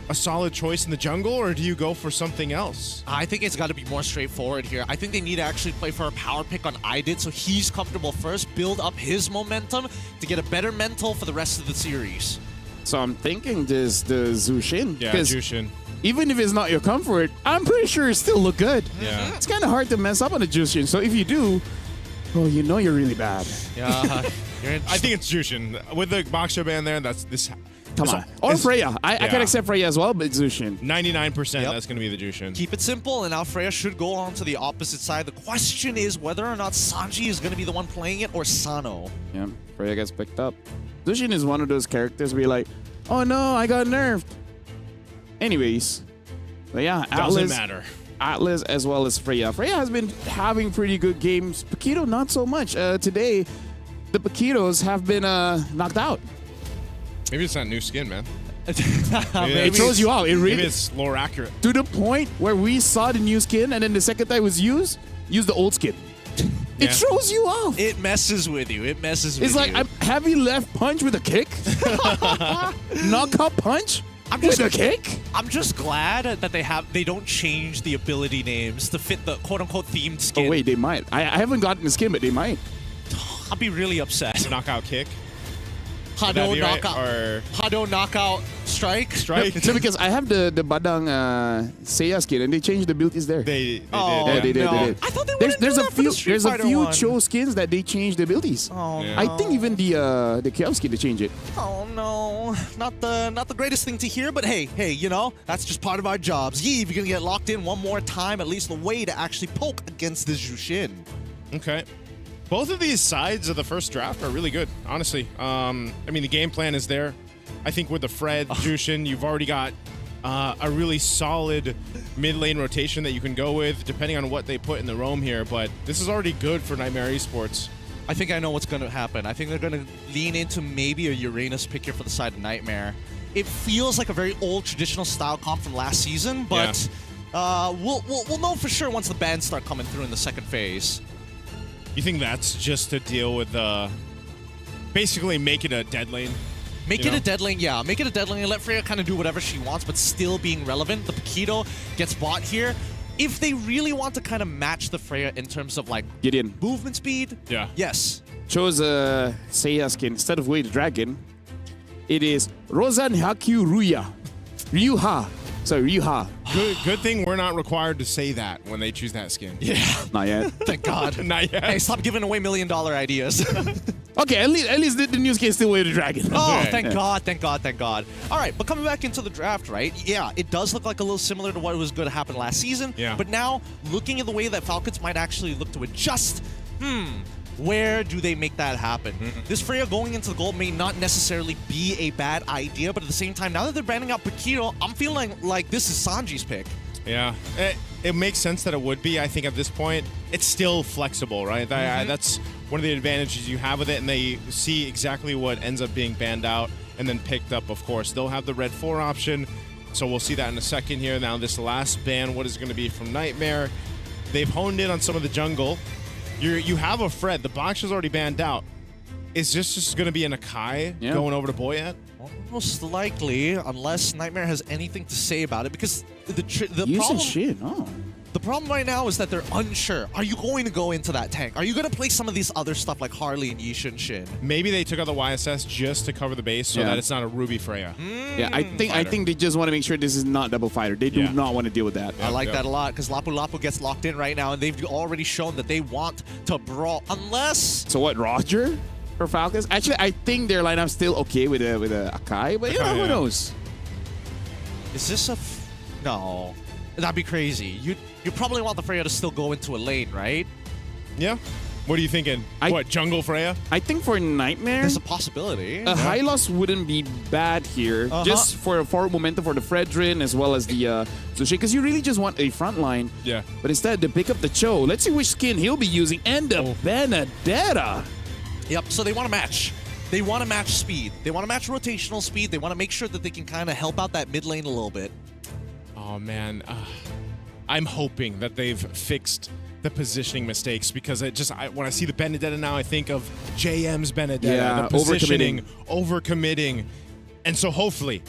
a solid choice in the jungle, or do you go for something else? I think it's got to be more straightforward here. I think they need to actually play for a power pick on IDID so he's comfortable first, build up his momentum to get a better mental for the rest of the series. So I'm thinking this the Zushin. Yeah, Jushin. Even if it's not your comfort, I'm pretty sure it still look good. Yeah. It's kind of hard to mess up on a Jushin. So if you do, well, you know you're really bad. Yeah. I think it's Jushin. With the Boxer band there, that's this... Come on. Or Freya. I can accept Freya as well, but Zushin. 99% that's going to be the Jushin. Keep it simple, and now Freya should go on to the opposite side. The question is whether or not Sanji is going to be the one playing it or Sano. Yeah, Freya gets picked up. Zushin is one of those characters where you're like, oh no, I got nerfed. Anyways, but yeah, Doesn't matter. Atlas as well as Freya. Freya has been having pretty good games. Paquito, not so much. Today, the Paquitos have been knocked out. Maybe it's not new skin, man. It throws you out. It really, maybe it's lore accurate. To the point where we saw the new skin, and then the second time it was used the old skin. It throws you off. It messes with you. It messes with you. It's like I'm heavy left punch with a kick. Knockout punch with a kick. I'm just glad that they don't change the ability names to fit the quote-unquote themed skin. Oh wait, they might. I haven't gotten the skin, but they might. I'll be really upset. Knockout kick. Hado right? knockout. Or Hado knockout strike. So because I have the Badang Seiya skin, and they changed the abilities there. They did. Yeah, they did. I thought they wouldn't There's do a that for few the Street there's a Fighter few one. Cho skins that they changed the abilities. Oh, Yeah. I think even the Kyo skin they changed it. Oh no, not the greatest thing to hear, but hey, you know, that's just part of our jobs. Yee, you're gonna get locked in one more time, at least the way to actually poke against this Jushin. Okay. Both of these sides of the first draft are really good, honestly. I mean, the game plan is there. I think with the Fred, Jushin, you've already got a really solid mid lane rotation that you can go with, depending on what they put in the roam here. But this is already good for Nightmare Esports. I think I know what's going to happen. I think they're going to lean into maybe a Uranus pick here for the side of Nightmare. It feels like a very old traditional style comp from last season, but we'll know for sure once the bans start coming through in the second phase. You think that's just to deal with basically make it a dead lane? Make it a dead lane, yeah. Make it a dead lane and let Freya kind of do whatever she wants, but still being relevant. The Paquito gets bought here. If they really want to kind of match the Freya in terms of like Gideon movement speed, yes. Chose a Seiya skin instead of Wade Dragon. It is Rozan Hakyu Ryuha. Sorry, Ryuha. Good thing we're not required to say that when they choose that skin. Yeah. Not yet. Thank God. Not yet. Hey, stop giving away $1 million ideas. Okay, at least the new skin is still Wade Dragon. Oh, thank God, thank God, thank God. All right, but coming back into the draft, right? Yeah, it does look like a little similar to what was going to happen last season. Yeah. But now, looking at the way that Falcons might actually look to adjust, where do they make that happen? This Freya going into the gold may not necessarily be a bad idea, but at the same time, now that they're branding out Paquito, I'm feeling like this is Sanji's pick. Yeah, it makes sense that it would be. I think at this point, it's still flexible, right? That's one of the advantages you have with it, and they see exactly what ends up being banned out and then picked up, of course. They'll have the red 4 option, so we'll see that in a second here. Now, this last ban, what is going to be from Nightmare? They've honed in on some of the jungle. You have a Fred. The box is already banned out. Is this just going to be an Akai going over to Boyet? Most likely, unless Nightmare has anything to say about it, because the Use problem... shit, oh. The problem right now is that they're unsure. Are you going to go into that tank? Are you going to play some of these other stuff like Harley and Yishin Shin? Maybe they took out the YSS just to cover the base so that it's not a Ruby Freya. Yeah, I think they just want to make sure this is not double fighter. They do not want to deal with that. I like that a lot because Lapu Lapu gets locked in right now, and they've already shown that they want to brawl. Unless... So what, Roger for Falcons? Actually, I think their lineup's still okay with a Akai, but who knows? Is this a... No. That'd be crazy. You probably want the Freya to still go into a lane, right? Yeah. What are you thinking? What, jungle Freya? I think for Nightmare, there's a possibility. A high loss wouldn't be bad here, just for forward momentum for the Fredrin as well as the Sushi, because you really just want a front line. Yeah. But instead, to pick up the Cho, let's see which skin he'll be using, and the Benedetta. Yep, so they want to match. They want to match speed. They want to match rotational speed. They want to make sure that they can kind of help out that mid lane a little bit. Oh, man. I'm hoping that they've fixed the positioning mistakes because when I see the Benedetta now, I think of JM's Benedetta, the positioning, overcommitting. And so hopefully,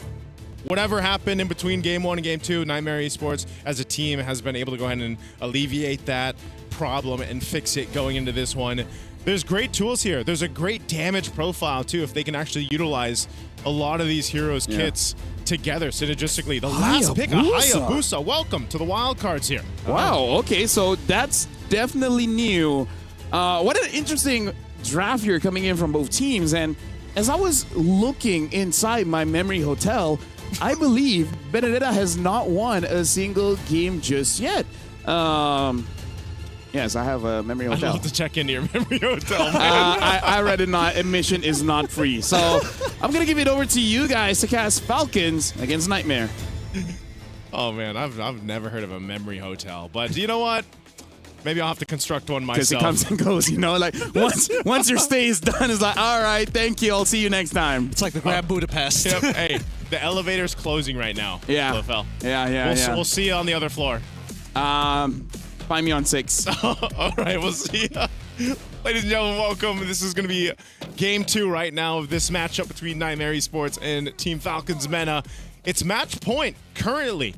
whatever happened in between Game 1 and Game 2, Nightmare Esports as a team has been able to go ahead and alleviate that problem and fix it going into this one. There's great tools here. There's a great damage profile, too, if they can actually utilize a lot of these heroes' kits together synergistically. The last pick, Hayabusa. Welcome to the wildcards here. Wow, okay, so that's definitely new. What an interesting draft here coming in from both teams. And as I was looking inside my memory hotel, I believe Benedetta has not won a single game just yet. Yes, I have a memory hotel. I'd love to check into your memory hotel, man. I read it not. Admission is not free. So I'm going to give it over to you guys to cast Falcons against Nightmare. Oh, man, I've never heard of a memory hotel. But you know what? Maybe I'll have to construct one myself. Because it comes and goes, you know? Like, once your stay is done, it's like, all right, thank you. I'll see you next time. It's like the Grand Budapest. Yep. Hey, the elevator's closing right now. Yeah. LFL. Yeah. We'll see you on the other floor. Find me on 6. All right, we'll see ya. Ladies and gentlemen, welcome. This is going to be Game 2 right now of this matchup between Nightmare Esports and Team Falcons MENA. It's match point currently.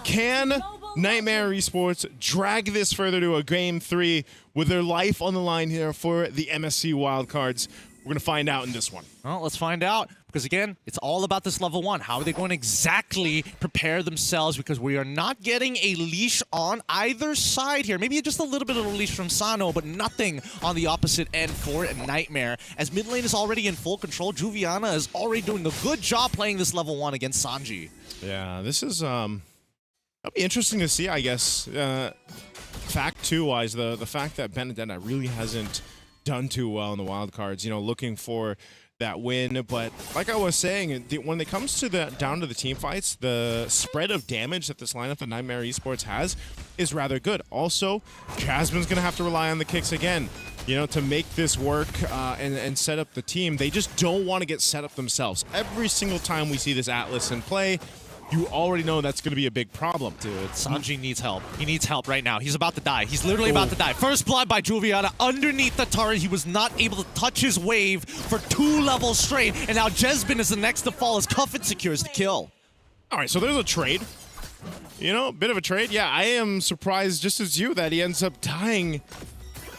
Can Nightmare Esports drag this further to a Game 3 with their life on the line here for the MSC wildcards? We're going to find out in this one. Well, let's find out. Because again, it's all about this level 1. How are they going to exactly prepare themselves? Because we are not getting a leash on either side here. Maybe just a little bit of a leash from Sano, but nothing on the opposite end for Nightmare. As mid lane is already in full control, Juviana is already doing a good job playing this level 1 against Sanji. Yeah, this is that'll be interesting to see, I guess. Fact 2-wise, the fact that Benedetta really hasn't done too well in the wildcards, you know, looking for that win. But like I was saying, when it comes to down to the team fights, the spread of damage that this lineup that Nightmare Esports has is rather good. Also, Jasmine's going to have to rely on the kicks again, you know, to make this work and set up the team. They just don't want to get set up themselves. Every single time we see this Atlas in play, you already know that's going to be a big problem. Dude, Sanji needs help. He needs help right now. He's about to die. He's literally about to die. First blood by Juviana underneath the turret. He was not able to touch his wave for 2 levels straight. And now Jesbin is the next to fall as Cuffin secures the kill. All right, so there's a trade. You know, a bit of a trade. Yeah, I am surprised just as you that he ends up dying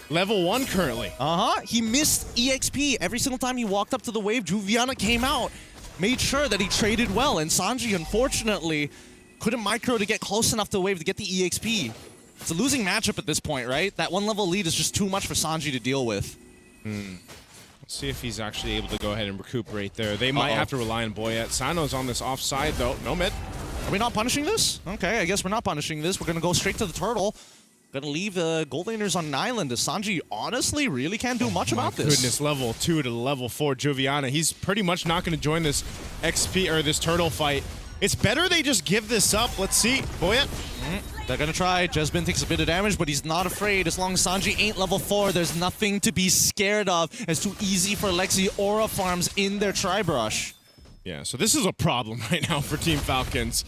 level 1 currently. He missed EXP. Every single time he walked up to the wave, Juviana came out. Made sure that he traded well, and Sanji, unfortunately, couldn't micro to get close enough to the wave to get the EXP. It's a losing matchup at this point, right? That 1-level lead is just too much for Sanji to deal with. Let's see if he's actually able to go ahead and recuperate there. They might have to rely on Boyette. Sano's on this offside, though. No mid. Are we not punishing this? Okay, I guess we're not punishing this. We're going to go straight to the turtle. Going to leave the gold laners on an island as Sanji honestly really can't do much about this. Goodness, level 2 to level 4 Juviana. He's pretty much not going to join this XP or this turtle fight. It's better they just give this up. Let's see. Boyette. They're going to try. Jesbin takes a bit of damage, but he's not afraid. As long as Sanji ain't level 4, there's nothing to be scared of. It's too easy for Lexi aura farms in their tri-brush. Yeah, so this is a problem right now for Team Falcons,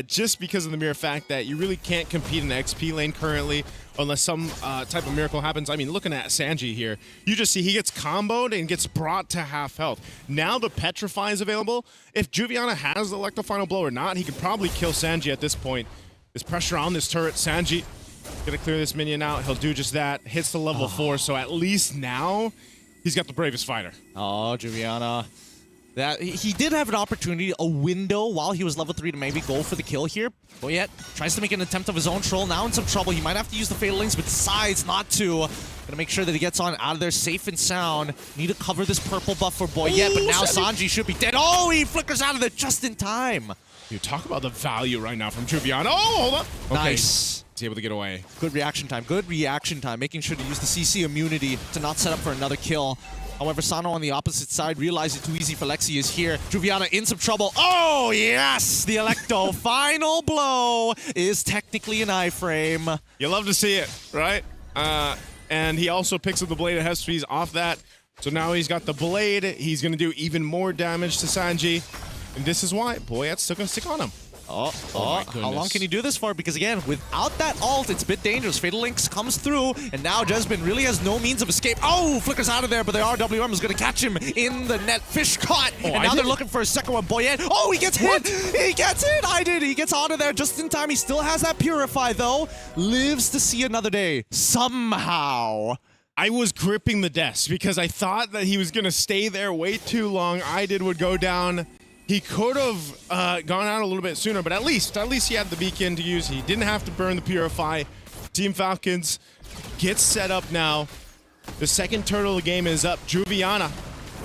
just because of the mere fact that you really can't compete in the XP lane currently unless some type of miracle happens. I mean, looking at Sanji here, you just see he gets comboed and gets brought to half health. Now the Petrify is available. If Juviana has the Electro Final Blow or not, he could probably kill Sanji at this point. There's pressure on this turret. Sanji Gonna clear this minion out. He'll do just that. Hits the level 4, so at least now he's got the bravest fighter. Oh, Juliana. That he did have an opportunity, a window while he was level 3 to maybe go for the kill here. Boyette tries to make an attempt of his own. Troll now in some trouble. He might have to use the Fatal Links, but decides not to. Gonna make sure that he gets on out of there safe and sound. Need to cover this purple buff for Boyette, but now Sanji should be dead. Oh, he flickers out of there just in time. You talk about the value right now from Juviana. Oh, hold on. Okay. Nice. He's able to get away. Good reaction time. Good reaction time. Making sure to use the CC immunity to not set up for another kill. However, Sano on the opposite side realizes too easy for Lexi is here. Juviana in some trouble. Oh, yes! The Electo final blow is technically an iframe. You love to see it, right? And he also picks up the blade of Hespes off that. So now he's got the blade. He's going to do even more damage to Sanji. And this is why Boyette's still going to stick on him. Oh, how long can he do this for? Because again, without that ult, it's a bit dangerous. Fatal Links comes through, and now Jesbin really has no means of escape. Oh, flickers out of there, but the RWM is going to catch him in the net. Fish caught, and now they're looking for a second one. Boyette, oh, he gets hit! He gets it! He gets out of there just in time. He still has that Purify, though. Lives to see another day. Somehow. I was gripping the desk because I thought that he was going to stay there way too long. Would go down. He could have gone out a little bit sooner, but at least he had the beacon to use. He didn't have to burn the Purify. Team Falcons gets set up now. The second turtle of the game is up. Juviana,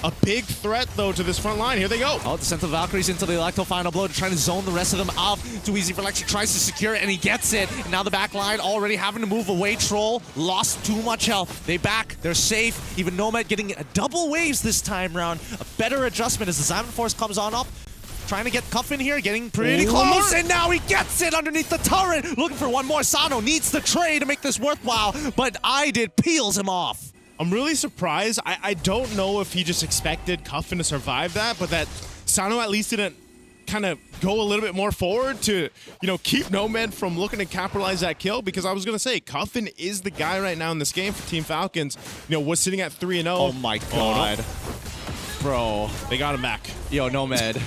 a big threat, though, to this front line. Here they go. Oh, the Sentinel Valkyries into the Electro final blow to try to zone the rest of them out. Too easy for Lexi. Tries to secure it, and he gets it. And now the back line already having to move away. Troll lost too much health. They back. They're safe. Even Nomad getting double waves this time round. A better adjustment as the Xamot Force comes on up. Trying to get Cuff in here, getting pretty close, and now he gets it underneath the turret. Looking for one more. Sano needs the trade to make this worthwhile, but peels him off. I'm really surprised. I don't know if he just expected Cuffin to survive that, but that Sano at least didn't kind of go a little bit more forward to, keep Nomad from looking to capitalize that kill, because I was going to say, Cuffin is the guy right now in this game for Team Falcons. Was sitting at 3-0. Oh my god. Oh, no. Bro. They got him back. Yo, Nomad.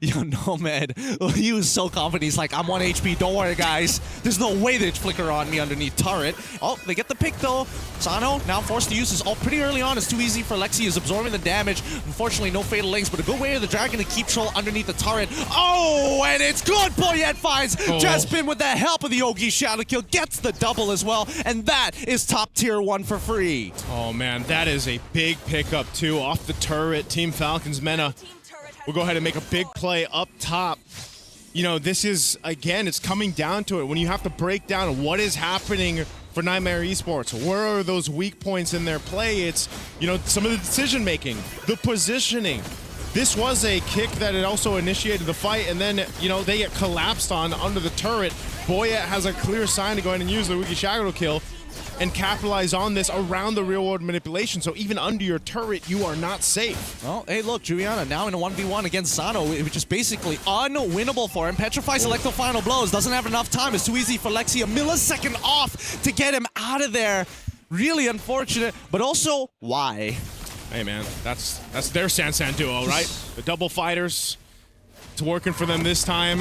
Yo, Nomad. He was so confident. He's like, I'm 1 HP. Don't worry, guys. There's no way they'd flicker on me underneath turret. Oh, they get the pick, though. Sano now forced to use his ult pretty early on. It's too easy for Lexi. He's absorbing the damage. Unfortunately, no Fatal Links, but a good way of the Dragon to keep Troll underneath the turret. Oh, and it's good. Boyette finds Jespin with the help of the Yogi Shadow Kill. Gets the double as well, and that is top tier 1 for free. Oh, man, that is a big pickup, too. Off the turret, Team Falcons Mena will go ahead and make a big play up top. This is, again, it's coming down to it. When you have to break down what is happening for Nightmare Esports, where are those weak points in their play? It's, some of the decision-making, the positioning. This was a kick that had also initiated the fight, and then, they get collapsed on under the turret. Boyette has a clear sign to go ahead and use the Wiki Shadow Kill and capitalize on this around the real-world manipulation. So even under your turret, you are not safe. Well, hey, look, Juliana now in a 1v1 against Sano, which is basically unwinnable for him. Petrifies Electro final blows, doesn't have enough time. It's too easy for Lexi. A millisecond off to get him out of there. Really unfortunate, but also, why? Hey, man, that's their Sansan duo, right? The double fighters. It's working for them this time.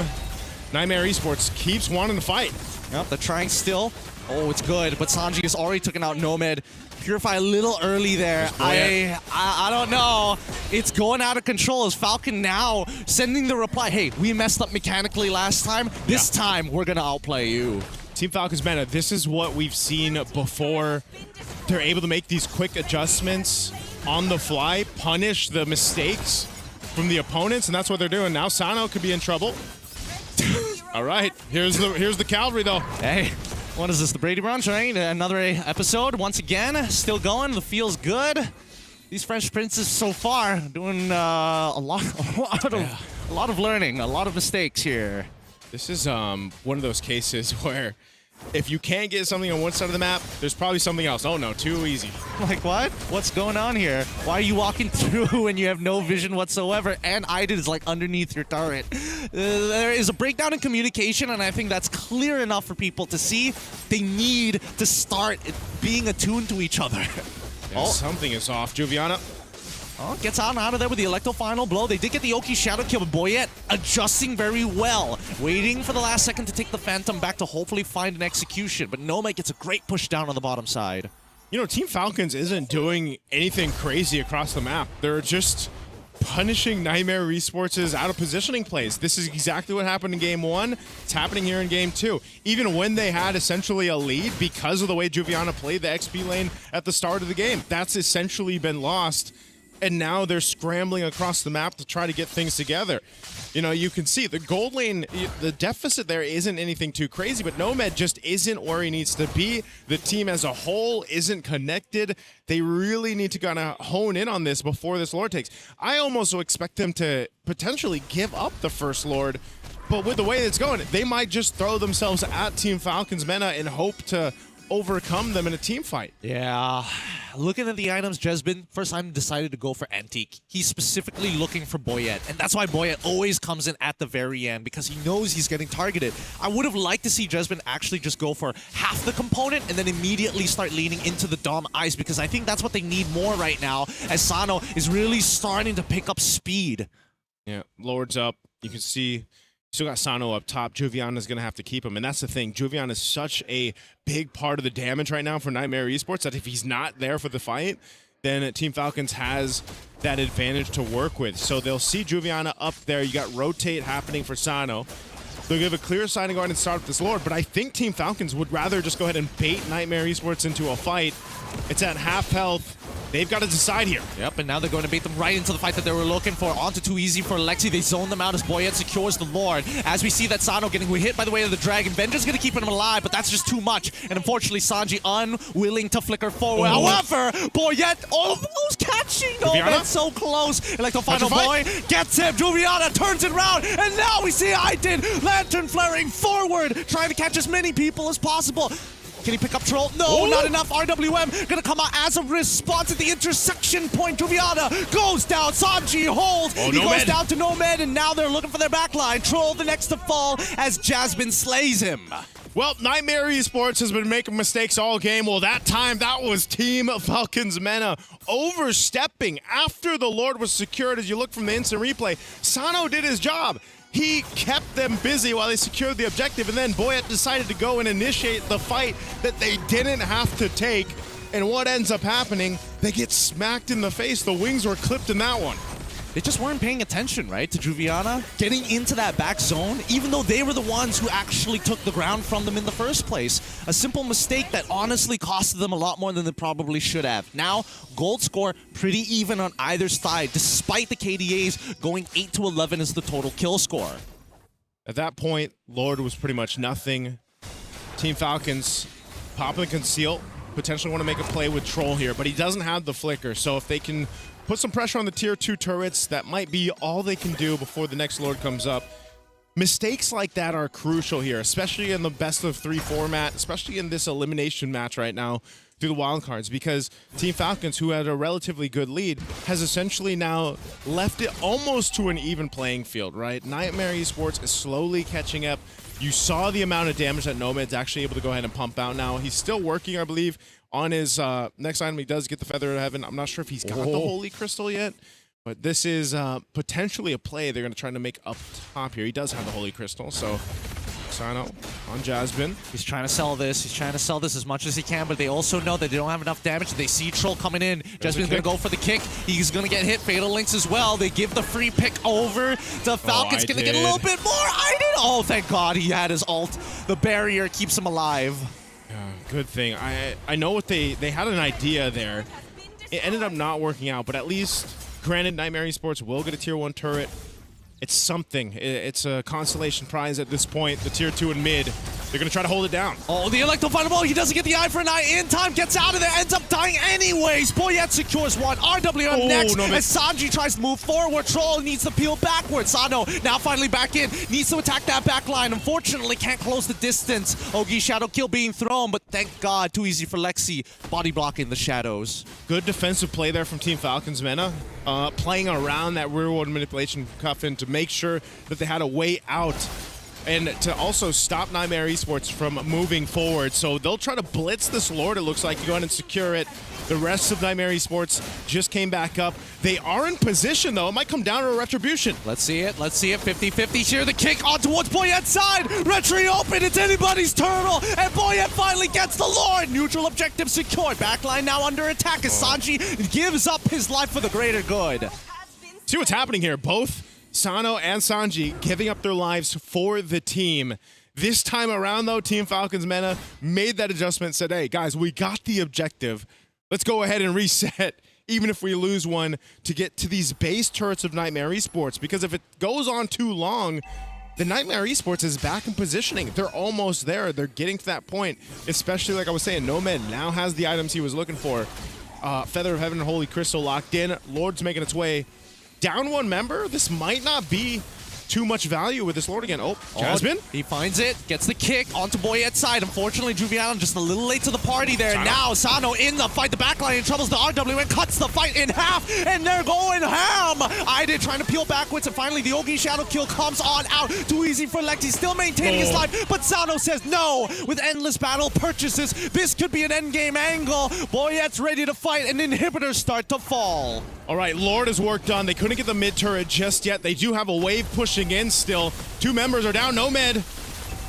Nightmare Esports keeps wanting to fight. Yep, they're trying still. Oh, it's good, but Sanji has already taken out Nomad. Purify a little early there. I don't know. It's going out of control as Falcon now sending the reply, hey, we messed up mechanically last time. This time, we're going to outplay you. Team Falcons Meta, this is what we've seen before. They're able to make these quick adjustments on the fly, punish the mistakes from the opponents, and that's what they're doing. Now Sano could be in trouble. All right, here's the cavalry, though. Hey. What is this, the Brady Brunch, right? Another episode, once again, still going, the feel's good. These French princes so far doing a lot of learning, a lot of mistakes here. This is one of those cases where if you can't get something on one side of the map, there's probably something else. Oh no, too easy. Like what? What's going on here? Why are you walking through when you have no vision whatsoever? And Aiden is like underneath your turret. There is a breakdown in communication, and I think that's clear enough for people to see. They need to start being attuned to each other. Yeah, something is off. Juviana Oh, gets out of there with the Electro final blow. They did get the Oki Shadow kill, but Boyette adjusting very well. Waiting for the last second to take the Phantom back to hopefully find an execution. But Nomad gets a great push down on the bottom side. You know, Team Falcons isn't doing anything crazy across the map. They're just punishing Nightmare Esports' out of positioning plays. This is exactly what happened in Game 1. It's happening here in Game 2. Even when they had essentially a lead because of the way Juviana played the XP lane at the start of the game, that's essentially been lost. And now they're scrambling across the map to try to get things together. You know, you can see the gold lane, the deficit there isn't anything too crazy, but Nomad just isn't where he needs to be. The team as a whole isn't connected. They really need to kind of hone in on this before this Lord takes. I almost expect them to potentially give up the first Lord, but with the way it's going, they might just throw themselves at Team Falcons Mena and hope to overcome them in a team fight. Yeah, looking at the items, Jesbin first time decided to go for Antique. He's specifically looking for Boyette, and that's why Boyette always comes in at the very end, because he knows he's getting targeted. I would have liked to see Jesbin actually just go for half the component and then immediately start leaning into the Dom Ice, because I think that's what they need more right now, as Sano is really starting to pick up speed. Yeah, Lord's up. You can see still got Sano up top. Juviana's going to have to keep him. And that's the thing. Juviana is such a big part of the damage right now for Nightmare Esports that if he's not there for the fight, then Team Falcons has that advantage to work with. So they'll see Juviana up there. You got rotate happening for Sano. They'll give a clear sign to go ahead and start with this Lord. But I think Team Falcons would rather just go ahead and bait Nightmare Esports into a fight. It's at half health. They've got to decide here. Yep, and now they're going to bait them right into the fight that they were looking for. Onto too easy for Lexi. They zone them out as Boyette secures the Lord. As we see that Sano getting hit by the way of the Dragon. Vengeance going to keep him alive, but that's just too much. And unfortunately, Sanji unwilling to flicker forward. However, Boyette almost catching. Oh, man, so close. And like the final boy gets him. Juviana turns it around, and now we see I did. Lantern flaring forward, trying to catch as many people as possible. Can he pick up Troll? No, not enough. RWM gonna come out as a response at the intersection point. Juviana goes down. Sanji holds. He goes down to Nomad, and now they're looking for their backline. Troll the next to fall as Jasmine slays him. Well, Nightmare Esports has been making mistakes all game. Well, that time, that was Team Falcons Mena overstepping after the Lord was secured. As you look from the instant replay, Sano did his job. He kept them busy while they secured the objective, and then Boyette decided to go and initiate the fight that they didn't have to take. And what ends up happening, they get smacked in the face. The wings were clipped in that one. They just weren't paying attention, right, to Juviana getting into that back zone, even though they were the ones who actually took the ground from them in the first place. A simple mistake that honestly costed them a lot more than they probably should have. Now, gold score pretty even on either side, despite the KDAs going 8-11 as the total kill score. At that point, Lord was pretty much nothing. Team Falcons pop and conceal, potentially want to make a play with Troll here, but he doesn't have the flicker, so if they can put some pressure on the tier 2 turrets, that might be all they can do before the next Lord comes up. Mistakes like that are crucial here, especially in the best of 3 format, especially in this elimination match right now through the wildcards, because Team Falcons, who had a relatively good lead, has essentially now left it almost to an even playing field, right? Nightmare Esports is slowly catching up. You saw the amount of damage that Nomad's actually able to go ahead and pump out now. He's still working, I believe, on his next item. He does get the Feather of Heaven. I'm not sure if he's got the Holy Crystal yet, but this is potentially a play they're going to try to make up top here. He does have the Holy Crystal, so Sano on Jasmine. He's trying to sell this. He's trying to sell this as much as he can, but they also know that they don't have enough damage. They see Troll coming in. Jasmine's going to go for the kick. He's going to get hit. Fatal Links as well. They give the free pick over to Falcons. Going to get a little bit more. I did. Oh, thank God he had his ult. The barrier keeps him alive. Yeah, good thing. I know what they had an idea there. It ended up not working out, but at least, granted, Nightmare Esports will get a tier 1 turret. It's something. It's a consolation prize at this point. The tier 2 and mid, they're going to try to hold it down. Oh, the Electro final ball. He doesn't get the eye for an eye in time. Gets out of there. Ends up dying anyways. Boyette secures one. RWM next. As Sanji tries to move forward. Troll needs to peel backwards. Sano now finally back in. Needs to attack that back line. Unfortunately, can't close the distance. Ogi Shadow Kill being thrown, but thank God. Too easy for Lexi. Body blocking the shadows. Good defensive play there from Team Falcons Mena. Playing around that rear world manipulation cuffin to make sure that they had a way out. and to also stop Nightmare Esports from moving forward. So they'll try to blitz this Lord, it looks like, to go ahead and secure it. The rest of Nightmare Esports just came back up. They are in position, though. It might come down to a retribution. Let's see it. Let's see it. 50-50 here. The kick on towards Boyette's side. Retry open. It's anybody's turtle. And Boyette finally gets the Lord. Neutral objective secured. Backline now under attack as Sanji gives up his life for the greater good. See what's happening here. Both Sano and Sanji giving up their lives for the team. This time around, though, Team Falcons Mena made that adjustment, said, hey, guys, we got the objective. Let's go ahead and reset, even if we lose one, to get to these base turrets of Nightmare Esports. Because if it goes on too long, the Nightmare Esports is back in positioning. They're almost there. They're getting to that point, especially like I was saying, Nomad now has the items he was looking for. Feather of Heaven and Holy Crystal locked in. Lord's making its way. Down one member, this might not be too much value with this Lord again. Oh, Jasmine. He finds it, gets the kick onto Boyette's side. Unfortunately, Juviana just a little late to the party there. Sano. Now Sano in the fight. The backline troubles the RW and cuts the fight in half, and they're going ham. Ida trying to peel backwards, and finally the Yogi Shadow kill comes on out. Too easy for Lexi, still maintaining his life, but Sano says no. With endless battle purchases, this could be an endgame angle. Boyette's ready to fight, and inhibitors start to fall. All right, Lord is work done. They couldn't get the mid turret just yet. They do have a wave pushing in still. Two members are down. Nomad.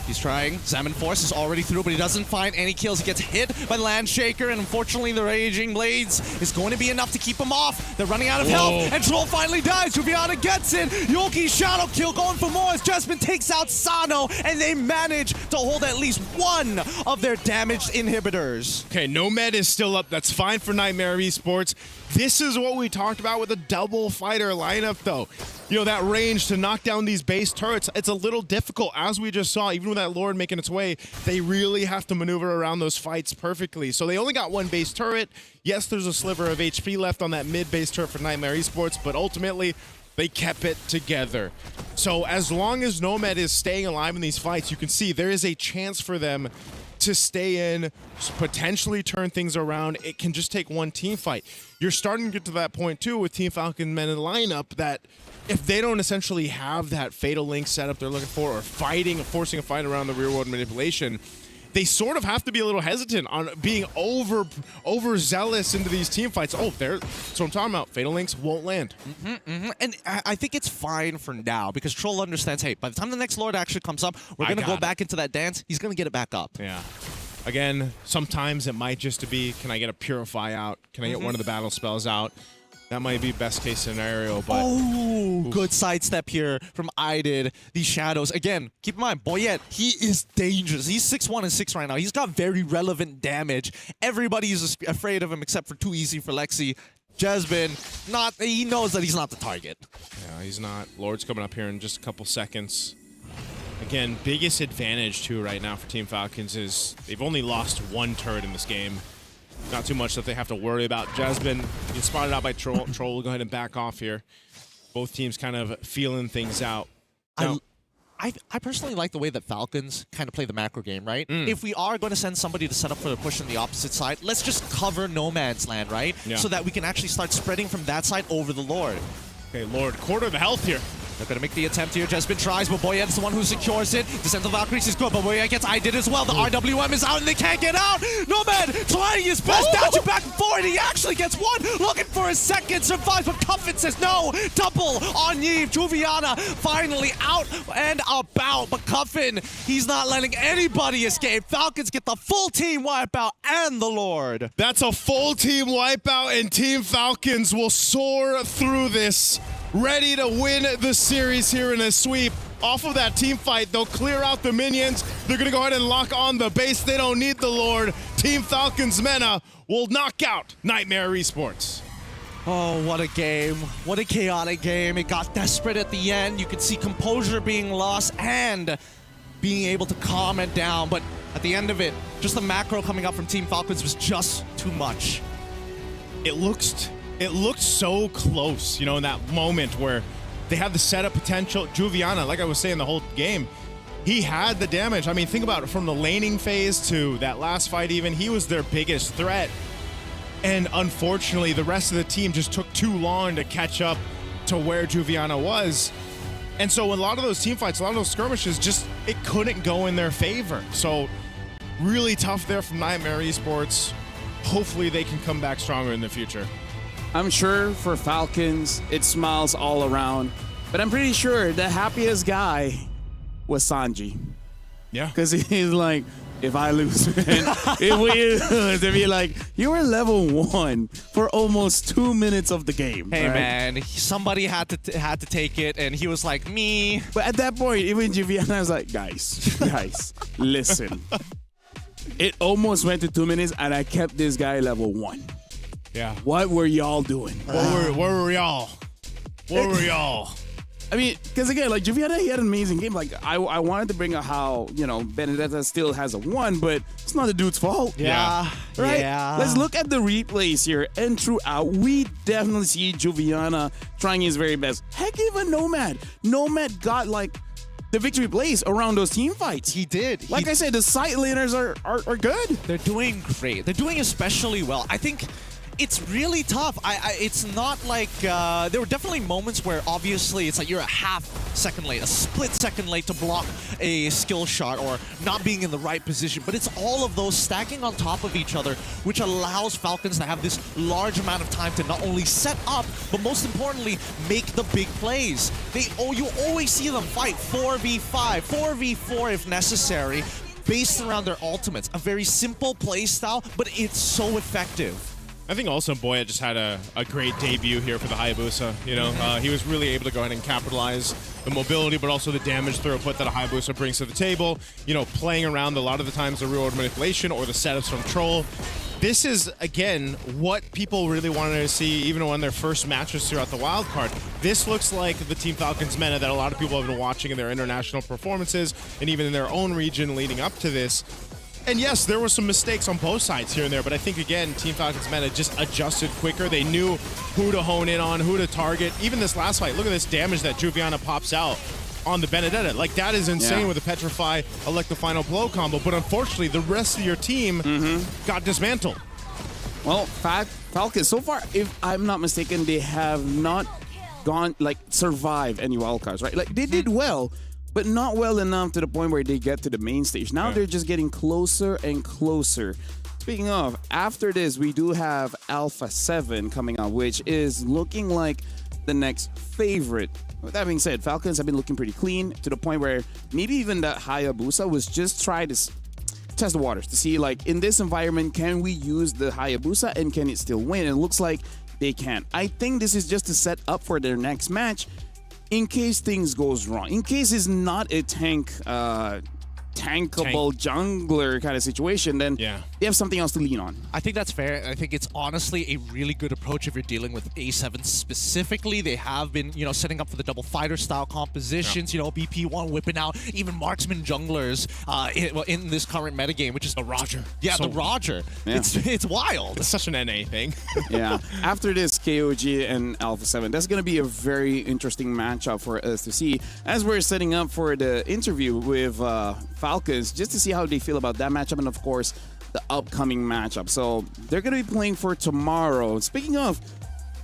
He's trying. Salmon Force is already through, but he doesn't find any kills. He gets hit by Landshaker, and unfortunately the Raging Blades is going to be enough to keep him off. They're running out of health, and Troll finally dies. Juviana gets it. Yoki Shadow kill going for more as Jasmine takes out Sano, and they manage to hold at least one of their damaged inhibitors. Okay, Nomad is still up. That's fine for Nightmare Esports. This is what we talked about with a double fighter lineup, though. You know, that range to knock down these base turrets, it's a little difficult. As we just saw, even with that Lord making its way, they really have to maneuver around those fights perfectly. So they only got one base turret. Yes, there's a sliver of HP left on that mid-base turret for Nightmare Esports, but ultimately, they kept it together. So as long as Nomad is staying alive in these fights, you can see there is a chance for them to stay in, potentially turn things around. It can just take one team fight. You're starting to get to that point too with Team Falcon Men in the lineup that if they don't essentially have that Fatal Link setup they're looking for, or forcing a fight around the rear world manipulation, they sort of have to be a little hesitant on being overzealous into these team fights. Oh, that's what I'm talking about. Fatal Links won't land. And I think it's fine for now because Troll understands, hey, by the time the next Lord actually comes up, we're going to go back into that dance. He's going to get it back up. Yeah. Again, sometimes it might just be, can I get a Purify out? Can I get one of the battle spells out? That might be best case scenario, but... Oh, good sidestep here from Idid. These shadows. Again, keep in mind, Boyette, he is dangerous. He's 6'1" and 6 right now. He's got very relevant damage. Everybody is afraid of him except for Too Easy for Lexi. Jasmine, he knows that he's not the target. Yeah, he's not. Lord's coming up here in just a couple seconds. Again, biggest advantage, too, right now for Team Falcons is they've only lost one turret in this game. Not too much that they have to worry about. Jasmine gets spotted out by Troll. Troll will go ahead and back off here. Both teams kind of feeling things out. Now, I personally like the way that Falcons kind of play the macro game, right? If we are going to send somebody to set up for the push on the opposite side, let's just cover No Man's Land, right? Yeah. So that we can actually start spreading from that side over the Lord. Okay, Lord, quarter of health here. They're going to make the attempt here. Jasmine tries, but Boyette's the one who secures it. Descent of Valkyries is good, but Boyette gets Idid as well. The RWM is out, and they can't get out. Nomad trying his best, dashing back and forward. He actually gets one, looking for a second, survives, but Cuffin says no. Double on Yves. Juviana finally out and about, but Cuffin, he's not letting anybody escape. Falcons get the full team wipeout and the Lord. That's a full team wipeout, and Team Falcons will soar through this. Ready to win the series here in a sweep. Off of that team fight, they'll clear out the minions. They're going to go ahead and lock on the base. They don't need the Lord. Team Falcons Mena will knock out Nightmare Esports. Oh, what a game. What a chaotic game. It got desperate at the end. You could see composure being lost and being able to calm it down. But at the end of it, just the macro coming up from Team Falcons was just too much. It looked so close, you know, in that moment where they had the setup potential. Juviana, like I was saying the whole game, he had the damage. I mean, think about it, from the laning phase to that last fight even, he was their biggest threat. And unfortunately, the rest of the team just took too long to catch up to where Juviana was. And so a lot of those team fights, a lot of those skirmishes, just it couldn't go in their favor. So really tough there from Nightmare Esports. Hopefully they can come back stronger in the future. I'm sure for Falcons, it smiles all around. But I'm pretty sure the happiest guy was Sanji. Yeah. Because he's like, if I lose, man, if we lose, to be like, you were level 1 for almost 2 minutes of the game. Hey, right? man, somebody had to take it, and he was like, me. But at that point, even Giuliana was like, guys, listen. It almost went to 2 minutes, and I kept this guy level 1. Yeah. What were y'all doing? What were y'all? What were y'all? I mean, because again, like Giuliana, he had an amazing game. Like I wanted to bring up how Benedetta still has a 1, but it's not the dude's fault. Yeah. Right. Yeah. Let's look at the replays here, and throughout, we definitely see Giuliana trying his very best. Heck, even Nomad got like the victory plays around those team fights. He did. Like I said, the side laners are good. They're doing great. They're doing especially well. I think it's really tough. It's not like there were definitely moments where obviously it's like you're a half second late, a split second late to block a skill shot or not being in the right position. But it's all of those stacking on top of each other, which allows Falcons to have this large amount of time to not only set up, but most importantly, make the big plays. You always see them fight 4v5, 4v4 if necessary, based around their ultimates. A very simple play style, but it's so effective. I think also Boya just had a great debut here for the Hayabusa. He was really able to go ahead and capitalize the mobility, but also the damage throughput that a Hayabusa brings to the table. Playing around a lot of the times the real-world manipulation or the setups from Troll. This is, again, what people really wanted to see even on their first matches throughout the wildcard. This looks like the Team Falcons meta that a lot of people have been watching in their international performances and even in their own region leading up to this. And yes, there were some mistakes on both sides here and there, but I think, again, Team Falcons meta just adjusted quicker. They knew who to hone in on, who to target. Even this last fight, look at this damage that Giuliana pops out on the Benedetta. Like, that is insane with the Petrify, Elect the Final Blow combo, but unfortunately, the rest of your team got dismantled. Well, Falcons, so far, if I'm not mistaken, they have not survived any wildcards, right? Like, they did well, but not well enough to the point where they get to the main stage. Now they're just getting closer and closer. Speaking of, after this, we do have Alpha 7 coming out, which is looking like the next favorite. With that being said, Falcons have been looking pretty clean to the point where maybe even that Hayabusa was just trying to test the waters to see, like, in this environment, can we use the Hayabusa and can it still win? And it looks like they can. I think this is just to set up for their next match, in case things goes wrong, in case it's not a tankable jungler kind of situation, then they have something else to lean on. I think that's fair. I think it's honestly a really good approach if you're dealing with A7 specifically. They have been, setting up for the double fighter style compositions, BP1 whipping out even marksman junglers in this current metagame, which is the Roger. Yeah, the Roger. Yeah. It's wild. It's such an NA thing. Yeah. After this, KOG and Alpha 7, that's going to be a very interesting matchup for us to see as we're setting up for the interview with Falcons, just to see how they feel about that matchup and, of course, the upcoming matchup. So they're going to be playing for tomorrow. Speaking of,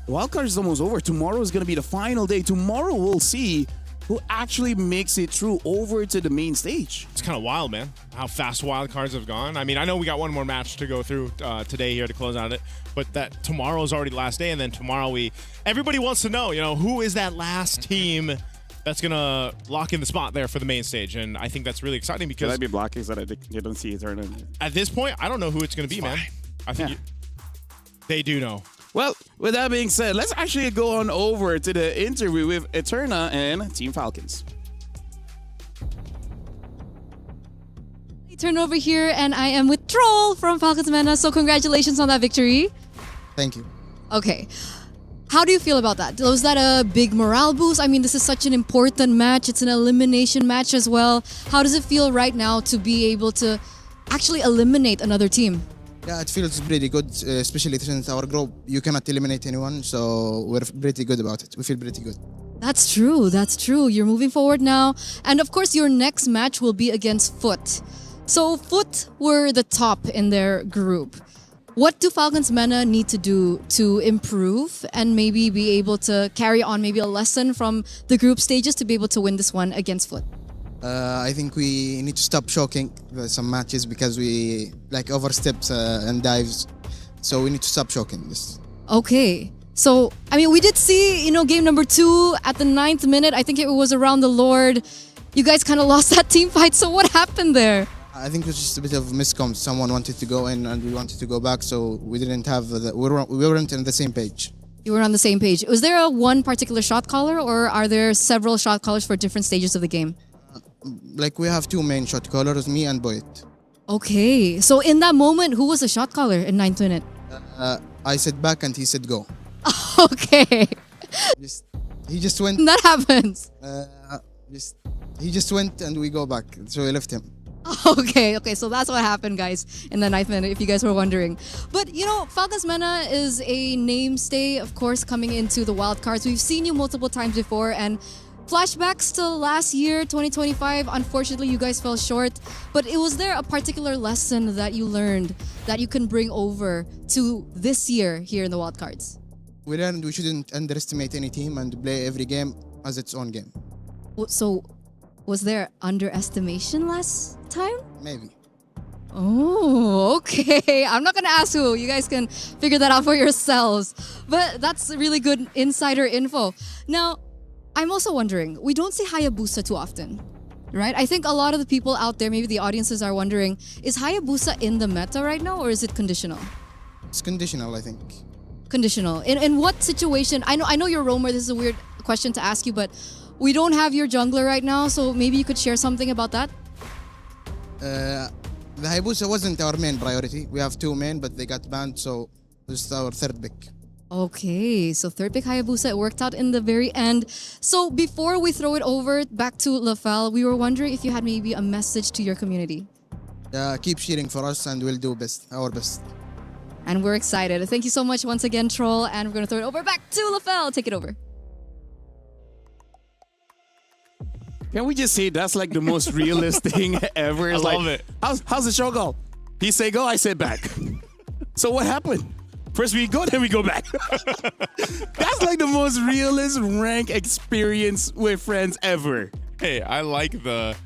wildcard is almost over. Tomorrow is going to be the final day. Tomorrow we'll see who actually makes it through over to the main stage. It's kind of wild, man, how fast wildcards have gone. I mean, I know we got one more match to go through today here to close out it, but that tomorrow is already the last day, and then tomorrow everybody wants to know, who is that last team that's going to lock in the spot there for the main stage. And I think that's really exciting because... Could I be blocking so that you don't see it turning? At this point, I don't know who it's going to be, man. I think they do know. Well, with that being said, let's actually go on over to the interview with Eterna and Team Falcons. Turn over here, and I am with Troll from Falcons Mena. So congratulations on that victory. Thank you. Okay. How do you feel about that? Was that a big morale boost? I mean, this is such an important match. It's an elimination match as well. How does it feel right now to be able to actually eliminate another team? Yeah, it feels pretty good, especially since our group, you cannot eliminate anyone. So we're pretty good about it. We feel pretty good. That's true. That's true. You're moving forward now. And of course, your next match will be against Foot. So Foot were the top in their group. What do Falcons MENA need to do to improve and maybe be able to carry on maybe a lesson from the group stages to be able to win this one against Foot? I think we need to stop choking some matches because we like oversteps and dives. So we need to stop choking this. Okay. So, I mean, we did see, game number 2 at the 9th minute. I think it was around the Lord. You guys kind of lost that team fight. So what happened there? I think it was just a bit of a miscom. Someone wanted to go in and we wanted to go back. So we didn't have, we weren't on the same page. You were on the same page. Was there one particular shot caller or are there several shot callers for different stages of the game? Like we have 2 main shot callers, me and Boyet. Okay. So in that moment, who was the shot caller in 9th minute? I said back and he said go. Okay. He just went. That happens. He just went and we go back. So we left him. Okay, so that's what happened, guys, in the 9th minute, if you guys were wondering. But, Falcons MENA is a namestay, of course, coming into the wildcards. We've seen you multiple times before, and flashbacks to last year, 2025, unfortunately, you guys fell short. But was there a particular lesson that you learned that you can bring over to this year here in the wildcards? We learned we shouldn't underestimate any team and play every game as its own game. So, was there underestimation last time? Maybe. Oh, okay. I'm not going to ask who. You guys can figure that out for yourselves. But that's really good insider info. Now, I'm also wondering, we don't see Hayabusa too often, right? I think a lot of the people out there, maybe the audiences are wondering, is Hayabusa in the meta right now or is it conditional? It's conditional, I think. Conditional. In what situation? I know you're roamer. This is a weird question to ask you, but we don't have your jungler right now, so maybe you could share something about that? The Hayabusa wasn't our main priority. We have 2 main, but they got banned, so this is our 3rd pick. Okay, so 3rd pick Hayabusa, it worked out in the very end. So before we throw it over back to Lafel, we were wondering if you had maybe a message to your community. Keep cheering for us and we'll do our best. And we're excited. Thank you so much once again, Troll, and we're going to throw it over back to Lafel. Take it over. Can we just say that's like the most realist thing ever? I love it. How's the show go? He say go, I say back. So what happened? First we go, then we go back. That's like the most realist rank experience with friends ever. Hey, I like the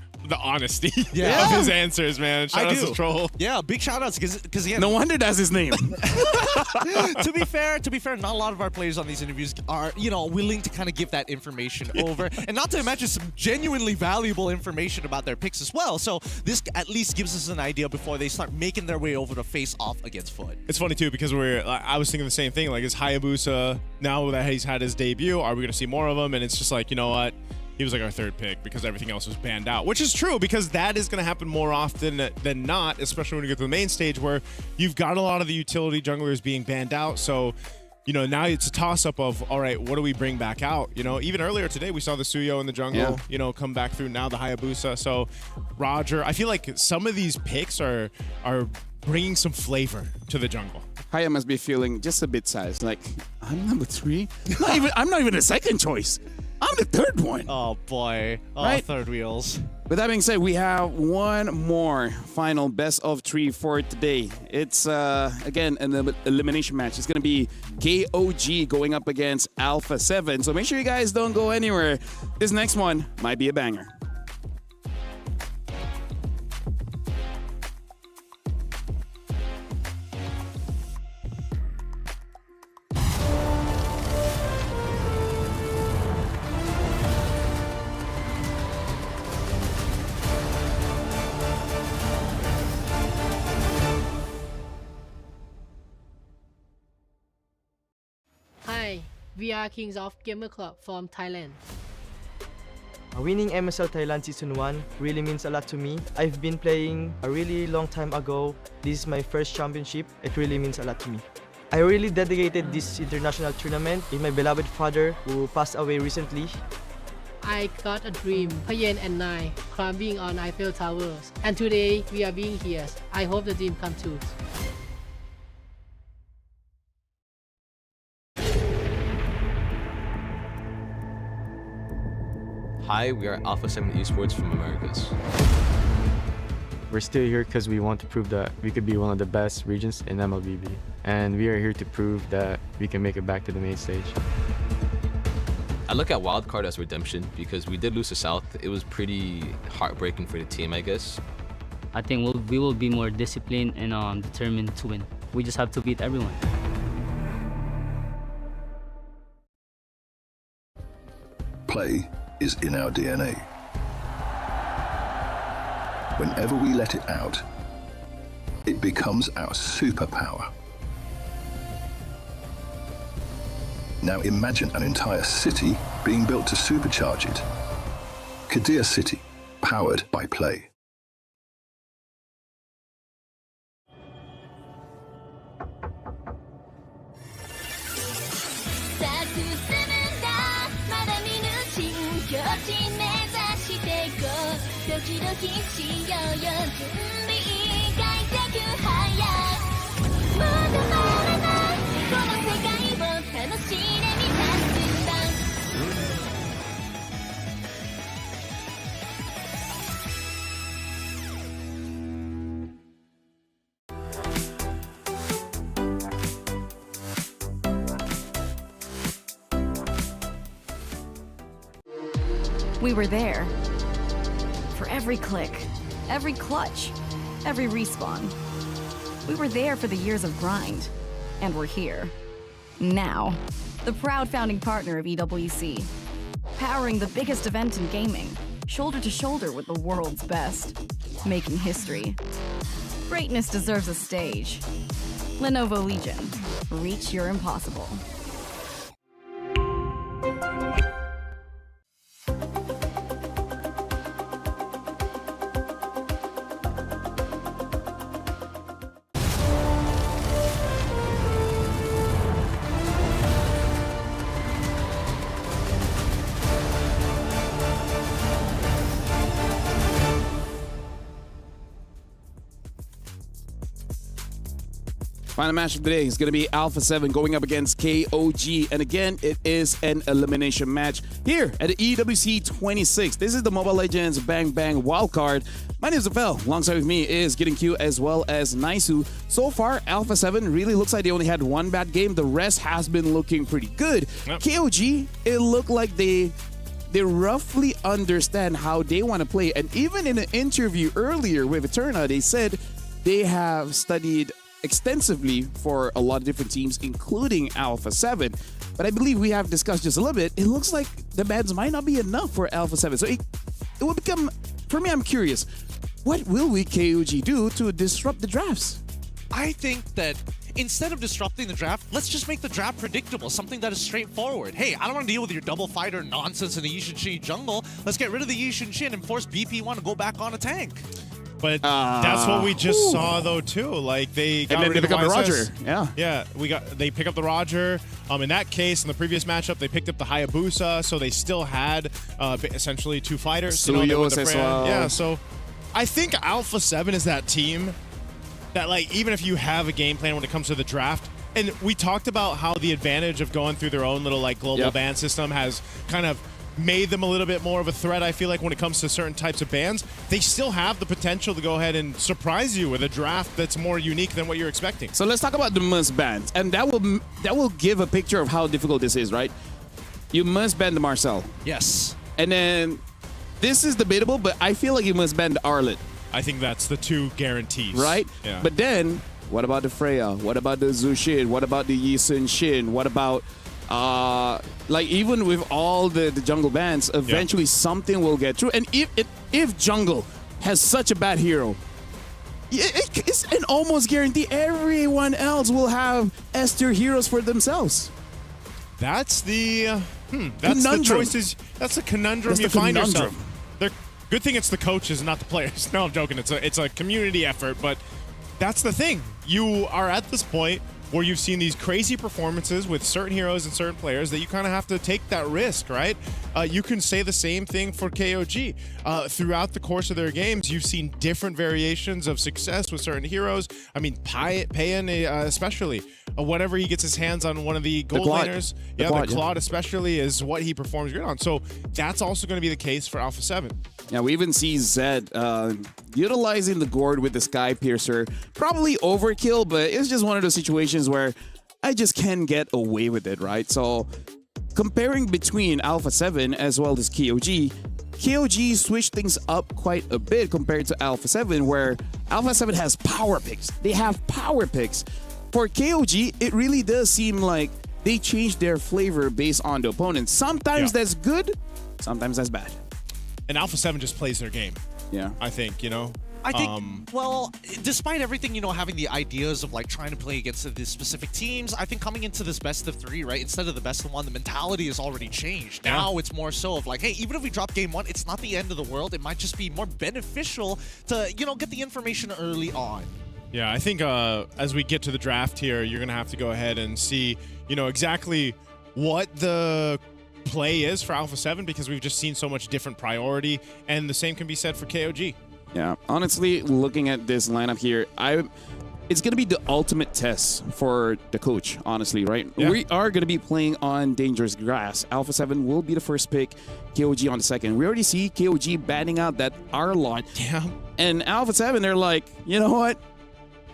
honesty Yeah. of his answers, man. Shout out to Troll. Yeah, big shout outs because yeah. No wonder that's his name. to be fair, not a lot of our players on these interviews are, willing to kind of give that information over, and not to mention some genuinely valuable information about their picks as well. So this at least gives us an idea before they start making their way over to face off against Foot. It's funny too because I was thinking the same thing. Like, is Hayabusa, now that he's had his debut, are we going to see more of him? And it's just like, you know what? He was like our 3rd pick because everything else was banned out, which is true because that is going to happen more often than not, especially when you get to the main stage where you've got a lot of the utility junglers being banned out. So, now it's a toss-up of, all right, what do we bring back out? Even earlier today, we saw the Suyo in the jungle, come back through, now the Hayabusa. So, Roger, I feel like some of these picks are bringing some flavor to the jungle. Haya must be feeling just a bit sad. Like, I'm number 3? I'm not even a second choice. I'm the 3rd one. Oh boy. Oh, right? 3rd wheels. With that being said, we have one more final best of 3 for today. It's, again, an elimination match. It's going to be KOG going up against Alpha 7. So make sure you guys don't go anywhere. This next one might be a banger. Hi, we are Kings of Gamer Club from Thailand. Winning MSL Thailand Season 1 really means a lot to me. I've been playing a really long time ago. This is my first championship. It really means a lot to me. I really dedicated this international tournament in my beloved father who passed away recently. I got a dream, Payen and Nai, climbing on Eiffel Towers. And today, we are being here. I hope the dream comes true. Hi, we are Alpha 7 Esports from Americas. We're still here because we want to prove that we could be one of the best regions in MLBB. And we are here to prove that we can make it back to the main stage. I look at wildcard as redemption because we did lose to South. It was pretty heartbreaking for the team, I guess. I think we will be more disciplined and determined to win. We just have to beat everyone. Play is in our DNA. Whenever we let it out, it becomes our superpower. Now imagine an entire city being built to supercharge it. Kadea City, powered by play. We were there for every click, every clutch, every respawn. We were there for the years of grind, and we're here. Now, the proud founding partner of EWC, powering the biggest event in gaming, shoulder to shoulder with the world's best, making history. Greatness deserves a stage. Lenovo Legion, reach your impossible. Final match of the day is going to be Alpha 7 going up against KOG. And again, it is an elimination match here at the EWC 26. This is the Mobile Legends Bang Bang wildcard. My name is Zafel. Alongside with me is Getting Q as well as Naisu. So far, Alpha 7 really looks like they only had one bad game. The rest has been looking pretty good. Yep. KOG, it looked like they roughly understand how they want to play. And even in an interview earlier with Eterna, they said they have studied extensively for a lot of different teams, including Alpha 7. But I believe we have discussed just a little bit. It looks like the bans might not be enough for Alpha 7. So it will become, for me, I'm curious, what will we KOG do to disrupt the drafts? I think that instead of disrupting the draft, let's just make the draft predictable, something that is straightforward. Hey, I don't want to deal with your double fighter nonsense in the Yi Shin jungle. Let's get rid of the Yi Shin and force BP1 to go back on a tank. But that's what we just saw, though, too. Like they got rid of pick up the Roger. Yeah. They pick up the Roger. In that case, in the previous matchup, they picked up the Hayabusa, so they still had essentially two fighters. Suyos as well. Yeah. So I think Alpha 7 is that team that, like, even if you have a game plan when it comes to the draft, and we talked about how the advantage of going through their own little like global ban system has kind of made them a little bit more of a threat, I feel like, when it comes to certain types of bans. They still have the potential to go ahead and surprise you with a draft that's more unique than what you're expecting. So let's talk about the must bans, and that will give a picture of how difficult this is, right? You must ban the Marcel. Yes. And then this is debatable, but I feel like you must ban the Arlet. I think that's the two guarantees. Right? Yeah. But then, what about the Freya? What about the Zushin? What about the Yi Shin? What about like, even with all the jungle bans, eventually something will get through. And if jungle has such a bad hero, it's an almost guarantee everyone else will have S tier heroes for themselves. That's the the choices. That's the conundrum you find yourself. Good thing it's the coaches, not the players. No, I'm joking. It's a community effort, but that's the thing. You are at this point where you've seen these crazy performances with certain heroes and certain players that you kind of have to take that risk, right? You can say the same thing for KOG. Throughout the course of their games, you've seen different variations of success with certain heroes. I mean, Payan especially. Whenever he gets his hands on one of the gold laners, the Claude especially is what he performs good on. So that's also going to be the case for Alpha 7. Yeah, we even see Zed utilizing the gourd with the Sky Piercer. Probably overkill, but it's just one of those situations where I just can't get away with it, right? So comparing between Alpha 7 as well as KOG, KOG switched things up quite a bit compared to Alpha 7, where Alpha 7 has power picks. They have power picks. For KOG, it really does seem like they change their flavor based on the opponent. Sometimes that's good, sometimes that's bad. And Alpha 7 just plays their game. Yeah. I think, I think, well, despite everything, having the ideas of like trying to play against these specific teams, I think coming into this best of 3, right, instead of the best of 1, the mentality has already changed. Yeah. Now it's more so of like, hey, even if we drop game 1, it's not the end of the world. It might just be more beneficial to, get the information early on. Yeah, I think as we get to the draft here, you're going to have to go ahead and see, exactly what the play is for Alpha 7, because we've just seen so much different priority, and the same can be said for KOG. Yeah, honestly, looking at this lineup here, it's going to be the ultimate test for the coach, honestly, right? Yeah. We are going to be playing on dangerous grass. Alpha 7 will be the first pick, KOG on the second. We already see KOG batting out that R-lot. Yeah. And Alpha 7, they're like, you know what?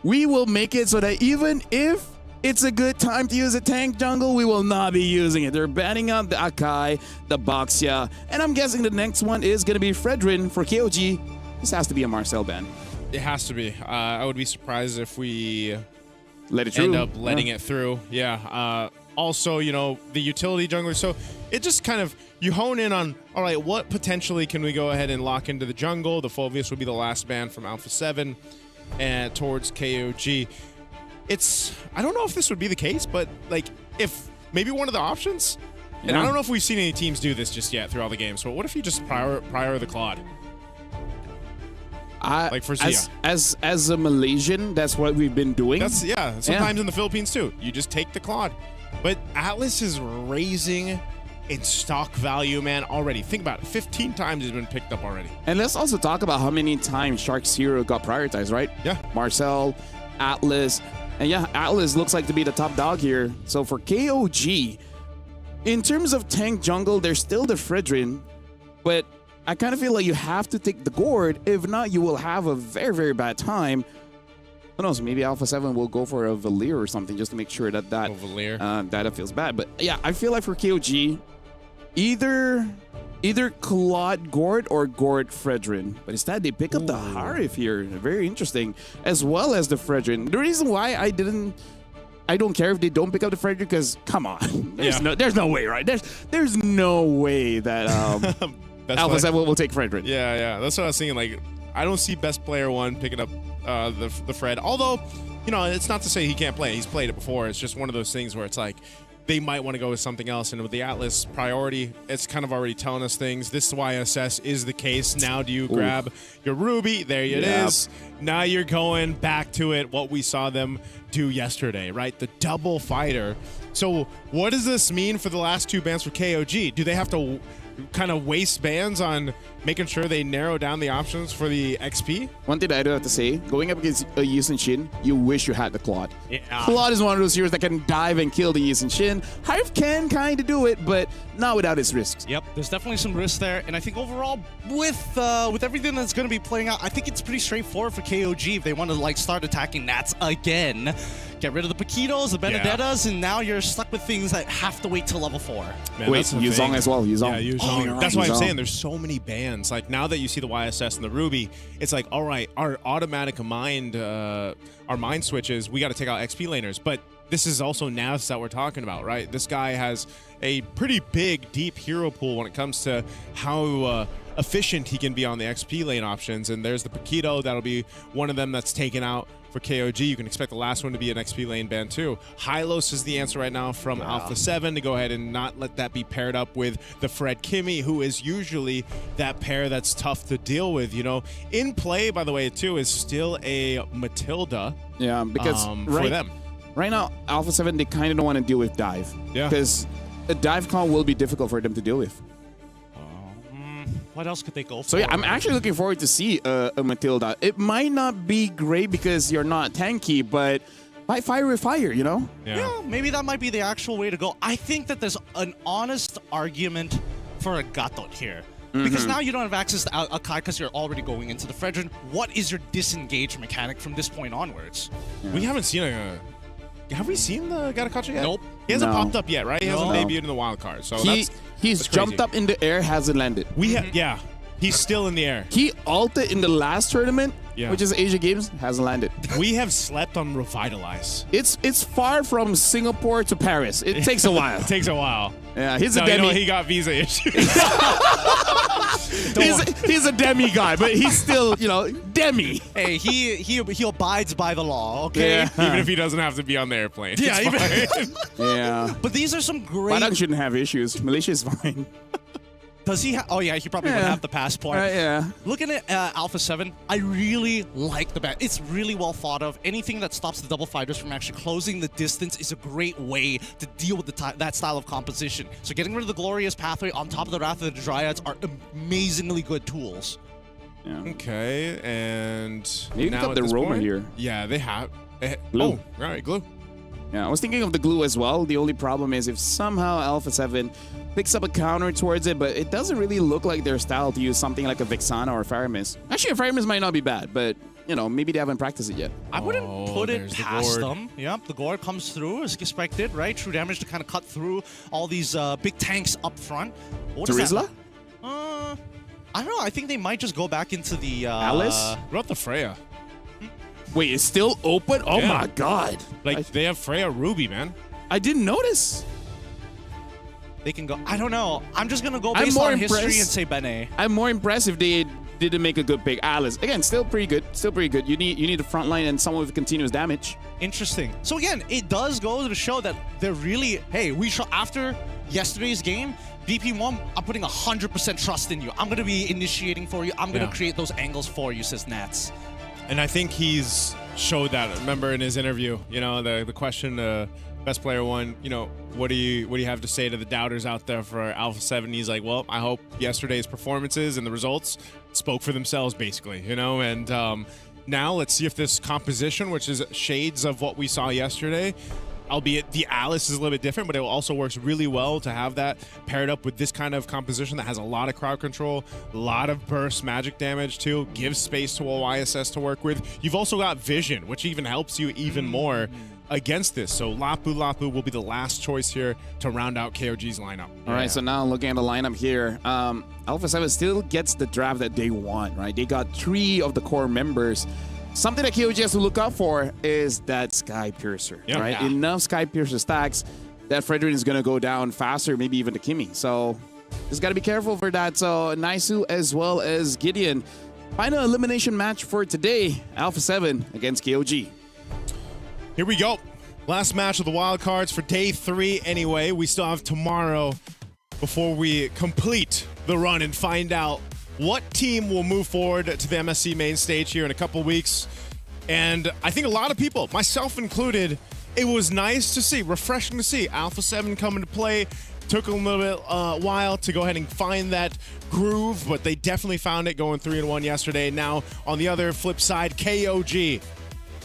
We will make it so that even if it's a good time to use a tank jungle, we will not be using it. They're banning out the Akai, the Boxia, and I'm guessing the next one is going to be Fredrin for KOG. This has to be a Marcel ban. It has to be. I would be surprised if we let it through. End up letting it through. Yeah. Also, the utility jungler. So it just kind of, you hone in on, all right, what potentially can we go ahead and lock into the jungle? The Phoveus would be the last ban from Alpha 7 and towards KOG. I don't know if this would be the case, but if maybe one of the options, and I don't know if we've seen any teams do this just yet through all the games, but what if you just prior the Claude? Like for Zia. As a Malaysian, that's what we've been doing. Sometimes in the Philippines too. You just take the Claude. But Atlas is raising in stock value, man, already. Think about it. 15 times it's been picked up already. And let's also talk about how many times Shark's Hero got prioritized, right? Yeah. Marcel, Atlas, and Atlas looks like to be the top dog here. So for KOG, in terms of tank jungle, there's still the Fredrin, but I kind of feel like you have to take the gourd. If not, you will have a very, very bad time. Who knows? Maybe Alpha 7 will go for a Valir or something just to make sure that data feels bad. But yeah, I feel like for KOG, either Claude Gourd or Gourd Fredrin. But instead, they pick up the Harif here. Very interesting. As well as the Fredrin. The reason why I don't care if they don't pick up the Fredrin, because come on. There's no way, right? There's no way that Alpha 7 will take Fredrin. Yeah. That's what I was thinking. I don't see best player 1 picking up the Fred. Although, it's not to say he can't play. He's played it before. It's just one of those things where it's like, they might want to go with something else. And with the Atlas priority, it's kind of already telling us things. This YSS is the case. Now do you grab your Ruby? There it is. Now you're going back to it, what we saw them do yesterday, right? The double fighter. So what does this mean for the last 2 bans for KOG? Do they have to kind of waste bans on making sure they narrow down the options for the XP? One thing that I do have to say, going up against a Yisun Shin, you wish you had the Claude. Yeah. Claude is one of those heroes that can dive and kill the Yisun Shin. Hive can kind of do it, but not without its risks. Yep, there's definitely some risks there, and I think overall, with everything that's going to be playing out, I think it's pretty straightforward for KOG if they want to start attacking Nats again. Get rid of the Paquitos, the Benedettas, and now you're stuck with things that have to wait till level 4. Man, wait, Yuzong as well. Yuzong. Yeah, Yuzong. Right, that's why I'm Yuzong. saying there's so many bans. Now that you see the YSS and the Ruby, it's like, all right, our automatic mind, our mind switches, we got to take out XP laners. But this is also Navs that we're talking about, right? This guy has a pretty big, deep hero pool when it comes to how efficient he can be on the XP lane options. And there's the Paquito. That'll be one of them that's taken out for KOG. You can expect the last one to be an XP lane ban too. Hylos is the answer right now from Alpha 7 to go ahead and not let that be paired up with the Fred Kimmy, who is usually that pair that's tough to deal with. In play, by the way, too, is still a Matilda. Yeah, because for them. Right now, Alpha 7, they kind of don't want to deal with dive. Yeah. Because a dive con will be difficult for them to deal with. What else could they go for? So yeah, I'm actually looking forward to see a Matilda. It might not be great because you're not tanky, but fight fire with fire, Yeah, maybe that might be the actual way to go. I think that there's an honest argument for a Gatot here. Because now you don't have access to Akai because you're already going into the Fredrin. What is your disengage mechanic from this point onwards? We haven't seen have we seen the Gatakacha yet? Nope. He hasn't No. popped up yet, right? He hasn't debuted in the wild card. So He's that's jumped crazy. up in the air, hasn't landed. Yeah. He's still in the air. He ulted in the last tournament, which is Asia Games, hasn't landed. We have slept on Revitalize. It's far from Singapore to Paris. It takes a while. It takes a while. Yeah, he's No, a demi. you know, he got visa issues. he's a demi guy, but he's still, demi. Hey, he abides by the law, okay? Yeah. Even if he doesn't have to be on the airplane. Yeah, It's fine. Yeah. But these are some great... Padang shouldn't have issues. Malaysia is fine. Does he have... Oh, yeah, he probably would have the passport. Yeah. Looking at Alpha 7, I really like the bat. It's really well thought of. Anything that stops the double fighters from actually closing the distance is a great way to deal with that style of composition. So getting rid of the Glorious Pathway on top of the Wrath of the Dryads are amazingly good tools. Yeah. Okay, and Maybe now got at the this Roma point- here. Yeah, they have. Glue. Oh, right, glue. Yeah, I was thinking of the glue as well. The only problem is if somehow Alpha 7 picks up a counter towards it, but it doesn't really look like their style to use something like a Vexana or Faramis. Actually, a Faramis might not be bad, but, maybe they haven't practiced it yet. I wouldn't put it there's the past gourd. them. Yep, the Gourd comes through as expected, right? True damage to kind of cut through all these big tanks up front. What is that? Terizla? I don't know. I think they might just go back into the... Alice? What about the Freya? Wait, it's still open? Oh Yeah. my god. They have Freya Ruby, man. I didn't notice. They can go... I don't know. I'm just going to go I'm based more on history and impressed- say Bene. I'm more impressed if they didn't make a good pick. Alice. Again, still pretty good. Still pretty good. You need a front line and someone with continuous damage. Interesting. So again, it does go to show that they're really... Hey, after yesterday's game, BP1, I'm putting 100% trust in you. I'm going to be initiating for you. I'm going to Yeah. create those angles for you, says Nats. And I think he's showed that. Remember in his interview, the question, best player one, what do you have to say to the doubters out there for Alpha 7? He's like, well, I hope yesterday's performances and the results spoke for themselves, basically, and now let's see if this composition, which is shades of what we saw yesterday, albeit the Alice is a little bit different, but it also works really well to have that paired up with this kind of composition that has a lot of crowd control, a lot of burst magic damage too, gives space to a YSS to work with. You've also got vision, which even helps you even more against this. So Lapu will be the last choice here to round out KOG's lineup. All right, so now looking at the lineup here, Alpha 7 still gets the draft that they want, right? They got 3 of the core members. Something that KOG has to look out for is that Sky Piercer, right? Yeah. Enough Sky Piercer stacks that Fredrin is going to go down faster, maybe even to Kimmy. So just got to be careful for that. So Naisu as well as Gideon. Final elimination match for today, Alpha 7 against KOG. Here we go. Last match of the wild cards for day 3 anyway. We still have tomorrow before we complete the run and find out what team will move forward to the MSC main stage here in a couple weeks. And I think a lot of people, myself included, it was nice to see, refreshing to see Alpha 7 come into play. Took a little bit while to go ahead and find that groove, but they definitely found it going 3-1 yesterday. Now, on the other flip side, KOG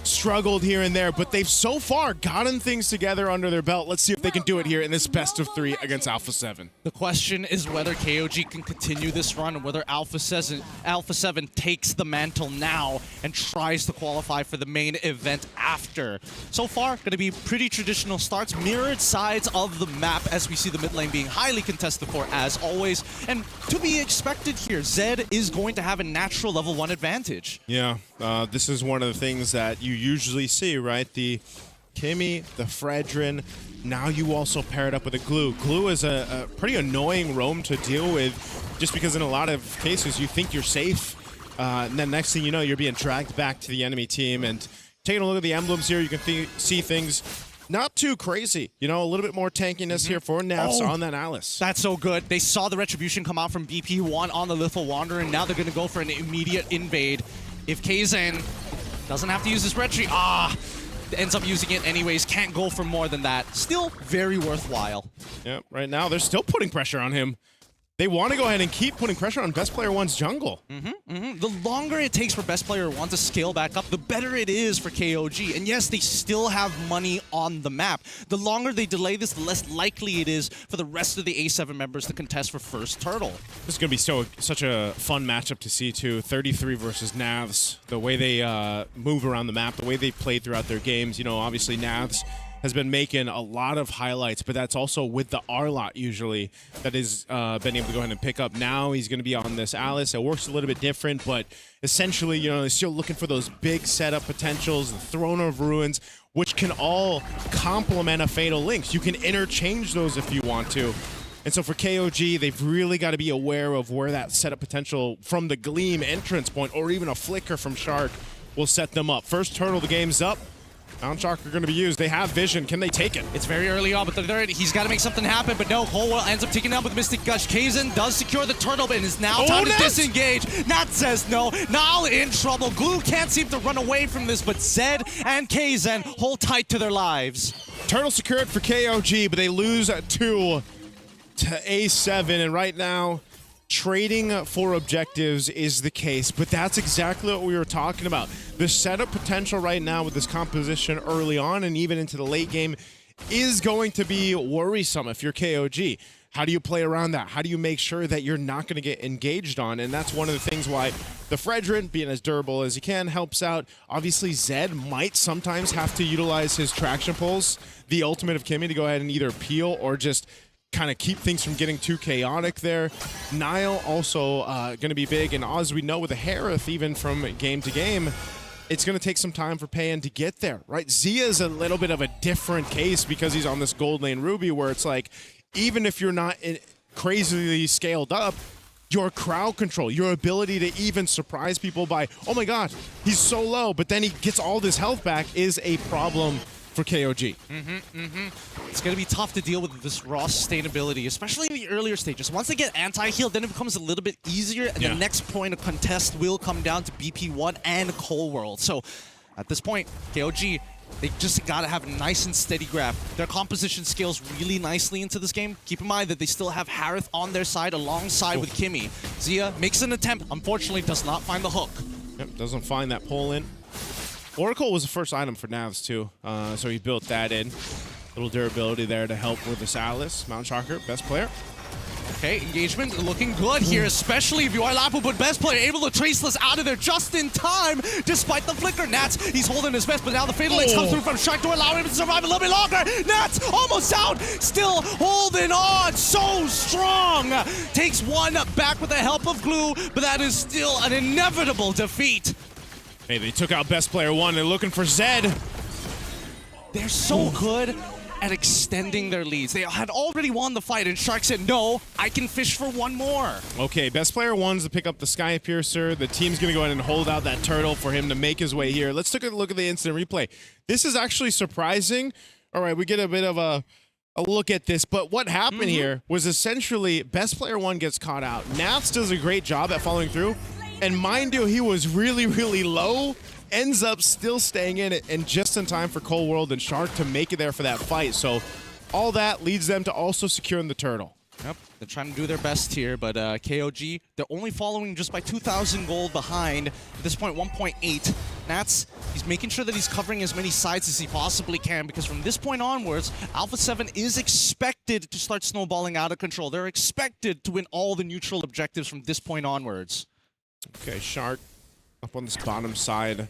struggled here and there, but they've so far gotten things together under their belt. Let's see if they can do it here in this best of 3 against Alpha 7. The question is whether KOG can continue this run and whether Alpha 7 takes the mantle now and tries to qualify for the main event after. So far, going to be pretty traditional starts, mirrored sides of the map as we see the mid lane being highly contested for as always. And to be expected here, Zed is going to have a natural level 1 advantage. Yeah, this is one of the things that you usually see, right? The Kimmy, the Fredrin. Now you also pair it up with a Glue. Glue is a pretty annoying roam to deal with just because in a lot of cases you think you're safe. And then next thing you know, you're being dragged back to the enemy team. And taking a look at the emblems here, you can see things not too crazy. A little bit more tankiness here for Nafs on that Alice. That's so good. They saw the Retribution come out from BP1 on the Lethal Wanderer, and now they're going to go for an immediate invade. If Kazan doesn't have to use his Retri, ends up using it anyways, can't go for more than that. Still very worthwhile. Yeah, right now they're still putting pressure on him. they want to go ahead and keep putting pressure on Best Player One's jungle. The longer it takes for Best Player One to scale back up, the better it is for KOG. And yes, they still have money on the map. The longer they delay this, the less likely it is for the rest of the A7 members to contest for first turtle. This is going to be such a fun matchup to see, too. 33 versus Navs. The way they move around the map, the way they played throughout their games. You know, obviously Navs has been making a lot of highlights, but that's also with the R-Lot usually that has been able to go ahead and pick up. Now he's going to be on this Alice. It works a little bit different, but essentially, you know, they're still looking for those big setup potentials, the Throne of Ruins, which can all complement a Fatal Links. You can interchange those if you want to. And so for KOG, they've really got to be aware of where that setup potential from the Gleam entrance point or even a Flicker from Shark will set them up. First turtle, the game's up. Mount Shark are going to be used. They have vision. Can they take it? It's very early on, but he's got to make something happen. But no, Colwell ends up taking down with Mystic Gush. Kaizen does secure the turtle, but it is now time to disengage. Nat says no. Now in trouble. Glue can't seem to run away from this, but Zed and Kaizen hold tight to their lives. Turtle secured for KOG, but they lose 2 to A7, and right now, trading for objectives is the case, but that's exactly what we were talking about. The setup potential right now with this composition early on and even into the late game is going to be worrisome if you're KOG. How do you play around that? How do you make sure that you're not going to get engaged on? And that's one of the things why the Fredrin, being as durable as he can, helps out. Obviously, Zed might sometimes have to utilize his traction pulls, the ultimate of Kimmy, to go ahead and either peel or just kind of keep things from getting too chaotic there. Nile also going to be big, and as we know with the Harith, even from game to game, it's going to take some time for Payan to get there, right? Zia is a little bit of a different case because he's on this gold lane Ruby where it's like, even if you're not crazily scaled up, your crowd control, your ability to even surprise people by, oh my god, he's so low, but then he gets all this health back is a problem for KOG. It's going to be tough to deal with this raw sustainability, especially in the earlier stages. Once they get anti-heal, then it becomes a little bit easier, and the next point of contest will come down to BP1 and Cold World. So at this point, KOG, they just got to have a nice and steady grab. Their composition scales really nicely into this game. Keep in mind that they still have Harith on their side alongside with Kimmy. Zia makes an attempt, unfortunately does not find the hook. Yep, doesn't find that pull in. Oracle was the first item for Navs too, so he built that in. Little durability there to help with this Alice. Mount Shocker, best player. Okay, engagement looking good here, especially if you are Lapu, but best player able to trace this out of there just in time, despite the flicker. Nats, he's holding his best, but now the Fatal Links come through from Shark to allow him to survive a little bit longer. Nats almost out, still holding on, so strong. Takes one back with the help of Glue, but that is still an inevitable defeat. Hey, they took out best player one. They're looking for Zed. They're so good at extending their leads. They had already won the fight, and Shark said, no, I can fish for one more. Okay, best player one's to pick up the Sky Piercer. The team's going to go ahead and hold out that turtle for him to make his way here. Let's take a look at the instant replay. This is actually surprising. All right, we get a bit of a look at this, but what happened here was essentially best player one gets caught out. Nats does a great job at following through, and mind you, he was really, really low. Ends up still staying in it, and just in time for Cold World and Shark to make it there for that fight. So all that leads them to also securing the turtle. Yep, they're trying to do their best here, but KOG, they're only following just by 2,000 gold behind. At this point, 1.8. Nats, he's making sure that he's covering as many sides as he possibly can, because from this point onwards, Alpha 7 is expected to start snowballing out of control. They're expected to win all the neutral objectives from this point onwards. Okay, Shark up on this bottom side.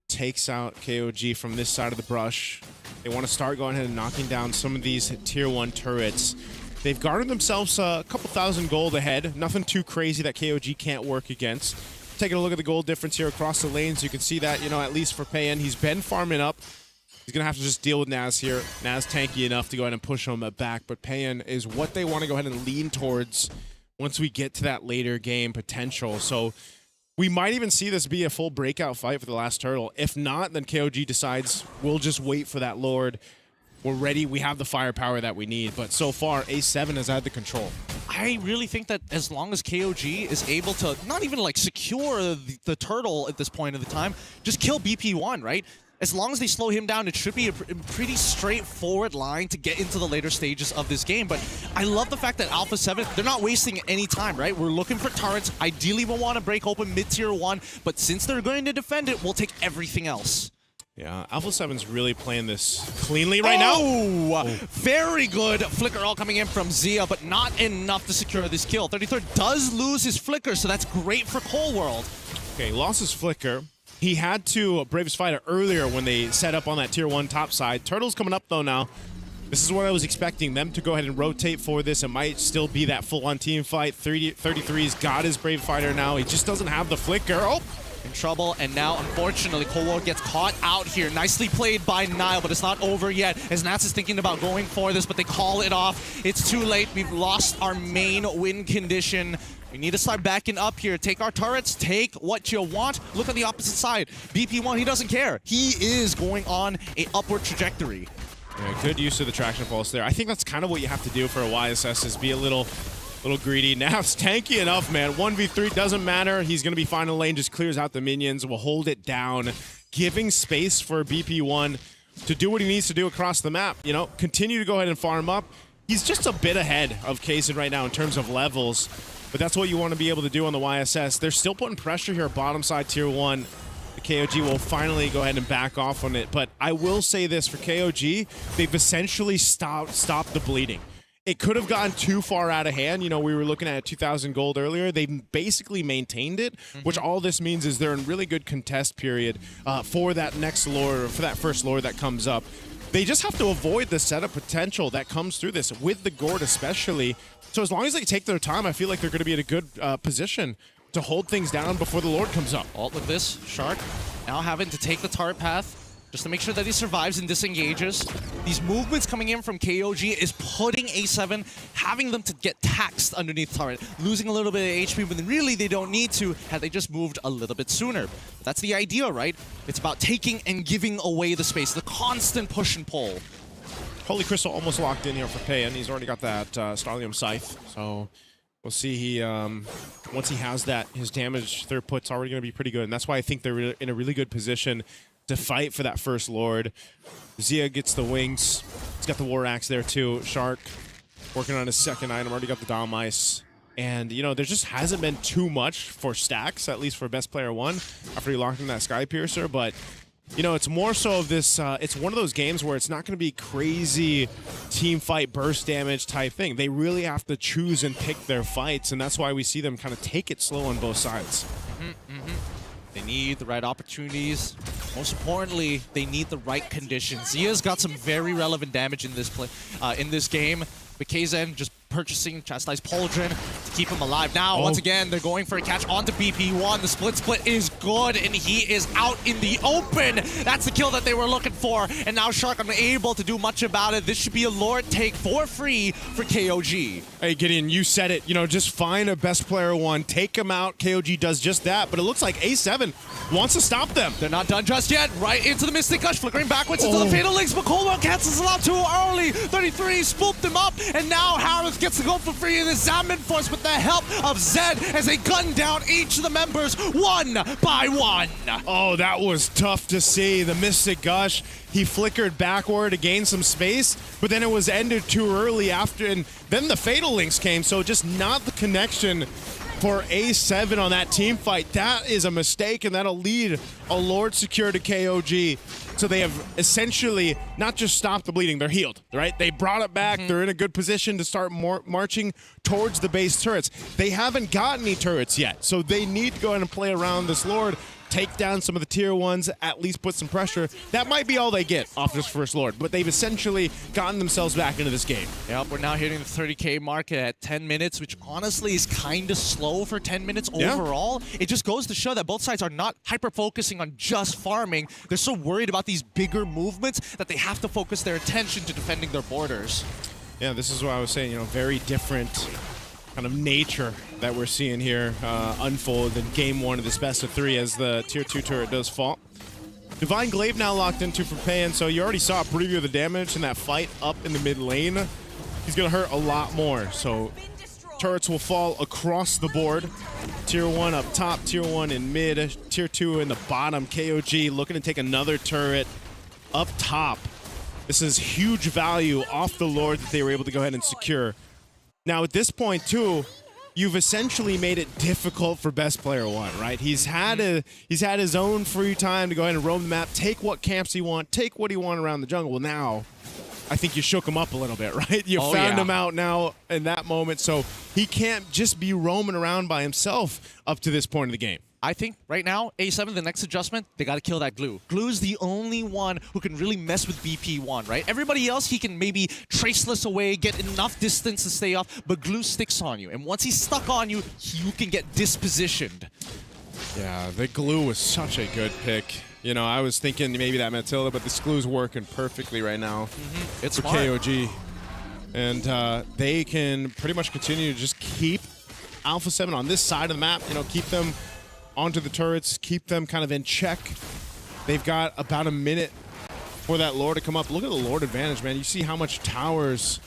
Takes out KOG from this side of the brush. They want to start going ahead and knocking down some of these tier 1 turrets. They've garnered themselves a couple thousand gold ahead. Nothing too crazy that KOG can't work against. Taking a look at the gold difference here across the lanes, you can see that, you know, at least for Payan, he's been farming up. He's going to have to just deal with Naz here. Naz tanky enough to go ahead and push him back, but Payan is what they want to go ahead and lean towards once we get to that later game potential. So we might even see this be a full breakout fight for the last turtle. If not, then KOG decides we'll just wait for that Lord. We're ready. We have the firepower that we need. But so far, A7 has had the control. I really think that as long as KOG is able to not even like secure the turtle at this point of the time, just kill BP1, right? as long as they slow him down, it should be a pretty straightforward line to get into the later stages of this game. But I love the fact that Alpha 7, they're not wasting any time, right? We're looking for turrets. Ideally, we'll want to break open mid-tier 1, but since they're going to defend it, we'll take everything else. Yeah, Alpha 7's really playing this cleanly right now. Very good flicker all coming in from Zia, but not enough to secure this kill. 33rd does lose his flicker, so that's great for Cold World. Okay, lost his flicker. He had to brave his fighter earlier when they set up on that tier 1 top side. Turtle's coming up though now. This is what I was expecting them to go ahead and rotate for this. It might still be that full-on team fight. 33's got his brave fighter now. He just doesn't have the flicker. Oh! In trouble, and now, unfortunately, Cold World gets caught out here. Nicely played by Nile, but it's not over yet, as Nats is thinking about going for this, but they call it off. It's too late. We've lost our main win condition. We need to start backing up here. Take our turrets, take what you want. Look on the opposite side. BP1, he doesn't care. He is going on an upward trajectory. Yeah, good use of the traction pulse there. I think that's kind of what you have to do for a YSS, is be a little greedy. Now it's tanky enough, man. 1v3 doesn't matter. He's going to be fine in the lane, just clears out the minions, will hold it down, giving space for BP1 to do what he needs to do across the map. You know, continue to go ahead and farm up. He's just a bit ahead of Kaysen right now in terms of levels, but that's what you want to be able to do on the YSS. They're still putting pressure here, bottom side tier 1. The KOG will finally go ahead and back off on it, but I will say this for KOG, they've essentially stopped the bleeding. It could have gotten too far out of hand. You know, we were looking at 2,000 gold earlier. They basically maintained it, which all this means is they're in really good contest period for that next lore, for that first lore that comes up. They just have to avoid the setup potential that comes through this, with the Gord especially. So as long as they take their time, I feel like they're going to be in a good position to hold things down before the Lord comes up. Oh, look at this. Shark now having to take the turret path just to make sure that he survives and disengages. These movements coming in from KOG is putting A7, having them to get taxed underneath turret, losing a little bit of HP, but really they don't need to had they just moved a little bit sooner. But that's the idea, right? It's about taking and giving away the space, the constant push and pull. Holy Crystal almost locked in here for Pay, and he's already got that Starlium Scythe, so we'll see. He once he has that, his damage third put's already going to be pretty good, and that's why I think they're in a really good position to fight for that first Lord. Zia gets the wings. He's got the War Axe there too. Shark working on his second item, already got the Dom Ice. And, you know, there just hasn't been too much for stacks, at least for best player 1, after he locked in that Sky Piercer. But, you know, it's more so of this, it's one of those games where it's not going to be crazy team fight burst damage type thing. They really have to choose and pick their fights, and that's why we see them kind of take it slow on both sides. They need the right opportunities. Most importantly, they need the right conditions. Zia's got some very relevant damage in this in this game. But Kaysen just purchasing Chastised Pauldron to keep him alive. Now, once again, they're going for a catch onto BP1. The split is good, and he is out in the open. That's the kill that they were looking for. And now Shark unable to do much about it. This should be a Lord take for free for KOG. Hey, Gideon, you said it. You know, just find a best player 1, take him out. KOG does just that, but it looks like A7 wants to stop them. They're not done just yet. Right into the Mystic Gush, flickering backwards into the Fatal Links, but Coldwell cancels it out too early. 33 spooked him up, and now Harris gets to go for free in the Zaman Force with the help of Zed as they gun down each of the members one by one. Oh, that was tough to see. The Mystic Gush, he flickered backward to gain some space, but then it was ended too early after, and then the Fatal Links came, so just not the connection for A7 on that team fight. That is a mistake, and that'll lead a Lord secure to KOG. So they have essentially not just stopped the bleeding, they're healed, right? They brought it back. They're in a good position to start marching towards the base turrets. They haven't got any turrets yet, so they need to go ahead and play around this Lord, take down some of the tier 1s, at least put some pressure. That might be all they get off this first Lord, but they've essentially gotten themselves back into this game. Yep, we're now hitting the 30K mark at 10 minutes, which honestly is kind of slow for 10 minutes overall. It just goes to show that both sides are not hyper-focusing on just farming. They're so worried about these bigger movements that they have to focus their attention to defending their borders. Yeah, this is what I was saying, you know, very different kind of nature that we're seeing here unfold in game 1 of this best of 3 as the tier 2 turret does fall. Divine Glaive now locked into for Payan, so you already saw a preview of the damage in that fight up in the mid lane. He's gonna hurt a lot more, so Turrets will fall across the board. Tier 1 up top, Tier 1 in mid, Tier 2 in the bottom. KOG looking to take another turret up top. This is huge value off the Lord that they were able to go ahead and secure. Now at this point too, you've essentially made it difficult for best player 1, right? He's had his own free time to go ahead and roam the map, take what camps he want, take what he want around the jungle. Well, now I think you shook him up a little bit, right? You found him out now in that moment, so he can't just be roaming around by himself up to this point of the game. I think right now, A7, the next adjustment, they got to kill that glue. Glue's the only one who can really mess with BP1, right? Everybody else, he can maybe traceless away, get enough distance to stay off, but glue sticks on you. And once he's stuck on you, you can get dispositioned. Yeah, the glue was such a good pick. You know, I was thinking maybe that Matilda, but this glue's working perfectly right now It's for smart. KOG. And they can pretty much continue to just keep Alpha 7 on this side of the map, you know, keep them onto the turrets, keep them kind of in check. They've got about a minute for that lore to come up. Look at the lord advantage, man. You see how much towers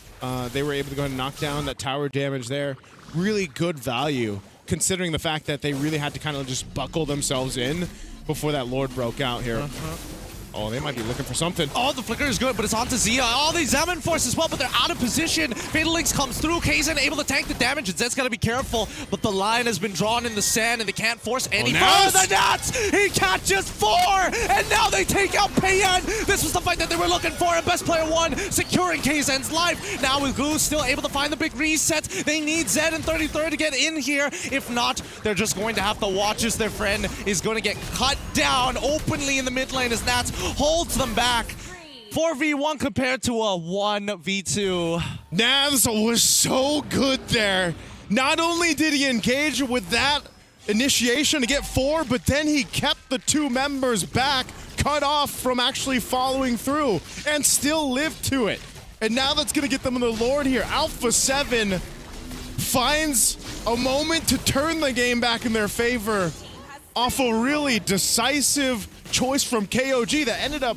they were able to go ahead and knock down, that tower damage there. Really good value, considering the fact that they really had to kind of just buckle themselves in before that lord broke out here. Oh, they might be looking for something. Oh, the flicker is good, but it's on to Zia. Oh, they Zaman Force as well, but they're out of position. Fatal Links comes through. Kaizen able to tank the damage, and Zed's got to be careful, but the line has been drawn in the sand, and they can't force any further. Nats! He catches 4, and now they take out Payan. This was the fight that they were looking for, and best player 1 securing Kaizen's life. Now with Glue still able to find the big reset, they need Zed and 33rd to get in here. If not, they're just going to have to watch as their friend is going to get cut down openly in the mid lane as Nats holds them back. 4v1 compared to a 1v2. Navs was so good there. Not only did he engage with that initiation to get 4, but then he kept the 2 members back, cut off from actually following through, and still lived to it. And now that's going to get them in the Lord here. Alpha 7 finds a moment to turn the game back in their favor off a really decisive choice from KOG that ended up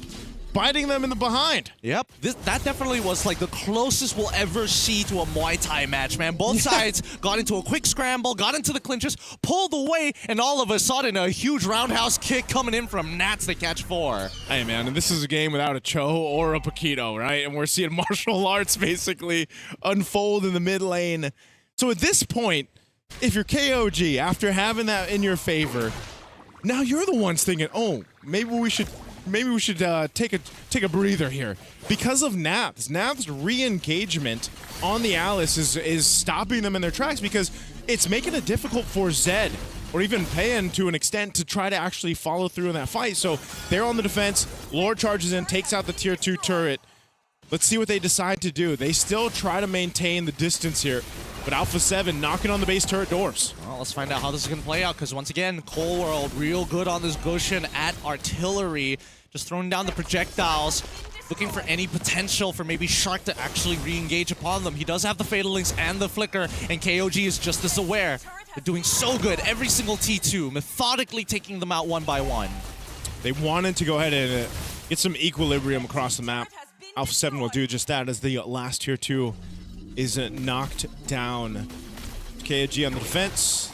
biting them in the behind. Yep, that definitely was like the closest we'll ever see to a Muay Thai match, man. Both sides got into a quick scramble, got into the clinches, pulled away, and all of a sudden a huge roundhouse kick coming in from Nats to catch 4. Hey, man, and this is a game without a Cho or a Paquito, right? And we're seeing martial arts basically unfold in the mid lane. So at this point, if you're KOG, after having that in your favor, now you're the ones thinking, oh, maybe we should take a breather here. Because of Nav's re-engagement on the Alice is stopping them in their tracks, because it's making it difficult for Zed or even Payan to an extent to try to actually follow through in that fight. So they're on the defense. Lord charges in, takes out the tier 2 turret. Let's see what they decide to do. They still try to maintain the distance here, but Alpha 7 knocking on the base turret doors. Well, let's find out how this is going to play out, because once again, Cold World real good on this Goshen at artillery, just throwing down the projectiles, looking for any potential for maybe Shark to actually re-engage upon them. He does have the Fatal Links and the Flicker, and KOG is just as aware. They're doing so good every single T2, methodically taking them out one by one. They wanted to go ahead and get some equilibrium across the map. Alpha 7 will do just that as the last tier 2 is knocked down. KOG on the defense.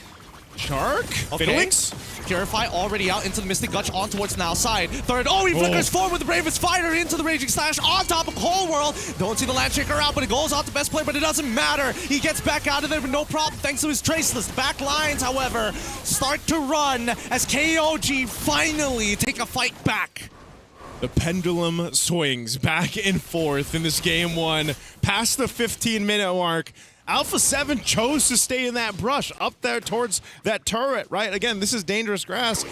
Shark? Okay. Fatal Links? Purify already out into the Mystic Gutch on towards now side. Third, he flickers forward with the Bravest Fighter into the Raging Slash on top of Cold World. Don't see the Landshaker out, but it goes out to best player, but it doesn't matter. He gets back out of there with no problem thanks to his Traceless. Back lines, however, start to run as KOG finally take a fight back. The pendulum swings back and forth in this game 1. Past the 15-minute mark, Alpha 7 chose to stay in that brush up there towards that turret, right? Again, this is dangerous grass.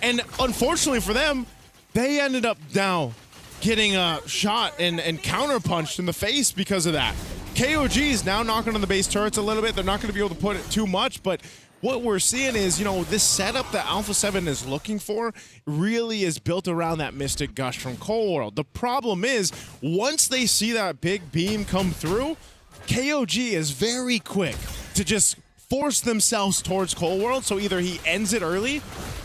And unfortunately for them, they ended up now getting shot and counterpunched in the face because of that. KOG is now knocking on the base turrets a little bit. They're not going to be able to put it too much, but what we're seeing is, you know, this setup that Alpha 7 is looking for really is built around that Mystic Gush from Cold World. The problem is, once they see that big beam come through, KOG is very quick to just force themselves towards Cold World, so either he ends it early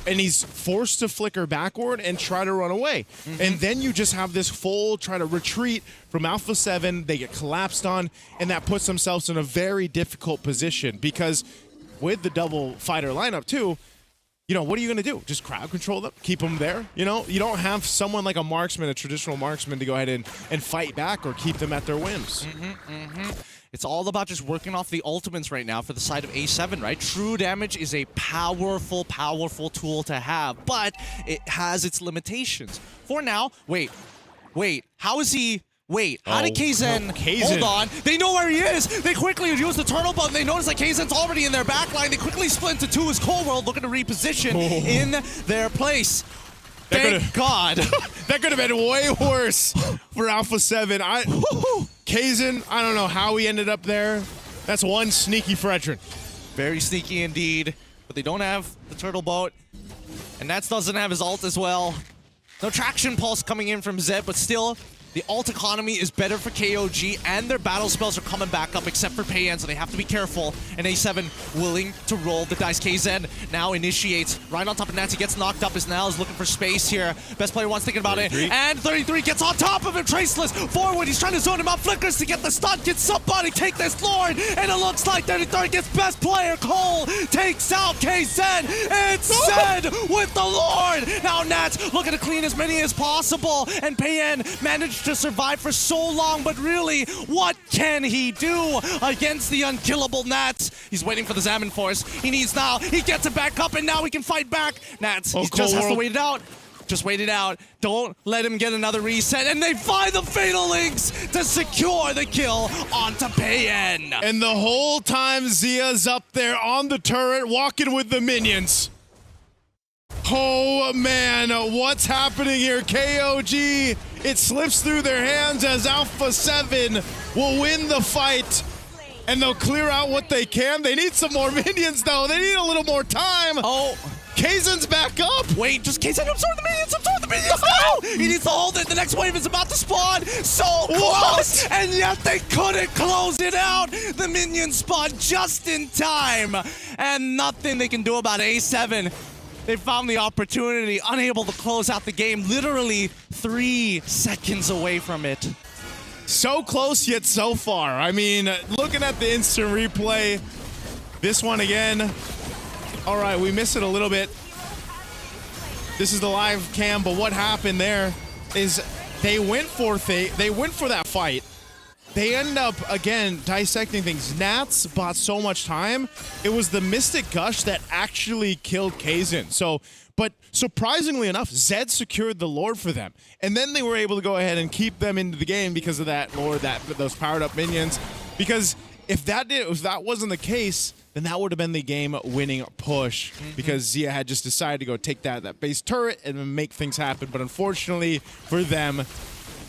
and he's forced to flicker backward and try to run away. And then you just have this full try to retreat from Alpha 7. They get collapsed on, and that puts themselves in a very difficult position because with the double fighter lineup too, you know, what are you going to do? Just crowd control them? Keep them there? You know, you don't have someone like a marksman, a traditional marksman, to go ahead and fight back or keep them at their whims. It's all about just working off the ultimates right now for the side of A7, right? True damage is a powerful, powerful tool to have, but it has its limitations. For now, wait, how is he... Wait, how did Kaizen... Hold on. They know where he is. They quickly use the turtle button. They notice that Kaizen's already in their backline. They quickly split into two as Cold World looking to reposition in their place. Thank God. That could have been way worse for Alpha 7. Kaizen, I don't know how he ended up there. That's one sneaky Fredrin. Very sneaky indeed. But they don't have the turtle boat. And Nats doesn't have his ult as well. No traction pulse coming in from Zed, but still... The ult economy is better for KOG, and their battle spells are coming back up, except for Payan, so they have to be careful. And A7 willing to roll the dice. KZen now initiates right on top of Nats. He gets knocked up as now is looking for space here. Best player one's thinking about 33. It. And 33 gets on top of him. Traceless forward. He's trying to zone him out. Flickers to get the stun. Can somebody take this Lord? And it looks like 33 gets best player. Cole takes out KZen. It's Zed with the Lord. Now Nats looking to clean as many as possible. And Payan managed to survive for so long, but really, what can he do against the unkillable Nats? He's waiting for the Zaman Force. He needs now. He gets it back up, and now he can fight back. Nats, he just has to wait it out. Just wait it out. Don't let him get another reset. And they find the Fatal Links to secure the kill onto Payan. And the whole time, Zia's up there on the turret, walking with the minions. Oh man, what's happening here? KOG, it slips through their hands as Alpha 7 will win the fight. And they'll clear out what they can. They need some more minions though. They need a little more time. Oh. Kaizen's back up. Wait, just Kaizen absorb the minions, absorb the minions. No! He needs to hold it. The next wave is about to spawn. So close. And yet they couldn't close it out. The minions spawn just in time. And nothing they can do about A7. They found the opportunity, unable to close out the game, literally 3 seconds away from it. So close yet so far. I mean, looking at the instant replay, this one again. All right, we missed it a little bit. This is the live cam, but what happened there is they went for that fight. They end up, again, dissecting things. Nats bought so much time. It was the Mystic Gush that actually killed Kaizen. So, but surprisingly enough, Zed secured the Lord for them. And then they were able to go ahead and keep them into the game because of that Lord, those powered up minions. Because if that wasn't the case, then that would have been the game-winning push because Zia had just decided to go take that base turret and make things happen. But unfortunately for them,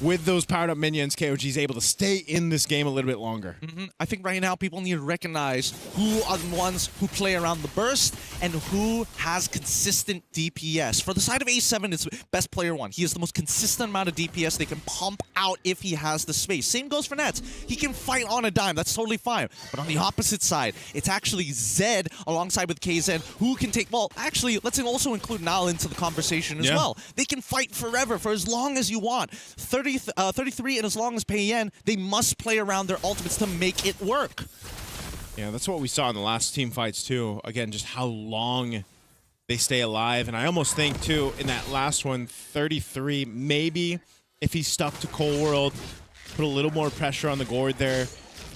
with those powered up minions, KOG is able to stay in this game a little bit longer. I think right now people need to recognize who are the ones who play around the burst and who has consistent DPS. For the side of A7, it's best player one. He has the most consistent amount of DPS they can pump out if he has the space. Same goes for Nats. He can fight on a dime. That's totally fine. But on the opposite side, it's actually Zed alongside with KZen who can take... Well, actually, let's also include Nal into the conversation as well. They can fight forever for as long as you want. 33 and as long as Payan, they must play around their ultimates to make it work. Yeah, that's what we saw in the last team fights too. Again, just how long they stay alive. And I almost think too, in that last one, 33, maybe if he stuck to Cold World, put a little more pressure on the gourd there,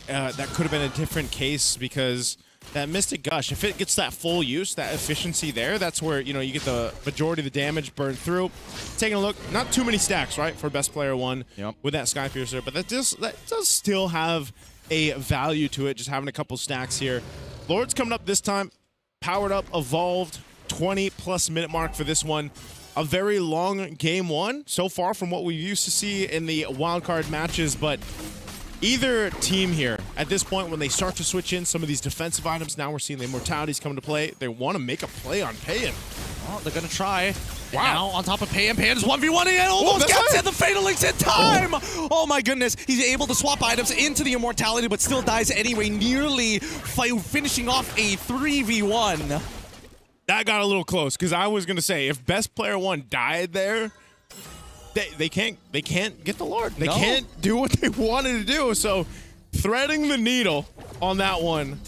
that could have been a different case because that Mystic Gush, if it gets that full use, that efficiency there, that's where, you know, you get the majority of the damage burned through. Taking a look, not too many stacks, right, for best player one with that Sky Piercer, but that does still have a value to it, just having a couple stacks here. Lord's coming up this time, powered up, evolved, 20+ minute mark for this one. A very long game one so far from what we used to see in the wildcard matches, but either team here, at this point, when they start to switch in some of these defensive items, now we're seeing the immortalities come to play. They want to make a play on Payan. Well, they're going to try. Wow. Now on top of Payan. Payan is 1v1 again. Almost gets it. The Fatal Links in time. Oh my goodness. He's able to swap items into the immortality, but still dies anyway, nearly finishing off a 3v1. That got a little close because I was gonna say if best player one died there, they can't get the Lord. They can't do what they wanted to do. So threading the needle on that one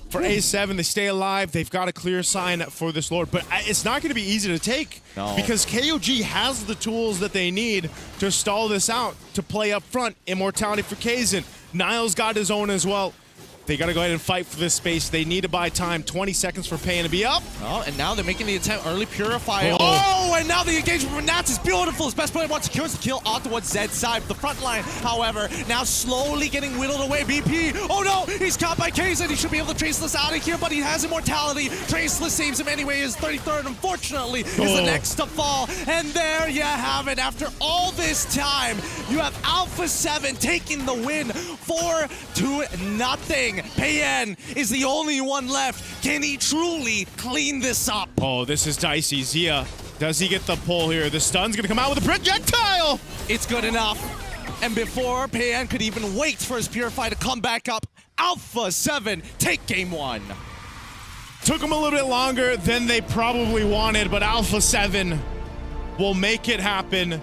for A7. They stay alive. They've got a clear sign for this Lord, but it's not going to be easy to take because KOG has the tools that they need to stall this out, to play up front. Immortality for Kazin. Niall's got his own as well. They got to go ahead and fight for this space. They need to buy time. 20 seconds for Payan to be up. Oh, and now they're making the attempt. Early Purify. Oh, and now the engagement from Nats is beautiful. His best player wants secures the kill out towards Zed's side. The front line, however, now slowly getting whittled away. BP. Oh no, he's caught by Kazin. He should be able to Traceless out of here, but he has immortality. Traceless saves him anyway. His 33rd, unfortunately, is the next to fall. And there you have it. After all this time, you have Alpha 7 taking the win 4-0. Payan is the only one left. Can he truly clean this up? Oh, this is dicey. Zia, does he get the pull here? The stun's gonna come out with a projectile! It's good enough. And before Payan could even wait for his Purify to come back up, Alpha 7 take game one. Took them a little bit longer than they probably wanted, but Alpha 7 will make it happen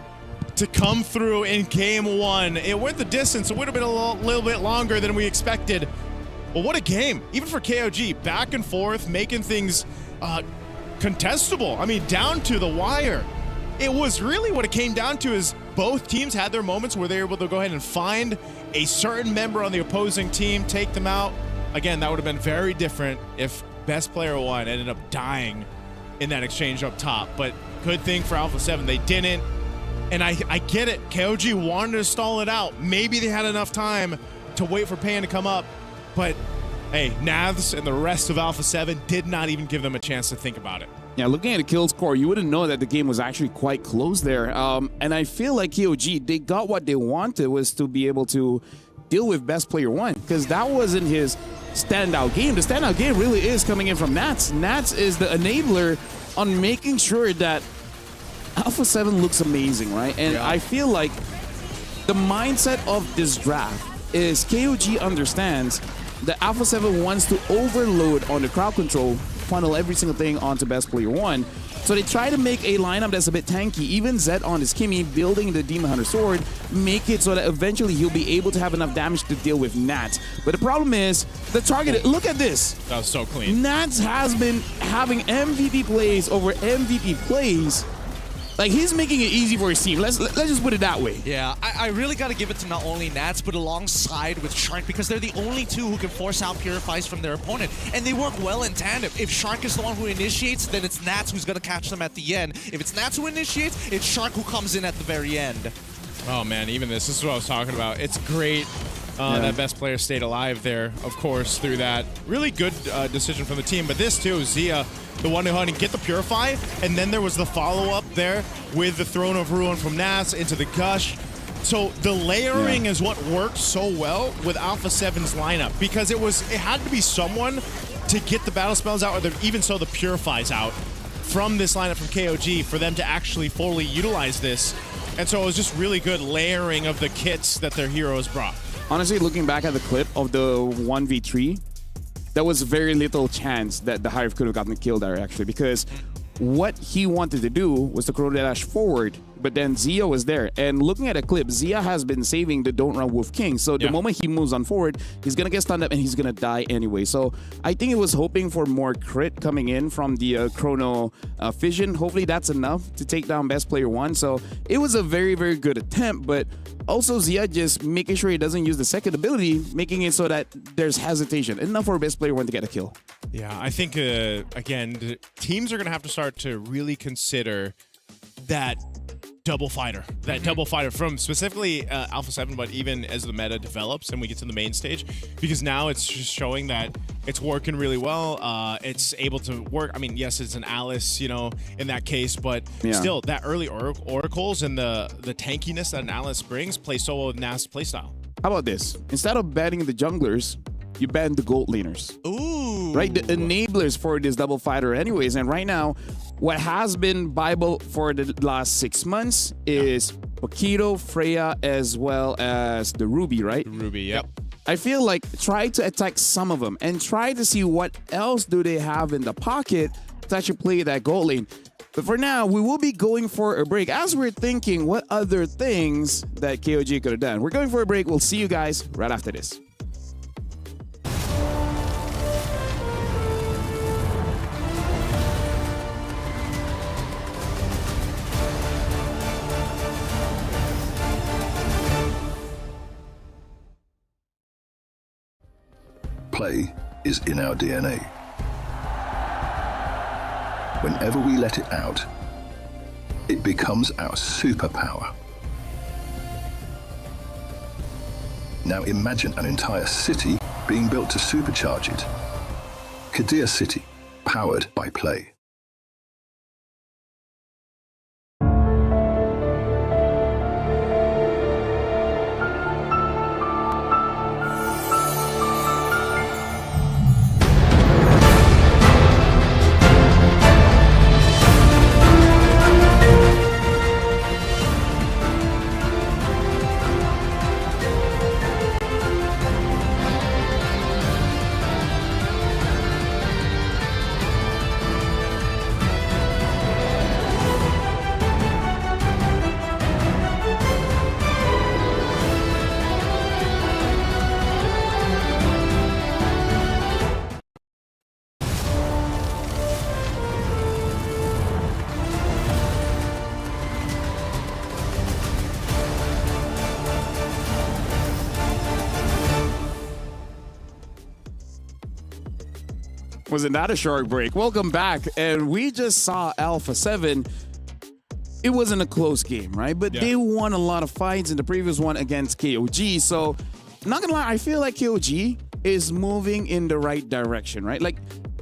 to come through in game one. It went the distance. It would have been a little bit longer than we expected. But what a game. Even for KOG, back and forth, making things contestable. I mean, down to the wire. It was really what it came down to is both teams had their moments where they were able to go ahead and find a certain member on the opposing team, take them out. Again, that would have been very different if best player one ended up dying in that exchange up top. But good thing for Alpha 7, they didn't. And I get it. KOG wanted to stall it out. Maybe they had enough time to wait for Payan to come up. But, hey, Navs and the rest of Alpha 7 did not even give them a chance to think about it. Yeah, looking at the kill score, you wouldn't know that the game was actually quite close there. And I feel like KOG, they got what they wanted, was to be able to deal with best player one, because that wasn't his standout game. The standout game really is coming in from Nats. Nats is the enabler on making sure that Alpha 7 looks amazing, right? And I feel like the mindset of this draft is KOG understands that Alpha 7 wants to overload on the crowd control, funnel every single thing onto best player one. So they try to make a lineup that's a bit tanky. Even Zed on his Kimmy, building the Demon Hunter sword, make it so that eventually he'll be able to have enough damage to deal with Nats. But the problem is, the target, look at this. That was so clean. Nats has been having MVP plays over MVP plays. Like, he's making it easy for his team. Let's just put it that way. Yeah, I really got to give it to not only Nats, but alongside with Shark, because they're the only two who can force out Purifies from their opponent, and they work well in tandem. If Shark is the one who initiates, then it's Nats who's going to catch them at the end. If it's Nats who initiates, it's Shark who comes in at the very end. Oh, man, even this is what I was talking about. It's great that best player stayed alive there, of course, through that. Really good decision from the team, but this, too, Zia, the one who had to get the Purify, and then there was the follow-up there with the Throne of Ruin from Nats into the Gush. So the layering is what worked so well with Alpha 7's lineup, because it had to be someone to get the battle spells out, or even so the Purifies out from this lineup from KOG for them to actually fully utilize this. And so it was just really good layering of the kits that their heroes brought. Honestly, looking back at the clip of the 1v3, there was very little chance that the Hive could have gotten the kill there, actually, because what he wanted to do was to throw the dash forward, but then Zia was there. And looking at a clip, Zia has been saving the Don't Run Wolf King. So the moment he moves on forward, he's going to get stunned up and he's going to die anyway. So I think it was hoping for more crit coming in from the Chrono Fission. Hopefully that's enough to take down best player one. So it was a very, very good attempt, but also Zia just making sure he doesn't use the second ability, making it so that there's hesitation. Enough for best player one to get a kill. Yeah, I think, again, the teams are going to have to start to really consider that double fighter. That double fighter from specifically Alpha 7, but even as the meta develops and we get to the main stage, because now it's just showing that it's working really well. It's able to work. I mean, yes, it's an Alice, you know, in that case, but still, that early oracles and the tankiness that an Alice brings play so well with Nast's playstyle. How about this? Instead of banning the junglers, you ban the gold laners. Ooh. Right? The enablers for this double fighter anyways. And right now, what has been Bible for the last 6 months is Paquito, Freya, as well as the Ruby, right? Ruby, yep. I feel like try to attack some of them and try to see what else do they have in the pocket to actually play that gold lane. But for now, we will be going for a break as we're thinking what other things that KOG could have done. We're going for a break. We'll see you guys right after this. Play is in our DNA. Whenever we let it out, it becomes our superpower. Now imagine an entire city being built to supercharge it. Kadir City, powered by play. Wasn't that a short break? Welcome back. And we just saw Alpha 7. It wasn't a close game, right? But they won a lot of fights in the previous one against KOG. So, not gonna lie, I feel like KOG is moving in the right direction, right? Like,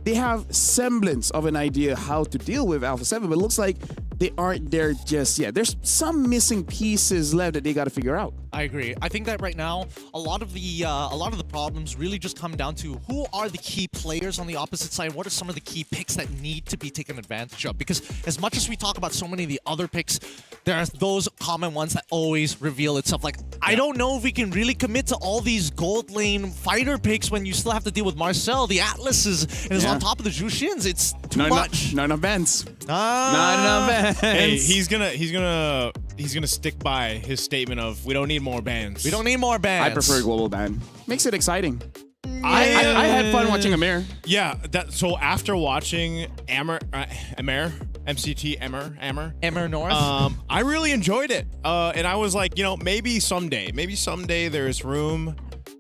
they have semblance of an idea how to deal with Alpha 7, but it looks like they aren't there just yet. There's some missing pieces left that they got to figure out. I agree. I think that right now, a lot of the problems really just come down to who are the key players on the opposite side. What are some of the key picks that need to be taken advantage of? Because as much as we talk about so many of the other picks, there are those common ones that always reveal itself. Like, I don't know if we can really commit to all these gold lane fighter picks when you still have to deal with Marcel, the Atlases, and is on top of the Zhuxians. It's too much. Not enough bands. Not enough bands. Hey, he's gonna stick by his statement of we don't need more bans. We don't need more bans. I prefer global ban. Makes it exciting. I had fun watching Amir. Yeah. So after watching MCT Emmer North, I really enjoyed it. And I was like, maybe someday there's room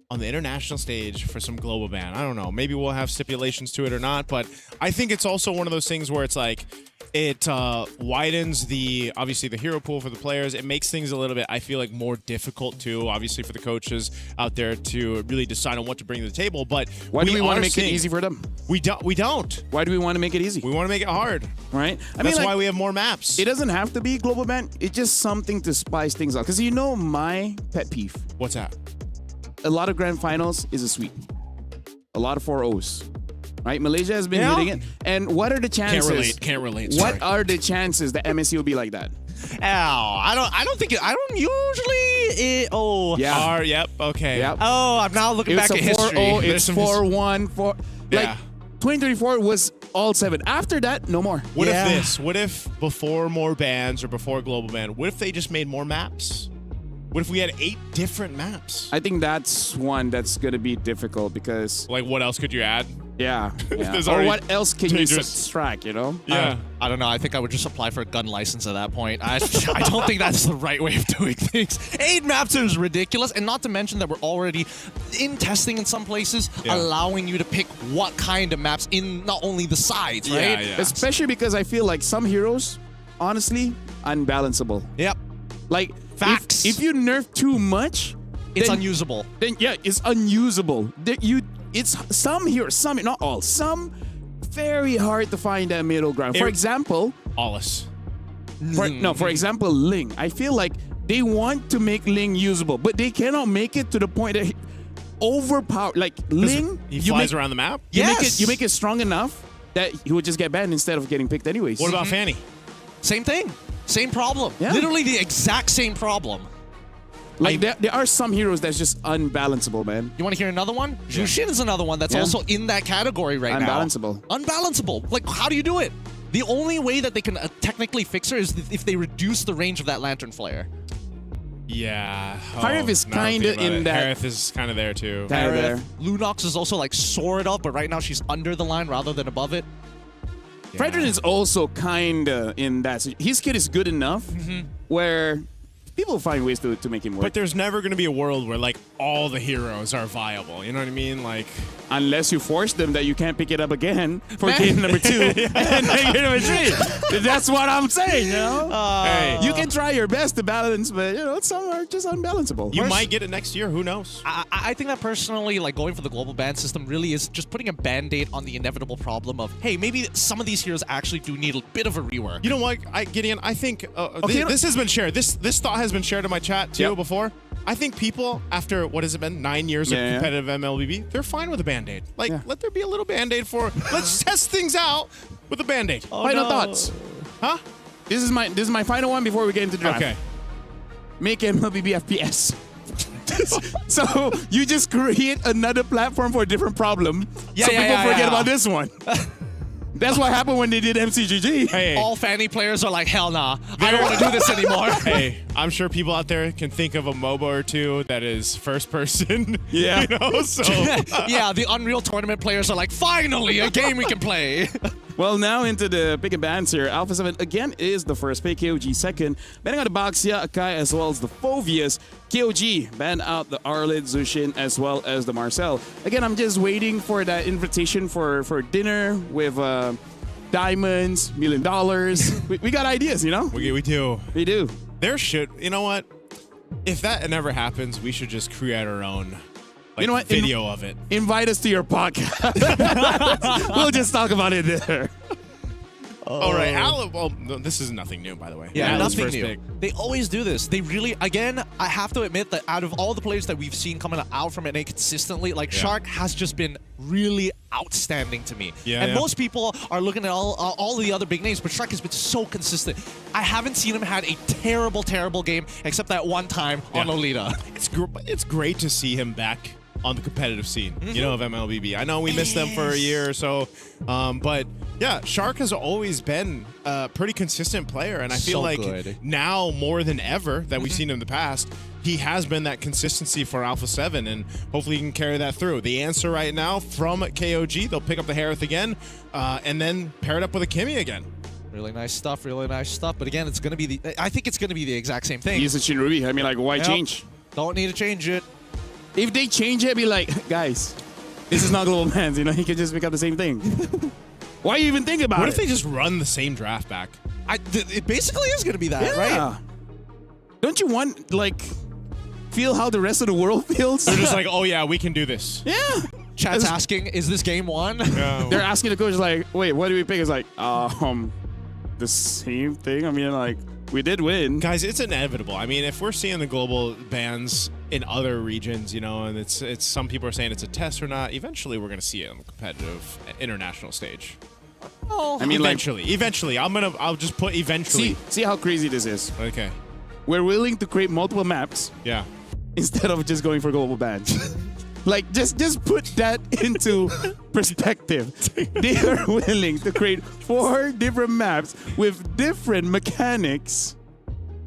on the international stage for some global ban. I don't know. Maybe we'll have stipulations to it or not. But I think it's also one of those things where it's like, it widens obviously the hero pool for the players. It makes things a little bit, I feel like, more difficult too, obviously for the coaches out there to really decide on what to bring to the table. But why do we want to make it easy for them? We don't. Why do we want to make it easy? We want to make it hard, right? That's why we have more maps. It doesn't have to be global ban. It's just something to spice things up. Because my pet peeve. What's that? A lot of grand finals is a sweep. A lot of 4-0s. Right? Malaysia has been hitting it. And what are the chances? Can't relate. What are the chances that MSC will be like that? I don't usually. Yep. Okay. Yep. Oh, I'm now looking back at history. It's 4-1. Like 2024 was all 7. After that, no more. What if before more bans or before global ban, what if they just made more maps? What if we had 8 different maps? I think that's one that's going to be difficult because... Like, what else could you add? Yeah. Or what else can you subtract, Yeah. I don't know. I think I would just apply for a gun license at that point. I don't think that's the right way of doing things. 8 maps is ridiculous. And not to mention that we're already in testing in some places, allowing you to pick what kind of maps in not only the sides, right? Yeah. Especially because I feel like some heroes, honestly, unbalanceable. Yep. Like... Facts. If you nerf too much, it's unusable. Then it's unusable. It's some here, some not all. Some very hard to find that middle ground. For example, Ollis. For example, Ling. I feel like they want to make Ling usable, but they cannot make it to the point that overpowered. Like Ling, he flies around the map. You make it strong enough that he would just get banned instead of getting picked anyways. What about Fanny? Same thing. Same problem. Yeah. Literally the exact same problem. Like there are some heroes that's just unbalanceable, man. You want to hear another one? Jushin is another one that's also in that category right now. Unbalanceable. Like, how do you do it? The only way that they can technically fix her is if they reduce the range of that lantern flare. Yeah. Harith is kind of in that. Harith is kind of there too. There. Lunox is also like sort of, but right now she's under the line rather than above it. Yeah. Fredrin is also kind of in that. His kit is good enough where people find ways to make him work. But there's never going to be a world where like all the heroes are viable. You know what I mean? Like, unless you force them that you can't pick it up again for game number 2 and game number 3. That's what I'm saying, you know? Hey. You can try your best to balance, but, you know, some are just unbalanceable. You might get it next year. Who knows? I think that personally, like, going for the global ban system really is just putting a band-aid on the inevitable problem of, hey, maybe some of these heroes actually do need a bit of a rework. You know what, Gideon? I think this has been shared. This thought has been shared in my chat, too, before. I think people, after, what has it been, 9 years of competitive MLBB, they're fine with a Band-Aid. Like, let there be a little Band-Aid for, let's test things out with a Band-Aid. Final thoughts. Huh? This is my final one before we get into draft. Okay. Make MLBB FPS. So you just create another platform for a different problem. So people forget about this one. That's what happened when they did MCGG. Hey. All Fanny players are like, hell nah, I don't want to do this anymore. Hey, I'm sure people out there can think of a MOBA or two that is first person. Yeah. You know, so. Yeah, the Unreal Tournament players are like, finally, a game we can play. Well, now into the pick and bans here. Alpha 7 again is the first pick, KOG second. Banning out the Baxia, Akai, as well as the Phovius. KOG ban out the Arlid, Zushin, as well as the Marcel. Again, I'm just waiting for that invitation for dinner with diamonds, $1 million. we got ideas, you know? We do. We do. There should, you know what? If that never happens, we should just create our own. Like, you know what? Video of it. Invite us to your podcast. We'll just talk about it there. All right, well, no, this is nothing new, by the way. Yeah, Alan's nothing first new. pick. They always do this. They really, again, I have to admit that out of all the players that we've seen coming out from NA consistently, like Shark has just been really outstanding to me. And most people are looking at all the other big names, but Shark has been so consistent. I haven't seen him had a terrible, terrible game except that one time on Lolita. It's great to see him back on the competitive scene, you know, of MLBB. I know we missed them for a year or so, but yeah, Shark has always been a pretty consistent player, and I feel like now more than ever that we've seen him in the past, he has been that consistency for Alpha 7, and hopefully he can carry that through. The answer right now from KOG, they'll pick up the Harith again, and then pair it up with a Kimmy again. Really nice stuff, but again, it's going to be I think it's going to be the exact same thing. Use a Shinrubi. I mean, like, why change? Don't need to change it. If they change it, be like, guys, this is not global bans. You know, he can just pick up the same thing. Why you even think about it? What if they just run the same draft back? It basically is going to be that, right? Don't you want, like, feel how the rest of the world feels? They're just like, oh yeah, we can do this. Yeah. Chat's asking, is this game one? Yeah. They're asking the coach, like, wait, what do we pick? It's like, the same thing. I mean, like, we did win. Guys, it's inevitable. I mean, if we're seeing the global bans in other regions, you know, and it's some people are saying it's a test or not, eventually we're going to see it on the competitive international stage. Oh, I mean, eventually. I'll just put eventually. See how crazy this is. Okay. We're willing to create multiple maps. Yeah. Instead of just going for global bans. Like, just put that into perspective. They are willing to create 4 different maps with different mechanics,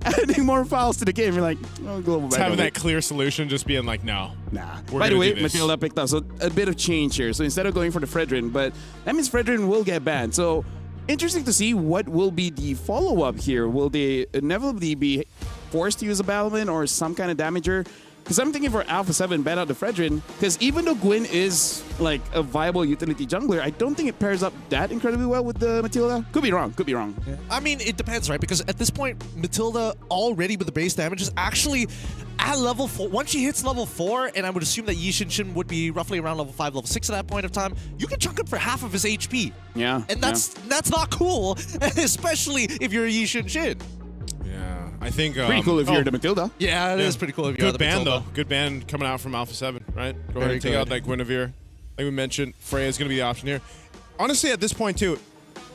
adding more files to the game. You're like, oh, global ban. Having that clear solution, just being like, no. Nah. By the way, Matilda picked up, so a bit of change here. So instead of going for the Fredrin, but that means Fredrin will get banned. So interesting to see what will be the follow-up here. Will they inevitably be forced to use a Battleman or some kind of damager? Because I'm thinking for Alpha 7, ban out the Fredrin, because even though Gwyn is like a viable utility jungler, I don't think it pairs up that incredibly well with the Matilda. Could be wrong. Yeah. I mean, it depends, right? Because at this point, Matilda already with the base damage is actually at level 4. Once she hits level 4, and I would assume that Yi Shin would be roughly around level 5, level 6 at that point of time, you can chunk him for half of his HP. Yeah. And that's not cool, especially if you're a Yi Shin. Yeah, I think pretty cool if you're the Matilda. Yeah, it is pretty cool if you're the Matilda. Good band though. Good band coming out from Alpha 7, right? Go ahead and take out that Guinevere. Like we mentioned, Freya's going to be the option here. Honestly, at this point too,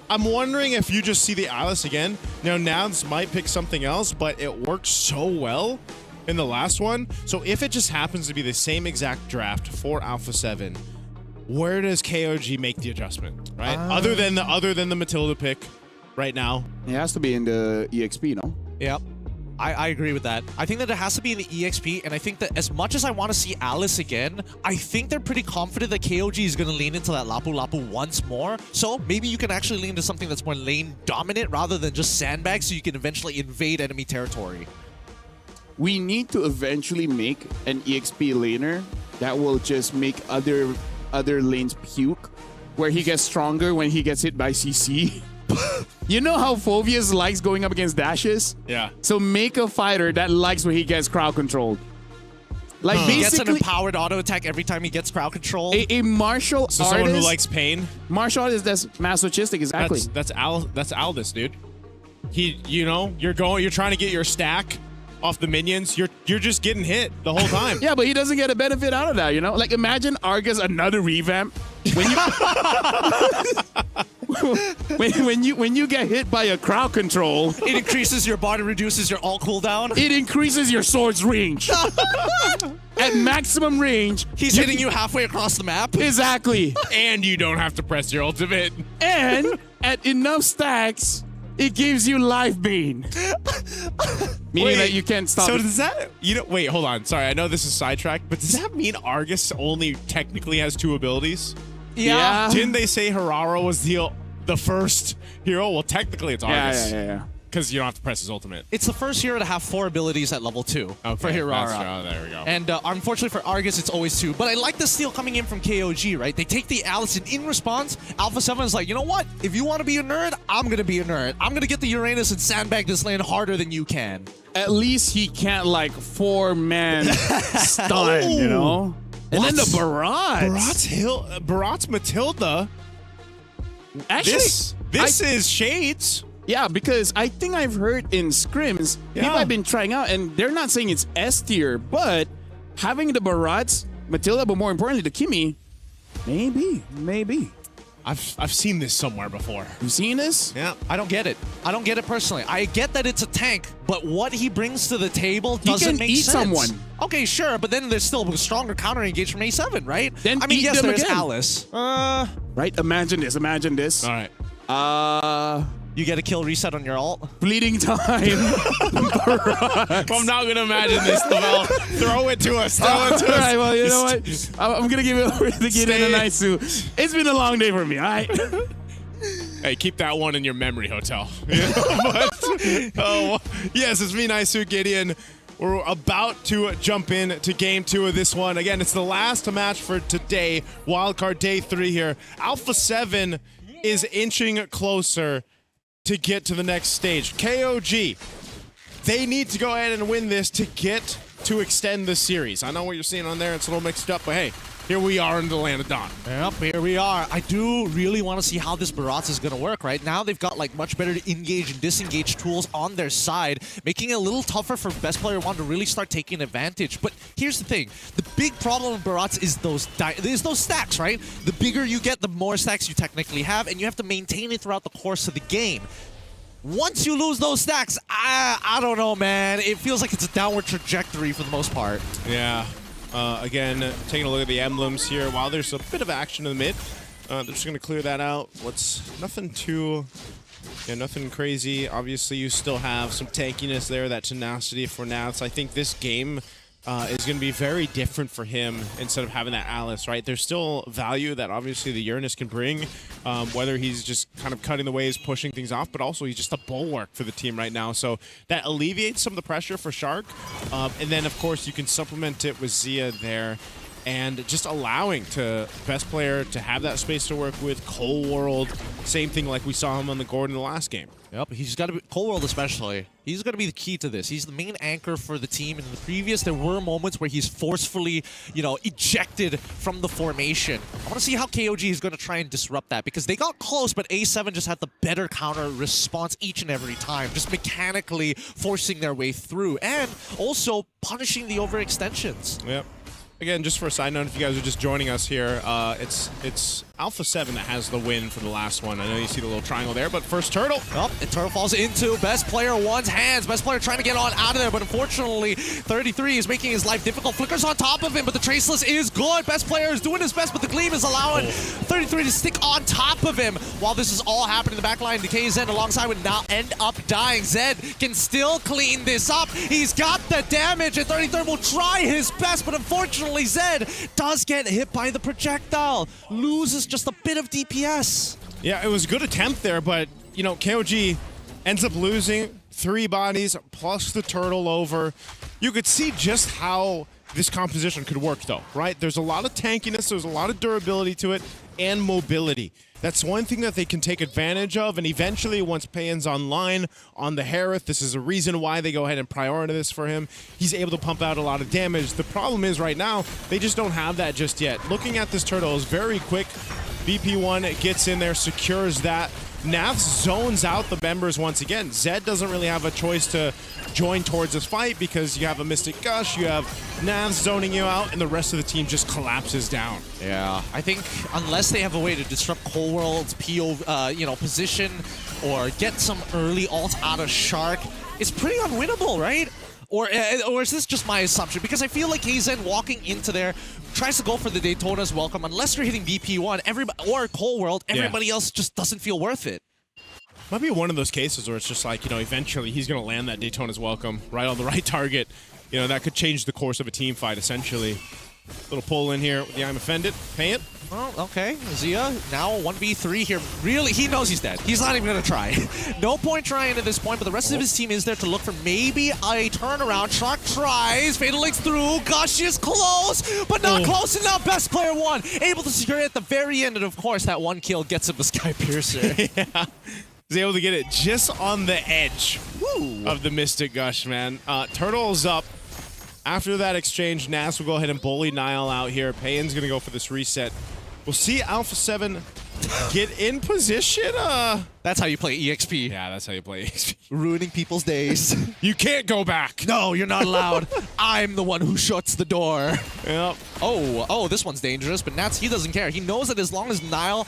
I'm wondering if you just see the Alice again. Now this might pick something else, but it works so well in the last one. So if it just happens to be the same exact draft for Alpha 7, where does KOG make the adjustment, right? Other than the Matilda pick right now. It has to be in the EXP, no? Yep. I agree with that. I think that it has to be in the EXP, and I think that as much as I want to see Alice again, I think they're pretty confident that KOG is going to lean into that Lapu Lapu once more. So maybe you can actually lean into something that's more lane dominant rather than just sandbag, so you can eventually invade enemy territory. We need to eventually make an EXP laner that will just make other lanes puke, where he gets stronger when he gets hit by CC. You know how Phoveus likes going up against dashes? Yeah. So make a fighter that likes when he gets crowd controlled. Like He gets basically an empowered auto attack every time he gets crowd control. a martial artist. Someone who likes pain. Martial artist that's masochistic, exactly. That's Aldous, dude. You're trying to get your stack off the minions. You're just getting hit the whole time. Yeah, but he doesn't get a benefit out of that, you know? Like imagine Argus another revamp. When you get hit by a crowd control, it increases your body, reduces your ult cooldown. It increases your sword's range. At maximum range, he's hitting you halfway across the map. Exactly. And you don't have to press your ultimate. And at enough stacks, it gives you life bane. Meaning that you can't stop. So does that, wait, hold on. Sorry, I know this is sidetracked, but does that mean Argus only technically has 2 abilities? Yeah. Didn't they say Harara was the first hero? Well, technically it's Argus. Yeah. Because you don't have to press his ultimate. It's the first hero to have 4 abilities at level 2 for Hirara. There we go. And unfortunately for Argus, it's always 2. But I like the steal coming in from KOG, right? They take the Alice, and in response, Alpha 7 is like, you know what? If you want to be a nerd, I'm going to be a nerd. I'm going to get the Uranus and sandbag this lane harder than you can. At least he can't, like, 4-man stun, you know? And then the Barats. Barats Matilda. Actually, this is Shades. Yeah, because I think I've heard in scrims, people have been trying out, and they're not saying it's S tier, but having the Barats, Matilda, but more importantly, the Kimi, maybe. I've seen this somewhere before. You've seen this? Yeah. I don't get it. I don't get it personally. I get that it's a tank, but what he brings to the table doesn't make sense. He can eat someone. Okay, sure, but then there's still a stronger counter engage from A7, right? Then I mean, eat yes, them there's again. Alice. Right? Imagine this. All right. You get a kill reset on your ult. Bleeding time. I'm not going to imagine this, Lavelle. Throw it to us. All right, well, you know what? I'm going to give it over to Gideon and Naisu. It's been a long day for me, all right? Hey, keep that one in your memory hotel. Yes, it's me, Naisu Gideon. We're about to jump in to game 2 of this one. Again, it's the last match for today. Wildcard day 3 here. Alpha 7 is inching closer to get to the next stage. KOG, they need to go ahead and win this to get to extend the series. I know what you're seeing on there. It's a little mixed up, but hey, here we are in the land of Dawn. Yep, here we are. I do really want to see how this Barats is going to work, right? Now they've got like much better engage and disengage tools on their side, making it a little tougher for best player 1 to really start taking advantage. But here's the thing. The big problem with Barats is those stacks, right? The bigger you get, the more stacks you technically have, and you have to maintain it throughout the course of the game. Once you lose those stacks, I don't know, man. It feels like it's a downward trajectory for the most part. Yeah. Again, taking a look at the emblems here. While there's a bit of action in the mid, they're just going to clear that out. Nothing crazy. Obviously, you still have some tankiness there, that tenacity for now. So I think this game is going to be very different for him instead of having that Alice, right? There's still value that obviously the Uranus can bring, whether he's just kind of cutting the waves, pushing things off, but also he's just a bulwark for the team right now. So that alleviates some of the pressure for Shark. And then, of course, you can supplement it with Zia there and just allowing to best player to have that space to work with. Cold World, same thing like we saw him on the Gordon in the last game. Yep, he's got to be, Cold World especially, he's going to be the key to this. He's the main anchor for the team. In the previous, there were moments where he's forcefully, ejected from the formation. I want to see how KOG is going to try and disrupt that, because they got close, but A7 just had the better counter response each and every time, just mechanically forcing their way through, and also punishing the overextensions. Yep. Again, just for a side note, if you guys are just joining us here, it's Alpha 7 that has the win for the last one. I know you see the little triangle there, but first turtle. Oh, and turtle falls into Best Player 1's hands. Best Player trying to get on out of there, but unfortunately, 33 is making his life difficult. Flickers on top of him, but the Traceless is good. Best Player is doing his best, but the Gleam is allowing 33 to stick on top of him. While this is all happening in the backline, Decay Zed alongside would now end up dying. Zed can still clean this up. He's got the damage, and 33 will try his best, but unfortunately, Zed does get hit by the projectile. Loses just a bit of DPS. Yeah, it was a good attempt there, but, you know, KOG ends up losing 3 bodies plus the turtle over. You could see just how this composition could work, though, right? There's a lot of tankiness, there's a lot of durability to it, and mobility. That's one thing that they can take advantage of, and eventually, once Payan's online on the Harith, this is a reason why they go ahead and prioritize this for him. He's able to pump out a lot of damage. The problem is right now, they just don't have that just yet. Looking at this turtle is very quick. BP1 gets in there, secures that. Nath zones out the members once again. Zed doesn't really have a choice to join towards this fight because you have a Mystic Gush, you have Nath zoning you out, and the rest of the team just collapses down. Yeah, I think unless they have a way to disrupt Cold World's position or get some early ult out of Shark, it's pretty unwinnable, right? Or is this just my assumption? Because I feel like KZ walking into there tries to go for the Daytona's welcome. Unless you're hitting BP1 or Cold World, everybody else just doesn't feel worth it. Might be one of those cases where it's just like, you know, eventually he's going to land that Daytona's welcome right on the right target. You know, that could change the course of a team fight, essentially. Little pull in here with the I'm Offended. Pay it. Oh, okay. Zia now 1v3 here. Really, he knows he's dead. He's not even going to try. No point trying at this point, but the rest of his team is there to look for maybe a turnaround. Shark tries. Fatal Links through. Gush is close, but not close enough. Best Player 1 able to secure it at the very end, and of course, that one kill gets him the Sky Piercer. Yeah. He's able to get it just on the edge of the Mystic Gush, man. Turtle's up. After that exchange, Nas will go ahead and bully Nile out here. Payan's going to go for this reset. We'll see Alpha 7 get in position. That's how you play EXP. Yeah, that's how you play EXP. Ruining people's days. You can't go back. No, you're not allowed. I'm the one who shuts the door. Yep. Oh, this one's dangerous, but Nats, he doesn't care. He knows that as long as Nile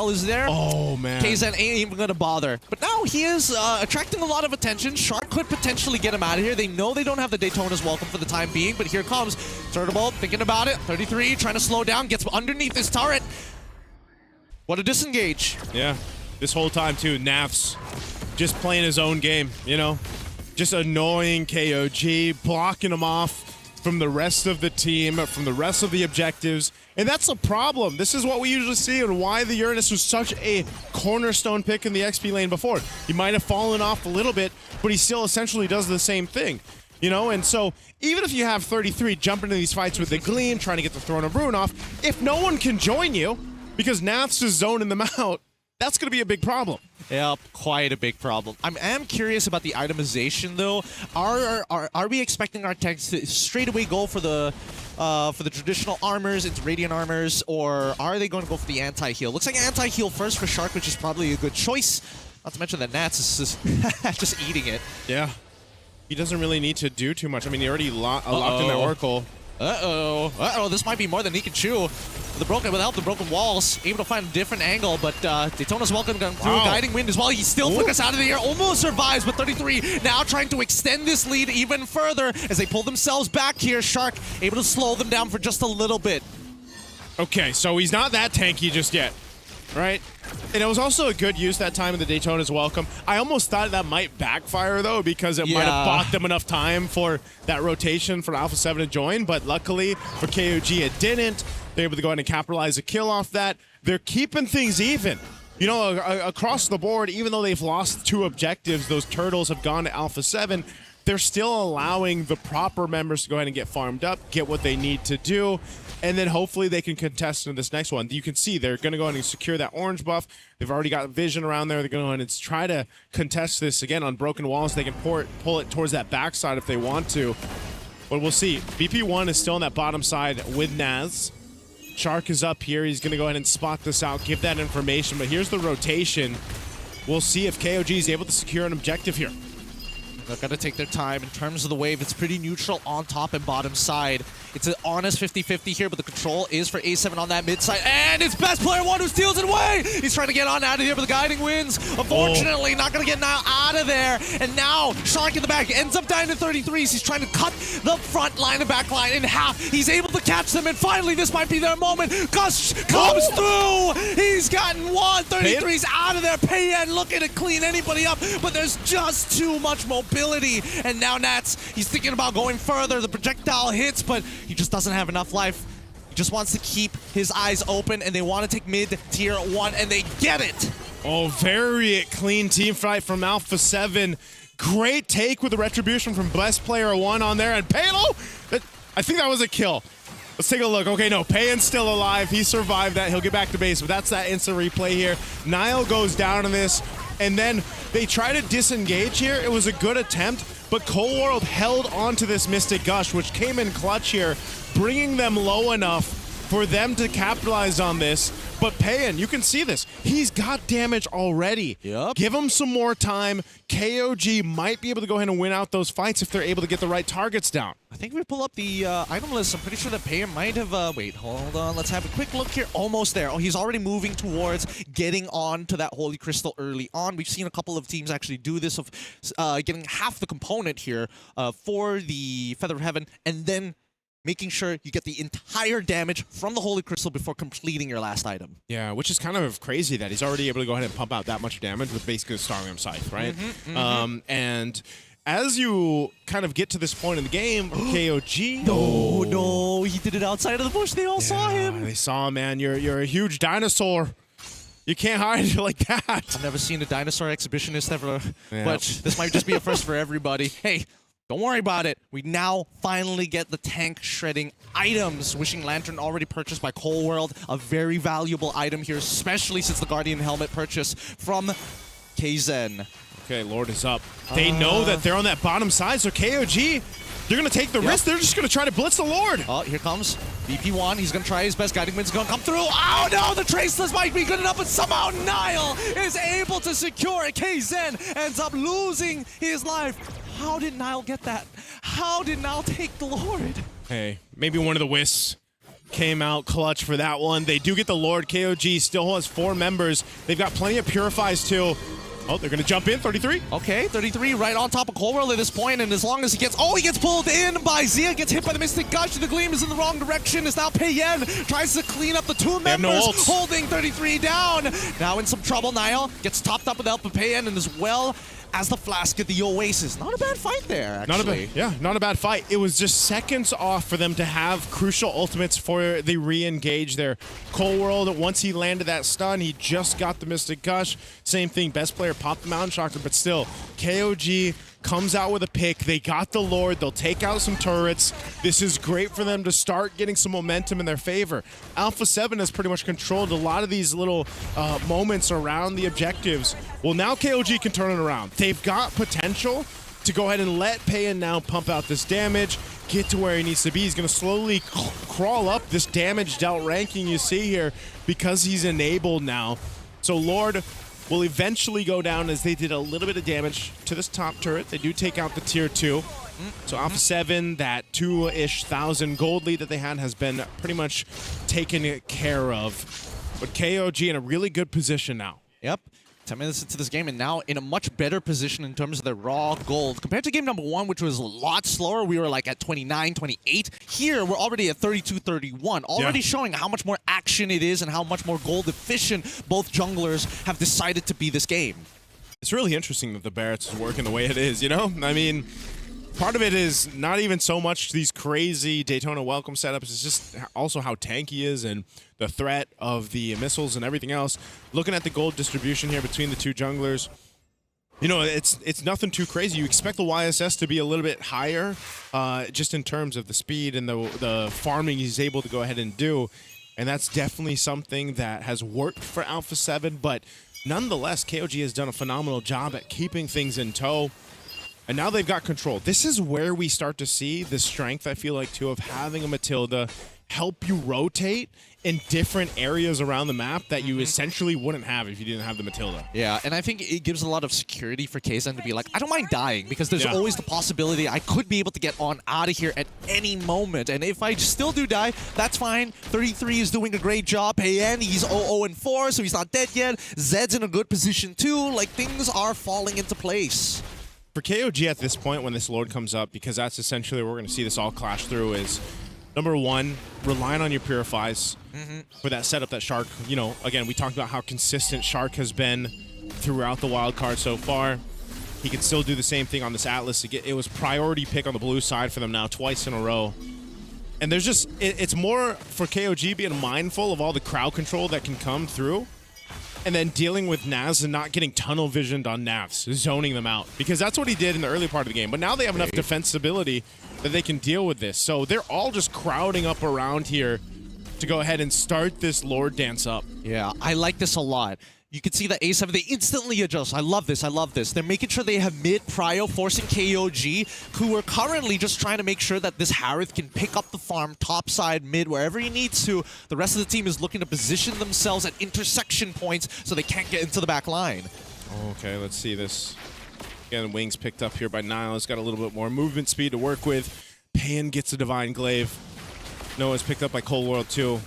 is there, oh man, KZen ain't even gonna bother. But now he is attracting a lot of attention. Shark could potentially get him out of here. They know they don't have the Daytona's welcome for the time being, but here comes Turtlebolt thinking about it. 33 trying to slow down, gets underneath this turret. What a disengage. Yeah, this whole time too, Naf's just playing his own game, you know? Just annoying KOG, blocking him off from the rest of the team, from the rest of the objectives. And that's a problem. This is what we usually see and why the Uranus was such a cornerstone pick in the XP lane before. He might have fallen off a little bit, but he still essentially does the same thing. You know, and so even if you have 33 jumping into these fights with the Gleam, trying to get the Throne of Ruin off, if no one can join you, because Nath's just zoning them out, that's going to be a big problem. Yep, quite a big problem. I am curious about the itemization, though. Are we expecting our tanks to straight away go for the traditional armors into Radiant armors, or are they going to go for the anti-heal? Looks like anti-heal first for Shark, which is probably a good choice. Not to mention that Nats is just eating it. Yeah. He doesn't really need to do too much. I mean, he already locked in that Oracle. Uh-oh, this might be more than he can chew. Without the broken walls, able to find a different angle, but Daytona's welcome going through Guiding Wind as well. He still flickers out of the air, almost survives, but 33 now trying to extend this lead even further as they pull themselves back here. Shark able to slow them down for just a little bit. Okay, so he's not that tanky just yet, right? And it was also a good use that time in the Daytona's welcome. I almost thought that might backfire, though, because it might have bought them enough time for that rotation for Alpha 7 to join, but luckily for KOG it didn't. They're able to go ahead and capitalize a kill off that. They're keeping things even. You know, across the board, even though they've lost 2 objectives, those turtles have gone to Alpha 7, they're still allowing the proper members to go ahead and get farmed up, get what they need to do, and then hopefully they can contest in this next one. You can see they're going to go ahead and secure that orange buff. They've already got vision around there. They're going to go ahead and try to contest this again on broken walls. They can pull it towards that backside if they want to. But we'll see. BP1 is still on that bottom side with Naz. Shark is up here. He's going to go ahead and spot this out, give that information. But here's the rotation. We'll see if KOG is able to secure an objective here. They're going to take their time. In terms of the wave, it's pretty neutral on top and bottom side. It's an honest 50-50 here, but the control is for A7 on that mid side. And it's best player one who steals it away. He's trying to get on out of here, but the guiding wins. Unfortunately, not going to get Niall out of there. And now, Shark in the back ends up dying to 33s. He's trying to cut the front line and back line in half. He's able to catch them, and finally, this might be their moment. Gush comes through. He's gotten one. 33's out of there. Payan looking to clean anybody up, but there's just too much mobility. And now Nats, he's thinking about going further. The projectile hits, but he just doesn't have enough life. He just wants to keep his eyes open, and they want to take mid tier 1, and they get it. Oh, very clean team fight from Alpha 7. Great take with the retribution from best player 1 on there, and Palo, I think that was a kill. Let's take a look. Okay, no, Payan's still alive. He survived that. He'll get back to base, but that's that instant replay here. Niall goes down on this, and then they try to disengage here. It was a good attempt, but Cold World held onto this Mystic Gush, which came in clutch here, bringing them low enough for them to capitalize on this. But Payan, you can see this. He's got damage already. Yep. Give him some more time. KOG might be able to go ahead and win out those fights if they're able to get the right targets down. I think if we pull up the item list, I'm pretty sure that Payan might have... wait, hold on. Let's have a quick look here. Almost there. Oh, he's already moving towards getting on to that Holy Crystal early on. We've seen a couple of teams actually do this of getting half the component here for the Feather of Heaven, and then making sure you get the entire damage from the Holy Crystal before completing your last item. Yeah, which is kind of crazy that he's already able to go ahead and pump out that much damage with basically a Starlium Scythe, right? And as you kind of get to this point in the game, KOG... No, he did it outside of the bush. They all saw him. They saw him, man. You're a huge dinosaur. You can't hide like that. I've never seen a dinosaur exhibitionist ever, but this might just be a first for everybody. Hey, don't worry about it. We now finally get the tank shredding items. Wishing Lantern already purchased by Cold World. A very valuable item here, especially since the Guardian Helmet purchase from KZen. Okay, Lord is up. They know that they're on that bottom side, so KOG, they're going to take the risk. They're just going to try to blitz the Lord. Oh, here comes BP1. He's going to try his best. Guiding Wind's going to come through. Oh, no, the Traceless might be good enough, but somehow Niall is able to secure it. KZen ends up losing his life. How did Niall get that? How did Niall take the Lord? Hey, maybe one of the Wisps came out clutch for that one. They do get the Lord. KOG still has 4 members. They've got plenty of Purifies, too. Oh, they're going to jump in. 33. Okay, 33 right on top of Cold World at this point, and as long as he gets... Oh, he gets pulled in by Zia, gets hit by the Mystic Gush. The Gleam is in the wrong direction. It's now Payan. Tries to clean up the 2 members, holding 33 down. Now in some trouble, Niall gets topped up with help of Payan, and as well as the Flask at the Oasis. Not a bad fight there, actually. Not a bad fight. It was just seconds off for them to have crucial ultimates for the re-engage there. Cold World, once he landed that stun, he just got the Mystic Gush. Same thing, best player popped the Mountain Shocker, but still, KOG comes out with a pick. They got the Lord. They'll take out some turrets. This is great for them to start getting some momentum in their favor. Alpha 7 has pretty much controlled a lot of these little moments around the objectives. Well, now KOG can turn it around. They've got potential to go ahead and let Payan now pump out this damage, get to where he needs to be. He's going to slowly crawl up this damage dealt ranking you see here because he's enabled now. So Lord will eventually go down as they did a little bit of damage to this top turret. They do take out the tier 2. So Alpha 7, that 2-ish thousand gold lead that they had has been pretty much taken care of. But KOG in a really good position now. Yep. 10 minutes into this game, and now in a much better position in terms of their raw gold. Compared to game number 1, which was a lot slower, we were like at 29, 28. Here, we're already at 32, 31. Already showing how much more action it is and how much more gold efficient both junglers have decided to be this game. It's really interesting that the Barretts is working the way it is, you know? I mean, part of it is not even so much these crazy Daytona welcome setups. It's just also how tanky he is and the threat of the missiles and everything else. Looking at the gold distribution here between the 2 junglers, you know, it's nothing too crazy. You expect the YSS to be a little bit higher just in terms of the speed and the farming he's able to go ahead and do. And that's definitely something that has worked for Alpha 7. But nonetheless, KOG has done a phenomenal job at keeping things in tow. And now they've got control. This is where we start to see the strength, I feel like, too, of having a Matilda help you rotate in different areas around the map that you essentially wouldn't have if you didn't have the Matilda. Yeah, and I think it gives a lot of security for Kazan to be like, I don't mind dying, because there's always the possibility I could be able to get on out of here at any moment. And if I still do die, that's fine. 33 is doing a great job. Payan, he's 0-4, so he's not dead yet. Zed's in a good position too. Like, things are falling into place. For KOG at this point, when this Lord comes up, because that's essentially where we're going to see this all clash through, is number one, relying on your Purifies for that setup that Shark, you know, again, we talked about how consistent Shark has been throughout the wild card so far. He can still do the same thing on this Atlas. It was priority pick on the blue side for them now twice in a row. And there's just, it's more for KOG being mindful of all the crowd control that can come through, and then dealing with Navs and not getting tunnel visioned on Navs, zoning them out. Because that's what he did in the early part of the game. But now they have enough defensibility that they can deal with this. So they're all just crowding up around here to go ahead and start this Lord dance up. Yeah, I like this a lot. You can see that A7, they instantly adjust. I love this, I love this. They're making sure they have mid prio, forcing KOG, who are currently just trying to make sure that this Harith can pick up the farm, top side, mid, wherever he needs to. The rest of the team is looking to position themselves at intersection points so they can't get into the back line. Okay, let's see this. Again, Wings picked up here by Niles. Got a little bit more movement speed to work with. Pan gets a Divine Glaive. Noah's picked up by Cold World too.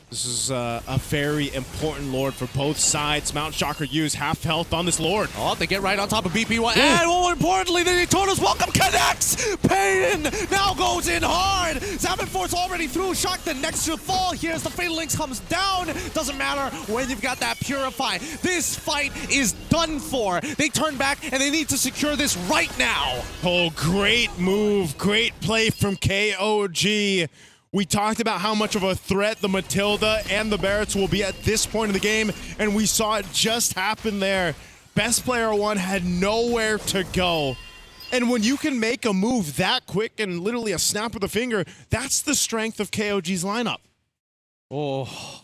This is a very important Lord for both sides. Mount Shocker use half health on this Lord. Oh, they get right on top of BP1. And more importantly, the Daytona's welcome connects! Payton now goes in hard! Zavenfort's already through. Shock the next to fall. Here's the Fatal Links comes down. Doesn't matter when you've got that Purify. This fight is done for. They turn back and they need to secure this right now. Oh, great move. Great play from KOG. We talked about how much of a threat the Matilda and the Barretts will be at this point in the game, and we saw it just happen there. Best player one had nowhere to go. And when you can make a move that quick and literally a snap of the finger, that's the strength of KOG's lineup. Oh,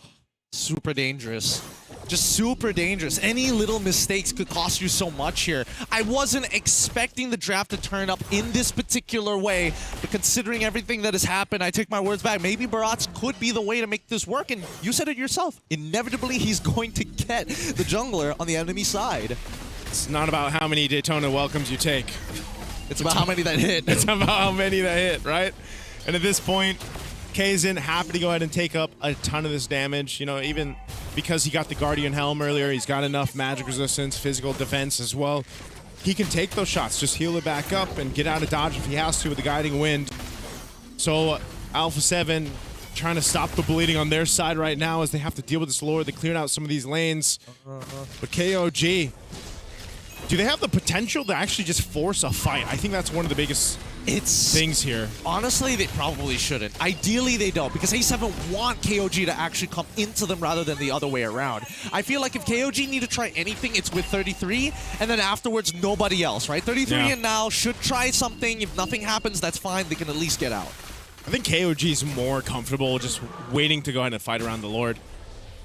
super dangerous. Just super dangerous. Any little mistakes could cost you so much here. I wasn't expecting the draft to turn up in this particular way, but considering everything that has happened, I take my words back. Maybe Barats could be the way to make this work, and you said it yourself. Inevitably, he's going to get the jungler on the enemy side. It's not about how many Daytona welcomes you take. It's about how many that hit. It's about how many that hit, right? And at this point, Kazan happy to go ahead and take up a ton of this damage. You know, even because he got the Guardian Helm earlier, he's got enough magic resistance, physical defense as well. He can take those shots, just heal it back up and get out of dodge if he has to with the Guiding Wind. So Alpha 7 trying to stop the bleeding on their side right now as they have to deal with this Lord. They cleared out some of these lanes. But KOG, do they have the potential to actually just force a fight? I think that's one of the biggest things here. Honestly, they probably shouldn't. Ideally, they don't, because A7 want KOG to actually come into them rather than the other way around. I feel like if KOG need to try anything, it's with 33, and then afterwards, nobody else, right? 33 and now should try something. If nothing happens, that's fine. They can at least get out. I think KOG is more comfortable just waiting to go ahead and fight around the Lord.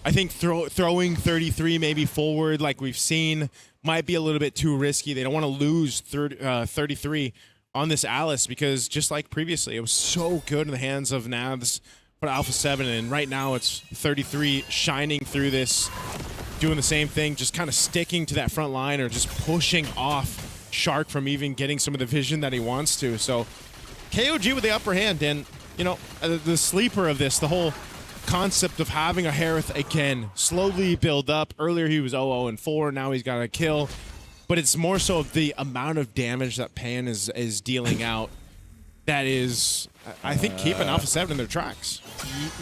I think throwing 33 maybe forward like we've seen might be a little bit too risky. They don't want to lose 33 on this Alice, because just like previously, it was so good in the hands of Navs for Alpha 7, and right now it's 33 shining through this, doing the same thing, just kind of sticking to that front line or just pushing off Shark from even getting some of the vision that he wants to. So KOG with the upper hand, and you know, the sleeper of this, the whole concept of having a Harith again, slowly build up. Earlier he was 0-4, now he's got a kill. But it's more so of the amount of damage that Pan is dealing out that is, I think, keeping Alpha 7 in their tracks.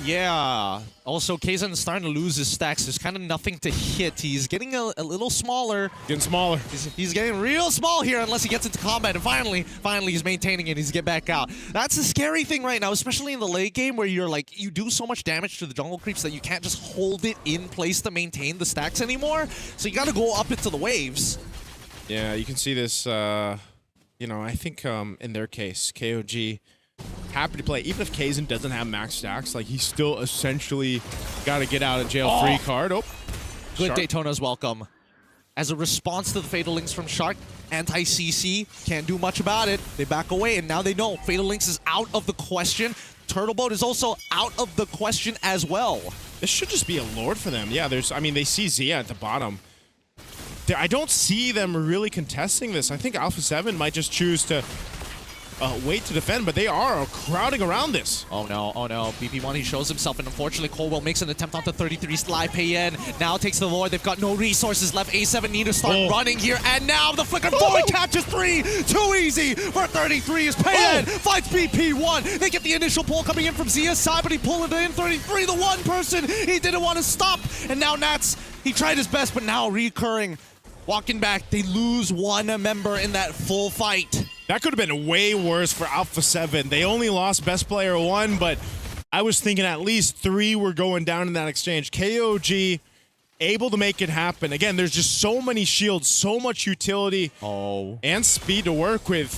Yeah. Also, Kazan is starting to lose his stacks. There's kind of nothing to hit. He's getting a little smaller. Getting smaller. He's getting real small here unless he gets into combat. And finally, he's maintaining it. He's get back out. That's the scary thing right now, especially in the late game where you're like, you do so much damage to the jungle creeps that you can't just hold it in place to maintain the stacks anymore. So you got to go up into the waves. Yeah, you can see this, you know, I think in their case, KOG happy to play. Even if Kazan doesn't have max stacks, like, he's still essentially got to get out of jail free card. Oh, good Shark. Daytona's welcome. As a response to the Fatal Links from Shark, anti-CC, can't do much about it. They back away, and now they know Fatal Links is out of the question. turtle boat is also out of the question as well. This should just be a lord for them. Yeah, I mean, they see Zia at the bottom. I don't see them really contesting this. I think Alpha 7 might just choose to wait to defend, but they are crowding around this. Oh no, BP1, he shows himself, and unfortunately Colwell makes an attempt onto 33 Sly. Payen now takes the Lord. They've got no resources left. A7 need to start running here, and now the flicker forward catches 3. Too easy for 33 as Payen fights BP1. They get the initial pull coming in from Zia's side, but he pulled it in. 33, the one person he didn't want to stop, and now Nats, he tried his best, but now recurring. Walking back, they lose one member in that full fight. That could have been way worse for Alpha 7. They only lost best player 1, but I was thinking at least 3 were going down in that exchange. KOG able to make it happen. Again, there's just so many shields, so much utility and speed to work with.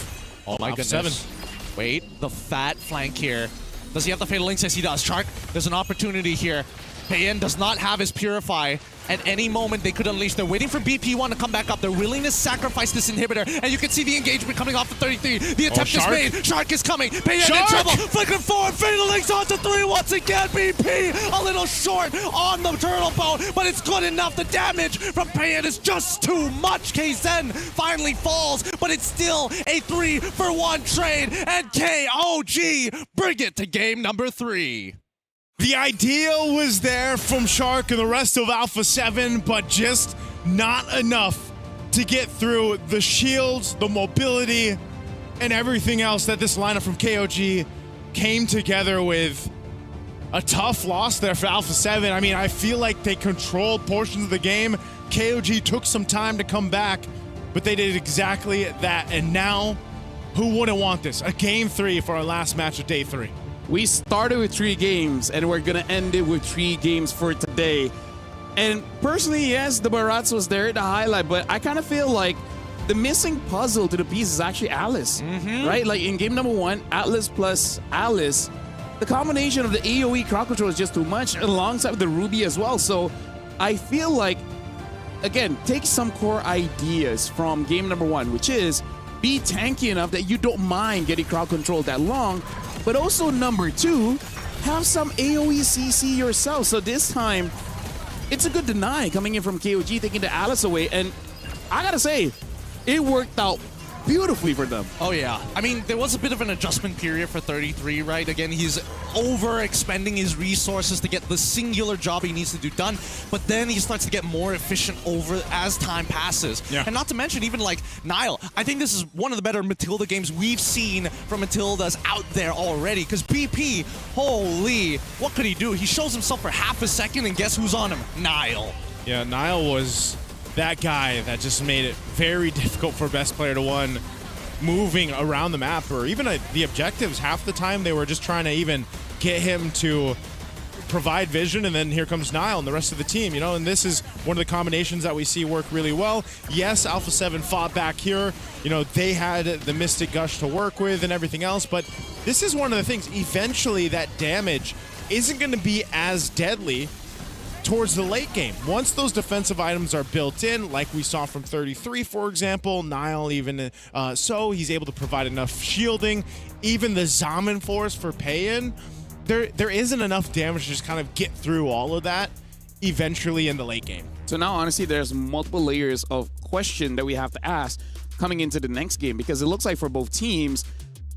Oh my Alpha goodness. 7. Wait, the fat flank here. Does he have the Fatal Links? Yes, he does. Shark, there's an opportunity here. Payen does not have his Purify. At any moment, they could unleash. They're waiting for BP1 to come back up. They're willing to sacrifice this inhibitor. And you can see the engagement coming off the 33. The attempt is made. Shark is coming. Payen in trouble. Flicker forward. Fatal Links onto 3 once again. BP a little short on the turtle boat, but it's good enough. The damage from Payen is just too much. KZen finally falls, but it's still a 3-for-1 trade. And KOG bring it to game number 3. The ideal was there from Shark and the rest of Alpha 7, but just not enough to get through the shields, the mobility, and everything else that this lineup from KOG came together with. A tough loss there for Alpha 7. I mean, I feel like they controlled portions of the game. KOG took some time to come back, but they did exactly that. And now, who wouldn't want this? A game 3 for our last match of day 3. We started with 3 games, and we're gonna end it with 3 games for today. And personally, yes, the Barats was there, the highlight, but I kind of feel like the missing puzzle to the piece is actually Alice, right? Like in game number 1, Atlas plus Alice, the combination of the AoE crowd control is just too much, alongside the Ruby as well. So I feel like, again, take some core ideas from game number 1, which is be tanky enough that you don't mind getting crowd control that long. But also number 2, have some AoE CC yourself. So this time, it's a good deny coming in from KOG, taking the Alice away. And I gotta say, it worked out beautifully for them. Oh yeah. I mean, there was a bit of an adjustment period for 33, right? Again, he's over-expending his resources to get the singular job he needs to do done, but then he starts to get more efficient over as time passes. Yeah. And not to mention, even like Nile, I think this is one of the better Matilda games we've seen from Matildas out there already, because BP, holy, what could he do? He shows himself for half a second, and guess who's on him? Nile. Yeah, Nile was that guy that just made it very difficult for best player to 1 moving around the map, or even the objectives. Half the time they were just trying to even get him to provide vision, and then here comes Nile and the rest of the team, you know, and this is one of the combinations that we see work really well. Yes, Alpha 7 fought back here, you know, they had the Mystic Gush to work with and everything else, but this is one of the things, eventually that damage isn't going to be as deadly towards the late game. Once those defensive items are built in, like we saw from 33, for example, Nile even so, he's able to provide enough shielding. Even the Zaman Force for Payen, there isn't enough damage to just kind of get through all of that eventually in the late game. So now, honestly, there's multiple layers of question that we have to ask coming into the next game, because it looks like for both teams,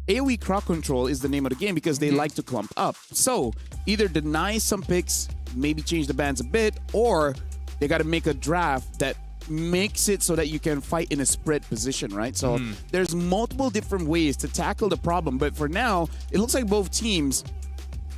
AoE crowd control is the name of the game because they like to clump up. So either deny some picks, maybe change the bans a bit, or they got to make a draft that makes it so that you can fight in a spread position, right? So there's multiple different ways to tackle the problem, but for now, it looks like both teams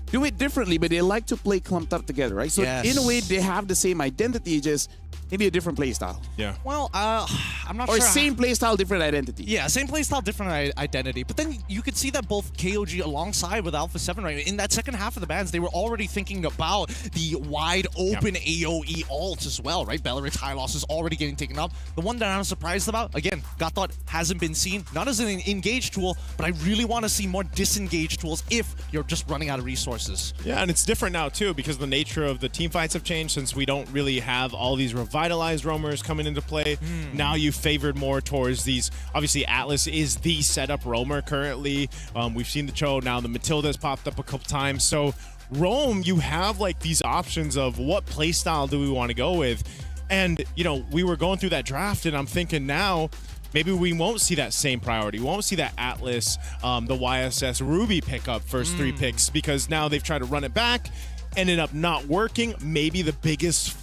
do it differently, but they like to play clumped up together, right? So in a way, they have the same identity, just maybe a different playstyle. Yeah. Well, I'm not or sure. Or same playstyle, different identity. Yeah, same playstyle, different identity. But then you could see that both KOG alongside with Alpha 7, right? In that second half of the bans, they were already thinking about the wide open AoE ults as well, right? Belleric's high loss is already getting taken up. The one that I'm surprised about, again, God Thought hasn't been seen, not as an engaged tool, but I really want to see more disengaged tools if you're just running out of resources. Yeah, and it's different now too because the nature of the team fights have changed since we don't really have all these revitalized roamers coming into play. Now you favored more towards these. Obviously, Atlas is the setup roamer currently. We've seen the Cho, now the Matilda's popped up a couple times. So roam, you have like these options of what playstyle do we want to go with. And, you know, we were going through that draft, and I'm thinking now, maybe we won't see that same priority. We won't see that Atlas, the YSS Ruby pickup first 3 picks, because now they've tried to run it back, ended up not working. Maybe the biggest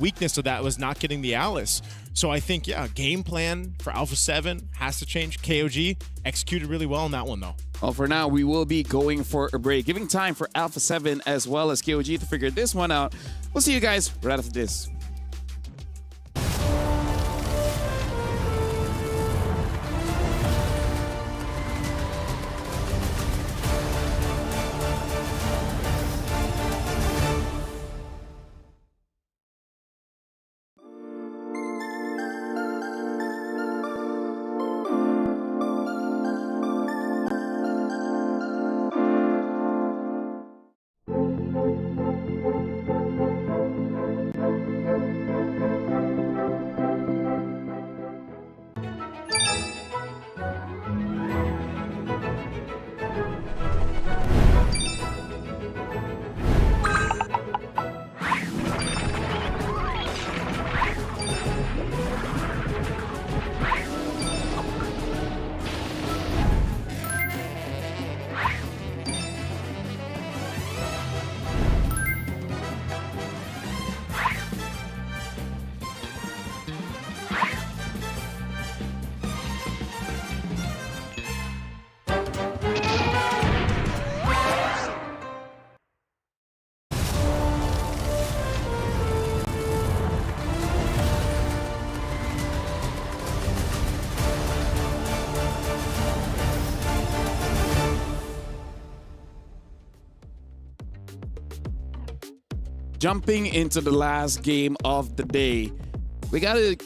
weakness of that was not getting the Atlas. So I think, yeah, game plan for Alpha 7 has to change. KOG executed really well on that one, though. Well, for now, we will be going for a break, giving time for Alpha 7 as well as KOG to figure this one out. We'll see you guys right after this. Jumping into the last game of the day, we got to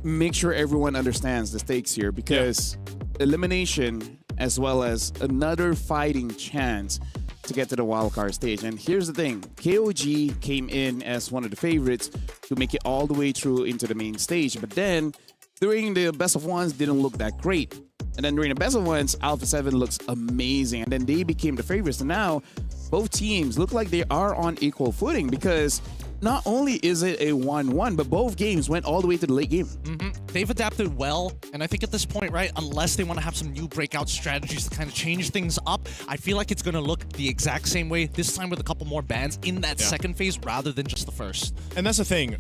make sure everyone understands the stakes here, because elimination as well as another fighting chance to get to the wildcard stage. And here's the thing, KOG came in as one of the favorites to make it all the way through into the main stage, but then during the best of ones didn't look that great. And then during the best of ones, Alpha 7 looks amazing, and then they became the favorites. And now both teams look like they are on equal footing, because not only is it a 1-1, but both games went all the way to the late game. They've adapted well, and I think at this point, right, unless they want to have some new breakout strategies to kind of change things up, I feel like it's going to look the exact same way, this time with a couple more bans in that second phase rather than just the first. And that's the thing.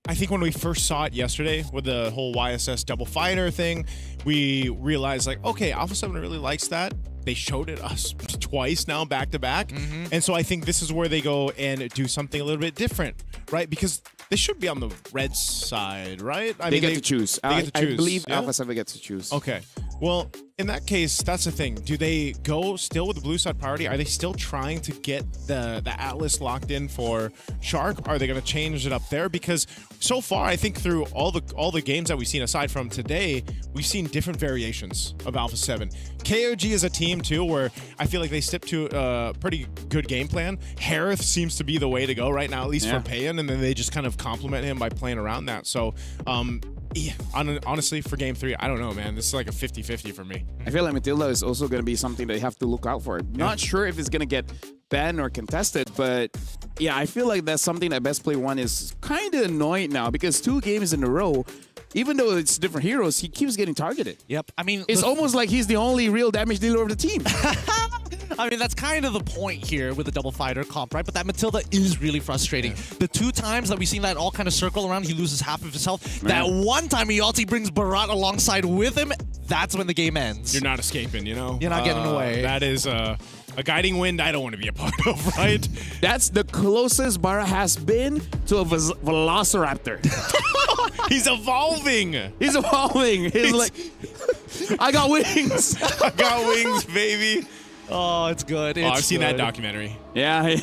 I think when we first saw it yesterday with the whole YSS double fighter thing, we realized, like, okay, Alpha 7 really likes that. They showed it us twice now, back to back. And so I think this is where they go and do something a little bit different, right? Because they should be on the red side, right? They get to choose. They get to choose. I believe Alpha 7 gets to choose. Okay. Well, in that case, that's the thing. Do they go still with the blue side priority? Are they still trying to get the Atlas locked in for Shark? Are they going to change it up there? Because so far, I think through all the games that we've seen aside from today, we've seen different variations of Alpha 7. KOG is a team too where I feel like they stick to a pretty good game plan. Harith seems to be the way to go right now, at least for Payan, and then they just kind of complement him by playing around that. So yeah, honestly, for game 3, I don't know, man. This is like a 50-50 for me. I feel like Matilda is also going to be something that you have to look out for. Not sure if it's going to get banned or contested, but yeah, I feel like that's something that Best Play 1 is kind of annoyed now, because 2 games in a row, even though it's different heroes, he keeps getting targeted. Yep. I mean, it's almost like he's the only real damage dealer of the team. I mean, that's kind of the point here with the double fighter comp, right? But that Matilda is really frustrating. The 2 times that we've seen that all kind of circle around, he loses half of his health. That one time he also brings Barat alongside with him, that's when the game ends. You're not escaping, you know? You're not getting away. That is a guiding wind I don't want to be a part of, right? That's the closest Bara has been to a Velociraptor. He's evolving. He's evolving. He's like, I got wings. I got wings, baby. Oh, it's good. I've seen that documentary. Yeah.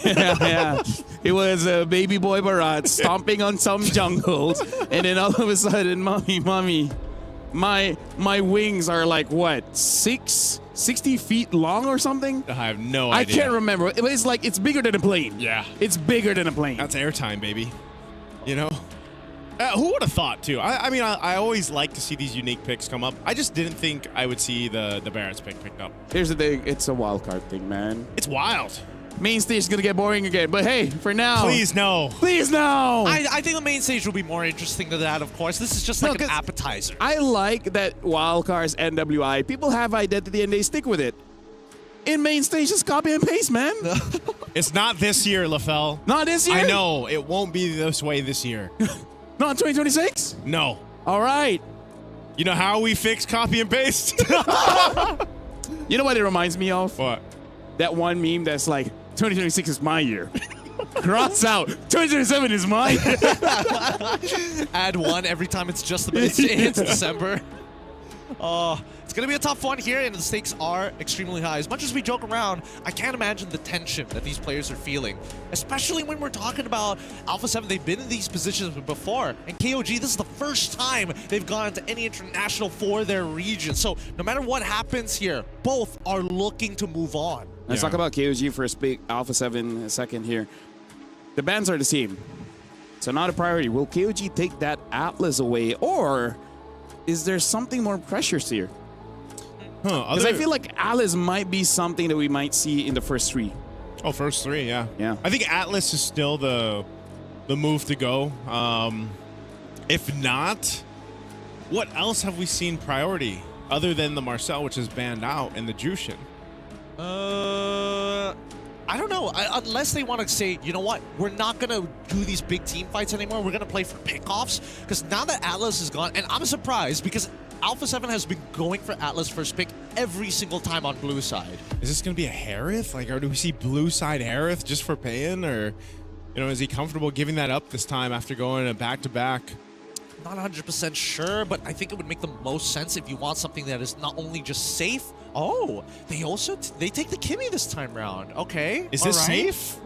It was a baby boy Barat stomping on some jungles, and then all of a sudden, mommy, my wings are like what, 60 feet long or something? I have no idea. I can't remember. It's like, it's bigger than a plane. Yeah. It's bigger than a plane. That's airtime, baby. You know? Who would have thought, too? I mean, I always like to see these unique picks come up. I just didn't think I would see the Barrett's pick picked up. Here's the thing. It's a wild card thing, man. It's wild. Main stage is going to get boring again. But hey, for now. Please, no. Please, no. I think the main stage will be more interesting than that, of course. This is just like an appetizer. I like that wild cards, NWI. People have identity and they stick with it. In main stage, just copy and paste, man. It's not this year, LaFell. Not this year? I know. It won't be this way this year. Not in 2026? No. All right. You know how we fix copy and paste? You know what it reminds me of? What? That one meme that's like, 2026 is my year. Cross out. 2027 is mine. Add one every time it's just it's December. It's going to be a tough one here, and the stakes are extremely high. As much as we joke around, I can't imagine the tension that these players are feeling, especially when we're talking about Alpha 7. They've been in these positions before, and KOG, this is the first time they've gone to any international for their region. So no matter what happens here, both are looking to move on. Let's talk about KOG for a speak, Alpha 7 a second here. The bans are the same, so not a priority. Will KOG take that Atlas away, or is there something more pressures here? Because I feel like Atlas might be something that we might see in the first three. Oh, first three, yeah. Yeah. I think Atlas is still the move to go. If not, what else have we seen priority other than the Marcel, which is banned out, and the Jushin? I don't know. Unless they want to say, you know what, we're not going to do these big team fights anymore. We're going to play for pickoffs. Because now that Atlas is gone, and I'm surprised because Alpha 7 has been going for Atlas first pick every single time on blue side. Is this going to be a Harith? Like, or do we see blue side Harith just for paying? Or, you know, is he comfortable giving that up this time after going a back-to-back? Not 100% sure, but I think it would make the most sense if you want something that is not only just safe. Oh, they also they take the Kimmy this time round. Okay. Is this safe?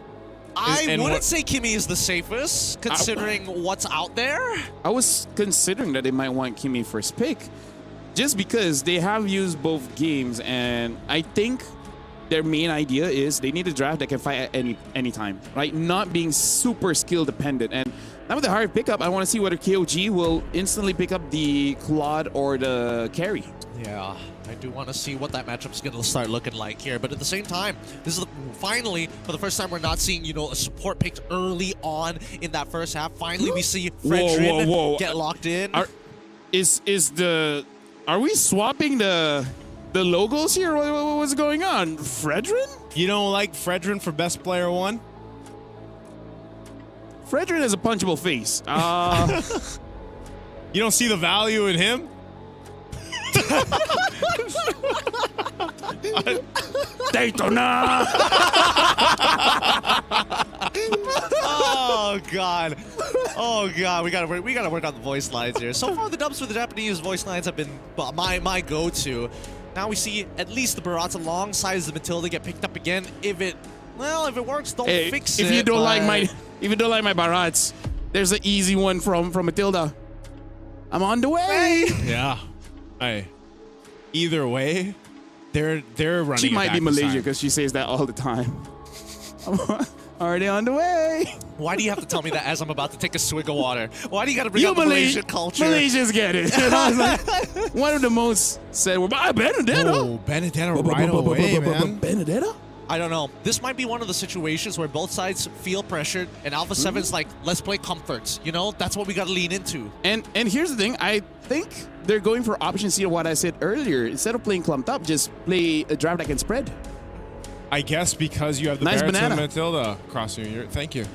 I wouldn't say Kimmy is the safest, considering what's out there. I was considering that they might want Kimmy first pick, just because they have used both games, and I think their main idea is they need a draft that can fight at any time, right? Not being super skill dependent. And now with the hard pickup, I want to see whether KOG will instantly pick up the Claude or the carry. Yeah, I do want to see what that matchup's going to start looking like here. But at the same time, this is finally, for the first time, we're not seeing, you know, a support picked early on in that first half. Finally, we see Fredrin get locked in. Are we swapping the logos here? What's going on? Fredrin? You don't like Fredrin for best player one? Fredrin has a punchable face. You don't see the value in him? Daytona! Oh god. Oh god, we gotta work on the voice lines here. So far the dubs for the Japanese voice lines have been my go-to. Now we see at least the Barats alongside the Matilda get picked up again. If it works, don't fix it. If you don't like my Barats, there's an easy one from Matilda. I'm on the way. Yeah. Hey. Either way, they're running. She might be Malaysia because she says that all the time. I'm already on the way. Why do you have to tell me that as I'm about to take a swig of water? Why do you got to bring up Malaysian culture? Malaysians get it. And I was like, one of the most said, well, Benedetta. Oh, Benedetta right away, man. Benedetta? I don't know. This might be one of the situations where both sides feel pressured, and Alpha 7's like, let's play comforts. You know, that's what we got to lean into. And here's the thing. I think they're going for option C of what I said earlier. Instead of playing clumped up, just play a draft that can spread. I guess because you have the nice Barretts banana. and Matilda crossing your. Thank you.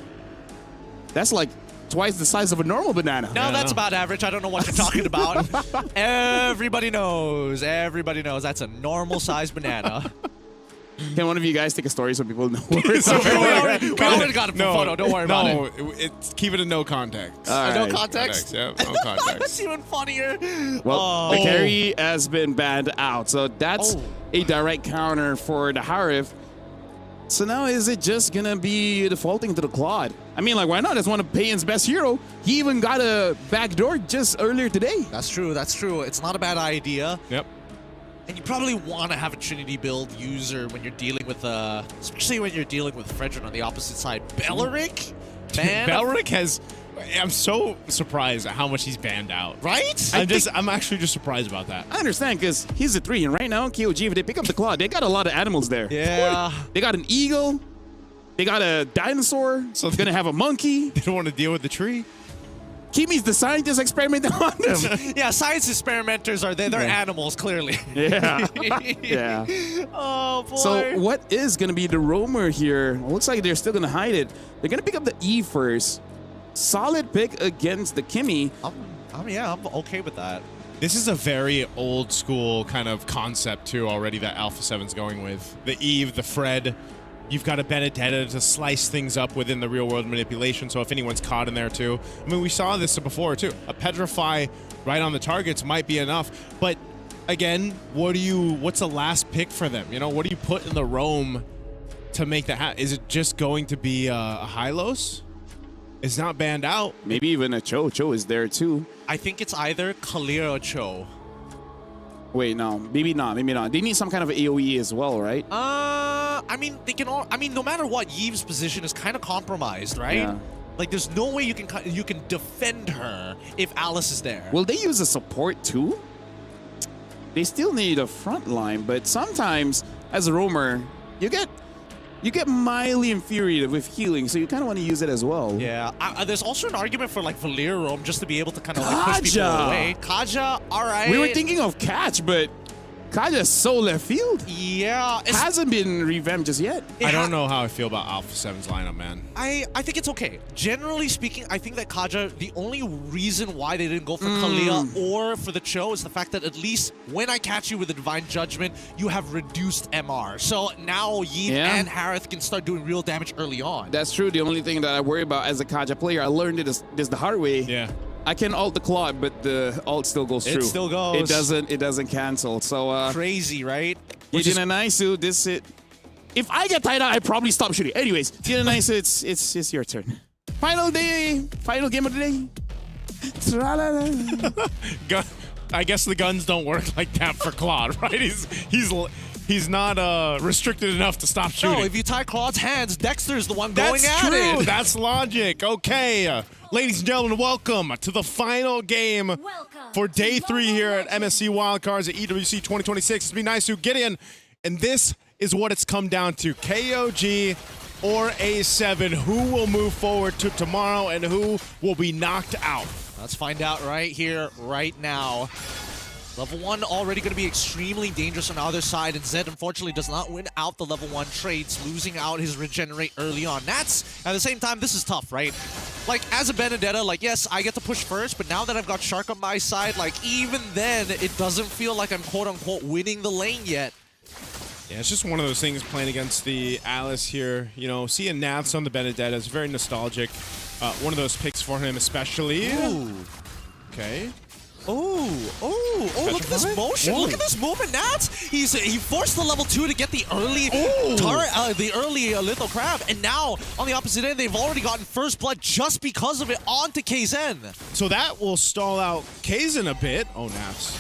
That's like twice the size of a normal banana. No, that's about average. I don't know what you're talking about. Everybody knows. Everybody knows that's a normal size banana. Can one of you guys take a story so people know? we already got a photo. Don't worry about it. No, keep it in no context. No context? Yeah, no context. That's even funnier. Well, the carry has been banned out, so that's a direct counter for the Harith. So now is it just going to be defaulting to the Claude? I mean, like, why not? That's one of Payton's best hero. He even got a backdoor just earlier today. That's true. That's true. It's not a bad idea. Yep. And you probably want to have a Trinity build user when you're dealing with, especially when you're dealing with Fredrin on the opposite side. Belleric? Man. Belleric has, I'm so surprised at how much he's banned out. Right? I'm actually just surprised about that. I understand because he's a 3, and right now KOG, if they pick up the claw, they got a lot of animals there. Yeah. They got an eagle. They got a dinosaur. So they're gonna have a monkey. They don't want to deal with the tree. Kimi's the scientist experimenting on them. Yeah, science experimenters are there. They're animals, clearly. Yeah. Yeah. Oh, boy. So what is going to be the roamer here? Well, looks like they're still going to hide it. They're going to pick up the E first. Solid pick against the Kimi. I'm okay with that. This is a very old school kind of concept too already that Alpha 7's going with. The Eve, the Fred. You've got a Benedetta to slice things up within the real world manipulation, so if anyone's caught in there too. I mean, we saw this before too. A Petrify right on the targets might be enough, but again, what's the last pick for them? You know, what do you put in the roam to make that happen? Is it just going to be a Hylos? It's not banned out. Maybe even a Cho. Cho is there too. I think it's either Kalir or Cho. Wait, no, maybe not. Maybe not. They need some kind of AOE as well, right? I mean, they can all. I mean, no matter what, Yeve's position is kind of compromised, right? Yeah. Like, there's no way you can defend her if Alice is there. Will they use a support too? They still need a front line, but sometimes as a roamer, you get mildly infuriated with healing, so you kind of want to use it as well. Yeah, there's also an argument for like Valir roam just to be able to kind of like push people away. Kaja, all right. We were thinking of Catch, but Kaja's so left field. Yeah. Hasn't been revamped just yet. I don't know how I feel about Alpha 7's lineup, man. I think it's okay. Generally speaking, I think that Kaja, the only reason why they didn't go for Kalia or for the Cho is the fact that at least when I catch you with a Divine Judgment, you have reduced MR. So now Yeve and Harith can start doing real damage early on. That's true. The only thing that I worry about as a Kaja player, I learned this the hard way. Yeah. I can ult the Claw, but the ult still goes through. It still goes. It doesn't cancel. So crazy, right? Naisu, this it. If I get tied out, I probably stop shooting. Anyways, Naisu, it's your turn. Final game of the day. I guess the guns don't work like that for Claude, right? He's not restricted enough to stop shooting. No, if you tie Claude's hands, Dexter's the one going That's at true. it. That's logic. Okay, ladies and gentlemen, welcome to the final game for day 3 here at MSC Wildcards at EWC 2026. It's me, Naisu Gideon, and this is what it's come down to. KOG or A7, who will move forward to tomorrow and who will be knocked out? Let's find out right here, right now. Level 1 already going to be extremely dangerous on the other side, and Zed unfortunately does not win out the level 1 trades, losing out his regenerate early on. That's, at the same time, this is tough, right? Like, as a Benedetta, like, yes, I get to push first, but now that I've got Shark on my side, like, even then, it doesn't feel like I'm quote-unquote winning the lane yet. Yeah, it's just one of those things playing against the Alice here. You know, seeing Nats on the Benedetta is very nostalgic. One of those picks for him especially. Ooh. Okay. Oh, look at this motion. Look at this movement, Nats. He forced the level 2 to get the early Lethal Crab, and now on the opposite end, they've already gotten first blood just because of it onto Kaizen. So that will stall out Kaizen a bit. Oh, Nats.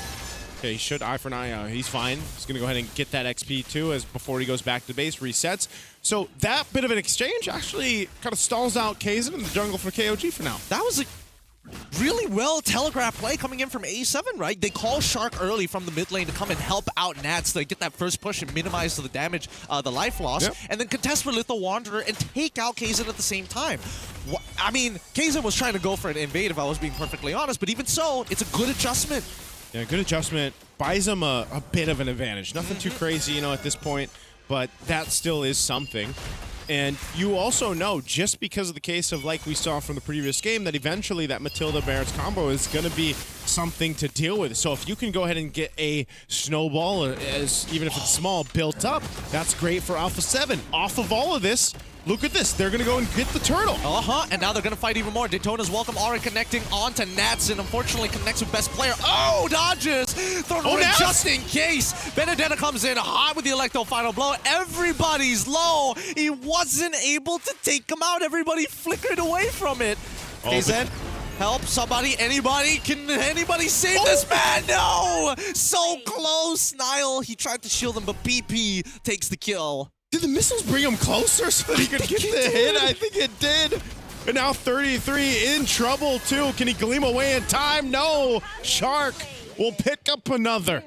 Okay, he should eye for an eye. He's fine. He's going to go ahead and get that XP too as before he goes back to base, resets. So that bit of an exchange actually kind of stalls out Kaizen in the jungle for KOG for now. That was a really well telegraphed play coming in from A7, right? They call Shark early from the mid lane to come and help out Nats to get that first push and minimize the damage, the life loss, and then contest for Lethal Wanderer and take out Kaizen at the same time. I mean, Kaizen was trying to go for an invade if I was being perfectly honest, but even so, it's a good adjustment. Yeah, good adjustment. Buys him a bit of an advantage. Nothing too crazy, you know, at this point, but that still is something. And you also know, just because of the case of like we saw from the previous game, that eventually that Matilda Barrett's combo is going to be something to deal with. So if you can go ahead and get a snowball, even if it's small, built up, that's great for Alpha 7. Off of all of this, look at this. They're going to go and get the turtle. And now they're going to fight even more. Daytona's welcome already connecting onto Nats and unfortunately connects with best player. Oh, dodges! Thrown away just in case. Benedetta comes in hot with the Electro final blow. Everybody's low. He wasn't able to take him out. Everybody flickered away from it. Kaizen, help somebody, anybody. Can anybody save this man? No! So close. Nile, he tried to shield him, but BP takes the kill. Did the missiles bring him closer so that he could get the hit? I think it did. And now 33 in trouble too. Can he gleam away in time? No. Shark will pick up another.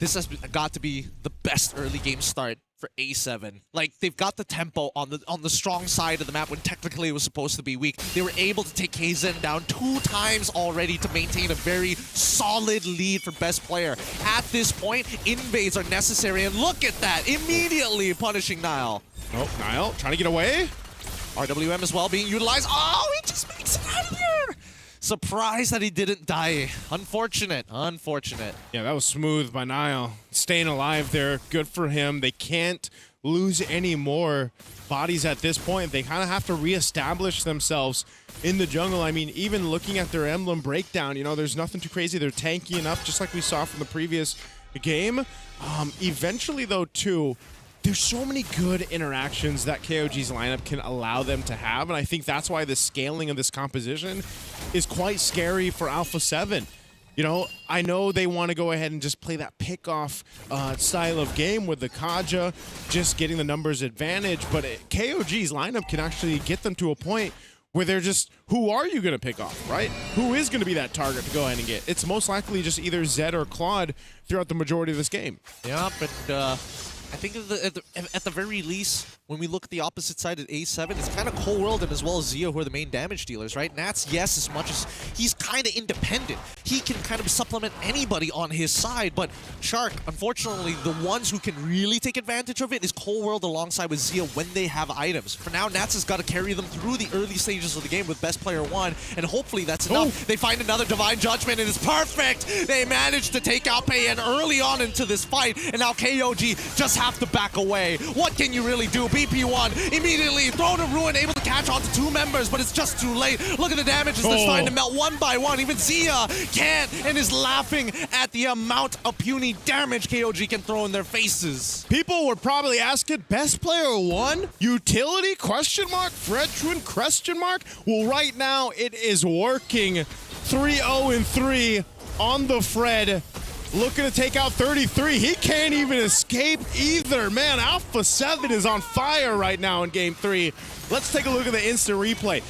This has got to be the best early game start for A7. Like, they've got the tempo on the strong side of the map when technically it was supposed to be weak. They were able to take KZen down 2 times already to maintain a very solid lead for best player. At this point, invades are necessary, and look at that, immediately punishing Nile. Oh, Nile trying to get away. RWM as well being utilized. Oh, he just makes it out of there! Surprised that he didn't die. Unfortunate. Yeah, that was smooth by Nile. Staying alive there, good for him. They can't lose any more bodies at this point. They kind of have to reestablish themselves in the jungle. I mean, even looking at their emblem breakdown, you know, there's nothing too crazy. They're tanky enough, just like we saw from the previous game. Eventually, though, too, there's so many good interactions that KOG's lineup can allow them to have, and I think that's why the scaling of this composition is quite scary for Alpha 7. You know, I know they want to go ahead and just play that pick-off style of game with the Kaja, just getting the numbers advantage, but KOG's lineup can actually get them to a point where they're just, who are you going to pick off, right? Who is going to be that target to go ahead and get? It's most likely just either Zed or Claude throughout the majority of this game. Yeah, but I think at the very least, when we look at the opposite side at A7, it's kind of Cold World and as well as Zia who are the main damage dealers, right? Nats, yes, as much as he's kind of independent, he can kind of supplement anybody on his side, but Shark, unfortunately, the ones who can really take advantage of it is Cold World alongside with Zia when they have items. For now, Nats has got to carry them through the early stages of the game with best player 1, and hopefully that's enough. They find another Divine Judgment, and it's perfect! They managed to take out Payan early on into this fight, and now KOG just have to back away. What can you really do? BP1 immediately thrown to Ruin, able to catch on to 2 members, but it's just too late. Look at the damage as they're starting to melt one by one. Even Zia can't and is laughing at the amount of puny damage KOG can throw in their faces. People were probably asking, best player 1? Utility? Question mark? Fredruin? Question mark? Well, right now it is working. 3-0-3 on the Fred. Looking to take out 33. He can't even escape either. Man, Alpha 7 is on fire right now in Game 3. Let's take a look at the instant replay.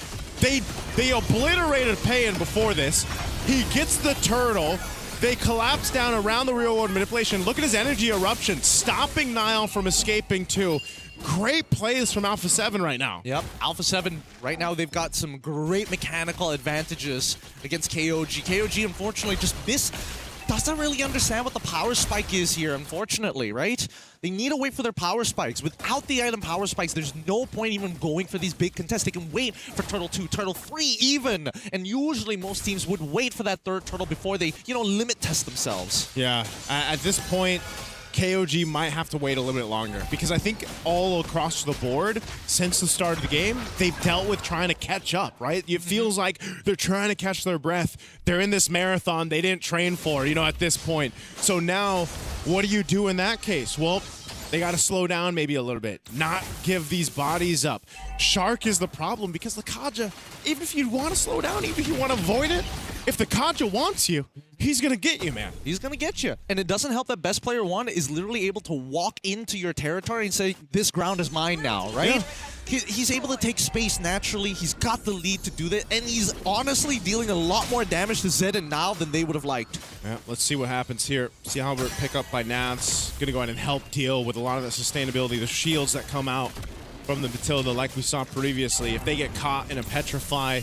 They obliterated Payan before this. He gets the turtle. They collapse down around the real world manipulation. Look at his energy eruption, stopping Nile from escaping too. Great plays from Alpha 7 right now. Yep, Alpha 7 right now, they've got some great mechanical advantages against KOG. KOG, unfortunately, just doesn't really understand what the power spike is here, unfortunately, right? They need to wait for their power spikes. Without the item power spikes, there's no point even going for these big contests. They can wait for Turtle 2, Turtle 3 even. And usually most teams would wait for that 3rd turtle before they, you know, limit test themselves. Yeah, at this point, KOG might have to wait a little bit longer because I think all across the board since the start of the game, they've dealt with trying to catch up, right? It feels like they're trying to catch their breath. They're in this marathon they didn't train for, you know, at this point. So now, what do you do in that case? Well, they got to slow down maybe a little bit, not give these bodies up. Shark is the problem because the Kaja, even if you want to slow down, even if you want to avoid it, if the Kaja wants you, he's going to get you, man. He's going to get you. And it doesn't help that best player 1 is literally able to walk into your territory and say, this ground is mine now, right? Yeah. He's able to take space naturally. He's got the lead to do that. And he's honestly dealing a lot more damage to Zed and Nile than they would have liked. Yeah, let's see what happens here. See how we're pick up by Nats. Going to go ahead and help deal with a lot of the sustainability, the shields that come out from the Matilda like we saw previously. If they get caught in a petrify,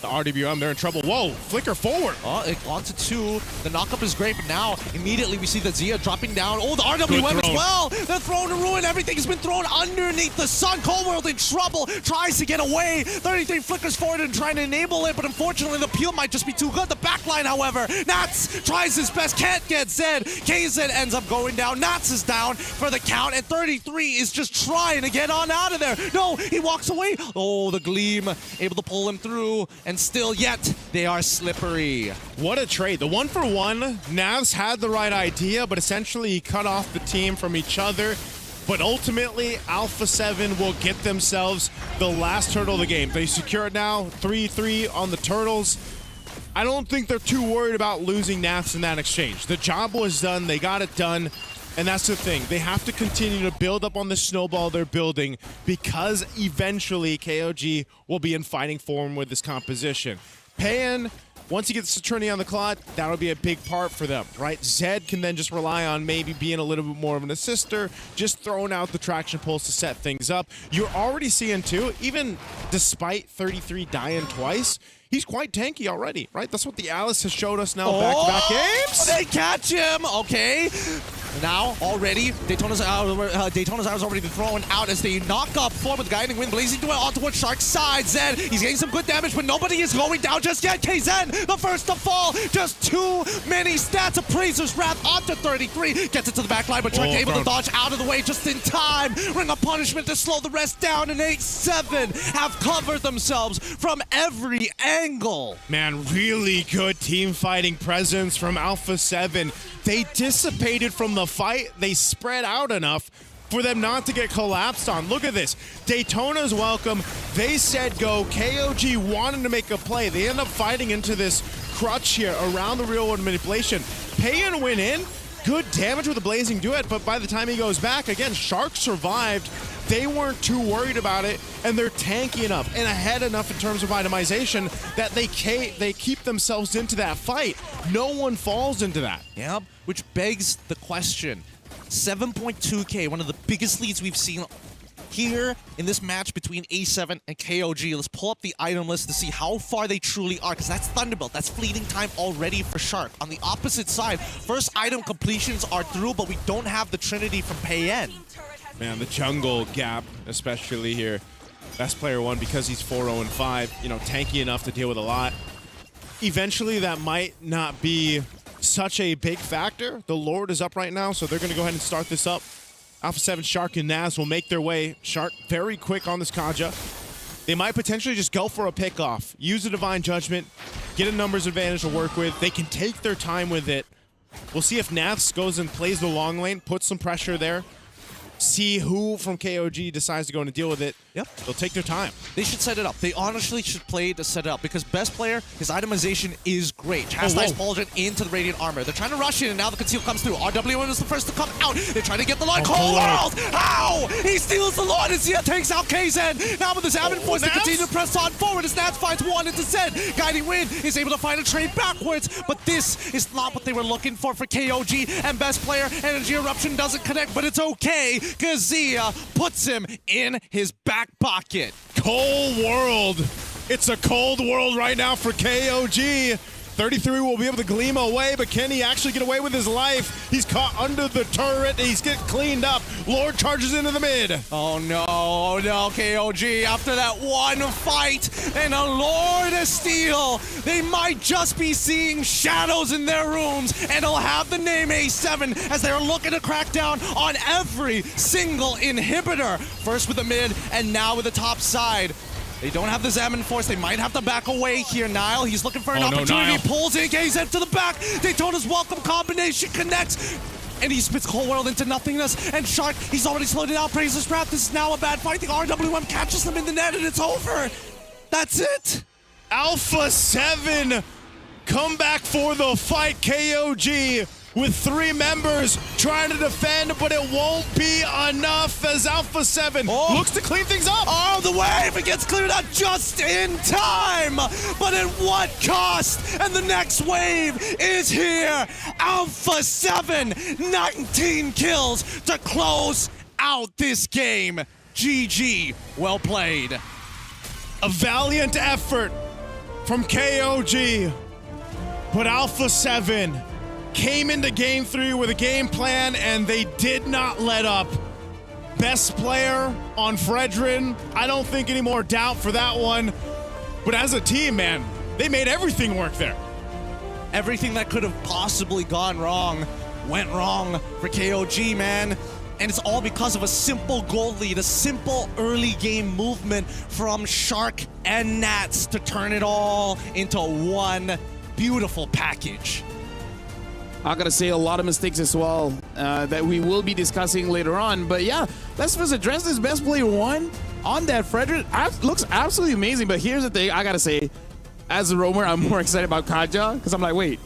the RWM, they're in trouble. Whoa, flicker forward. Onto 2. The knockup is great, but now immediately we see the Zia dropping down. Oh, the RWM as well. They're thrown to ruin. Everything has been thrown underneath the sun. Cold World in trouble. Tries to get away. 33 flickers forward and trying to enable it, but unfortunately the peel might just be too good. The backline, however, Nats tries his best. Can't get Zed. KZ ends up going down. Nats is down for the count, and 33 is just trying to get on out of there. No, he walks away. Oh, the Gleam able to pull him through, and still yet they are slippery. What a trade. The 1-for-1, Navs had the right idea, but essentially he cut off the team from each other. But ultimately, Alpha 7 will get themselves the last turtle of the game. They secure it now, 3-3 on the turtles. I don't think they're too worried about losing Nats in that exchange. The job was done. They got it done. And that's the thing. They have to continue to build up on the snowball they're building because eventually KOG will be in fighting form with this composition. Payan, once he gets the Trinity on the clock, that'll be a big part for them, right? Zed can then just rely on maybe being a little bit more of an assister, just throwing out the traction pulls to set things up. You're already seeing, too, even despite 33 dying twice, he's quite tanky already, right? That's what the Alice has showed us now back-to-back games. They catch him, okay. Now, already, Daytona's Arrow's already been thrown out as they knock up forward with Guiding Wind, blazing onto towards Shark's side. Zed, he's getting some good damage, but nobody is going down just yet. KZen, the first to fall. Just too many stats. Appraiser's Wrath onto 33. Gets it to the back line, but Shark able to dodge out of the way just in time. Ring of Punishment to slow the rest down, and 8-7 have covered themselves from every angle. Man, really good team fighting presence from Alpha 7. They dissipated from the fight. They spread out enough for them not to get collapsed on. Look at this. Daytona's welcome. They said go. KOG wanted to make a play. They end up fighting into this crutch here around the real world manipulation. Payan went in. Good damage with the Blazing Duet, but by the time he goes back, again, Shark survived. They weren't too worried about it, and they're tanky enough and ahead enough in terms of itemization that they keep themselves into that fight. No one falls into that. Yep, which begs the question. 7.2K, one of the biggest leads we've seen here in this match between A7 and KOG. Let's pull up the item list to see how far they truly are, because that's Thunderbolt. That's fleeting time already for Shark. On the opposite side, first item completions are through, but we don't have the Trinity from Payan. Man, the jungle gap, especially here. Best player one because he's 4-0-5, you know, tanky enough to deal with a lot. Eventually, that might not be such a big factor. The Lord is up right now, so they're going to go ahead and start this up. Alpha 7, Shark, and Naz will make their way. Shark very quick on this Kaja. They might potentially just go for a pick-off, use a Divine Judgment, get a numbers advantage to work with. They can take their time with it. We'll see if Naz goes and plays the long lane, puts some pressure there. See who from KOG decides to go and deal with it. Yep. They'll take their time. They should set it up. They honestly should play to set it up because best player, his itemization is great. Chastise Pauldron into the Radiant Armor. They're trying to rush in, and now the Conceal comes through. RWM is the first to come out. They're trying to get the line. Cold World! How? He steals the Lord and Zia takes out KZen. Now with his Avid Force, they continue to press on forward as Nats finds one into Zed. Guiding Wind is able to find a trade backwards, but this is not what they were looking for KOG. And best player, Energy Eruption doesn't connect, but it's okay because Zia puts him in his back pocket. Cold World. It's a cold world right now for KOG. 33 will be able to gleam away, but can he actually get away with his life? He's caught under the turret. He's getting cleaned up. Lord charges into the mid. Oh no, KOG, after that one fight and a Lord of Steel, they might just be seeing shadows in their rooms, and they'll have the name A7 as they're looking to crack down on every single inhibitor. First with the mid, and now with the top side. They don't have the Xamarin Force. They might have to back away here. Nile, he's looking for an opportunity. Pulls in KZ to the back. Daytona's welcome combination connects. And he spits Cold World into nothingness. And Shark, he's already slowed it out. Praises Wrath. This is now a bad fight. The RWM catches them in the net and it's over. That's it. Alpha 7 come back for the fight. KOG with 3 members trying to defend, but it won't be enough as Alpha 7 looks to clean things up. Oh, the wave, it gets cleared out just in time, but at what cost? And the next wave is here. Alpha 7, 19 kills to close out this game. GG, well played. A valiant effort from KOG, but Alpha 7 came into Game 3 with a game plan, and they did not let up. Best player on Fredrin. I don't think any more doubt for that one. But as a team, man, they made everything work there. Everything that could have possibly gone wrong went wrong for KOG, man. And it's all because of a simple goal lead, a simple early game movement from Shark and Nats to turn it all into one beautiful package. I gotta say a lot of mistakes as well that we will be discussing later on. But yeah, let's just address this best player one on that Frederick. Looks absolutely amazing. But here's the thing, I gotta say, as a roamer, I'm more excited about Kaja because I'm like, wait,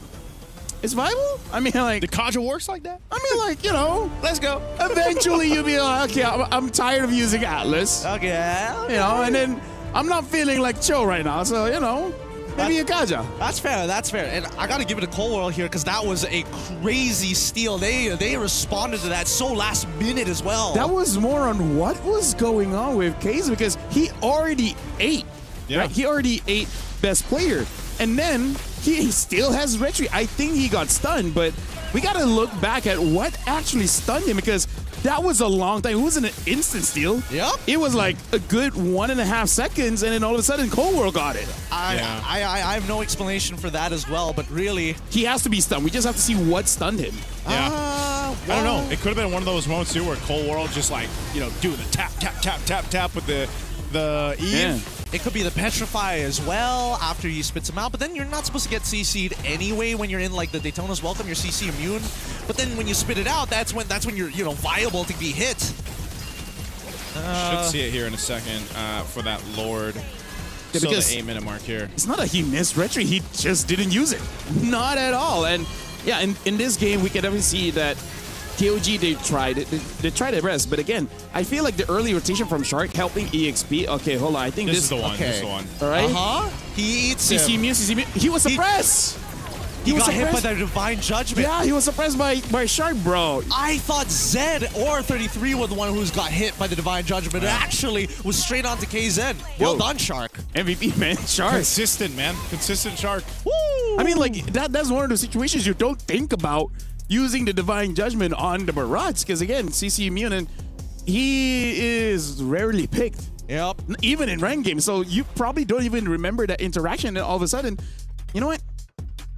It's viable? I mean, like... The Kaja works like that? I mean, like, you know... Let's go. Eventually, you'll be like, okay, I'm tired of using Atlas. Okay. You know, and then I'm not feeling like Cho right now, so, you know... Maybe a Kaja. That's fair. That's fair. And I got to give it to Cold World here because that was a crazy steal. They responded to that so last minute as well. That was more on what was going on with Case because he already ate. Yeah. Right? He already ate best player. And then he still has retreat. I think he got stunned, but we got to look back at what actually stunned him because that was a long time. It wasn't an instant steal. Yep. It was like a good 1.5 seconds, and then all of a sudden, Cold World got it. I have no explanation for that as well, but really... He has to be stunned. We just have to see what stunned him. Yeah. I don't know. It could have been one of those moments, too, where Cold World just, like, you know, doing the tap, tap, tap, tap, tap with the Eve. Yeah. It could be the Petrify as well after he spits him out, but then you're not supposed to get CC'd anyway when you're in like the Daytona's Welcome, you're CC immune. But then when you spit it out, that's when you're, you know, viable to be hit. Should see it here in a second for that Lord. Yeah, So the 8-minute mark here. It's not that he missed retreat, he just didn't use it. Not at all. And yeah, in this game, we can definitely see that KOG, they tried it. They tried their best, but again, I feel like the early rotation from Shark helping EXP. Okay, hold on. I think This is the one. Okay. This is the one. All right. He eats CC him. immune, CC immune. He was suppressed. He was got hit by suppressed. the Divine Judgment. Yeah, he was suppressed by Shark, bro. I thought Zed or 33 were the one who's got hit by the Divine Judgment. It actually was straight on to KZ. Well done, Shark. MVP, man. Shark. Consistent, man. Consistent Shark. Woo! I mean, like, that's one of those situations you don't think about using the Divine Judgment on the Barats. Because, again, CC immune, and he is rarely picked. Yep. Even in ranked games. So you probably don't even remember that interaction. And all of a sudden, you know what?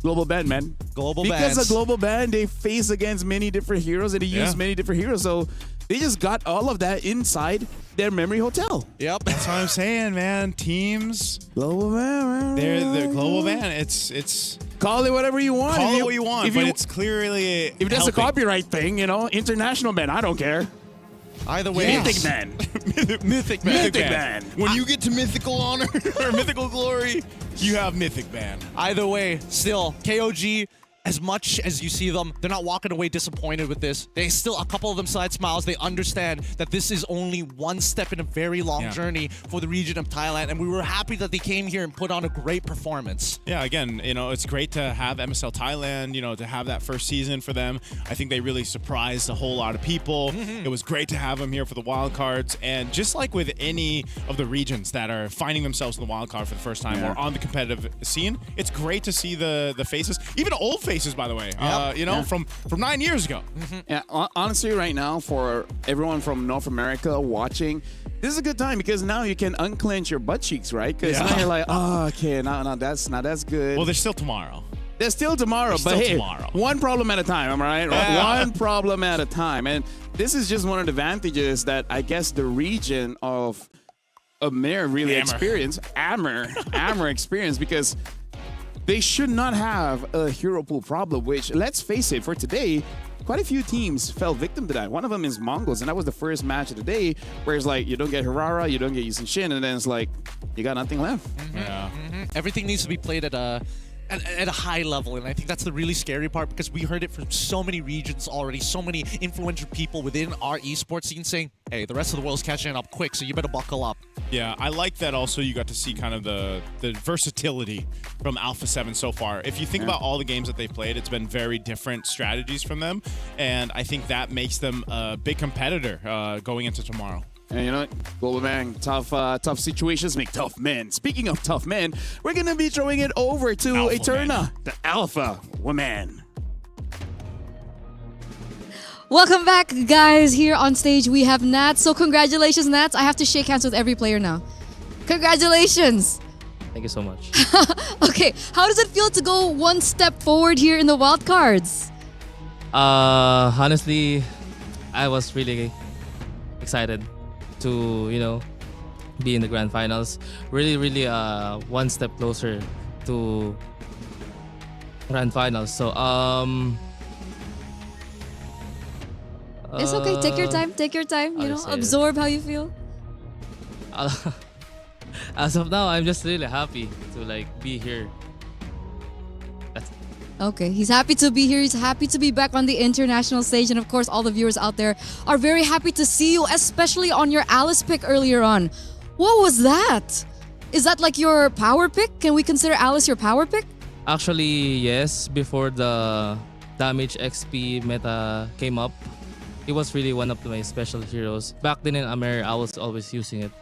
Global ban, man. Global because bans. Because of global ban, they face against many different heroes and they use many different heroes. So they just got all of that inside their memory hotel. Yep. That's what I'm saying, man. Teams. Global ban, man. They're global ban. It's call it whatever you want. Call it what you want, but it's clearly if that's a copyright thing, you know, international ban, I don't care. Either way. Mythic ban. Mythic ban. Mythic ban. When you get to mythical honor or mythical glory, you have mythic ban. Either way, still, KOG, as much as you see them, they're not walking away disappointed with this. They still, a couple of them side smiles. They understand that this is only one step in a very long journey for the region of Thailand, and we were happy that they came here and put on a great performance. Yeah, again, you know, it's great to have MSL Thailand, you know, to have that first season for them. I think they really surprised a whole lot of people. It was great to have them here for the wild cards, and just like with any of the regions that are finding themselves in the wild card for the first time or on the competitive scene, it's great to see the faces, even old faces, by the way, you know, from 9 years ago. Yeah, honestly, right now, for everyone from North America watching, this is a good time because now you can unclench your butt cheeks, right? Because now you're like, oh, okay, no, that's good. Well, there's still tomorrow. There's still tomorrow, but hey, one problem at a time, am I right? Yeah. One problem at a time. And this is just one of the advantages that I guess the region of Amir really experienced, Amir experienced, because they should not have a hero pool problem, which, let's face it, for today, quite a few teams fell victim to that. One of them is Mongols, and that was the first match of the day, where it's like, you don't get Hirara, you don't get Yusin Shin, and then it's like, you got nothing left. Everything needs to be played at a high level, and I think that's the really scary part because we heard it from so many regions already, so many influential people within our esports scene saying, hey, the rest of the world's catching up quick, so you better buckle up. Yeah, I like that also you got to see kind of the versatility from Alpha 7 so far. If you think about all the games that they've played, it's been very different strategies from them, and I think that makes them a big competitor going into tomorrow. And you know what? Global man, tough situations make tough men. Speaking of tough men, we're going to be throwing it over to Alpha Eterna, man. the Alpha woman. Welcome back, guys. Here on stage, we have Nats. So congratulations, Nats. I have to shake hands with every player now. Congratulations. Thank you so much. Okay, how does it feel to go one step forward here in the wildcards? Honestly, I was really excited to, you know, be in the grand finals. Really one step closer to grand finals. So It's okay. Take your time. Take your time. You know, absorb how you feel. As of now, I'm just really happy to like be here. Okay, he's happy to be here. He's happy to be back on the international stage. And of course, all the viewers out there are very happy to see you, especially on your Alice pick earlier on. What was that? Is that like your power pick? Can we consider Alice your power pick? Actually, yes. Before the damage XP meta came up, it was really one of my special heroes. Back then in Amer, I was always using it.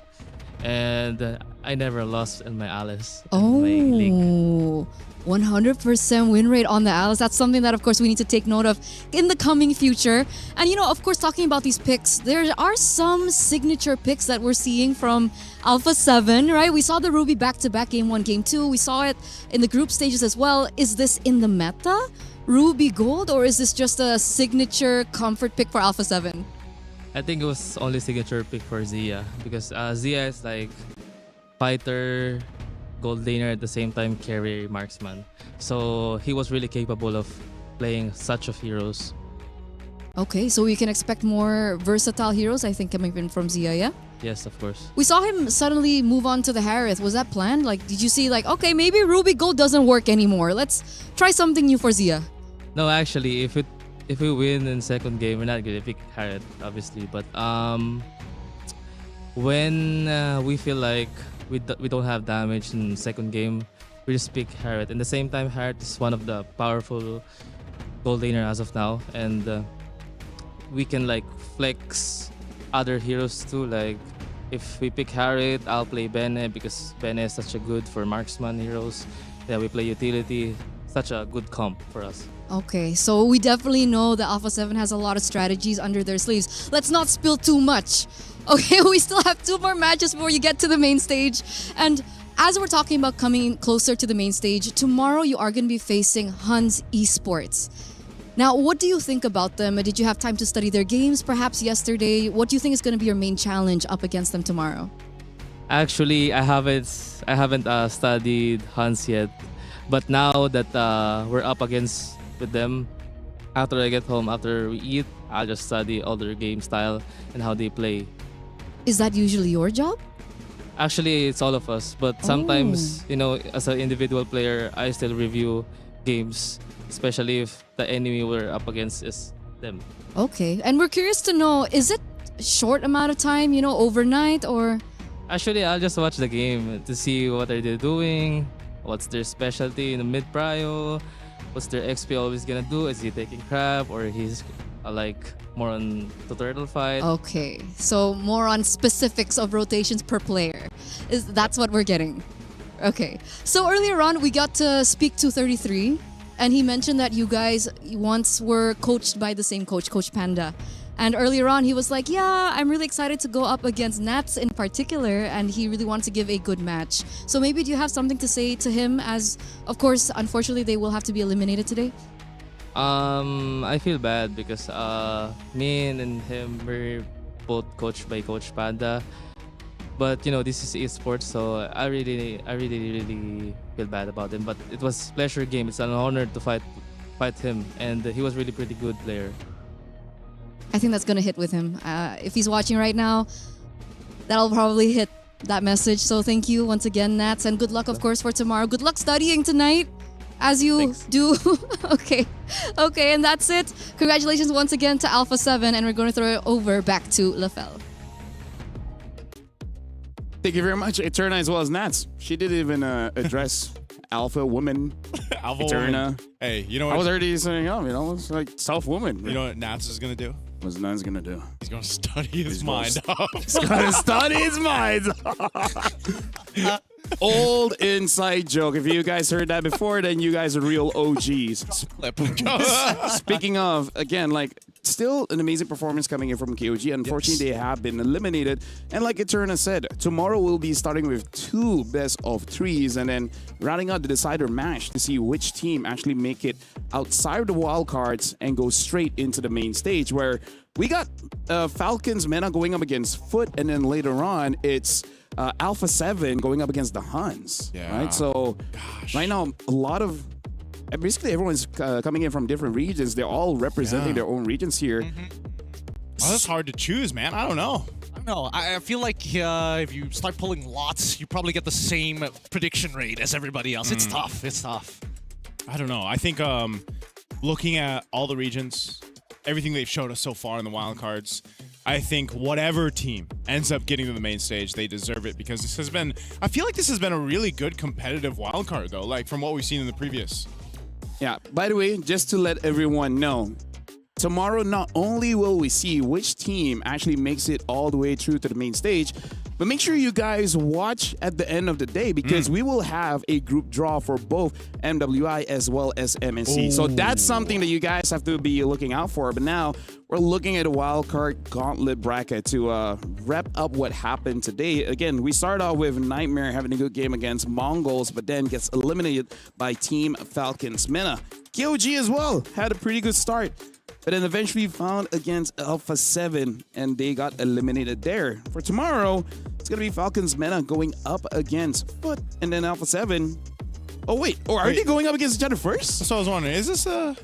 And I never lost in my Alice. In my league. 100% win rate on the Alice. That's something that, of course, we need to take note of in the coming future. And, you know, of course, talking about these picks, there are some signature picks that we're seeing from Alpha 7, right? We saw the Ruby back-to-back Game 1, Game 2. We saw it in the group stages as well. Is this in the meta, Ruby Gold, or is this just a signature comfort pick for Alpha 7? I think it was only signature pick for Zia because Zia is like fighter, gold laner at the same time, carry, marksman. So he was really capable of playing such of heroes. Okay, so we can expect more versatile heroes, I think, coming in from Zia, yeah? Yes, of course. We saw him suddenly move on to the Harith. Was that planned? Like, did you see like, okay, maybe Ruby Gold doesn't work anymore. Let's try something new for Zia. No, actually, if we win in second game, we're not gonna pick Harith, obviously. But when we feel like we don't have damage in second game, we just pick Harith. And the same time, Harith is one of the powerful gold laner as of now, and we can like flex other heroes too. Like if we pick Harith, I'll play Bene because Bene is such a good for marksman heroes. Yeah, we play utility, such a good comp for us. Okay, so we definitely know that Alpha 7 has a lot of strategies under their sleeves. Let's not spill too much. Okay, we still have 2 more matches before you get to the main stage. And as we're talking about coming closer to the main stage, tomorrow you are going to be facing Huns Esports. Now, what do you think about them? Did you have time to study their games perhaps yesterday? What do you think is going to be your main challenge up against them tomorrow? Actually, I haven't studied Hans yet. But now that we're up against with them, after I get home, after we eat, I'll just study all their game style and how they play. Is that usually your job? Actually, it's all of us. But sometimes, you know, as an individual player, I still review games, especially if the enemy we're up against is them. Okay, and we're curious to know, is it a short amount of time, you know, overnight or? Actually, I'll just watch the game to see what are they doing, what's their specialty in the mid-prio, what's their XP always gonna do, is he taking crab or he's like more on the turtle fight. Okay, so more on specifics of rotations per player. That's what we're getting. Okay, so earlier on we got to speak to 33 and he mentioned that you guys once were coached by the same coach, Coach Panda. And earlier on, he was like, yeah, I'm really excited to go up against Nats in particular, and he really wants to give a good match. So maybe do you have something to say to him as, of course, unfortunately, they will have to be eliminated today? I feel bad because me and him were both coached by Coach Panda. But, you know, this is esports, so I really feel bad about him. But it was a pleasure game. It's an honor to fight him, and he was really pretty good player. I think that's going to hit with him. If he's watching right now, that'll probably hit that message. So thank you once again, Nats, and good luck, of course, for tomorrow. Good luck studying tonight as you do. Okay, and that's it. Congratulations once again to Alpha 7, and we're going to throw it over back to Lafel. Thank you very much, Eterna, as well as Nats. She didn't even address Alpha woman. Alpha Eterna. woman. Hey, you know what? I was already saying, oh, you know, it's like self-woman. You know what Nats is gonna do? What's Nats gonna do? He's gonna study his mind up. He's gonna study his mind. Old inside joke. If you guys heard that before, then you guys are real OGs. Speaking of, again, like, still an amazing performance coming in from KOG. Unfortunately, they have been eliminated. And like Eterna said, tomorrow we'll be starting with 2 best of 3s and then rounding out the decider match to see which team actually make it outside of the wild cards and go straight into the main stage, where we got Falcons Mena going up against Foot, and then later on it's Alpha 7 going up against the Huns. Yeah. Right? So right now, a lot of basically everyone's coming in from different regions. They're all representing their own regions here. Oh, that's hard to choose, man. I don't know. No, I feel like if you start pulling lots, you probably get the same prediction rate as everybody else. It's tough. It's tough. I don't know. I think looking at all the regions, everything they've showed us so far in the wild cards, I think whatever team ends up getting to the main stage, they deserve it because this has been, I feel like this has been a really good competitive wild card though, like from what we've seen in the previous. Yeah, by the way, just to let everyone know, tomorrow not only will we see which team actually makes it all the way through to the main stage, but make sure you guys watch at the end of the day because we will have a group draw for both MWI as well as MSC. So that's something that you guys have to be looking out for. But now we're looking at a wildcard gauntlet bracket to wrap up what happened today. Again, we start off with Nightmare having a good game against Mongols, but then gets eliminated by Team Falcons Mena. KOG as well had a pretty good start, but then eventually found against Alpha 7 and they got eliminated there. For tomorrow, it's going to be Falcons Mena going up against Foot and then Alpha 7. Oh, wait. Or are they going up against each other first? So I was wondering, is this a...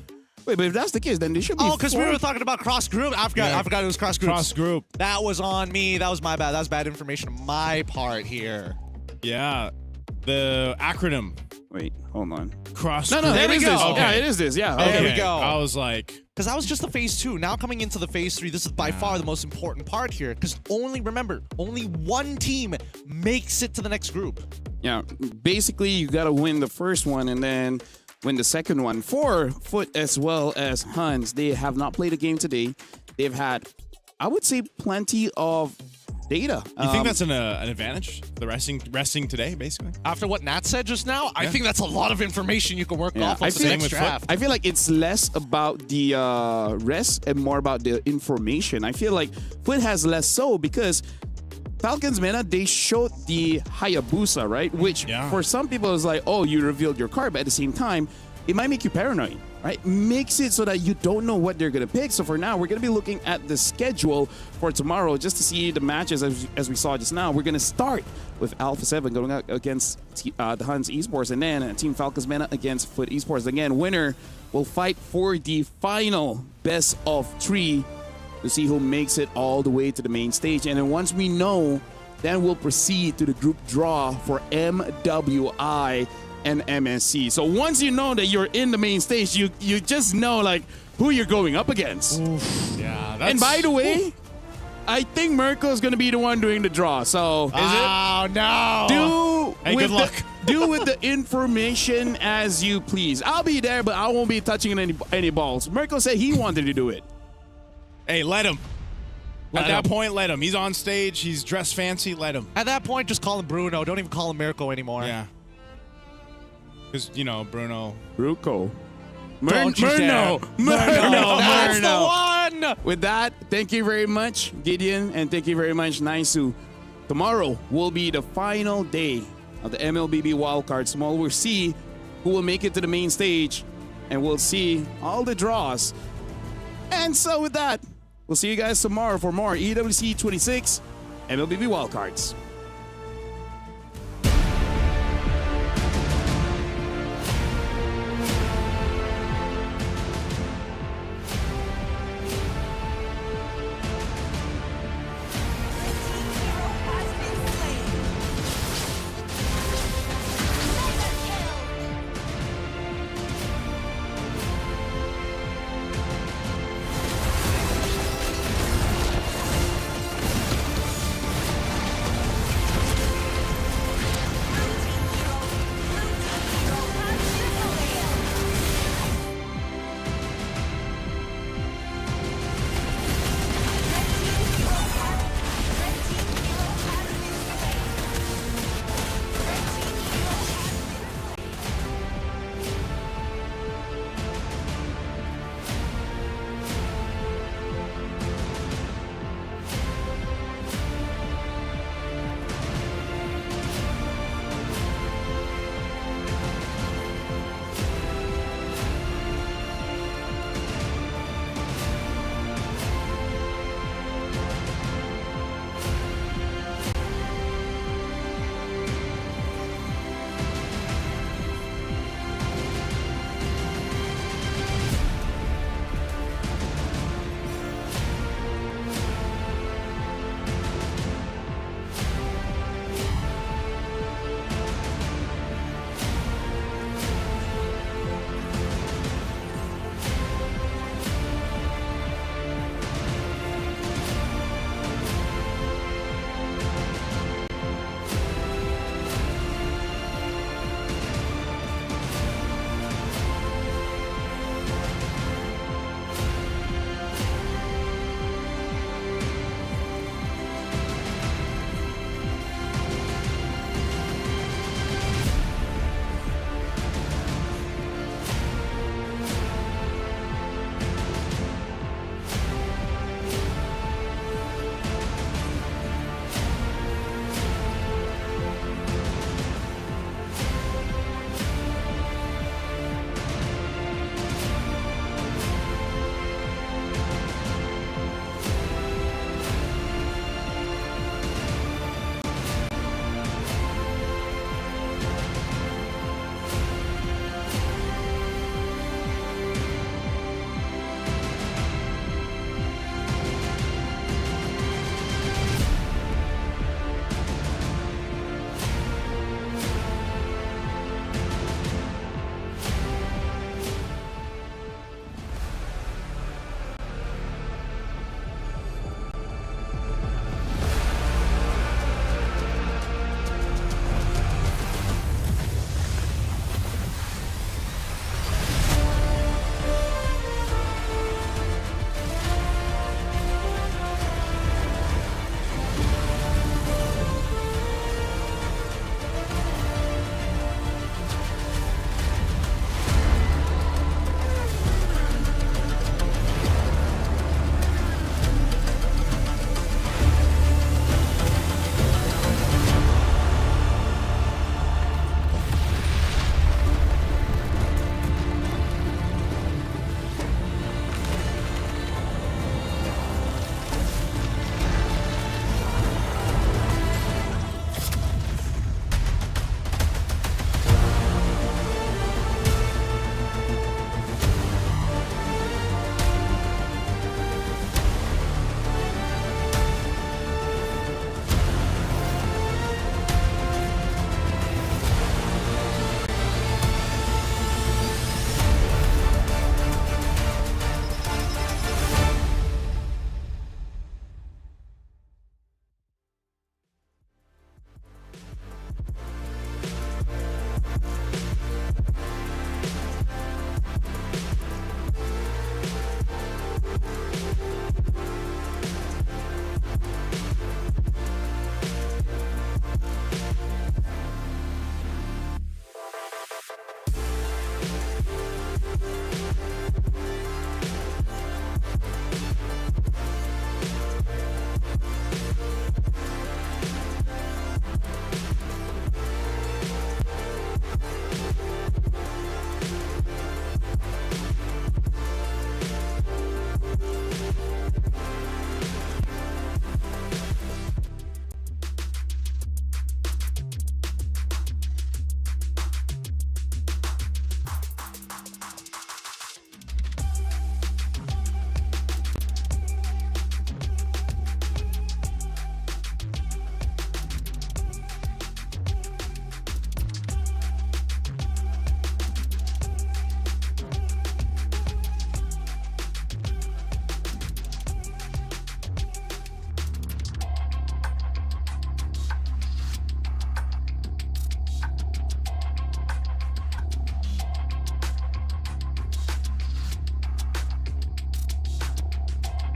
Wait, but if that's the case, then they should be Oh, because we four. were talking about cross group. I forgot it was cross group. Cross group. That was on me. That was my bad. That was bad information on my part here. Yeah. The acronym. Wait, hold on. Cross No, group. there we go. Okay. Yeah, it is this. Yeah. There Okay. we go. I was like... Because that was just the phase 2. Now coming into the phase 3, this is by far the most important part here. Because remember, only one team makes it to the next group. Yeah, basically you got to win the first one and then win the second one. For Foot as well as Hans, they have not played a game today. They've had, I would say, plenty of data. You think that's an advantage? The resting today, basically? After what Nat said just now, I think that's a lot of information you can work off of the next draft. I feel like it's less about the rest and more about the information. I feel like Foot has less so because Falcons Mena, they showed the Hayabusa, right? Which for some people is like, oh, you revealed your card, but at the same time, it might make you paranoid, right? Makes it so that you don't know what they're going to pick. So for now, we're going to be looking at the schedule for tomorrow just to see the matches as we saw just now. We're going to start with Alpha 7 going up against the Huns Esports and then Team Falcons Mena against Foot Esports. Again, winner will fight for the final best of 3 to see who makes it all the way to the main stage. And then once we know, then we'll proceed to the group draw for MWI and MSC. So once you know that you're in the main stage, you just know like who you're going up against. Oof. Yeah. And by the way, I think Mirko is going to be the one doing the draw. So Oh, no. Good luck. Do with the information as you please. I'll be there, but I won't be touching any balls. Mirko said he wanted to do it. Hey, let him. At that point, let him. He's on stage. He's dressed fancy. Let him. At that point, just call him Bruno. Don't even call him Mirko anymore. Yeah. Because, you know, Bruno. Bruco. Don't you dare. Murno. That's the one. With that, thank you very much, Gideon, and thank you very much, Naisu. Tomorrow will be the final day of the MLBB wildcard. Tomorrow we'll see who will make it to the main stage, and we'll see all the draws. And so with that, we'll see you guys tomorrow for more EWC 26 MLBB wildcards.